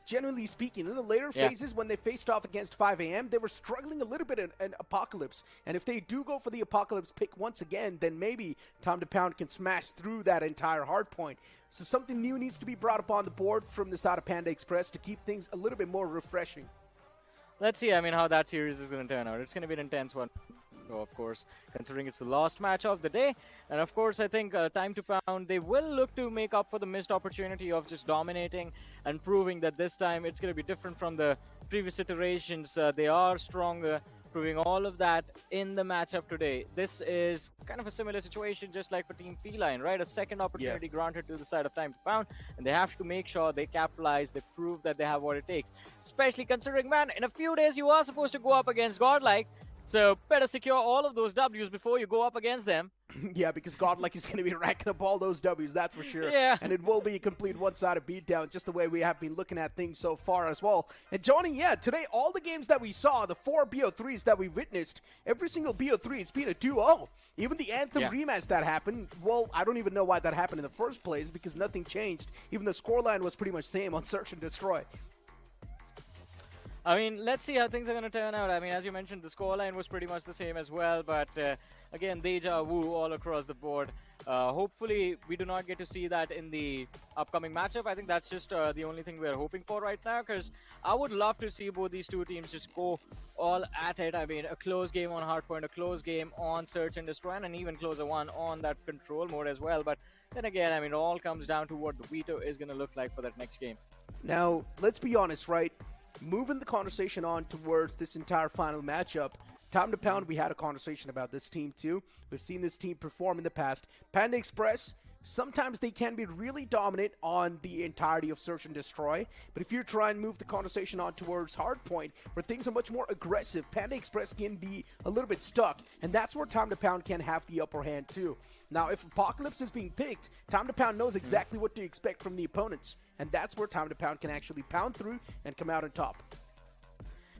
Generally speaking, in the later phases when they faced off against 5am, they were struggling a little bit in Apocalypse. And if they do go for the Apocalypse pick once again, then maybe Time to Pound can smash through that entire hardpoint. So something new needs to be brought up on the board from the side of Panda Express to keep things a little bit more refreshing. Let's see, I mean, how that series is going to turn out. It's going to be an intense one, of course, considering it's the last match of the day. And of course, I think Time to Pound, they will look to make up for the missed opportunity of just dominating and proving that this time it's going to be different from the previous iterations. They are stronger, proving all of that in the matchup today. This is kind of a similar situation just like for Team Feline, right? A second opportunity granted to the side of Time to Pound, and they have to make sure they capitalize, they prove that they have what it takes. Especially considering, man, in a few days you are supposed to go up against Godlike, so better secure all of those W's before you go up against them. Yeah, because Godlike is going to be racking up all those W's, that's for sure. Yeah. And it will be a complete one-sided beatdown, just the way we have been looking at things so far as well. And Johnny, yeah, today all the games that we saw, the 4 BO3s that we witnessed, every single BO3 has been a 2-0. Even the Anthem rematch that happened, well, I don't even know why that happened in the first place because nothing changed. Even the scoreline was pretty much same on Search and Destroy. I mean, let's see how things are going to turn out. I mean, as you mentioned, the scoreline was pretty much the same as well, but again, deja vu all across the board. Hopefully, we do not get to see that in the upcoming matchup. I think that's just the only thing we're hoping for right now, because I would love to see both these two teams just go all at it. I mean, a close game on Hardpoint, a close game on Search and Destroy, and an even closer one on that control mode as well. But then again, I mean, it all comes down to what the veto is going to look like for that next game. Now, let's be honest, right? Moving the conversation on towards this entire final matchup, Time to Pound, we had a conversation about this team too. We've seen this team perform in the past. Panda Express, sometimes they can be really dominant on the entirety of Search and Destroy, but if you try and move the conversation on towards Hardpoint, where things are much more aggressive, Panda Express can be a little bit stuck, and that's where Time to Pound can have the upper hand too. Now, if Apocalypse is being picked, Time to Pound knows exactly what to expect from the opponents, and that's where Time to Pound can actually pound through and come out on top.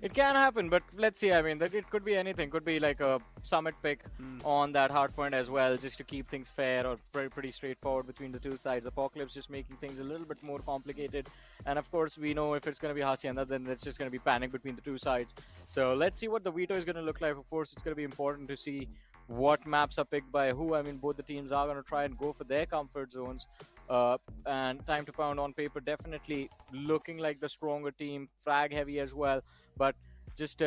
It can happen, but let's see. I mean, that it could be anything. Could be like a summit pick on that Hardpoint as well, just to keep things fair or pretty straightforward between the two sides. Apocalypse just making things a little bit more complicated. And of course, we know if it's going to be Hacienda, then it's just going to be panic between the two sides. So let's see what the veto is going to look like. Of course, it's going to be important to see what maps are picked by who. I mean, both the teams are going to try and go for their comfort zones. And Time to Pound on paper definitely looking like the stronger team, frag heavy as well, but just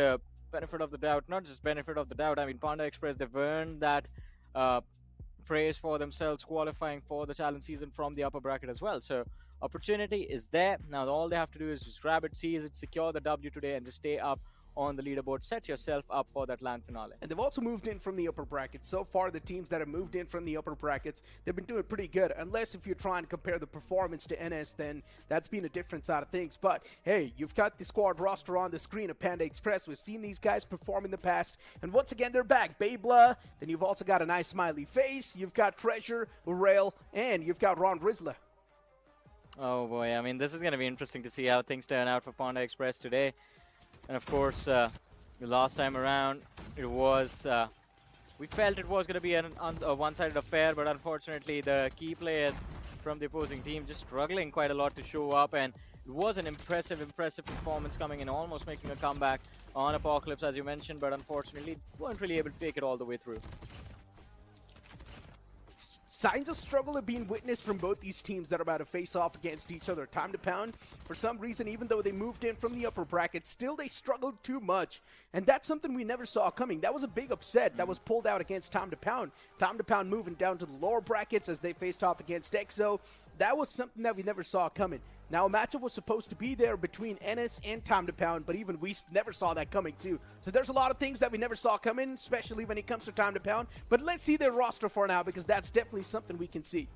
benefit of the doubt, not just benefit of the doubt. I mean, Panda Express, they've earned that praise for themselves qualifying for the challenge season from the upper bracket as well. So opportunity is there. Now all they have to do is just grab it, seize it, secure the W today, and just stay up on the leaderboard. Set yourself up for that land finale. And they've also moved in from the upper brackets. So far, the teams that have moved in from the upper brackets, they've been doing pretty good. Unless if you're trying to compare the performance to NS, then that's been a different side of things. But hey, you've got the squad roster on the screen of Panda Express. We've seen these guys perform in the past, and once again they're back. Beybla, then you've also got a nice smiley face, you've got Treasure, Urail, and you've got Ron Rizla. Oh boy, I mean, this is going to be interesting to see how things turn out for Panda Express today. And of course, the last time around, it was, we felt it was going to be a one-sided affair, but unfortunately the key players from the opposing team just struggling quite a lot to show up, and it was an impressive performance coming in, almost making a comeback on Apocalypse, as you mentioned, but unfortunately weren't really able to take it all the way through. Signs of struggle are being witnessed from both these teams that are about to face off against each other. Time to Pound, for some reason, even though they moved in from the upper bracket, still they struggled too much. And that's something we never saw coming. That was a big upset that was pulled out against Time to Pound. Time to Pound moving down to the lower brackets as they faced off against EXO. That was something that we never saw coming. Now, a matchup was supposed to be there between Ennis and Time to Pound, but even we never saw that coming, too. So there's a lot of things that we never saw coming, especially when it comes to Time to Pound. But let's see their roster for now, because that's definitely something we can see.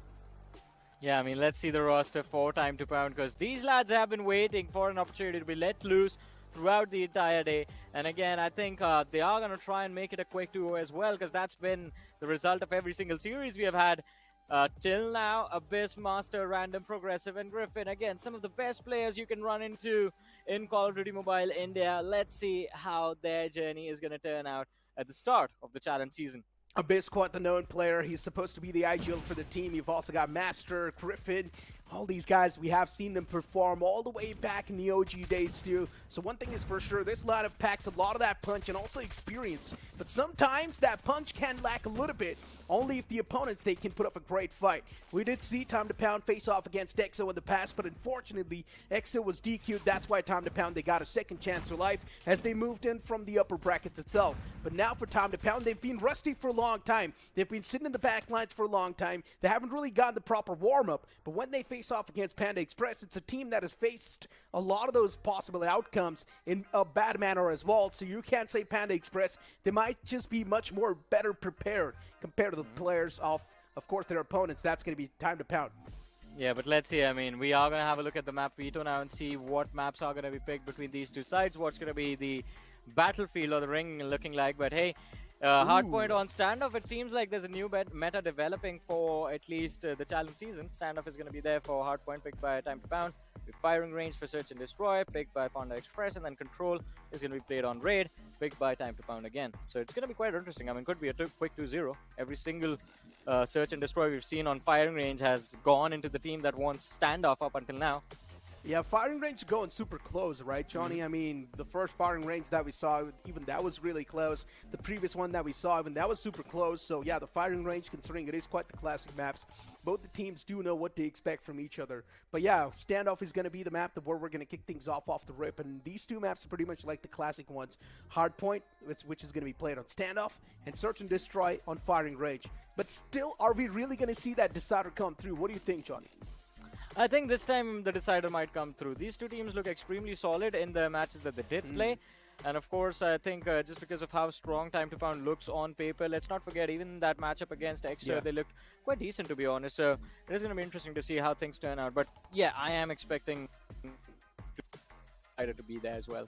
Yeah, I mean, let's see the roster for Time to Pound, because these lads have been waiting for an opportunity to be let loose throughout the entire day. And again, I think they are going to try and make it a quick duo as well, because that's been the result of every single series we have had till now. Abyss, Master, Random, Progressive, and Griffin. Again, some of the best players you can run into in Call of Duty Mobile India. Let's see how their journey is going to turn out at the start of the challenge season. Abyss, quite the known player. He's supposed to be the IGL for the team. You've also got Master, Griffin. All these guys, we have seen them perform all the way back in the OG days too. So one thing is for sure, this lineup packs a lot of that punch and also experience. But sometimes that punch can lack a little bit, only if the opponents, they can put up a great fight. We did see Time to Pound face off against EXO in the past, but unfortunately, EXO was DQ'd. That's why Time to Pound, they got a second chance to life as they moved in from the upper brackets itself. But now for Time to Pound, they've been rusty for a long time. They've been sitting in the back lines for a long time. They haven't really gotten the proper warm-up, but when they face off against Panda Express, it's a team that has faced a lot of those possible outcomes in a bad manner as well. So you can't say Panda Express. They might just be much more better prepared compared to the players of course, their opponents. That's going to be Time to Pound. Yeah, but let's see. I mean, we are going to have a look at the map veto now and see what maps are going to be picked between these two sides. What's going to be the battlefield or the ring looking like. But hey, Hardpoint on standoff. It seems like there's a new meta developing for at least the challenge season. Standoff is going to be there for Hardpoint, picked by Time to Pound. With firing range for Search and Destroy, picked by Panda Express, and then Control is going to be played on Raid, picked by Time to Pound again. So it's going to be quite interesting. I mean, could be a quick 2-0. Every single Search and Destroy we've seen on firing range has gone into the team that wants standoff up until now. Yeah, firing range going super close, right, Johnny? I mean, the first firing range that we saw, even that was really close. The previous one that we saw, even that was super close. So, yeah, the firing range, considering it is quite the classic maps, both the teams do know what to expect from each other. But, yeah, standoff is going to be the map where we're going to kick things off the rip. And these two maps are pretty much like the classic ones. Hardpoint, which is going to be played on standoff, and Search and Destroy on firing range. But still, are we really going to see that decider come through? What do you think, Johnny? I think this time the decider might come through. These two teams look extremely solid in the matches that they did play. And of course, I think just because of how strong Time to Pound looks on paper, let's not forget even that matchup against Exeter, they looked quite decent, to be honest. So it is going to be interesting to see how things turn out. But yeah, I am expecting to be there as well.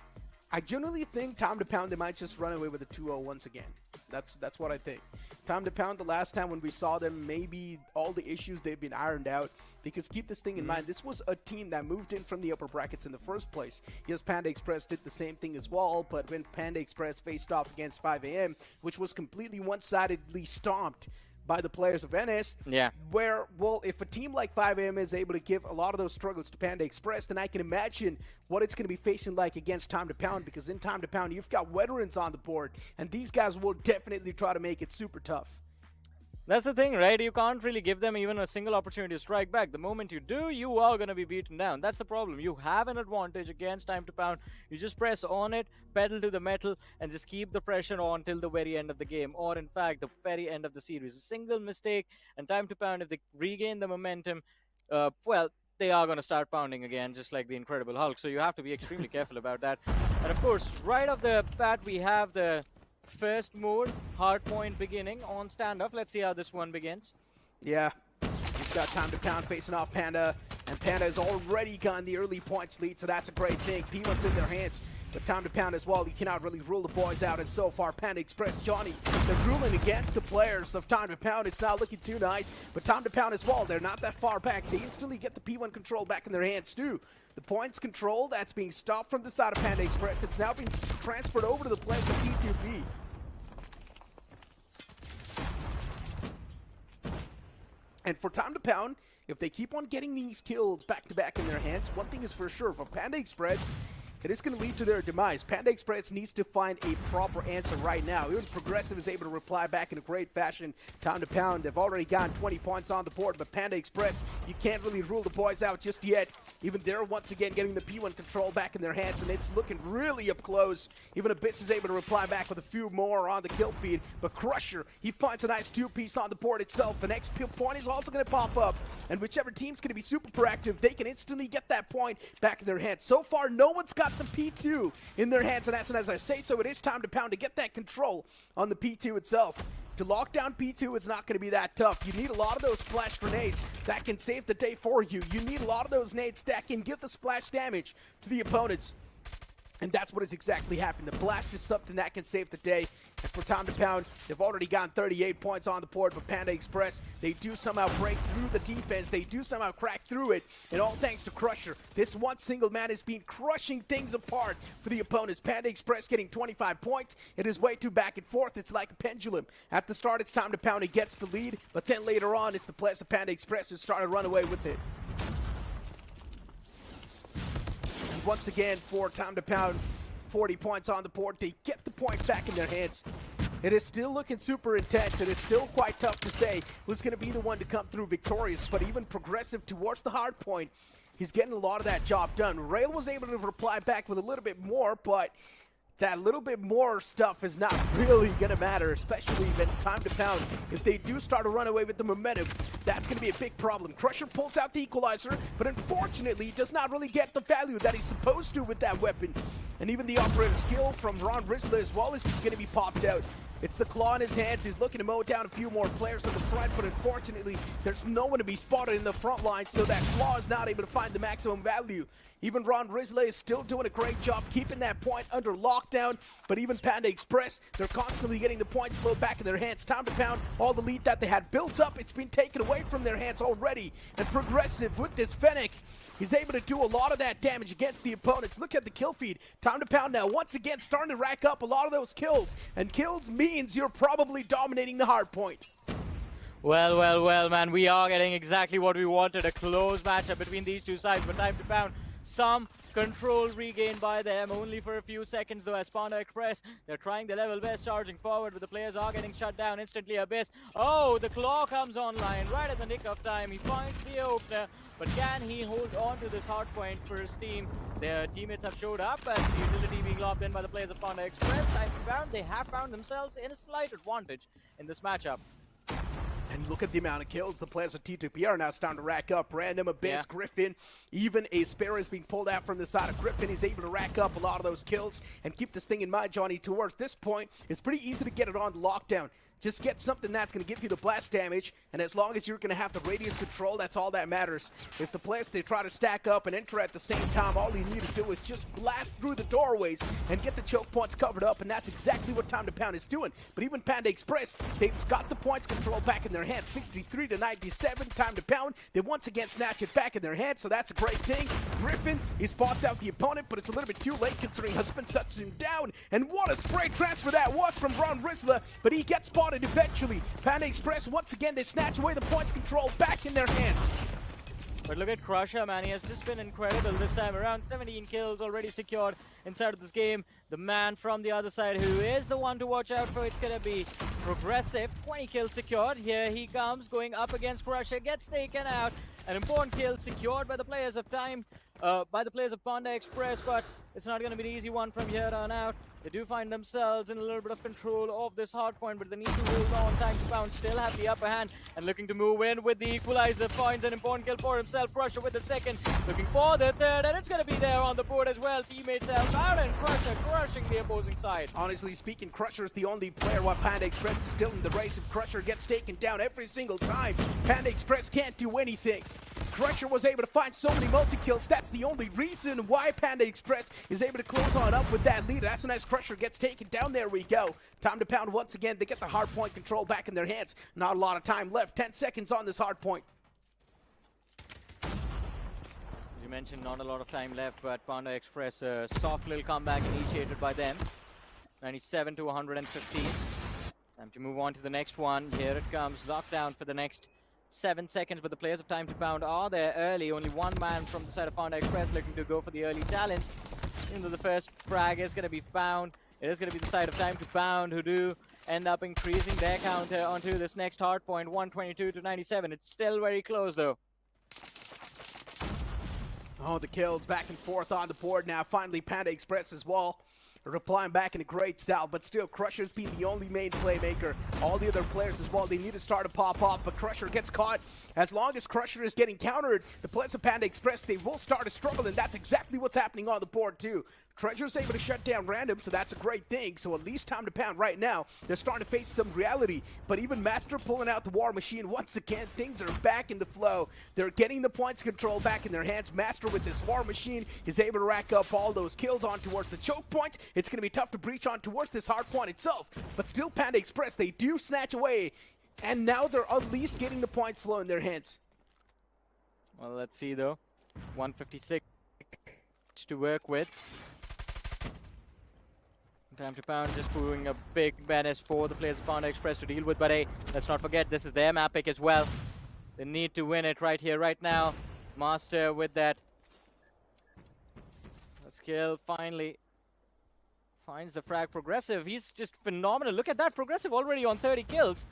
I generally think Time to Pound, they might just run away with a 2-0 once again. That's what I think. Time to Pound, the last time when we saw them, maybe all the issues, they've been ironed out. Because keep this thing in mind, this was a team that moved in from the upper brackets in the first place. Yes, Panda Express did the same thing as well, but when Panda Express faced off against 5 AM, which was completely one-sidedly stomped by the players of NS, where, well, if a team like 5 AM is able to give a lot of those struggles to Panda Express, then I can imagine what it's going to be facing like against Time to Pound, because in Time to Pound, you've got veterans on the board, and these guys will definitely try to make it super tough. That's the thing, right? You can't really give them even a single opportunity to strike back. The moment you do, you are going to be beaten down. That's the problem. You have an advantage against Time to Pound. You just press on it, pedal to the metal, and just keep the pressure on till the very end of the game. Or, in fact, the very end of the series. A single mistake, and Time to Pound, if they regain the momentum, well, they are going to start pounding again, just like the Incredible Hulk. So you have to be extremely careful about that. And, of course, right off the bat, we have the first mode, Hardpoint beginning on standoff. Let's see how this one begins. Yeah, he's got Time to Pound facing off Panda, and Panda has already gotten the early points lead, so that's a great thing. P1's in their hands, but Time to Pound as well. You cannot really rule the boys out, and so far, Panda Express, Johnny, they're ruling against the players of Time to Pound. It's not looking too nice, but Time to Pound as well, they're not that far back. They instantly get the P1 control back in their hands, too. The points control, that's being stopped from the side of Panda Express. It's now being transferred over to the players of T2B. And for Time to Pound, if they keep on getting these kills back-to-back in their hands, one thing is for sure, for Panda Express, it is going to lead to their demise. Panda Express needs to find a proper answer right now. Even Progressive is able to reply back in a great fashion. Time to Pound, they've already gotten 20 points on the board, but Panda Express, you can't really rule the boys out just yet. Even they're once again getting the P1 control back in their hands, and it's looking really up close. Even Abyss is able to reply back with a few more on the kill feed, but Crusher, he finds a nice 2-piece on the board itself. The next point is also going to pop up, and whichever team's going to be super proactive, they can instantly get that point back in their hands. So far, no one's got the P2 in their hands, and as I say so, it is Time to Pound to get that control on the P2 itself. To lock down P2, it's not going to be that tough. You need a lot of those splash grenades that can save the day for you. You need a lot of those nades that can give the splash damage to the opponents. And that's what has exactly happened. The blast is something that can save the day. And for Time to Pound, they've already gotten 38 points on the board, but Panda Express, they do somehow break through the defense. They do somehow crack through it, and all thanks to Crusher. This one single man has been crushing things apart for the opponents. Panda Express getting 25 points. It is way too back and forth. It's like a pendulum. At the start, it's Time to Pound. He gets the lead, but then later on, it's the players of Panda Express who start to run away with it. Once again, for Time to Pound, 40 points on the board. They get the point back in their hands. It is still looking super intense. It is still quite tough to say who's going to be the one to come through victorious, but even Progressive towards the hard point, he's getting a lot of that job done. Rail was able to reply back with a little bit more, but that little bit more stuff is not really going to matter, especially when Time to Pound, if they do start to run away with the momentum, that's going to be a big problem. Crusher pulls out the equalizer, but unfortunately does not really get the value that he's supposed to with that weapon. And even the operator skill from Ron Rizzler as well is going to be popped out. It's the claw in his hands. He's looking to mow down a few more players on the front, but unfortunately, there's no one to be spotted in the front line, so that claw is not able to find the maximum value. Even Ron Rizla is still doing a great job keeping that point under lockdown. But even Panda Express, they're constantly getting the points flow back in their hands. Time to pound all the lead that they had built up. It's been taken away from their hands already. And Progressive with this Fennec, he's able to do a lot of that damage against the opponents. Look at the kill feed. Time to pound now. Once again, starting to rack up a lot of those kills. And kills means you're probably dominating the hard point. Well, well, well, man, we are getting exactly what we wanted. A close matchup between these two sides, but time to pound. Some control regained by them, only for a few seconds though, as Panda Express, they're trying their level best, charging forward, but the players are getting shut down instantly. Abyss, oh, the claw comes online right at the nick of time. He finds the opener, but can he hold on to this hard point for his team? Their teammates have showed up, and the utility being lobbed in by the players of Panda Express. Time to pound, they have found themselves in a slight advantage in this matchup. And look at the amount of kills the players of T2P are now starting to rack up. Random, Abyss, Griffin, even a Sparrow is being pulled out from the side of Griffin. He's able to rack up a lot of those kills. And keep this thing in mind, Johnny, towards this point, it's pretty easy to get it on the lockdown. Just get something that's going to give you the blast damage, and as long as you're going to have the radius control, that's all that matters. If the players, they try to stack up and enter at the same time, all you need to do is just blast through the doorways and get the choke points covered up, and that's exactly what Time to Pound is doing. But even Panda Express, they've got the points control back in their hands, 63 to 97. Time to Pound, they once again snatch it back in their hands, so that's a great thing. Griffin, he spots out the opponent, but it's a little bit too late considering Husband shuts him down. And what a spray transfer that was from Ron Rizla, but he gets spotted eventually. Panda Express, once again, they snatch away the points control back in their hands. But look at Crusher, man. He has just been incredible this time around. 17 kills already secured inside of this game. The man from the other side who is the one to watch out for, it's going to be Progressive. 20 kills secured. Here he comes, going up against Crusher. Gets taken out. An important kill secured by the players of Panda Express, but it's not going to be an easy one from here on out. They do find themselves in a little bit of control of this hard point, but they need to hold on. Time to Pound still have the upper hand and looking to move in with the equalizer. Finds an important kill for himself. Crusher with the second, looking for the third, and it's going to be there on the board as well. Teammates help out, and Crusher crushing the opposing side. Honestly speaking, Crusher is the only player while Panda Express is still in the race. If Crusher gets taken down every single time, Panda Express can't do anything. Crusher was able to find so many multi-kills. That's the only reason why Panda Express is able to close on up with that lead. As soon as Crusher gets taken down, there we go. Time to Pound once again. They get the hard point control back in their hands. Not a lot of time left. 10 seconds on this hard point. As you mentioned, not a lot of time left, but Panda Express, a soft little comeback initiated by them. 97 to 115. Time to move on to the next one. Here it comes. Lockdown for the next 7 seconds, but the players of Time to Pound are there early. Only one man from the side of Panda Express looking to go for the early challenge. Into the first frag is going to be found. It is going to be the side of Time to Pound who do end up increasing their counter onto this next hard point, 122 to 97. It's still very close though. Oh, the kills back and forth on the board now. Finally, Panda Express as well. Replying back in a great style, but still Crusher's being the only main playmaker. All the other players as well, they need to start to pop off, but Crusher gets caught. As long as Crusher is getting countered, the players of Panda Express, they will start to struggle, and that's exactly what's happening on the board too. Treasure's able to shut down Random, so that's a great thing. So at least Time to Pound right now, they're starting to face some reality. But even Master pulling out the War Machine, once again, things are back in the flow. They're getting the points control back in their hands. Master with this War Machine is able to rack up all those kills on towards the choke points. It's going to be tough to breach on towards this hard point itself. But still, Panda Express, they do snatch away. And now they're at least getting the points flow in their hands. Well, let's see though. 156 to work with. Time to Pound just proving a big menace for the players of Panda Express to deal with, but hey, let's not forget this is their map pick as well. They need to win it right here, right now. Master with that skill finally finds the frag. Progressive, he's just phenomenal. Look at that, Progressive already on 30 kills.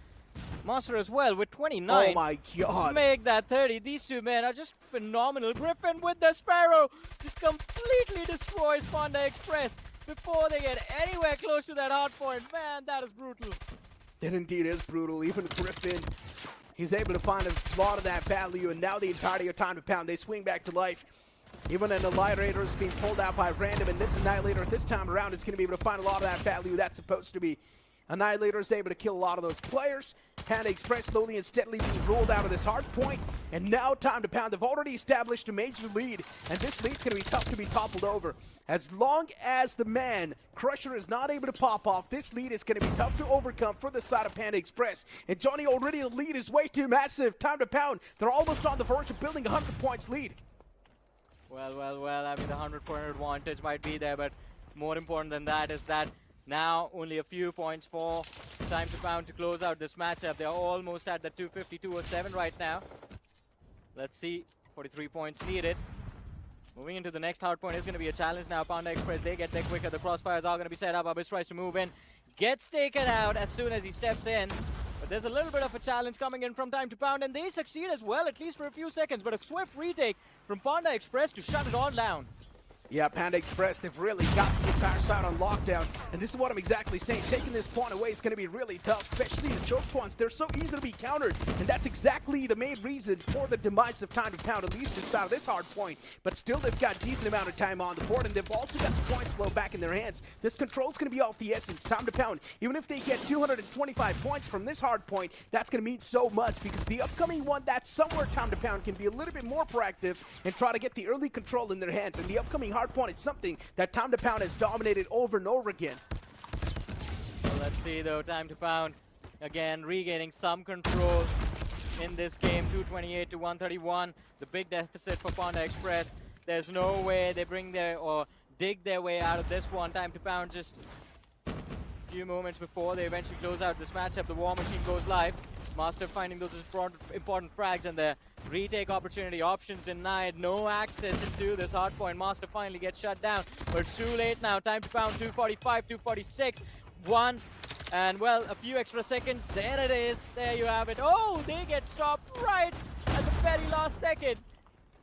Master as well with 29. Oh my god. Make that 30. These two men are just phenomenal. Griffin with the Sparrow just completely destroys Panda Express before they get anywhere close to that hard point. Man, that is brutal. It indeed is brutal. Even Griffin, he's able to find a lot of that value, and now the entirety of Time to Pound, they swing back to life. Even an Annihilator is being pulled out by Random, and this Annihilator this time around is going to be able to find a lot of that value that's supposed to be Annihilator is able to kill a lot of those players. Panda Express slowly and steadily being rolled out of this hard point. And now Time to Pound. They've already established a major lead. And this lead's going to be tough to be toppled over. As long as the man, Crusher, is not able to pop off, this lead is going to be tough to overcome for the side of Panda Express. And Johnny, already the lead is way too massive. Time to Pound. They're almost on the verge of building a 100 points lead. Well, I mean, the 100-point advantage might be there, but more important than that is that now only a few points for Time to Pound to close out this matchup. They're almost at the 250-207 right now. Let's see, 43 points needed. Moving into the next hard point is going to be a challenge now. Panda Express, they get there quicker. The crossfires are going to be set up. Abyss tries to move in. Gets taken out as soon as he steps in. But there's a little bit of a challenge coming in from Time to Pound, and they succeed as well, at least for a few seconds. But a swift retake from Panda Express to shut it all down. Yeah, Panda Express, they've really got the entire side on lockdown. And this is what I'm exactly saying. Taking this point away is going to be really tough, especially the choke points. They're so easy to be countered. And that's exactly the main reason for the demise of Time to Pound, at least inside of this hard point. But still, they've got a decent amount of time on the board, and they've also got the points flow back in their hands. This control's going to be off the essence. Time to Pound, even if they get 225 points from this hard point, that's going to mean so much, because the upcoming one, that's somewhere Time to Pound can be a little bit more proactive and try to get the early control in their hands. And the upcoming hard point is something that Time to Pound has dominated over and over again. Well, let's see though, Time to Pound again regaining some control in this game. 228 to 131, the big deficit for Panda Express. There's no way they bring their or dig their way out of this one. Time to Pound just a few moments before they eventually close out this matchup. The War Machine goes live. Master finding those important frags, and the retake opportunity options denied. No access into this hard point. Master finally gets shut down, but it's too late now. Time to Pound, 245, 246, 1, and well, a few extra seconds. There it is. There you have it. Oh, they get stopped right at the very last second.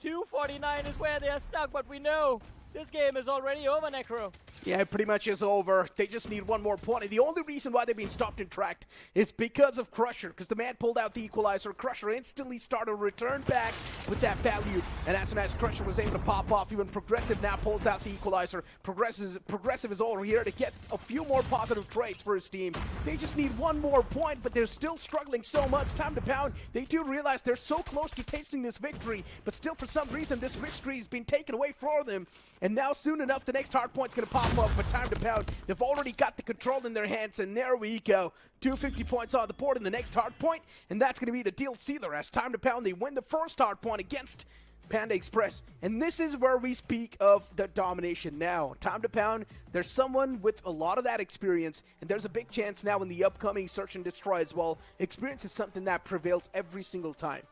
249 is where they are stuck, but we know this game is already over, Necro. Yeah, it pretty much is over. They just need one more point. And the only reason why they've been stopped and tracked is because of Crusher, because the man pulled out the equalizer. Crusher instantly started to return back with that value. And as soon as Crusher was able to pop off, even Progressive now pulls out the equalizer. Progressive is over here to get a few more positive trades for his team. They just need one more point, but they're still struggling so much. Time to Pound, they do realize they're so close to tasting this victory, but still for some reason this victory has been taken away from them. And now soon enough, the next hard point's going to pop up, but Time to Pound, they've already got the control in their hands, and there we go. 250 points on the board in the next hard point, and that's going to be the deal sealer. As Time to Pound, they win the first hard point against Panda Express. And this is where we speak of the domination now. Time to Pound, there's someone with a lot of that experience, and there's a big chance now in the upcoming Search and Destroy as well. Experience is something that prevails every single time.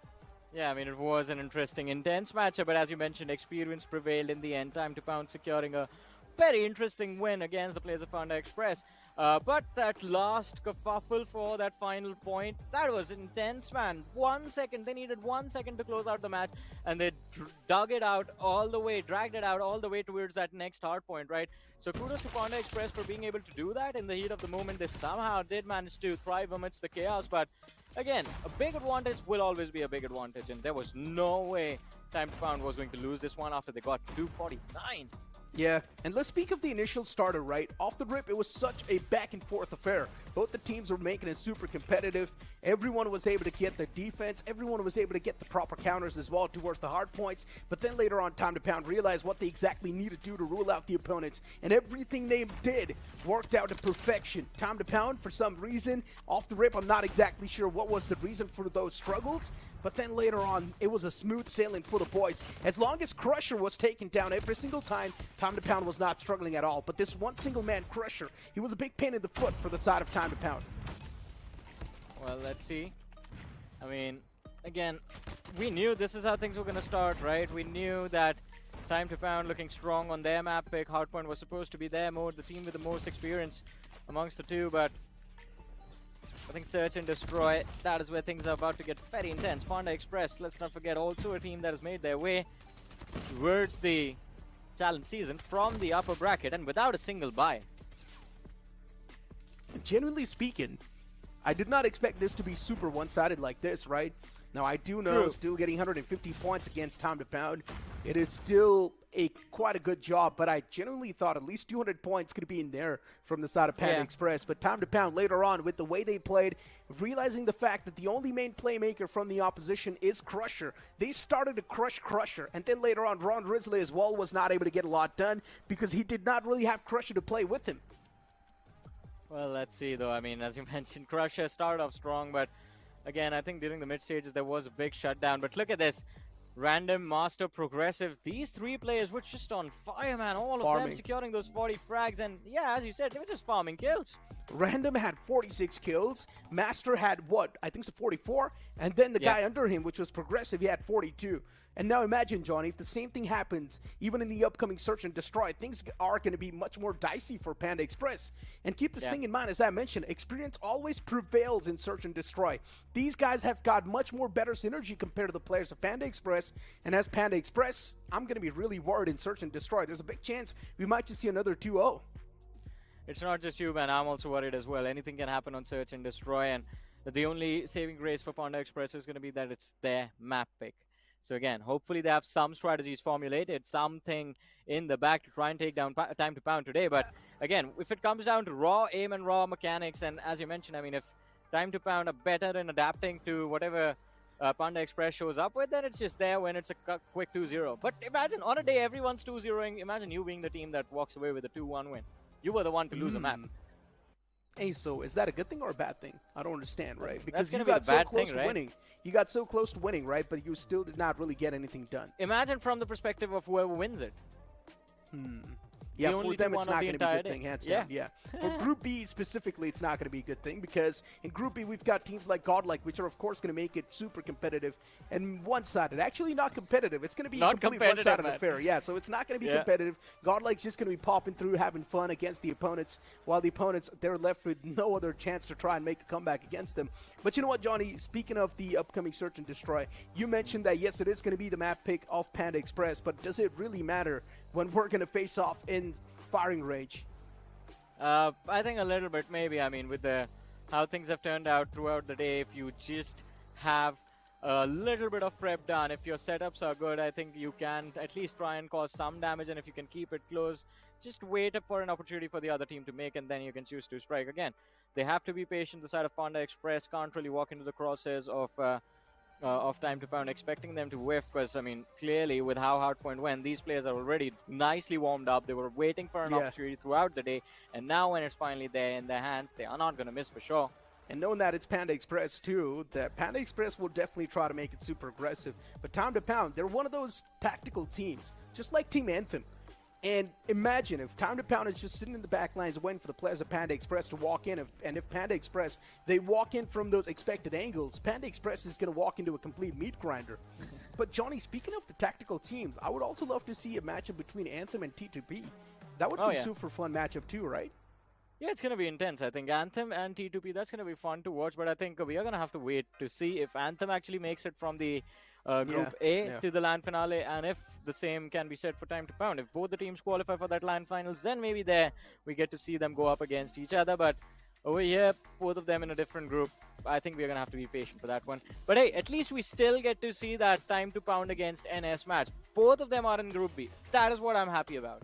Yeah, I mean, it was an interesting, intense matchup, but as you mentioned, experience prevailed in the end. Time to Pound securing a very interesting win against the players of Panda Express. But that last kerfuffle for that final point, that was intense, man. 1 second, they needed 1 second to close out the match, and they dragged it out all the way towards that next hard point, right? So kudos to Panda Express for being able to do that in the heat of the moment. They somehow did manage to thrive amidst the chaos, but again, a big advantage will always be a big advantage, and there was no way Time to Pound was going to lose this one after they got 249. Yeah, and let's speak of the initial starter, right? Off the rip, it was such a back-and-forth affair. Both the teams were making it super competitive. Everyone was able to get their defense. Everyone was able to get the proper counters as well towards the hard points. But then later on, Time to Pound realized what they exactly needed to do to rule out the opponents. And everything they did worked out to perfection. Time to Pound, for some reason, off the rip, I'm not exactly sure what was the reason for those struggles. But then later on, it was a smooth sailing for the boys. As long as Crusher was taken down every single time, Time to Pound was not struggling at all. But this one single man Crusher, he was a big pain in the foot for the side of Time to Pound. Well, let's see. I mean, again, we knew this is how things were going to start, right? We knew that Time to Pound looking strong on their map pick. Hardpoint was supposed to be their mode, the team with the most experience amongst the two, but I think Search and Destroy, that is where things are about to get very intense. Panda Express, let's not forget, also a team that has made their way towards the challenge season from the upper bracket and without a single bye. Genuinely speaking, I did not expect this to be super one-sided like this, right? Now, I do know still getting 150 points against Time to Pound, it is still quite a good job, but I genuinely thought at least 200 points could be in there from the side of Panda Express. But Time to Pound later on, with the way they played, realizing the fact that the only main playmaker from the opposition is Crusher, they started to crush Crusher. And then later on, Ron Risley as well was not able to get a lot done because he did not really have Crusher to play with him. Well, let's see, though. I mean, as you mentioned, Crusher started off strong, but again, I think during the mid stages there was a big shutdown. But look at this. Random, Master, Progressive. These three players were just on fire, man. All of them securing those 40 frags. And yeah, as you said, they were just farming kills. Random had 46 kills. Master had what? I think it's 44. And then the guy under him, which was Progressive, he had 42. And now imagine, Johnny, if the same thing happens, even in the upcoming Search and Destroy, things are going to be much more dicey for Panda Express. And keep this thing in mind, as I mentioned, experience always prevails in Search and Destroy. These guys have got much more better synergy compared to the players of Panda Express. And as Panda Express, I'm going to be really worried in Search and Destroy. There's a big chance we might just see another 2-0. It's not just you, man. I'm also worried as well. Anything can happen on Search and Destroy. And the only saving grace for Panda Express is going to be that it's their map pick. So again, hopefully they have some strategies formulated, something in the back to try and take down Time to Pound today. But again, if it comes down to raw aim and raw mechanics, and as you mentioned, I mean, if Time to Pound are better in adapting to whatever Panda Express shows up with, then it's just there when it's a quick 2-0. But imagine on a day everyone's 2-0ing. Imagine you being the team that walks away with a 2-1 win. You were the one to lose a map. Hey, so is that a good thing or a bad thing? I don't understand, right? Because you got so close to winning. You got so close to winning, right? But you still did not really get anything done. Imagine from the perspective of whoever wins it. Yeah, for them it's not going to be a good thing, hands down. Yeah. For Group B specifically, it's not going to be a good thing because in Group B we've got teams like Godlike, which are of course going to make it super competitive and one-sided. Actually, not competitive. It's going to be a complete one-sided affair. Yeah, so it's not going to be competitive. Godlike's just going to be popping through, having fun against the opponents, while the opponents they're left with no other chance to try and make a comeback against them. But you know what, Johnny? Speaking of the upcoming Search and Destroy, you mentioned that yes, it is going to be the map pick of Panda Express, but does it really matter when we're going to face off in firing range? I think a little bit, maybe. I mean, with how things have turned out throughout the day, if you just have a little bit of prep done, if your setups are good, I think you can at least try and cause some damage, and if you can keep it close, just wait for an opportunity for the other team to make, and then you can choose to strike. Again, they have to be patient. The side of Panda Express can't really walk into the crosshairs of Time to Pound, expecting them to whiff, because, I mean, clearly with how Hardpoint went, these players are already nicely warmed up. They were waiting for an opportunity throughout the day, and now when it's finally there in their hands, they are not going to miss for sure. And knowing that it's Panda Express too, that Panda Express will definitely try to make it super aggressive. But Time to Pound, they're one of those tactical teams, just like Team Anthem. And imagine if Time to Pound is just sitting in the back lines waiting for the players of Panda Express to walk in. And if Panda Express, they walk in from those expected angles, Panda Express is going to walk into a complete meat grinder. But Johnny, speaking of the tactical teams, I would also love to see a matchup between Anthem and T2P. That would be a super fun matchup too, right? Yeah, it's going to be intense. I think Anthem and T2P, that's going to be fun to watch. But I think we are going to have to wait to see if Anthem actually makes it from the Group A to the LAN finale, and if the same can be said for Time to Pound. If both the teams qualify for that LAN finals, then maybe there we get to see them go up against each other. But over here, both of them in a different group, I think we're going to have to be patient for that one. But hey, at least we still get to see that Time to Pound against NS match. Both of them are in Group B. That is what I'm happy about.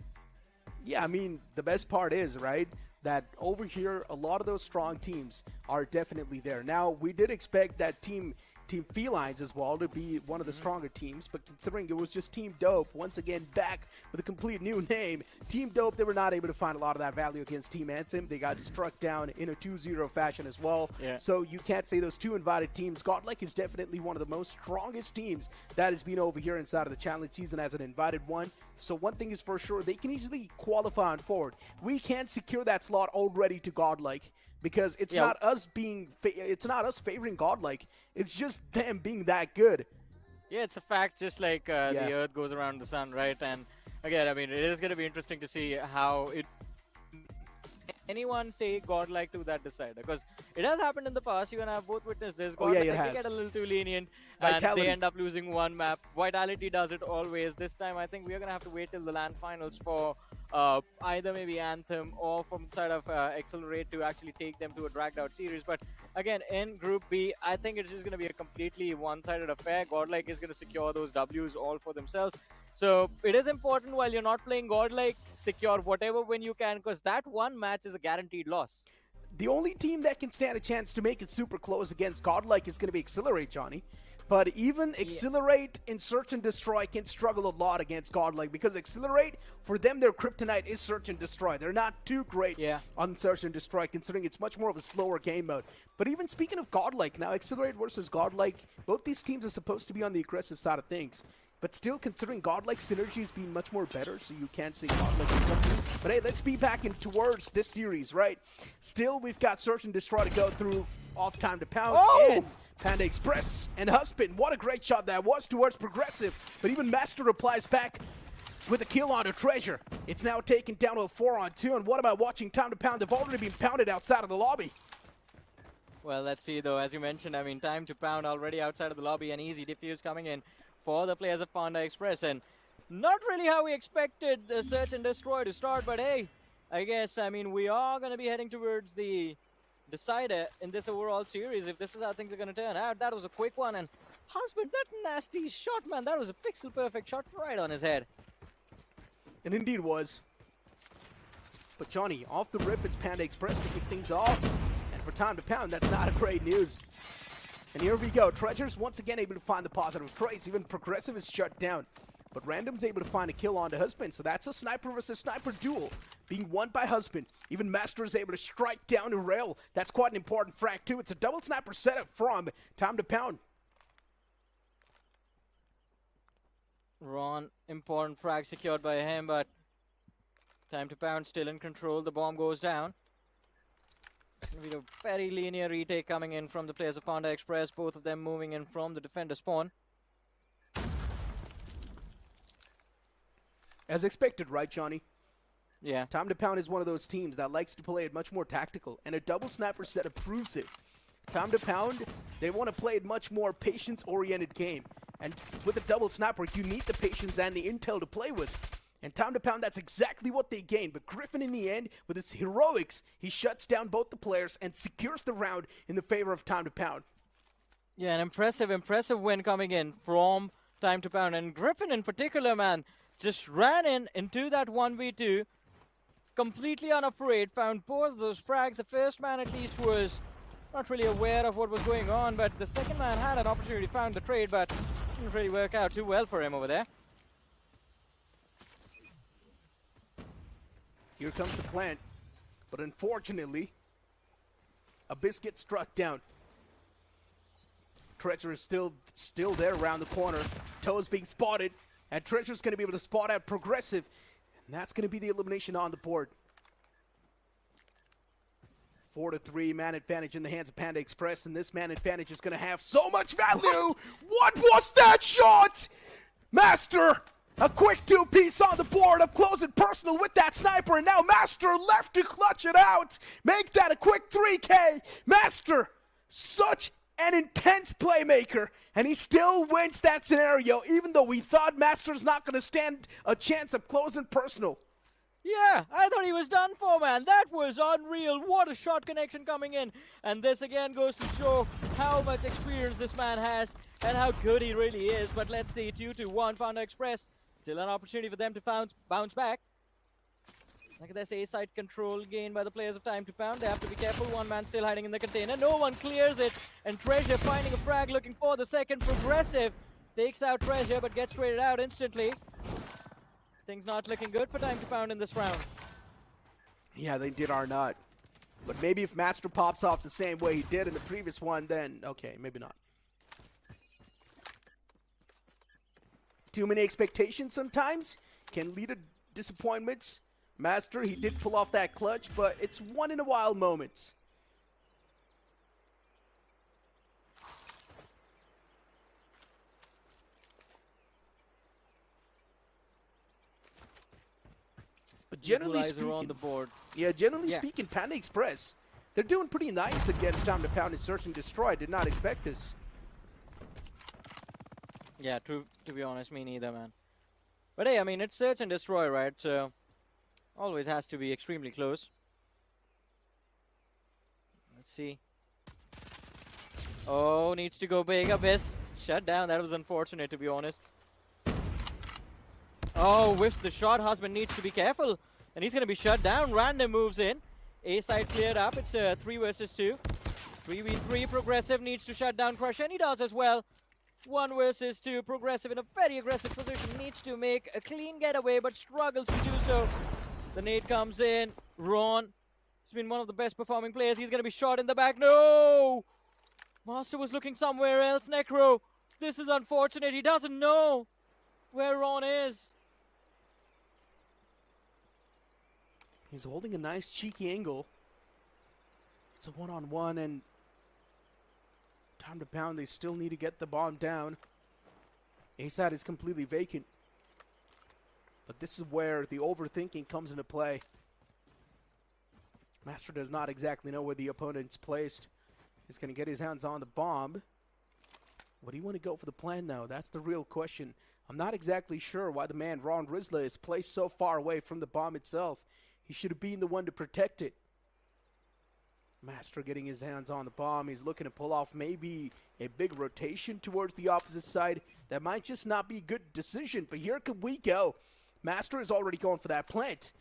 Yeah, I mean, the best part is, right, that over here, a lot of those strong teams are definitely there. Now, we did expect that Team Felines as well to be one of the stronger teams, but considering it was just Team Dope, once again back with a complete new name, Team Dope, they were not able to find a lot of that value against Team Anthem. They got struck down in a 2-0 fashion as well. So you can't say those two invited teams. Godlike is definitely one of the most strongest teams that has been over here inside of the challenge season as an invited one. So one thing is for sure, they can easily qualify on forward. We can't secure that slot already to Godlike, because it's not us favoring Godlike. It's just them being that good. Yeah, it's a fact, just like the Earth goes around the sun, right? And again, I mean, it is going to be interesting to see how anyone take Godlike to that decider, because it has happened in the past. You and I have both witnessed this. Godlike, they get a little too lenient, and they end up losing one map. Vitality does it always. This time, I think we are going to have to wait till the LAN finals for either maybe Anthem or from the side of Accelerate to actually take them to a dragged out series. But again, in Group B, I think it's just going to be a completely one-sided affair. Godlike is going to secure those Ws all for themselves. So it is important while you're not playing Godlike, secure whatever win you can, because that one match is a guaranteed loss. The only team that can stand a chance to make it super close against Godlike is going to be Accelerate, Johnny. But even Accelerate and Search and Destroy can struggle a lot against Godlike, because Accelerate, for them, their kryptonite is Search and Destroy. They're not too great on Search and Destroy, considering it's much more of a slower game mode. But even speaking of Godlike, now Accelerate versus Godlike, both these teams are supposed to be on the aggressive side of things. But still, considering Godlike synergy is being much more better, so you can't say Godlike is coming. But hey, let's be back in towards this series, right? Still, we've got Search and Destroy to go through off Time to Pound and Panda Express and Husband. What a great shot that was towards Progressive. But even Master replies back with a kill onto Treasure. It's now taken down to a 4-on-2. And what about watching Time to Pound? They've already been pounded outside of the lobby. Well, let's see, though. As you mentioned, I mean, Time to Pound already outside of the lobby, and easy defuse coming in for the players of Panda Express. And not really how we expected the Search and Destroy to start, but hey, I guess, I mean, we are going to be heading towards the decider in this overall series if this is how things are going to turn out. That was a quick one, and Husband, that nasty shot, man, that was a pixel perfect shot right on his head. It indeed was. But Johnny, off the rip, it's Panda Express to kick things off. And for Time to Pound, that's not a great news. And here we go. Treasure's once again able to find the positive traits. Even Progressive is shut down. But Random's able to find a kill onto Husband. So that's a sniper versus sniper duel being won by Husband. Even Master is able to strike down to Rail. That's quite an important frag too. It's a double sniper setup from Time to Pound. Ron, important frag secured by him, but Time to Pound still in control. The bomb goes down. It's going to be a very linear retake coming in from the players of Panda Express, both of them moving in from the defender spawn. As expected, right, Johnny? Yeah. Time to Pound is one of those teams that likes to play it much more tactical, and a double sniper setup proves it. Time to Pound, they want to play it much more patience-oriented game. And with a double sniper, you need the patience and the intel to play with. And Time to Pound, that's exactly what they gained. But Griffin, in the end, with his heroics, he shuts down both the players and secures the round in the favor of Time to Pound. Yeah, an impressive win coming in from Time to Pound. And Griffin in particular, man, just ran into that 1v2, completely unafraid, found both of those frags. The first man at least was not really aware of what was going on, but the second man had an opportunity, found the trade, but didn't really work out too well for him over there. Here comes the plant, but unfortunately, Abyss gets struck down. Treasure is still there around the corner. Toe's being spotted, and Treasure's going to be able to spot out Progressive, and that's going to be the elimination on the board. 4-3 man advantage in the hands of Panda Express, and this man advantage is going to have so much value. What was that shot? Master, a quick two-piece on the board, up close and personal with that sniper, and now Master left to clutch it out. Make that a quick 3K. Master, such an intense playmaker, and he still wins that scenario, even though we thought Master's not going to stand a chance up close and personal. Yeah, I thought he was done for, man. That was unreal. What a shot connection coming in. And this again goes to show how much experience this man has and how good he really is. But let's see, 2-1 Panda Express. Still an opportunity for them to bounce back. Look at this A-side control gained by the players of Time to Pound. They have to be careful. One man still hiding in the container. No one clears it. And Treasure finding a frag, looking for the second. Progressive takes out Treasure, but gets traded out instantly. Things not looking good for Time to Pound in this round. Yeah, they did are not. But maybe if Master pops off the same way he did in the previous one, then okay, maybe not. Too many expectations sometimes can lead to disappointments. Master, he did pull off that clutch, but it's one in a while moments. But generally speaking, on the board. Yeah, generally speaking, Panda Express, they're doing pretty nice against Time to Pound and Search and Destroy. I did not expect this. Yeah, to be honest, me neither, man. But hey, I mean, it's Search and Destroy, right? So Always has to be extremely close. Let's see. Oh, needs to go big. Abyss. Shut down. That was unfortunate, to be honest. Oh, whiffs the shot. Husband needs to be careful. And he's going to be shut down. Random moves in. A side cleared up. It's 3 versus 2. 3v3. Progressive needs to shut down Crush, and he does as well. 1 versus 2. Progressive in a very aggressive position. Needs to make a clean getaway, but struggles to do so. The nade comes in. Ron has been one of the best performing players. He's going to be shot in the back. No! Master was looking somewhere else. Necro. This is unfortunate. He doesn't know where Ron is. He's holding a nice cheeky angle. It's a one-on-one, and time to pound. They still need to get the bomb down. A-side is completely vacant. But this is where the overthinking comes into play. Master does not exactly know where the opponent's placed. He's going to get his hands on the bomb. What do you want to go for the plan, though? That's the real question. I'm not exactly sure why the man, Ron Rizla, is placed so far away from the bomb itself. He should have been the one to protect it. Master getting his hands on the bomb. He's looking to pull off maybe a big rotation towards the opposite side. That might just not be a good decision, but here could we go. Master is already going for that plant.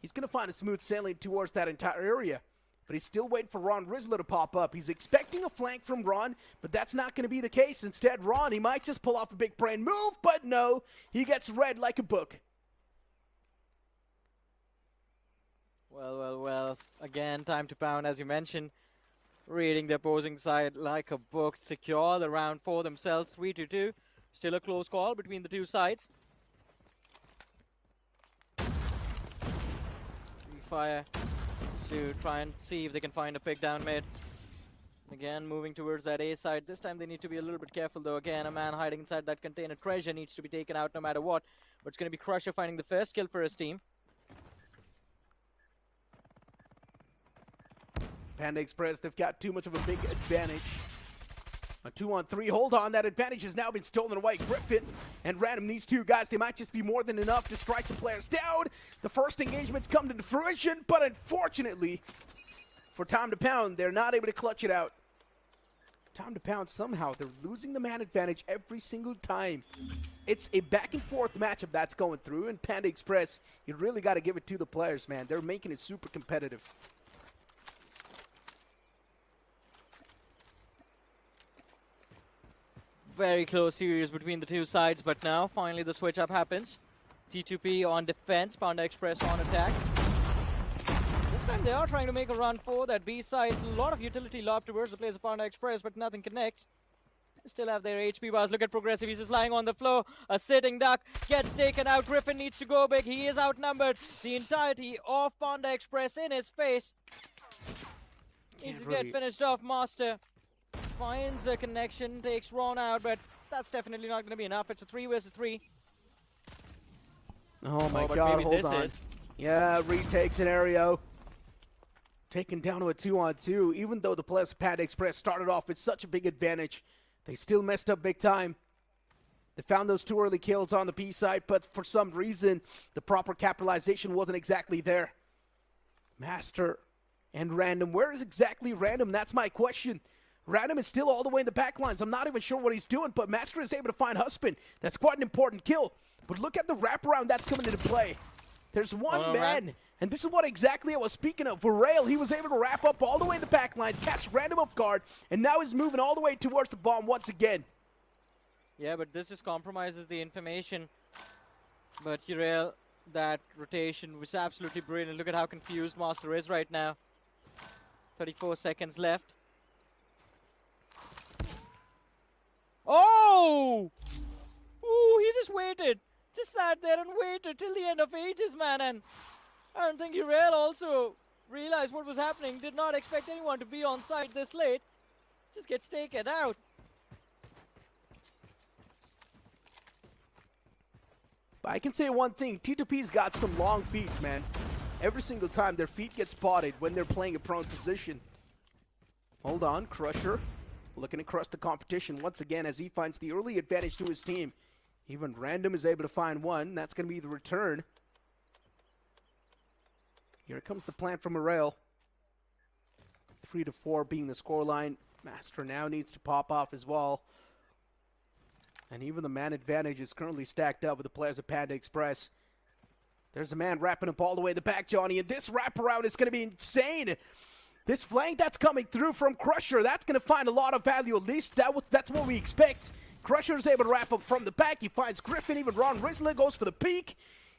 He's going to find a smooth sailing towards that entire area. But he's still waiting for Ron Rizla to pop up. He's expecting a flank from Ron, but that's not going to be the case. Instead, Ron, he might just pull off a big brain move, but no. He gets read like a book. Well. Again, time to pound, as you mentioned. Reading the opposing side like a book. Secure the round for themselves. 3-2. Still a close call between the two sides. Fire to try and see if they can find a pick down mid. Again, moving towards that A side. This time they need to be a little bit careful, though. Again, a man hiding inside that container. Treasure needs to be taken out no matter what. But it's going to be Crusher finding the first kill for his team. Panda Express, they've got too much of a big advantage. A 2-on-3, hold on, that advantage has now been stolen away. Griffin and Random, these two guys, they might just be more than enough to strike the players down. The first engagement's come to fruition, but unfortunately, for Time to Pound, they're not able to clutch it out. Time to Pound, somehow, they're losing the man advantage every single time. It's a back-and-forth matchup that's going through, and Panda Express, you really got to give it to the players, man. They're making it super competitive. Very close series between the two sides, but now finally the switch up happens. T2P on defense, Panda Express on attack. This time they are trying to make a run for that B side. A lot of utility lob towards the players of Panda Express, but nothing connects. They still have their HP bars. Look at Progressive. He's just lying on the floor. A sitting duck gets taken out. Griffin needs to go big. He is outnumbered. The entirety of Panda Express in his face. Needs to get finished off. Master finds a connection, takes Ron out, but that's definitely not going to be enough. It's a 3 versus 3. Oh my God, hold on. Yeah, retake scenario. Taken down to a 2-on-2. Even though the players of Panda Express started off with such a big advantage, they still messed up big time. They found those 2 early kills on the B side, but for some reason, the proper capitalization wasn't exactly there. Master and Random. Where is exactly Random? That's my question. Random is still all the way in the back lines. I'm not even sure what he's doing, but Master is able to find Husband. That's quite an important kill. But look at the wraparound that's coming into play. There's one man, and this is what exactly I was speaking of. Varel, he was able to wrap up all the way in the back lines, catch Random off guard, and now he's moving all the way towards the bomb once again. Yeah, but this just compromises the information. But Hurel, that rotation was absolutely brilliant. Look at how confused Master is right now. 34 seconds left. Oh! Ooh, he just waited. Just sat there and waited till the end of ages, man. And I don't think Hurel also realized what was happening. Did not expect anyone to be on site this late. Just gets taken out. But I can say one thing. T2P's got some long feet, man. Every single time their feet get spotted when they're playing a prone position. Hold on, Crusher. Looking to crush the competition once again as he finds the early advantage to his team. Even Random is able to find one. That's going to be the return. Here comes the plant from Morel. 3-4 being the scoreline. Master now needs to pop off as well. And even the man advantage is currently stacked up with the players of Panda Express. There's a man wrapping up all the way in the back, Johnny, and this wraparound is going to be insane. This flank that's coming through from Crusher, that's going to find a lot of value. At least that's what we expect. Crusher is able to wrap up from the back. He finds Griffin. Even Ron Rizzler goes for the peak.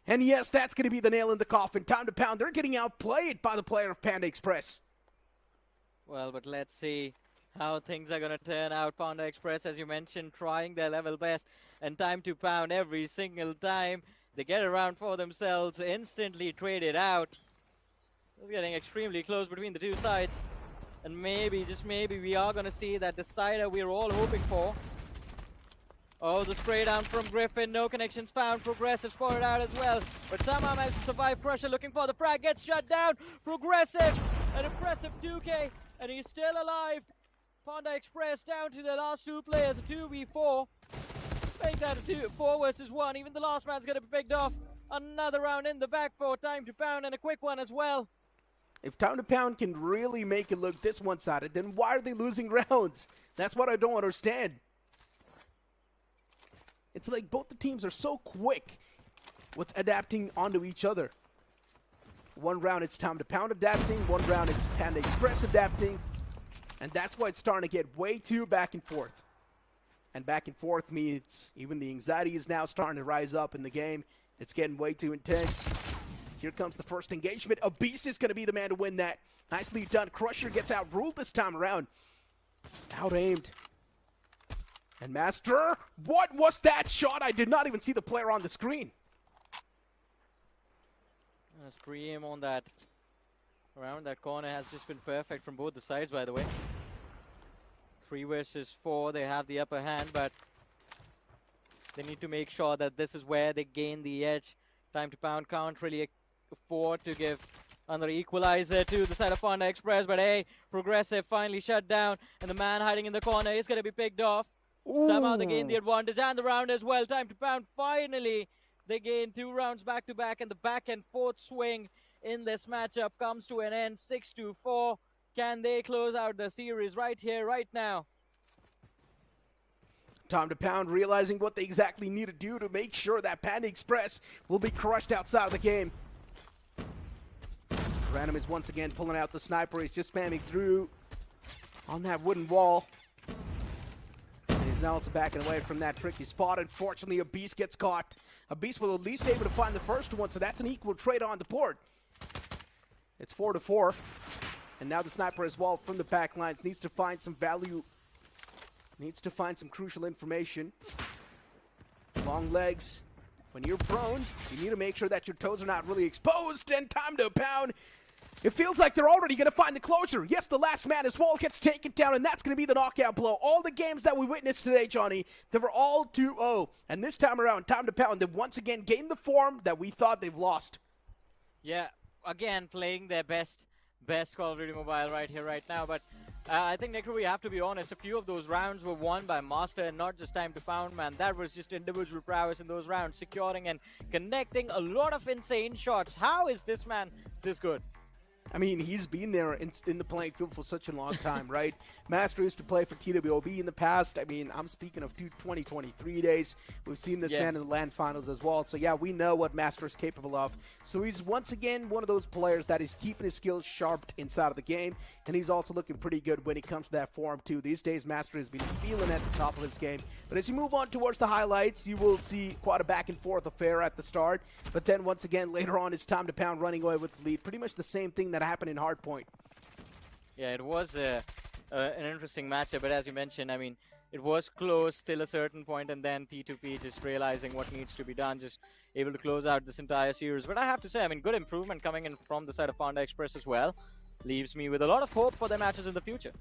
And yes, that's going to be the nail in the coffin. Time to pound. They're getting outplayed by the player of Panda Express. Well, but let's see how things are going to turn out. Panda Express, as you mentioned, trying their level best. And time to pound every single time. They get around for themselves, instantly traded out. It's getting extremely close between the two sides. And maybe, just maybe, we are going to see that decider we're all hoping for. Oh, the spray down from Griffin. No connections found. Progressive spotted out as well. But somehow managed to survive. Crusher looking for the frag. Gets shut down. Progressive. An impressive 2K. And he's still alive. Panda Express down to the last two players. A 2v4. Make that a 4 versus 1. Even the last man's going to be picked off. Another round in the back for Time to Pound. And a quick one as well. If Time to Pound can really make it look this one-sided, then why are they losing rounds? That's what I don't understand. It's like both the teams are so quick with adapting onto each other. One round it's Time to Pound adapting, one round it's Panda Express adapting, and that's why it's starting to get way too back and forth. And back and forth means even the anxiety is now starting to rise up in the game. It's getting way too intense. Here comes the first engagement. Abyss is going to be the man to win that. Nicely done. Crusher gets outruled this time around. Out-aimed. And Master, what was that shot? I did not even see the player on the screen. That's pre-aim on that. Around that corner has just been perfect from both the sides, by the way. 3 versus 4, they have the upper hand, but they need to make sure that this is where they gain the edge. Time to Pound can't really afford to give another equalizer to the side of Panda Express, but hey, Progressive finally shut down, and the man hiding in the corner is going to be picked off. Ooh. Somehow they gain the advantage and the round as well. Time to Pound finally, they gain 2 rounds back to back, and the back and forth swing in this matchup comes to an end. 6-4. Can they close out the series right here, right now? Time to Pound realizing what they exactly need to do to make sure that Panda Express will be crushed outside of the game. Random is once again pulling out the sniper. He's just spamming through on that wooden wall. And he's now also backing away from that tricky spot. Unfortunately, Abyss gets caught. Abyss will at least able to find the first one, so that's an equal trade on the board. It's 4-4. And now the sniper as well from the back lines needs to find some value. Needs to find some crucial information. Long legs. When you're prone, you need to make sure that your toes are not really exposed. And Time to Pound. It feels like they're already going to find the closure. Yes, the last man as well gets taken down, and that's going to be the knockout blow. All the games that we witnessed today, Johnny, they were all 2-0. And this time around, Time to Pound, they once again gained the form that we thought they've lost. Yeah, again, playing their best Call of Duty Mobile right here, right now. But I think, Necro, we have to be honest, a few of those rounds were won by Master and not just Time to Pound, man. That was just individual prowess in those rounds, securing and connecting a lot of insane shots. How is this man this good? I mean, he's been there in the playing field for such a long time, right? Master used to play for TWOB in the past. I mean, I'm speaking of 2023 days. We've seen this man in the LAN finals as well. So, yeah, we know what Master is capable of. So he's once again one of those players that is keeping his skills sharp inside of the game. And he's also looking pretty good when it comes to that form, too. These days, Master has been feeling at the top of his game. But as you move on towards the highlights, you will see quite a back-and-forth affair at the start. But then, once again, later on, it's Time to Pound running away with the lead. Pretty much the same thing that happened in Hardpoint. Yeah, it was an interesting matchup, but as you mentioned, I mean, it was close till a certain point, and then T2P just realizing what needs to be done, just able to close out this entire series. But I have to say, I mean, good improvement coming in from the side of Panda Express as well. Leaves me with a lot of hope for their matches in the future.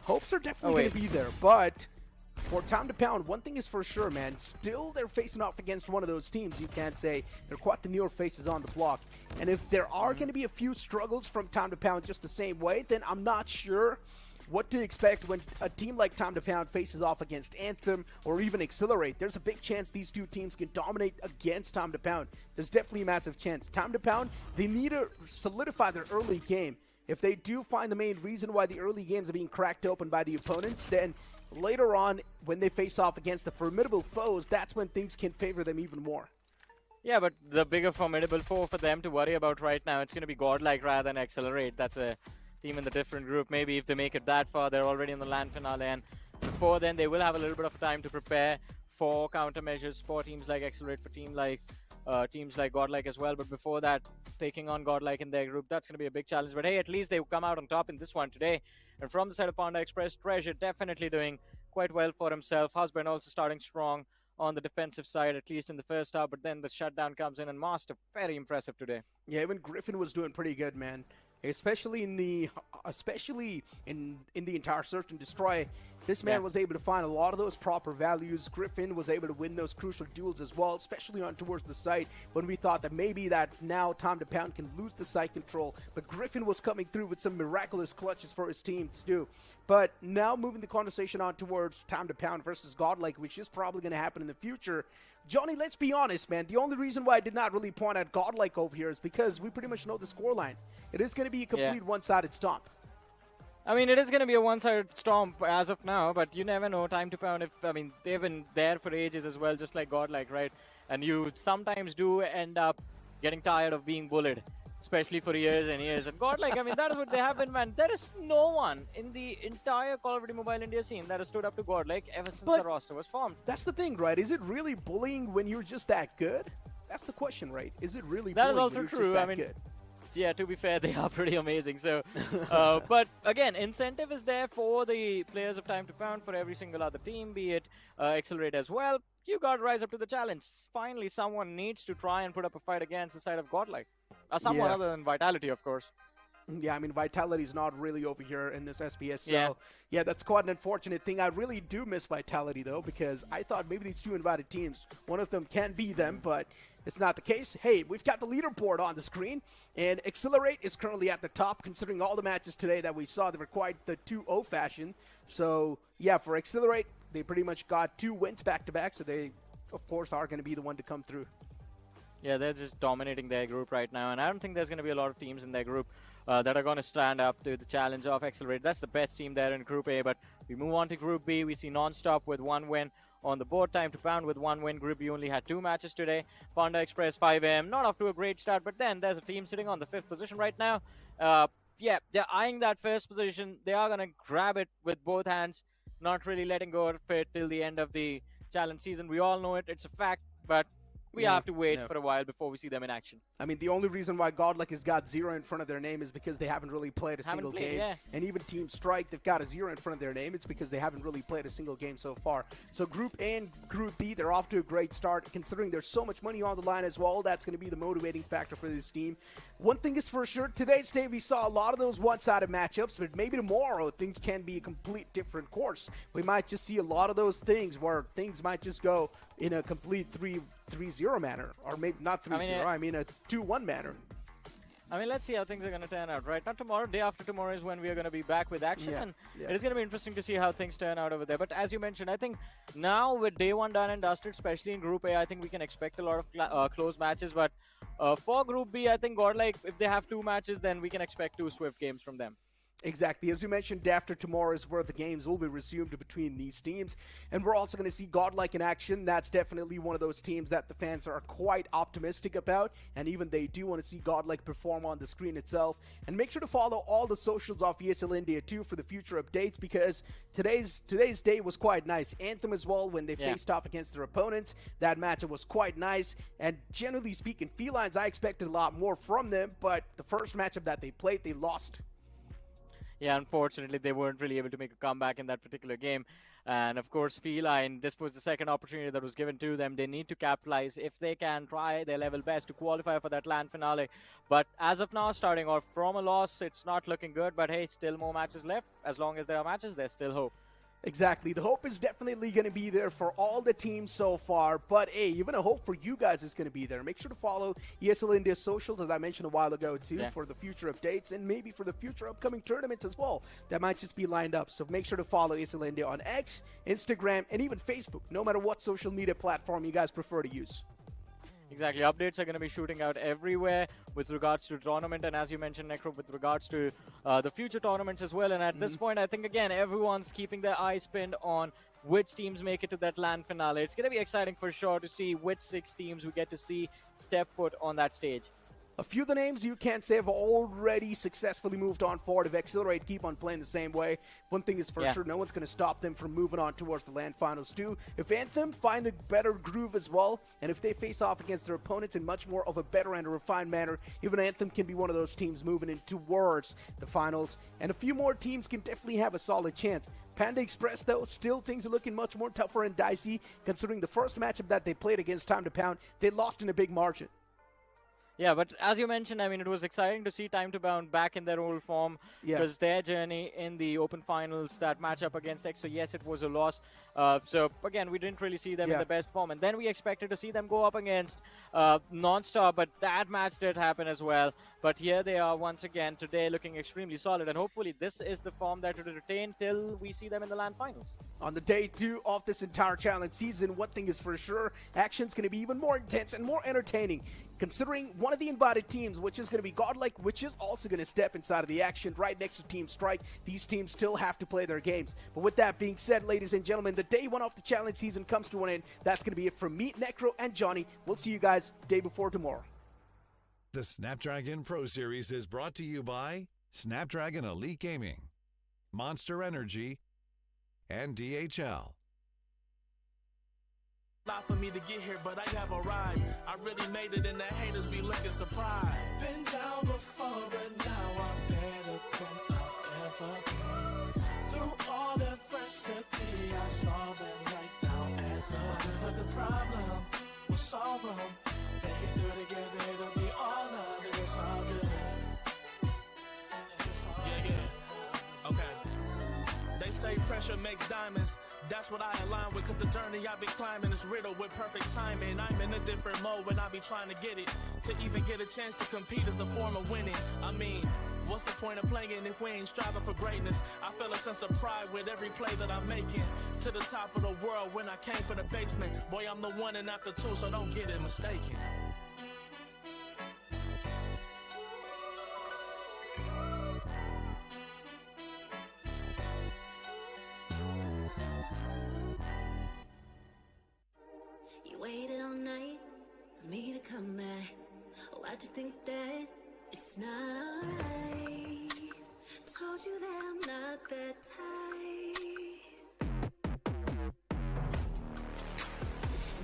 Hopes are definitely going to be there, but for Time to Pound, one thing is for sure, man. Still, they're facing off against one of those teams. You can't say they're quite the newer faces on the block. And if there are going to be a few struggles from Time to Pound just the same way, then I'm not sure what to expect when a team like Time to Pound faces off against Anthem or even Accelerate. There's a big chance these two teams can dominate against Time to Pound. There's definitely a massive chance. Time to Pound, they need to solidify their early game. If they do find the main reason why the early games are being cracked open by the opponents, then later on, when they face off against the formidable foes, that's when things can favor them even more. Yeah, but the bigger formidable foe for them to worry about right now, it's going to be Godlike rather than Accelerate. That's a team in the different group. Maybe if they make it that far, they're already in the LAN finale, and before then, they will have a little bit of time to prepare for countermeasures for teams like Accelerate, for teams like Godlike as well. But before that, taking on Godlike in their group, that's going to be a big challenge. But hey, at least they've come out on top in this one today. And from the side of Panda Express, Treasure definitely doing quite well for himself. Husband also starting strong on the defensive side, at least in the first half, but then the shutdown comes in, and Master very impressive today. Yeah, even Griffin was doing pretty good, man. Especially in the entire search and destroy. This man was able to find a lot of those proper values. Griffin was able to win those crucial duels as well, especially on towards the site when we thought that maybe that now Time to Pound can lose the site control. But Griffin was coming through with some miraculous clutches for his team to do. But now moving the conversation on towards Time to Pound versus Godlike, which is probably going to happen in the future. Johnny, let's be honest, man. The only reason why I did not really point at Godlike over here is because we pretty much know the scoreline. It is going to be a complete one-sided stomp. I mean, it is going to be a one-sided stomp as of now, but you never know. Time to Pound, they've been there for ages as well, just like Godlike, right? And you sometimes do end up getting tired of being bullied, especially for years and years. And Godlike, that is what they have been, man. There is no one in the entire Call of Duty Mobile India scene that has stood up to Godlike ever since the roster was formed. That's the thing, right? Is it really bullying when you're just that good? That's the question, right? Is it really that bullying is also when you're true. just that good? Yeah, to be fair, they are pretty amazing. So, but again, incentive is there for the players of Time to Pound, for every single other team, be it Accelerate as well. You got to rise up to the challenge. Finally, someone needs to try and put up a fight against the side of Godlike. Someone other than Vitality, of course. Yeah, Vitality's not really over here in this SPS, so yeah, that's quite an unfortunate thing. I really do miss Vitality, though, because I thought maybe these two invited teams, one of them can be them, but it's not the case. Hey, we've got the leaderboard on the screen, and Accelerate is currently at the top, considering all the matches today that we saw. They were quite the 2-0 fashion. So, yeah, for Accelerate, they pretty much got 2 wins back-to-back, so they, of course, are going to be the one to come through. Yeah, they're just dominating their group right now, and I don't think there's going to be a lot of teams in their group that are going to stand up to the challenge of Accelerate. That's the best team there in Group A, but we move on to Group B. We see NonStop with 1 win on the board. Time to Pound with 1 win. Group B only had 2 matches today. Panda Express 5am, not off to a great start, but then there's a team sitting on the 5th position right now. Yeah, they're eyeing that first position. They are going to grab it with both hands, not really letting go of it till the end of the challenge season. We all know it. It's a fact, but we have to wait for a while before we see them in action. The only reason why Godlike has got 0 in front of their name is because they haven't really played a single game. Yeah. And even Team Strike, they've got a 0 in front of their name. It's because they haven't really played a single game so far. So Group A and Group B, they're off to a great start. Considering there's so much money on the line as well, that's going to be the motivating factor for this team. One thing is for sure, today's day we saw a lot of those one-sided matchups, but maybe tomorrow things can be a complete different course. We might just see a lot of those things where things might just go in a complete 3-0 manner, or maybe not 3-0, a 2-1 manner. Let's see how things are going to turn out, right? Not tomorrow, day after tomorrow is when we are going to be back with action, and it is going to be interesting to see how things turn out over there. But as you mentioned, I think now with day 1 done and dusted, especially in Group A, I think we can expect a lot of close matches. But for Group B, I think Godlike, if they have 2 matches, then we can expect 2 swift games from them. Exactly. As you mentioned, day after tomorrow is where the games will be resumed between these teams. And we're also going to see Godlike in action. That's definitely one of those teams that the fans are quite optimistic about. And even they do want to see Godlike perform on the screen itself. And make sure to follow all the socials of ESL India too for the future updates, because today's day was quite nice. Anthem as well, when they faced off against their opponents. That matchup was quite nice. And generally speaking, Felines, I expected a lot more from them. But the first matchup that they played, they lost. Yeah, unfortunately, they weren't really able to make a comeback in that particular game. And, of course, Feline, this was the second opportunity that was given to them. They need to capitalize if they can try their level best to qualify for that LAN finale. But as of now, starting off from a loss, it's not looking good. But, hey, still more matches left. As long as there are matches, there's still hope. Exactly. The hope is definitely going to be there for all the teams so far. But, hey, even a hope for you guys is going to be there. Make sure to follow ESL India's socials, as I mentioned a while ago, too, for the future updates and maybe for the future upcoming tournaments as well. That might just be lined up. So make sure to follow ESL India on X, Instagram, and even Facebook, no matter what social media platform you guys prefer to use. Exactly. Updates are going to be shooting out everywhere with regards to tournament, and as you mentioned, Necro, with regards to the future tournaments as well. And at this point, I think, again, everyone's keeping their eyes pinned on which teams make it to that LAN finale. It's going to be exciting for sure to see which 6 teams we get to see step foot on that stage. A few of the names you can't say have already successfully moved on forward. If Accelerate keep on playing the same way, one thing is for sure, no one's going to stop them from moving on towards the LAN finals too. If Anthem find a better groove as well, and if they face off against their opponents in much more of a better and a refined manner, even Anthem can be one of those teams moving in towards the finals. And a few more teams can definitely have a solid chance. Panda Express, though, still things are looking much more tougher and dicey, considering the first matchup that they played against Time to Pound, they lost in a big margin. Yeah, but as you mentioned, I mean, it was exciting to see Time to Bound back in their old form because their journey in the Open Finals, that matchup against X, so yes, it was a loss. So, again, we didn't really see them in the best form. And then we expected to see them go up against NonStop, but that match did happen as well. But here they are once again today looking extremely solid. And hopefully this is the form that will retain till we see them in the LAN finals. On the day 2 of this entire challenge season, one thing is for sure, action's going to be even more intense and more entertaining. Considering one of the invited teams, which is going to be Godlike, which is also going to step inside of the action right next to Team Strike. These teams still have to play their games. But with that being said, ladies and gentlemen, the day 1 of the challenge season comes to an end. That's going to be it from me, Necro, and Johnny. We'll see you guys day before tomorrow. The Snapdragon Pro Series is brought to you by Snapdragon Elite Gaming, Monster Energy, and DHL. Not for me to get here, but I have arrived. I really made it, and the haters be looking surprised. Been down before, but now I'm better than I've ever been. Through all adversity, I saw them right now at the whatever the problem, we'll solve them. They can do it together, it'll be all of it, it's all good. They say pressure makes diamonds. That's what I align with, cause the journey I be climbing is riddled with perfect timing. I'm in a different mode when I be trying to get it. To even get a chance to compete is a form of winning. I mean, what's the point of playing if we ain't striving for greatness? I feel a sense of pride with every play that I'm making. To the top of the world when I came for the basement. Boy, I'm the one and not the two, so don't get it mistaken. Waited all night for me to come back. Why'd you think that it's not alright? Told you that I'm not that type.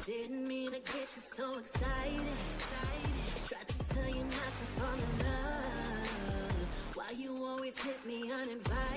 Didn't mean to get you so excited. Tried to tell you not to fall in love. Why you always hit me uninvited?